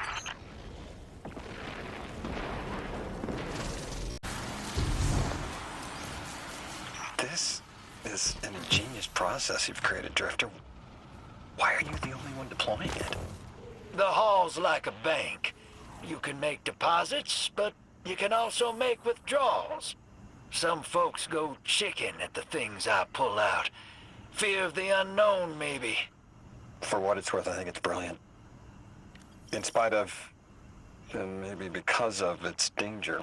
[SPEAKER 11] This is an ingenious process you've created, Drifter. Why are you the only one deploying it?
[SPEAKER 6] The hall's like a bank. You can make deposits, but you can also make withdrawals. Some folks go chicken at the things I pull out. Fear of the unknown, maybe.
[SPEAKER 11] For what it's worth, I think it's brilliant. In spite of, and maybe because of, its danger.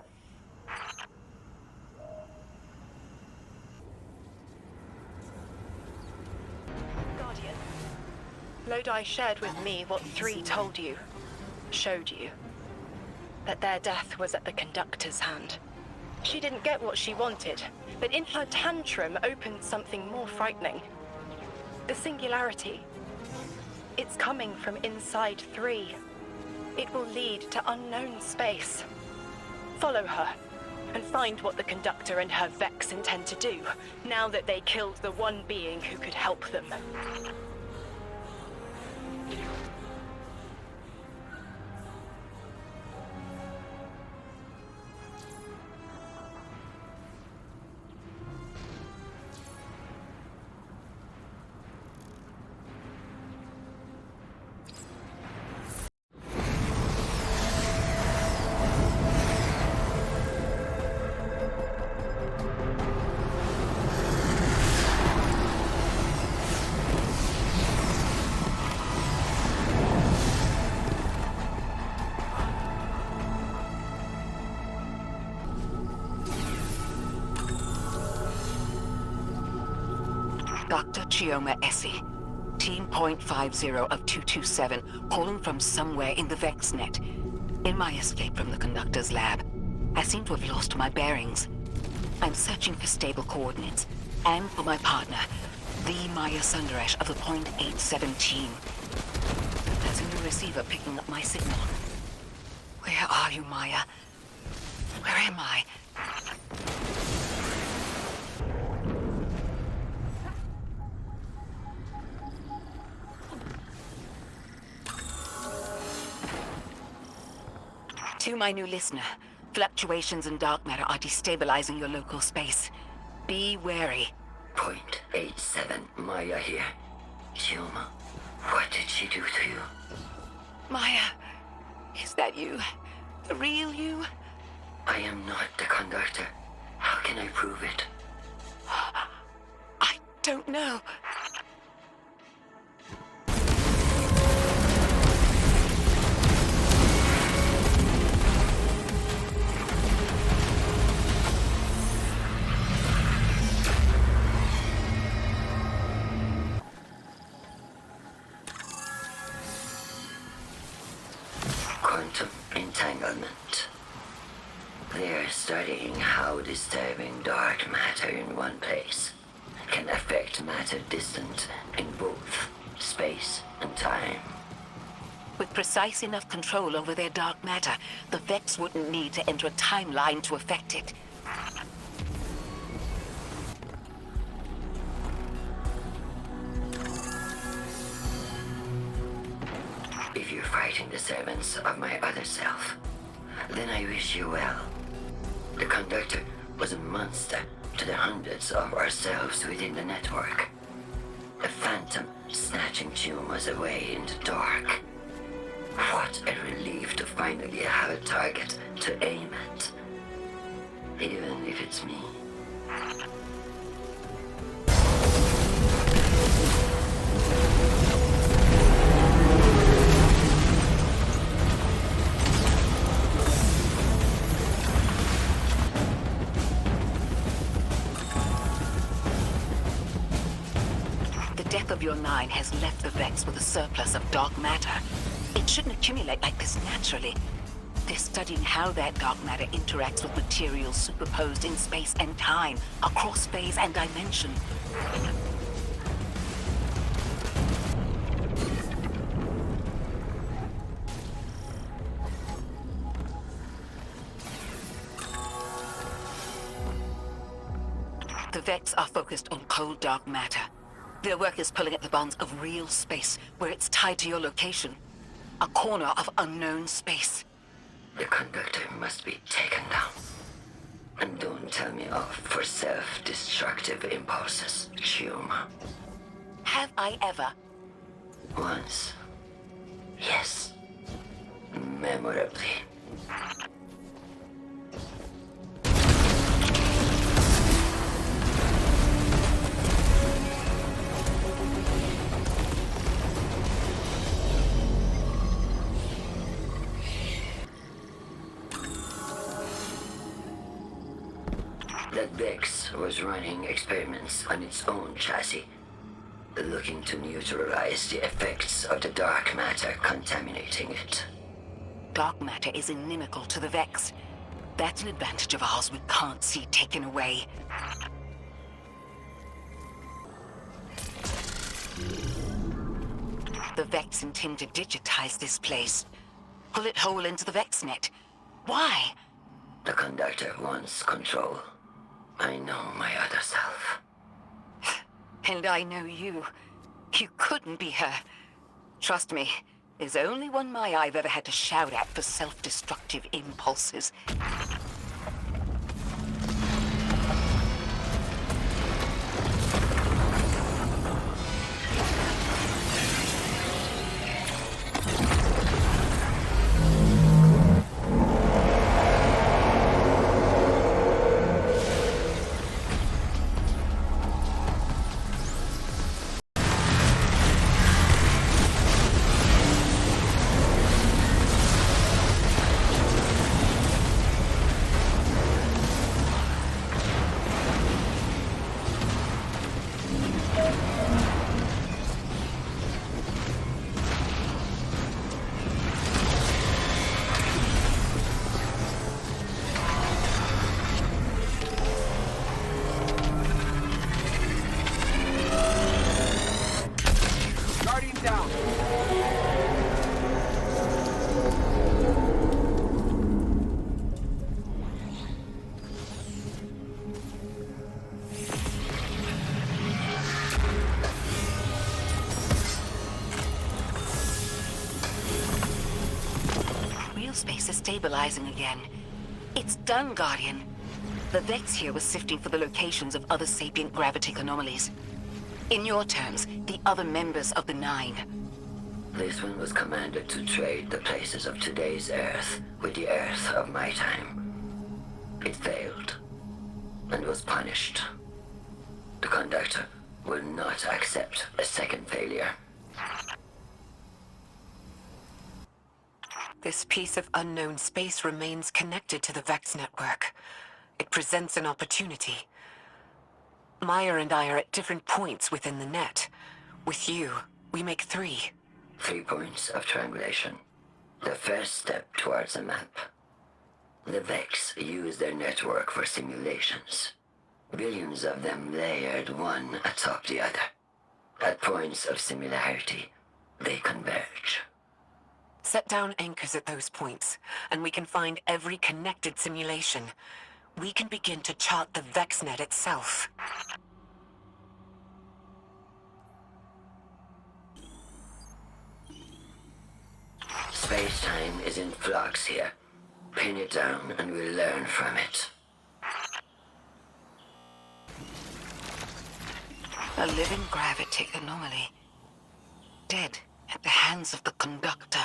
[SPEAKER 2] Guardian, Lodi shared with me what 3 told you, showed you. That their death was at the conductor's hand. She didn't get what she wanted, but in her tantrum opened something more frightening. The singularity. It's coming from inside 3. It will lead to unknown space. Follow her, and find what the conductor and her Vex intend to do, now that they killed the one being who could help them.
[SPEAKER 3] Dr. Chioma Essie, Team .50 of 227, calling from somewhere in the VexNet. In my escape from the conductor's lab, I seem to have lost my bearings. I'm searching for stable coordinates, and for my partner, the Maya Sundaresh of the .817. There's a new receiver picking up my signal. Where are you, Maya? Where am I? To my new listener, fluctuations in dark matter are destabilizing your local space. Be wary.
[SPEAKER 13] .87, Maya here. Chioma, what did she do to you?
[SPEAKER 3] Maya, is that you? The real you?
[SPEAKER 13] I am not the conductor. How can I prove it?
[SPEAKER 3] I don't know.
[SPEAKER 13] Quantum entanglement. They're studying how disturbing dark matter in one place can affect matter distant in both space and time.
[SPEAKER 3] With precise enough control over their dark matter, the Vex wouldn't need to enter a timeline to affect it.
[SPEAKER 13] If you're fighting the servants of my other self, then I wish you well. The conductor was a monster to the hundreds of ourselves within the network. A phantom snatching tumors away in the dark. What a relief to finally have a target to aim at. Even if it's me.
[SPEAKER 3] your 9 has left the Vex with a surplus of dark matter. It shouldn't accumulate like this naturally. They're studying how that dark matter interacts with materials superposed in space and time, across phase and dimension. The Vex are focused on cold dark matter. Their work is pulling at the bonds of real space, where it's tied to your location. A corner of unknown space.
[SPEAKER 13] The conductor must be taken down. And don't tell me off for self-destructive impulses, Chioma.
[SPEAKER 3] Have I ever?
[SPEAKER 13] Once. Yes. Memorably. That Vex was running experiments on its own chassis, looking to neutralize the effects of the dark matter contaminating it.
[SPEAKER 3] Dark matter is inimical to the Vex. That's an advantage of ours we can't see taken away. The Vex intend to digitize this place. Pull it whole into the VexNet. Why?
[SPEAKER 13] The conductor wants control. I know my other self.
[SPEAKER 3] And I know you. You couldn't be her. Trust me, there's only one my I've ever had to shout at for self-destructive impulses. Space is stabilizing again. It's done, Guardian. The Vex here was sifting for the locations of other sapient gravitic anomalies. In your terms, the other members of the 9.
[SPEAKER 13] This one was commanded to trade the places of today's Earth with the Earth of my time. It failed, and was punished. The conductor will not accept a second failure.
[SPEAKER 4] This piece of unknown space remains connected to the Vex network. It presents an opportunity. Maya and I are at different points within the net. With you, we make 3.
[SPEAKER 13] 3 points of triangulation. The first step towards a map. The Vex use their network for simulations. Billions of them layered one atop the other. At points of similarity, they converge.
[SPEAKER 4] Set down anchors at those points, and we can find every connected simulation. We can begin to chart the VexNet itself.
[SPEAKER 13] Space-time is in flux here. Pin it down and we'll learn from it.
[SPEAKER 3] A living gravitic anomaly. Dead at the hands of the conductor.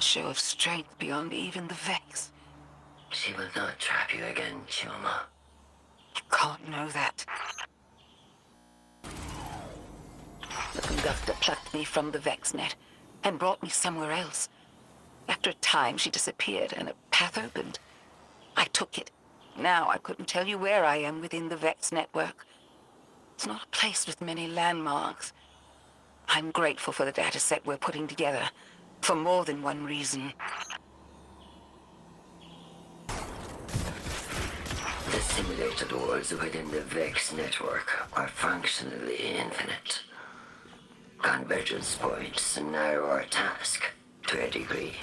[SPEAKER 3] Show of strength beyond even the Vex.
[SPEAKER 13] She will not trap you again, Chioma.
[SPEAKER 3] You can't know that. The conductor plucked me from the VexNet and brought me somewhere else. After a time, she disappeared and a path opened. I took it. Now I couldn't tell you where I am within the Vex network. It's not a place with many landmarks. I'm grateful for the data set we're putting together, for more than one reason.
[SPEAKER 13] The simulated worlds within the Vex network are functionally infinite. Convergence points narrow our task to a degree.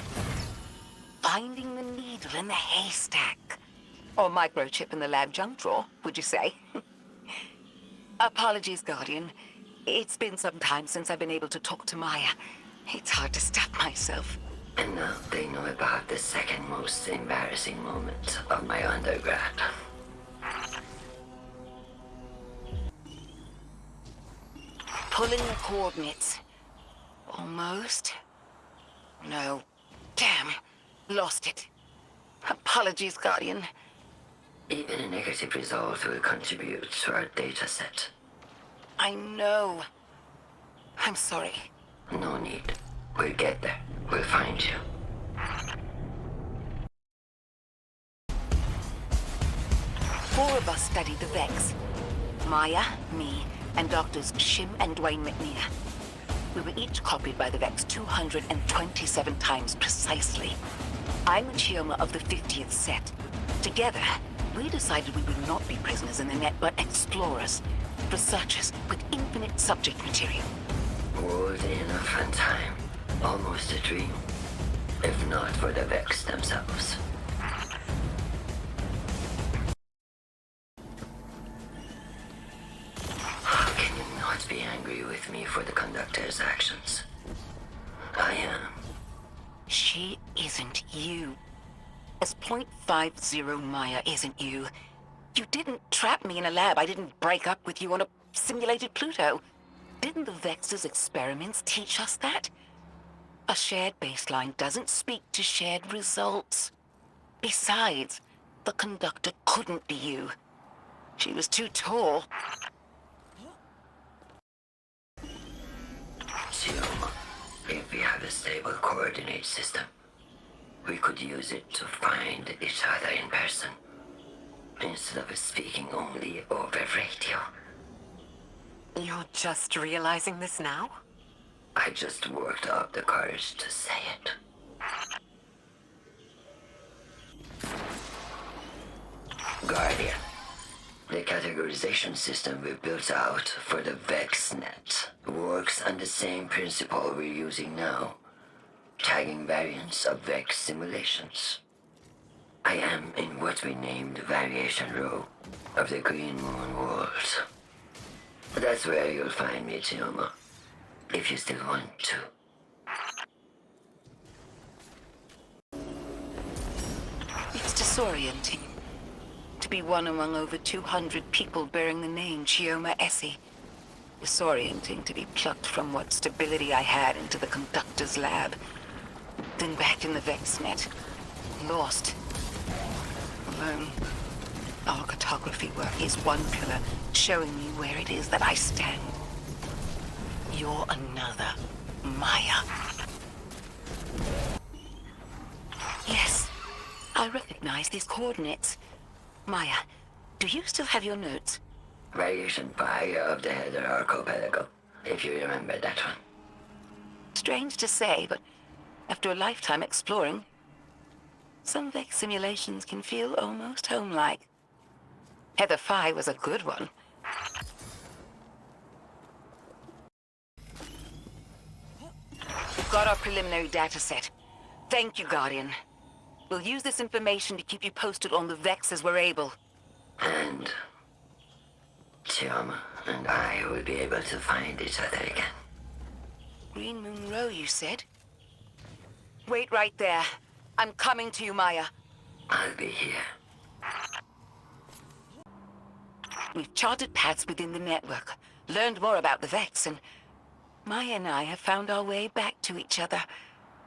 [SPEAKER 3] Finding the needle in the haystack. Or microchip in the lab junk drawer, would you say? Apologies, Guardian. It's been some time since I've been able to talk to Maya. It's hard to stop myself.
[SPEAKER 13] And now they know about the second most embarrassing moment of my undergrad.
[SPEAKER 3] Pulling the coordinates. Almost. No. Damn. Lost it. Apologies, Guardian.
[SPEAKER 13] Even a negative result will contribute to our data set.
[SPEAKER 3] I know. I'm sorry.
[SPEAKER 13] No need. We'll get there. We'll find you.
[SPEAKER 3] 4 of us studied the Vex. Maya, me, and Doctors Shim and Dwayne McNear. We were each copied by the Vex 227 times precisely. I'm a Chioma of the 50th set. Together, we decided we would not be prisoners in the net, but explorers. Researchers with infinite subject material.
[SPEAKER 13] World in a fun time. Almost a dream. If not for the Vex themselves. How can you not be angry with me for the Conductor's actions? I am.
[SPEAKER 3] She isn't you. As .50 Maya isn't you. You didn't trap me in a lab. I didn't break up with you on a simulated Pluto. Didn't the Vex's experiments teach us that? A shared baseline doesn't speak to shared results. Besides, the Conductor couldn't be you. She was too tall.
[SPEAKER 13] Chioma, if we have a stable coordinate system, we could use it to find each other in person, instead of speaking only over radio.
[SPEAKER 4] You're just realizing this now?
[SPEAKER 13] I just worked up the courage to say it. Guardian, the categorization system we built out for the VexNet works on the same principle we're using now. Tagging variants of Vex simulations. I am in what we named Variation Row of the Green Moon world. That's where you'll find me, Chioma, if you still want to.
[SPEAKER 3] It's disorienting to be one among over 200 people bearing the name Chioma Essie. Disorienting to be plucked from what stability I had into the Conductor's lab. Then back in the VexNet. Lost. Alone. Our cartography work is one pillar, showing me where it is that I stand. You're another, Maya. Yes, I recognize these coordinates. Maya, do you still have your notes?
[SPEAKER 13] Variation pi of the header archipelago, if you remember that one.
[SPEAKER 3] Strange to say, but after a lifetime exploring, some Vex simulations can feel almost home-like. Heather Phi was a good one. We've got our preliminary data set. Thank you, Guardian. We'll use this information to keep you posted on the Vex as we're able.
[SPEAKER 13] And Chioma and I will be able to find each other again.
[SPEAKER 3] Green Moon Row, you said? Wait right there. I'm coming to you, Maya.
[SPEAKER 13] I'll be here.
[SPEAKER 3] We've charted paths within the network, learned more about the Vex, and Maya and I have found our way back to each other.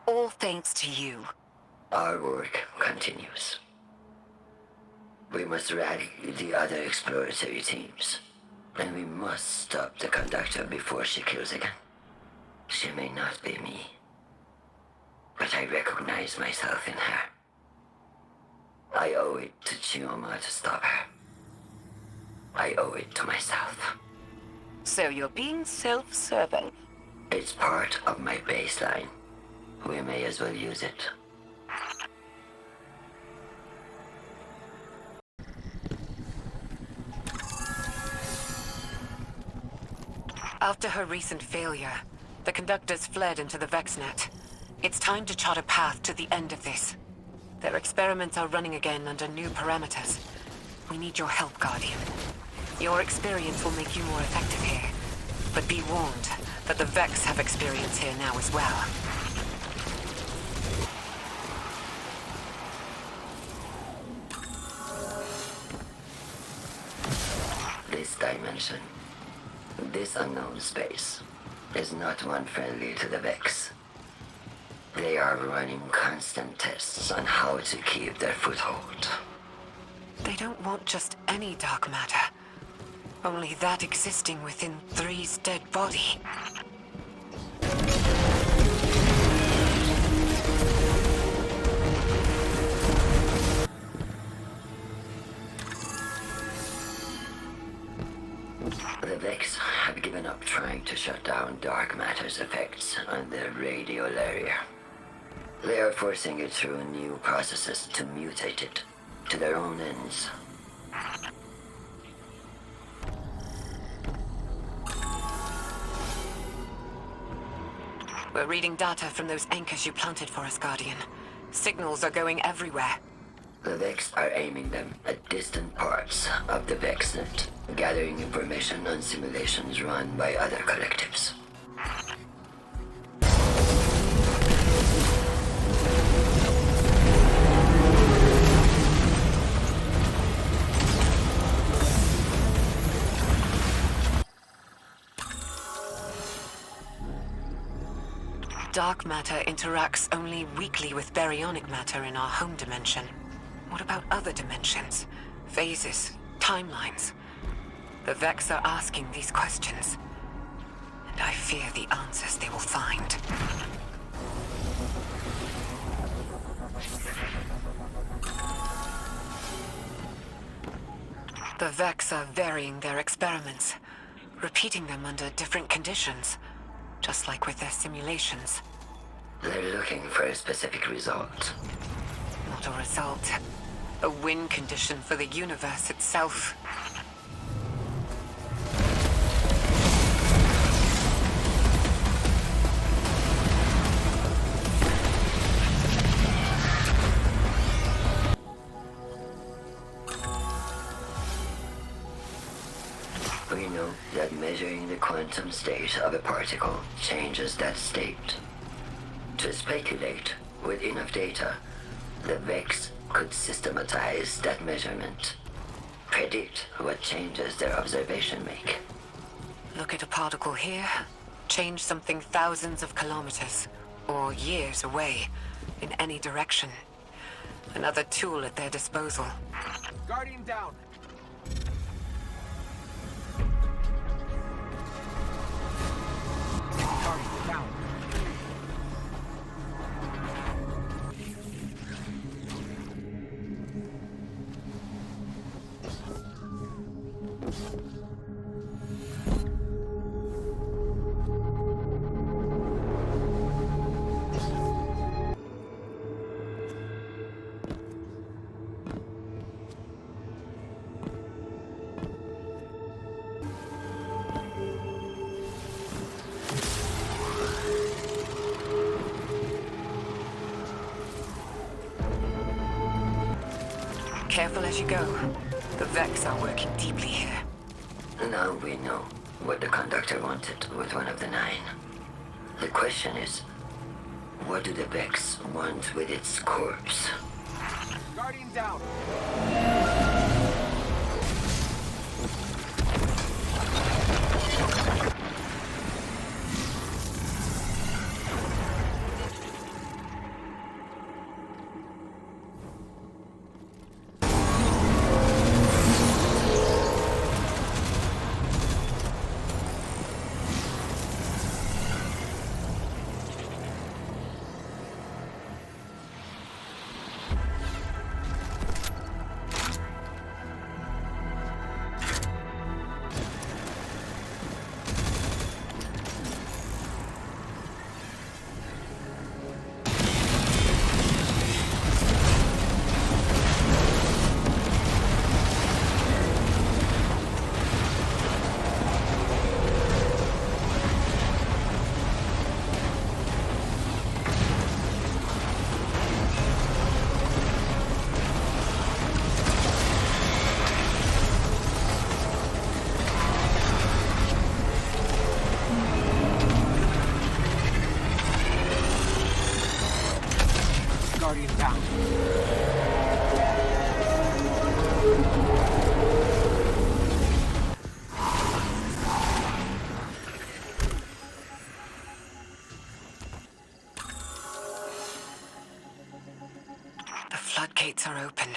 [SPEAKER 3] All thanks to you.
[SPEAKER 13] Our work continues. We must rally the other exploratory teams, and we must stop the Conductor before she kills again. She may not be me, but I recognize myself in her. I owe it to Chioma to stop her. I owe it to myself.
[SPEAKER 2] So you're being self-serving?
[SPEAKER 13] It's part of my baseline. We may as well use it.
[SPEAKER 4] After her recent failure, the conductors fled into the VexNet. It's time to chart a path to the end of this. Their experiments are running again under new parameters. We need your help, Guardian. Your experience will make you more effective here. But be warned that the Vex have experience here now as well.
[SPEAKER 13] This dimension, this unknown space, is not one friendly to the Vex. They are running constant tests on how to keep their foothold.
[SPEAKER 4] They don't want just any dark matter. Only that existing within 3's dead body.
[SPEAKER 13] The Vex have given up trying to shut down dark matter's effects on the radial area. They are forcing it through new processes to mutate it to their own ends.
[SPEAKER 4] We're reading data from those anchors you planted for us, Guardian. Signals are going everywhere.
[SPEAKER 13] The Vex are aiming them at distant parts of the VexNet, gathering information on simulations run by other collectives.
[SPEAKER 4] Dark matter interacts only weakly with baryonic matter in our home dimension. What about other dimensions? Phases? Timelines? The Vex are asking these questions, and I fear the answers they will find. The Vex are varying their experiments, repeating them under different conditions, just like with their simulations.
[SPEAKER 13] They're looking for a specific result.
[SPEAKER 4] Not a result. A win condition for the universe itself.
[SPEAKER 13] We know that measuring the quantum state of a particle changes that state. To speculate with enough data, the Vex could systematize that measurement, predict what changes their observation make.
[SPEAKER 4] Look at a particle here, change something thousands of kilometers, or years away, in any direction. Another tool at their disposal.
[SPEAKER 14] Guardian down. Guardian down.
[SPEAKER 4] Careful as you go. The Vex are working deeply here.
[SPEAKER 13] Now we know what the conductor wanted with one of the 9. The question is, what do the Vex want with its corpse?
[SPEAKER 14] Guardian down. Guardian down.
[SPEAKER 4] The floodgates are open.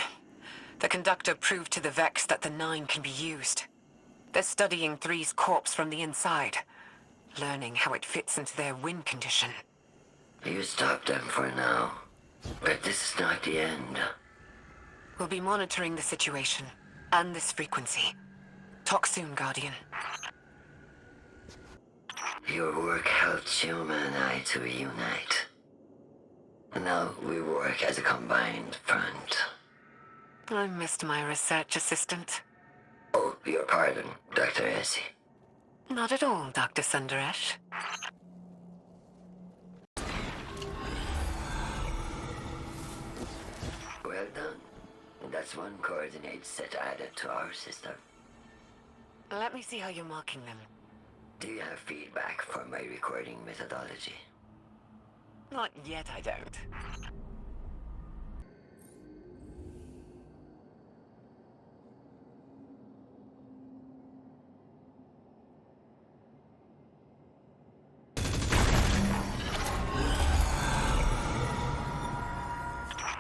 [SPEAKER 4] The conductor proved to the Vex that the Nine can be used. They're studying 3's corpse from the inside, learning how it fits into their win condition.
[SPEAKER 13] You stopped them for now, but this is not the end.
[SPEAKER 4] We'll be monitoring the situation, and this frequency. Talk soon, Guardian.
[SPEAKER 13] Your work helped Shioma and I to reunite. Now we work as a combined front.
[SPEAKER 4] I missed my research assistant.
[SPEAKER 13] Oh, your pardon, Dr. Essie.
[SPEAKER 4] Not at all, Dr. Sundaresh.
[SPEAKER 13] Well done. That's one coordinate set added to our system.
[SPEAKER 4] Let me see how you're marking them.
[SPEAKER 13] Do you have feedback for my recording methodology?
[SPEAKER 4] Not yet, I don't.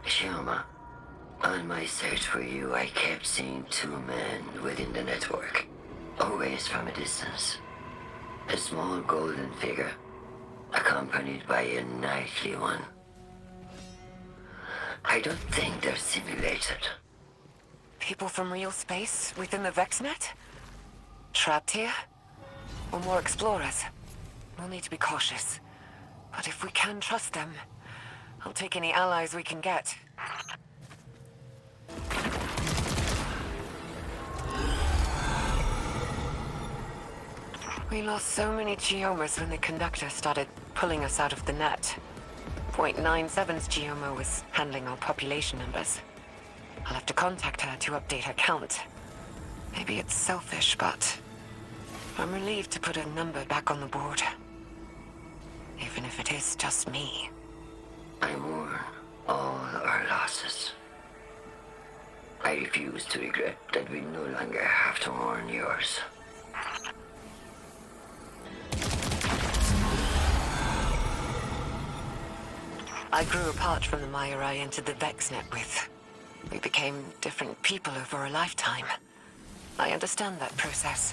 [SPEAKER 13] Shioma, on my search for you, I kept seeing 2 men within the network, always from a distance. A small golden figure, accompanied by a knightly one. I don't think they're simulated.
[SPEAKER 4] People from real space within the VexNet? Trapped here? Or more explorers? We'll need to be cautious. But if we can trust them, I'll take any allies we can get. We lost so many Geomas when the conductor started pulling us out of the net. 0.97's Geoma was handling our population numbers. I'll have to contact her to update her count. Maybe it's selfish, but I'm relieved to put a number back on the board. Even if it is just me.
[SPEAKER 13] I mourn all our losses. I refuse to regret that we no longer have to mourn yours.
[SPEAKER 4] I grew apart from the Maya I entered the VexNet with. We became different people over a lifetime. I understand that process.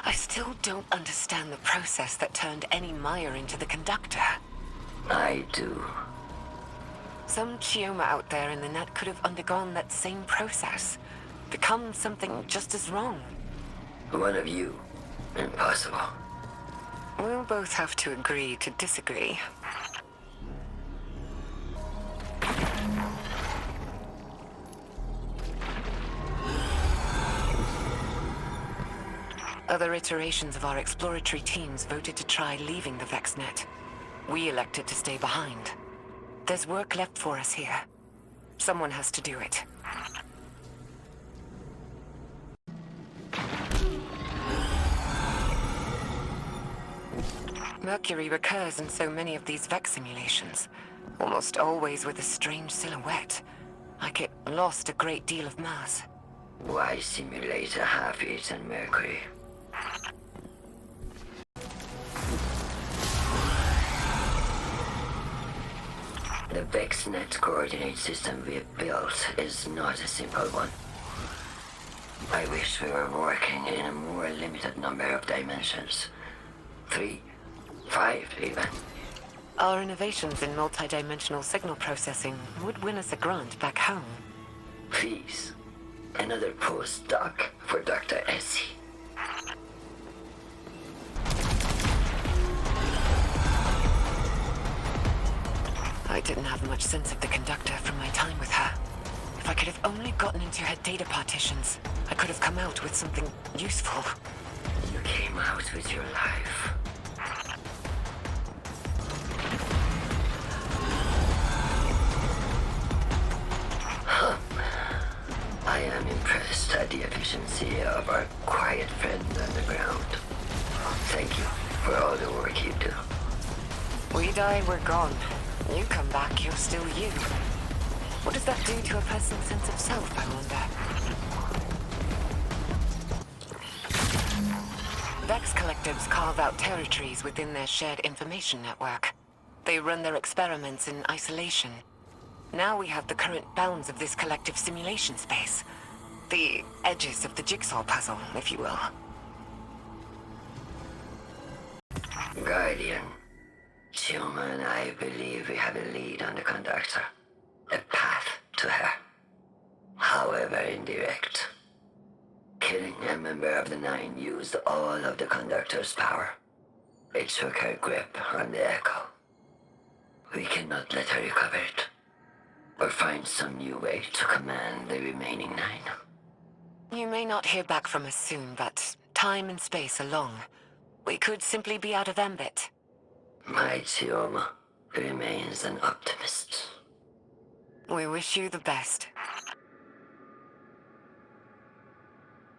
[SPEAKER 4] I still don't understand the process that turned any Maya into the conductor.
[SPEAKER 13] I do.
[SPEAKER 4] Some Chioma out there in the net could have undergone that same process. Become something just as wrong.
[SPEAKER 13] One of you. Impossible.
[SPEAKER 4] We'll both have to agree to disagree. Other iterations of our exploratory teams voted to try leaving the VexNet. We elected to stay behind. There's work left for us here. Someone has to do it. Mercury recurs in so many of these Vex simulations, almost always with a strange silhouette, like it lost a great deal of mass.
[SPEAKER 13] Why simulate a half-eaten Mercury? The VexNet coordinate system we've built is not a simple one. I wish we were working in a more limited number of dimensions. 3, 5 even.
[SPEAKER 4] Our innovations in multidimensional signal processing would win us a grant back home.
[SPEAKER 13] Please, another postdoc for Dr. Essie.
[SPEAKER 4] I didn't have much sense of the conductor from my time with her. If I could have only gotten into her data partitions, I could have come out with something useful.
[SPEAKER 13] You came out with your life. I am impressed at the efficiency of our quiet friend underground. Thank you for all the work you do.
[SPEAKER 4] We die, we're gone. You come back, you're still you. What does that do to a person's sense of self, I wonder? Vex collectives carve out territories within their shared information network. They run their experiments in isolation. Now we have the current bounds of this collective simulation space. The edges of the jigsaw puzzle, if you will.
[SPEAKER 13] Guardian, Tuma and I believe we have a lead on the conductor. A path to her. However indirect. Killing a member of the Nine used all of the conductor's power. It took her grip on the Echo. We cannot let her recover it. Or find some new way to command the remaining 9.
[SPEAKER 4] You may not hear back from us soon, but time and space are long. We could simply be out of ambit.
[SPEAKER 13] My Tioma remains an optimist.
[SPEAKER 4] We wish you the best.